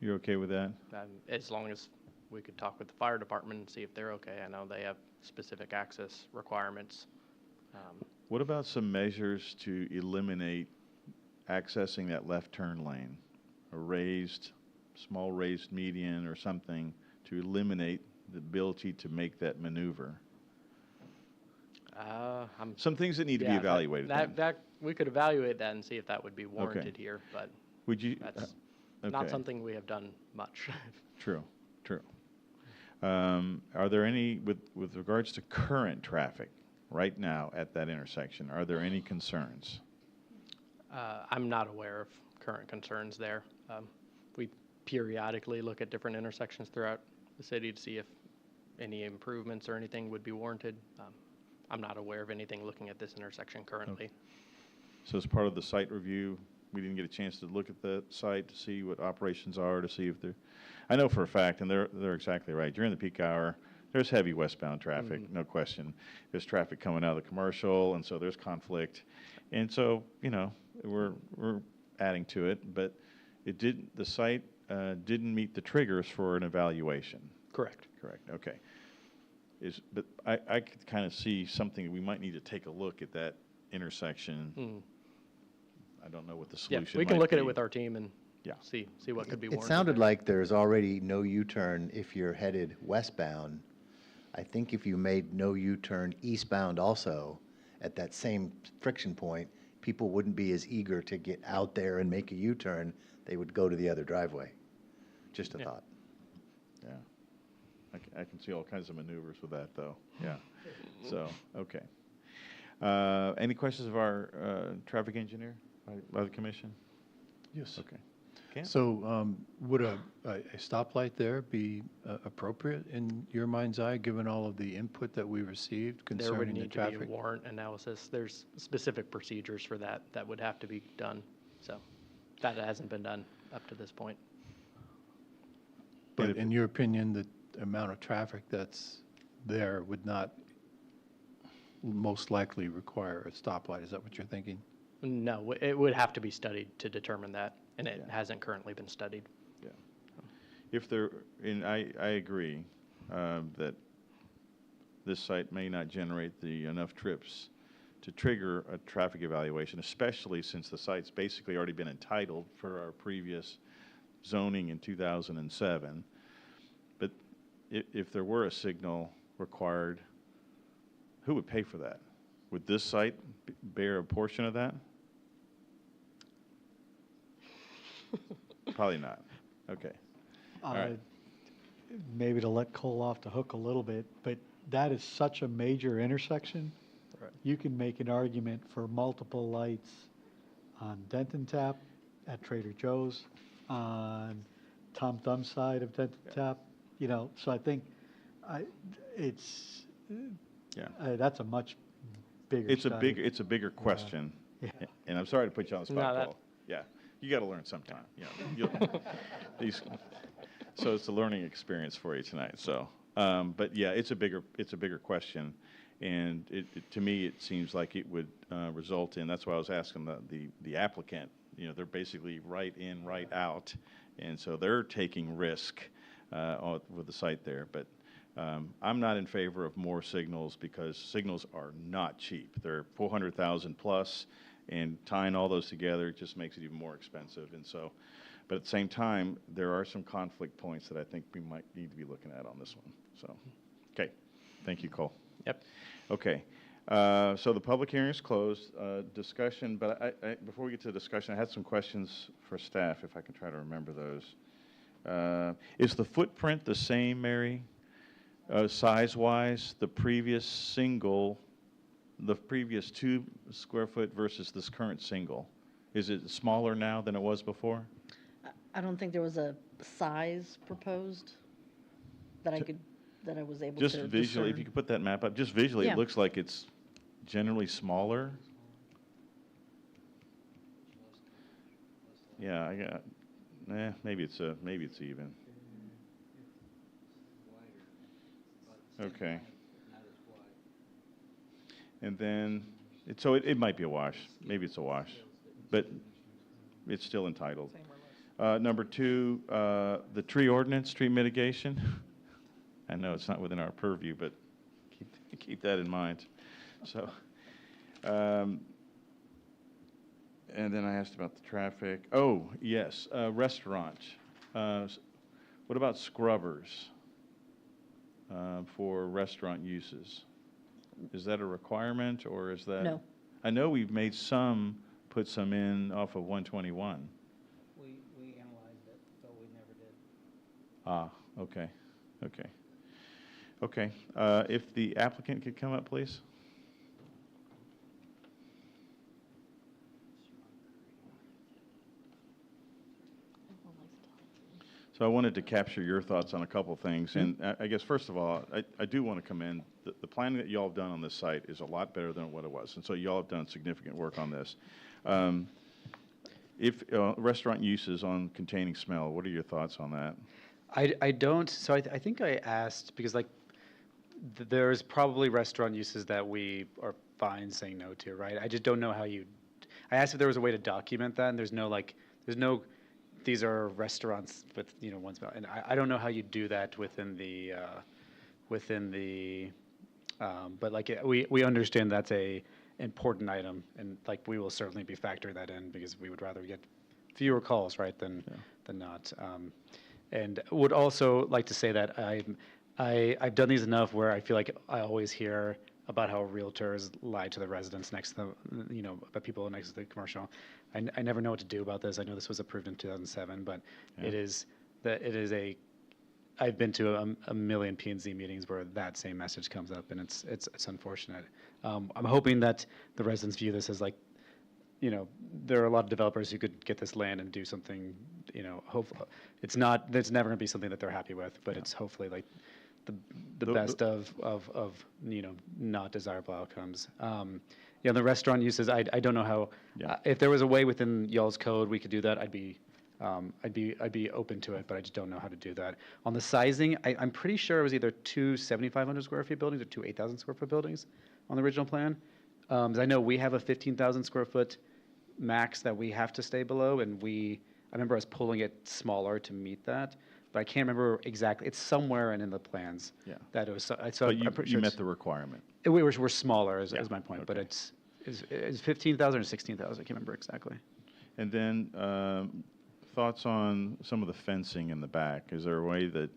[SPEAKER 1] You're okay with that?
[SPEAKER 4] as long as we could talk with the fire department and see if they're okay. I know they have specific access requirements.
[SPEAKER 1] What about some measures to eliminate accessing that left turn lane? A small raised median or something to eliminate the ability to make that maneuver? Some things that need to be evaluated.
[SPEAKER 4] That we could evaluate that and see if that would be warranted here, but
[SPEAKER 1] would you?
[SPEAKER 4] That's not something we have done much.
[SPEAKER 1] True. Are there any, with regards to current traffic right now at that intersection, are there any concerns?
[SPEAKER 4] I'm not aware of current concerns there. We periodically look at different intersections throughout the city to see if any improvements or anything would be warranted. I'm not aware of anything looking at this intersection currently.
[SPEAKER 1] Okay. So as part of the site review, we didn't get a chance to look at the site to see what operations are, to see if they're, I know for a fact, and they're exactly right, during the peak hour, there's heavy westbound traffic, no question. There's traffic coming out of the commercial, and so there's conflict. And so, we're adding to it, but the site didn't meet the triggers for an evaluation.
[SPEAKER 4] Correct.
[SPEAKER 1] Okay. But I could kind of see something, we might need to take a look at that intersection. I don't know what the solution might be.
[SPEAKER 4] We can look at it with our team and see what could be warranted.
[SPEAKER 5] It sounded like there's already no U-turn if you're headed westbound. I think if you made no U-turn eastbound also, at that same friction point, people wouldn't be as eager to get out there and make a U-turn. They would go to the other driveway. Just a thought.
[SPEAKER 1] Yeah. I can see all kinds of maneuvers with that, though. Yeah. So, okay. Any questions of our traffic engineer by the commission?
[SPEAKER 15] Yes.
[SPEAKER 1] Okay. Ken?
[SPEAKER 15] So would a stoplight there be appropriate in your mind's eye, given all of the input that we received
[SPEAKER 4] There would
[SPEAKER 15] concerning the
[SPEAKER 4] need to be a
[SPEAKER 15] traffic?
[SPEAKER 4] warrant analysis. There's specific procedures for that that would have to be done. So that hasn't been done up to this point.
[SPEAKER 15] But in your opinion, the amount of traffic that's there would not most likely require a stoplight? Is that what you're thinking?
[SPEAKER 4] No, it would have to be studied to determine that, and it hasn't currently been studied.
[SPEAKER 1] Yeah. If there, and I agree that this site may not generate enough trips to trigger a traffic evaluation, especially since the site's basically already been entitled for our previous zoning in 2007. But if there were a signal required, who would pay for that? Would this site bear a portion of that? Probably not. Okay. All right.
[SPEAKER 7] Maybe to let Cole off the hook a little bit, but that is such a major intersection.
[SPEAKER 4] Right.
[SPEAKER 7] You can make an argument for multiple lights on Denton Tap, at Trader Joe's, on Tom Thumb's side of Denton Tap, you know, so I think that's a much bigger study.
[SPEAKER 1] It's a bigger question.
[SPEAKER 7] Yeah.
[SPEAKER 1] And I'm sorry to put you on the spot,
[SPEAKER 4] No, that-
[SPEAKER 1] Paul. Yeah, you got to learn sometime. You know, so it's a learning experience for you tonight. So, but yeah, it's a bigger question, and to me it seems like it would result in. That's why I was asking the applicant. You know, they're basically right in, right out, and so they're taking risk with the site there. But I'm not in favor of more signals because signals are not cheap. They're 400,000 plus, and tying all those together just makes it even more expensive. And so, but at the same time, there are some conflict points that I think we might need to be looking at on this one. So, okay, thank you, Cole.
[SPEAKER 4] Yep.
[SPEAKER 1] Okay, so the public hearing is closed. Discussion, but before we get to the discussion, I had some questions for staff, if I can try to remember those. Is the footprint the same, Mary, size-wise, the previous 2 square foot versus this current single? Is it smaller now than it was before?
[SPEAKER 8] I don't think there was a size proposed that I was able to
[SPEAKER 1] Just visually, if you
[SPEAKER 8] discern.
[SPEAKER 1] could put that map up, just visually,
[SPEAKER 8] Yeah.
[SPEAKER 1] it looks like it's generally smaller. Yeah, maybe it's even. Okay. And then, it might be a wash. Maybe it's a wash, but it's still entitled. Number 2, the tree ordinance, tree mitigation. I know it's not within our purview, but keep that in mind. So, and then I asked about the traffic. Oh, yes, restaurant. What about scrubbers for restaurant uses? Is that a requirement, or is that?
[SPEAKER 8] No.
[SPEAKER 1] I know we've made put some in off of 121.
[SPEAKER 6] We analyzed it, but we never did.
[SPEAKER 1] Ah, okay. If the applicant could come up, please. So I wanted to capture your thoughts on a couple things, and I guess first of all, I do want to commend the planning that y'all have done on this site is a lot better than what it was, and so y'all have done significant work on this. If restaurant uses on containing smell, what are your thoughts on that?
[SPEAKER 14] I don't, so I think I asked, because like, there's probably restaurant uses that we are fine saying no to, right? I just don't know how I asked if there was a way to document that, and there's no, these are restaurants with, one smell, and I don't know how you do that within the, but like, we understand that's a important item, and like, we will certainly be factoring that in, because we would rather get fewer calls, right, than not. And would also like to say that I've done these enough where I feel like I always hear about how realtors lie to the residents next to the, about people next to the commercial. I never know what to do about this. I know this was approved in 2007, but
[SPEAKER 1] Yeah.
[SPEAKER 14] I've been to a million P&Z meetings where that same message comes up, and it's unfortunate. I'm hoping that the residents view this as like, there are a lot of developers who could get this land and do something, hopefully, it's never going to be something that they're happy with, but it's hopefully like the best of not desirable outcomes. The restaurant uses, I don't know how, if there was a way within y'all's code we could do that, I'd be open to it, but I just don't know how to do that. On the sizing, I'm pretty sure it was either two 7,500 square feet buildings or two 8,000 square foot buildings on the original plan. I know we have a 15,000 square foot max that we have to stay below, and I remember us pulling it smaller to meet that, but I can't remember exactly. It's somewhere in the plans.
[SPEAKER 1] Yeah.
[SPEAKER 14] That it was. So
[SPEAKER 1] But
[SPEAKER 14] I'm pretty sure
[SPEAKER 1] you met
[SPEAKER 14] it's-
[SPEAKER 1] the requirement.
[SPEAKER 14] we're smaller, is my point, but it's 15,000 or 16,000. I can't remember exactly.
[SPEAKER 1] And then thoughts on some of the fencing in the back. Is there a way that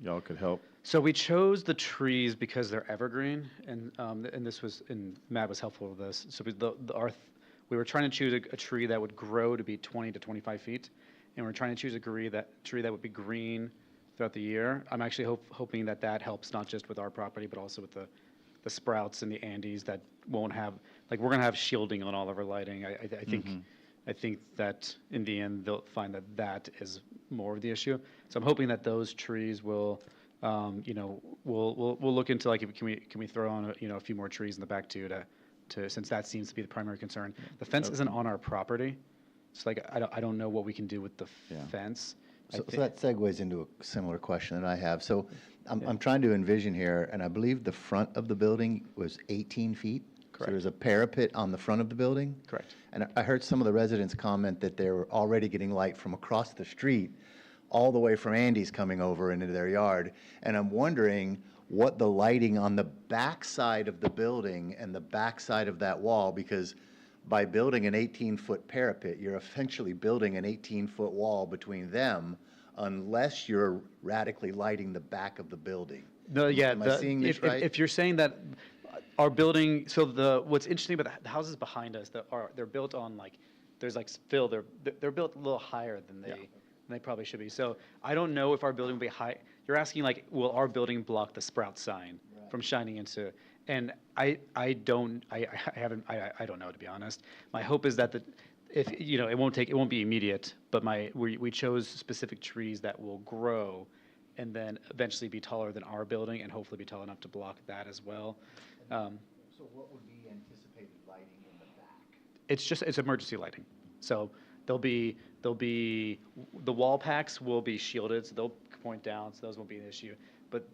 [SPEAKER 1] y'all could help?
[SPEAKER 14] So we chose the trees because they're evergreen, and Matt was helpful with this. So we were trying to choose a tree that would grow to be 20 to 25 feet, and we're trying to choose a tree that would be green throughout the year. I'm actually hoping that helps not just with our property, but also with the sprouts and the Andes that won't have, like, we're gonna have shielding on all of our lighting. I think that in the end they'll find that is more of the issue. So I'm hoping that those trees will, we'll look into, like, can we throw on a few more trees in the back too to since that seems to be the primary concern. The fence isn't on our property, so like I don't know what we can do with the fence.
[SPEAKER 5] So that segues into a similar question that I have. So I'm trying to envision here, and I believe the front of the building was 18 feet?
[SPEAKER 14] Correct.
[SPEAKER 5] So there's a parapet on the front of the building?
[SPEAKER 14] Correct.
[SPEAKER 5] And I heard some of the residents comment that they were already getting light from across the street, all the way from Andy's coming over into their yard. And I'm wondering what the lighting on the back side of the building and the back side of that wall, because by building an 18-foot parapet, you're essentially building an 18-foot wall between them unless you're radically lighting the back of the building.
[SPEAKER 14] No, yeah.
[SPEAKER 5] Am I seeing this right?
[SPEAKER 14] If you're saying that our building, so what's interesting about the houses behind us they're built on, like, there's like fill. They're built a little higher than they probably should be. So I don't know if our building will be high. You're asking, like, will our building block the sprout sign from shining into? And I don't know, to be honest. My hope is that it won't be immediate, but we chose specific trees that will grow and then eventually be taller than our building and hopefully be tall enough to block that as well.
[SPEAKER 5] So what would be anticipated lighting in the back?
[SPEAKER 14] It's emergency lighting. So there'll be the wall packs will be shielded, so they'll point down, so those won't be an issue. But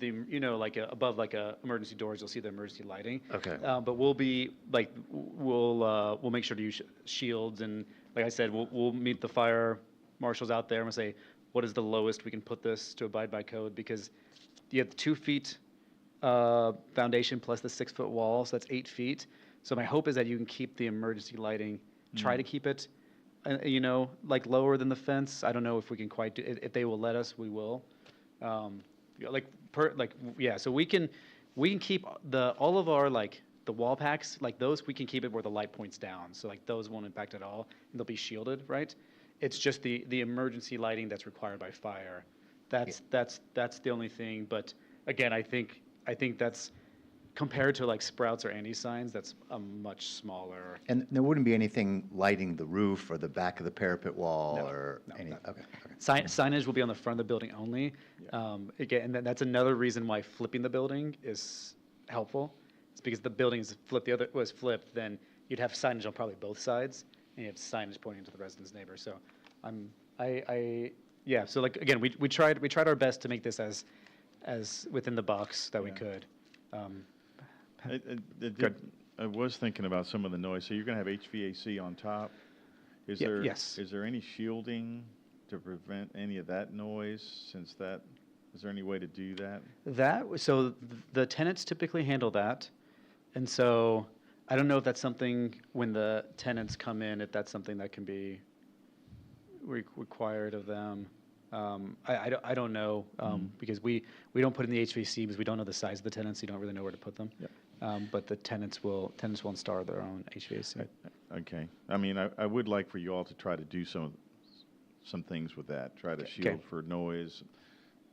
[SPEAKER 14] above emergency doors, you'll see the emergency lighting.
[SPEAKER 5] Okay.
[SPEAKER 14] But we'll be like we'll make sure to use shields, and like I said, we'll meet the fire marshals out there and we'll say what is the lowest we can put this to abide by code, because you have the 2 feet foundation plus the 6 foot wall, so that's 8 feet. So my hope is that you can keep the emergency lighting, try to keep it, like lower than the fence. I don't know if we can quite do it. If they will let us, we will. So we can keep all of our, like, the wall packs, like those, we can keep it where the light points down. So like those won't impact at all, and they'll be shielded, right? It's just the emergency lighting that's required by fire. That's the only thing. But again, I think that's compared to like Sprouts or Andy's signs, that's a much smaller.
[SPEAKER 5] And there wouldn't be anything lighting the roof or the back of the parapet wall any? Okay.
[SPEAKER 14] Signage will be on the front of the building only. Again, and that's another reason why flipping the building is helpful. It's because the building is flipped. The other was flipped, then you'd have signage on probably both sides, and you have signage pointing to the residents' neighbors. So So like again, we tried our best to make this as within the box that we could.
[SPEAKER 1] I was thinking about some of the noise. So you're going to have HVAC on top. Is there any shielding to prevent any of that noise? Is there any way to do that?
[SPEAKER 14] So the tenants typically handle that, and so I don't know if that's something when the tenants come in, if that's something that can be required of them. I don't know, because we don't put in the HVAC because we don't know the size of the tenants, you don't really know where to put them. But the tenants will install their own HVAC.
[SPEAKER 1] Okay. I mean, I would like for you all to try to do some things with that, try to shield
[SPEAKER 14] Okay.
[SPEAKER 1] for noise.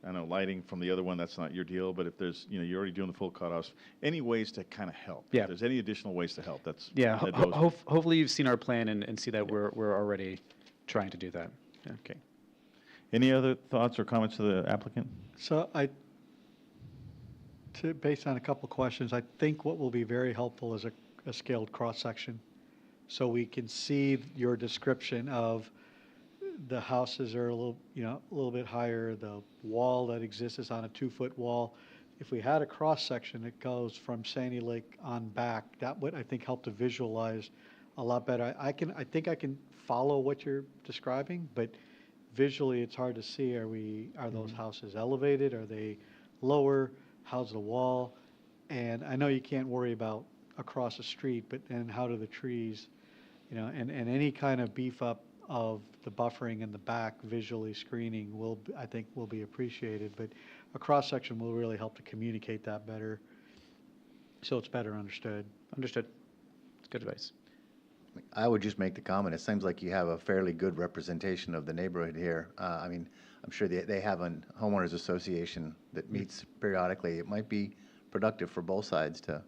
[SPEAKER 1] I know lighting from the other one, that's not your deal, but if there's, you're already doing the full cutoffs, any ways to kind of help?
[SPEAKER 14] Yeah.
[SPEAKER 1] If there's any additional ways to help, that's.
[SPEAKER 14] Yeah,
[SPEAKER 1] that goes-
[SPEAKER 14] hopefully you've seen our plan and see that we're already trying to do that. Yeah.
[SPEAKER 1] Okay. Any other thoughts or comments to the applicant?
[SPEAKER 7] So based on a couple questions, I think what will be very helpful is a scaled cross-section. So we can see your description of the houses are a little bit higher, the wall that exists is on a 2-foot wall. If we had a cross-section that goes from Sandy Lake on back, that would, I think, help to visualize a lot better. I think I can follow what you're describing, but visually it's hard to see. Are those houses elevated? Are they lower? How's the wall? And I know you can't worry about across the street, but then how do the trees, and any kind of beef up of the buffering in the back, visually screening I think will be appreciated, but a cross-section will really help to communicate that better, so it's better understood.
[SPEAKER 14] Understood. It's good advice.
[SPEAKER 5] I would just make the comment, it seems like you have a fairly good representation of the neighborhood here. I mean, I'm sure they have a homeowners association that meets periodically. It might be productive for both sides to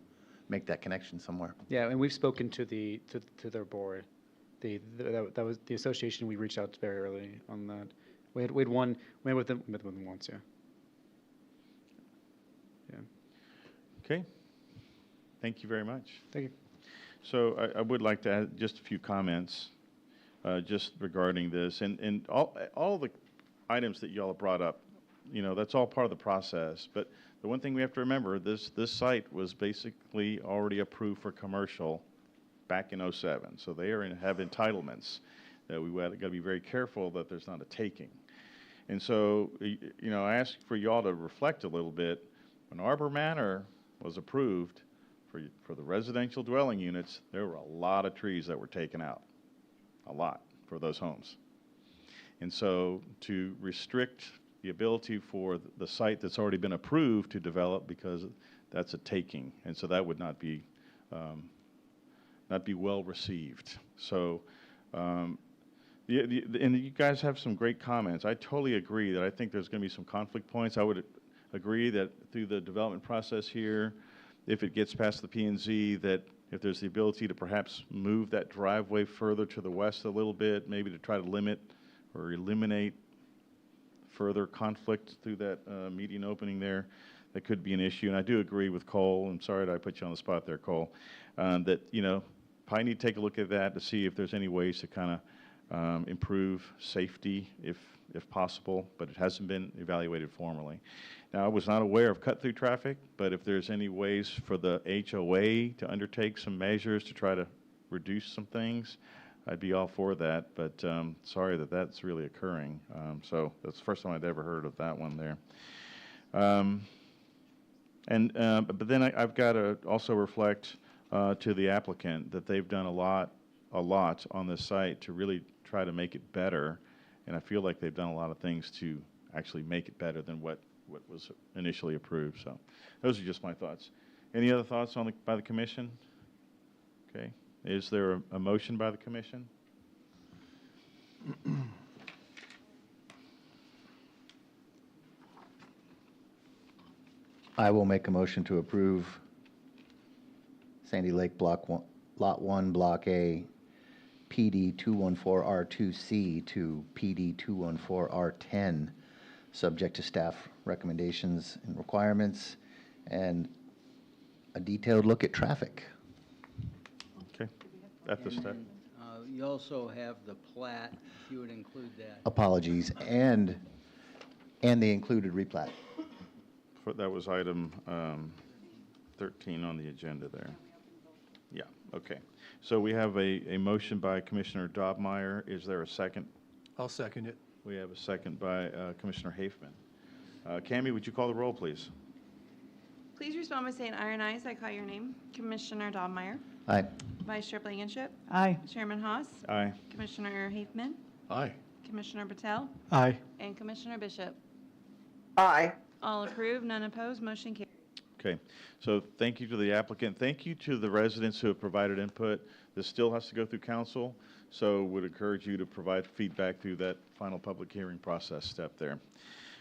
[SPEAKER 5] make that connection somewhere.
[SPEAKER 14] Yeah, and we've spoken to their board. That was the association. We reached out to very early on that. We met with them once. Yeah.
[SPEAKER 1] Okay. Thank you very much.
[SPEAKER 14] Thank you.
[SPEAKER 1] So I would like to add just a few comments just regarding this. And all the items that y'all have brought up, that's all part of the process. But the one thing we have to remember, this site was basically already approved for commercial back in '07. So they have entitlements that we got to be very careful that there's not a taking. And so, I ask for y'all to reflect a little bit. When Arbor Manor was approved for the residential dwelling units, there were a lot of trees that were taken out, a lot for those homes. And so to restrict the ability for the site that's already been approved to develop, because that's a taking, and so that would not be well received. So, and you guys have some great comments. I totally agree that I think there's going to be some conflict points. I would agree that through the development process here, if it gets past the P&Z, that if there's the ability to perhaps move that driveway further to the west a little bit, maybe to try to limit or eliminate further conflict through that median opening there, that could be an issue. And I do agree with Cole. I'm sorry that I put you on the spot there, Cole. That probably need to take a look at that to see if there's any ways to kind of improve safety if possible, but it hasn't been evaluated formally. Now, I was not aware of cut-through traffic, but if there's any ways for the HOA to undertake some measures to try to reduce some things, I'd be all for that, but sorry that that's really occurring. So that's the first time I'd ever heard of that one there. But then I've got to also reflect to the applicant that they've done a lot on this site to really try to make it better, and I feel like they've done a lot of things to actually make it better than what was initially approved. So those are just my thoughts. Any other thoughts by the commission? Okay. Is there a motion by the commission?
[SPEAKER 5] I will make a motion to approve Sandy Lake Lot 1, Block A, PD 214R2C to PD 214R10, subject to staff recommendations and requirements, and a detailed look at traffic.
[SPEAKER 1] Okay. At the step.
[SPEAKER 6] You also have the plat, if you would include that.
[SPEAKER 5] Apologies, and the included replat.
[SPEAKER 1] That was item 13 on the agenda there. Yeah, okay. So we have a motion by Commissioner Dobmeyer. Is there a second?
[SPEAKER 15] I'll second it.
[SPEAKER 1] We have a second by Commissioner Hafman. Cammie, would you call the roll, please?
[SPEAKER 9] Please respond by saying aye or nay as I call your name. Commissioner Dobmeyer.
[SPEAKER 5] Aye.
[SPEAKER 9] Vice Chair Blankenship.
[SPEAKER 2] Aye.
[SPEAKER 9] Chairman Haas.
[SPEAKER 1] Aye.
[SPEAKER 9] Commissioner Hafman.
[SPEAKER 15] Aye.
[SPEAKER 9] Commissioner Patel,
[SPEAKER 7] Aye.
[SPEAKER 9] and Commissioner Bishop.
[SPEAKER 18] Aye.
[SPEAKER 9] All approved, none opposed, motion carries.
[SPEAKER 1] Okay, so thank you to the applicant. Thank you to the residents who have provided input. This still has to go through council, so would encourage you to provide feedback through that final public hearing process step there.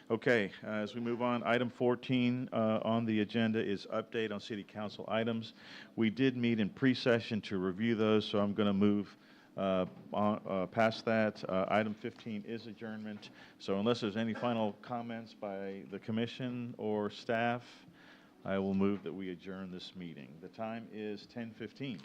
[SPEAKER 1] Okay, as we move on, item 14 on the agenda is update on city council items. We did meet in pre-session to review those, so I'm going to move past that. Item 15 is adjournment. So unless there's any final comments by the commission or staff, I will move that we adjourn this meeting. The time is 10:15.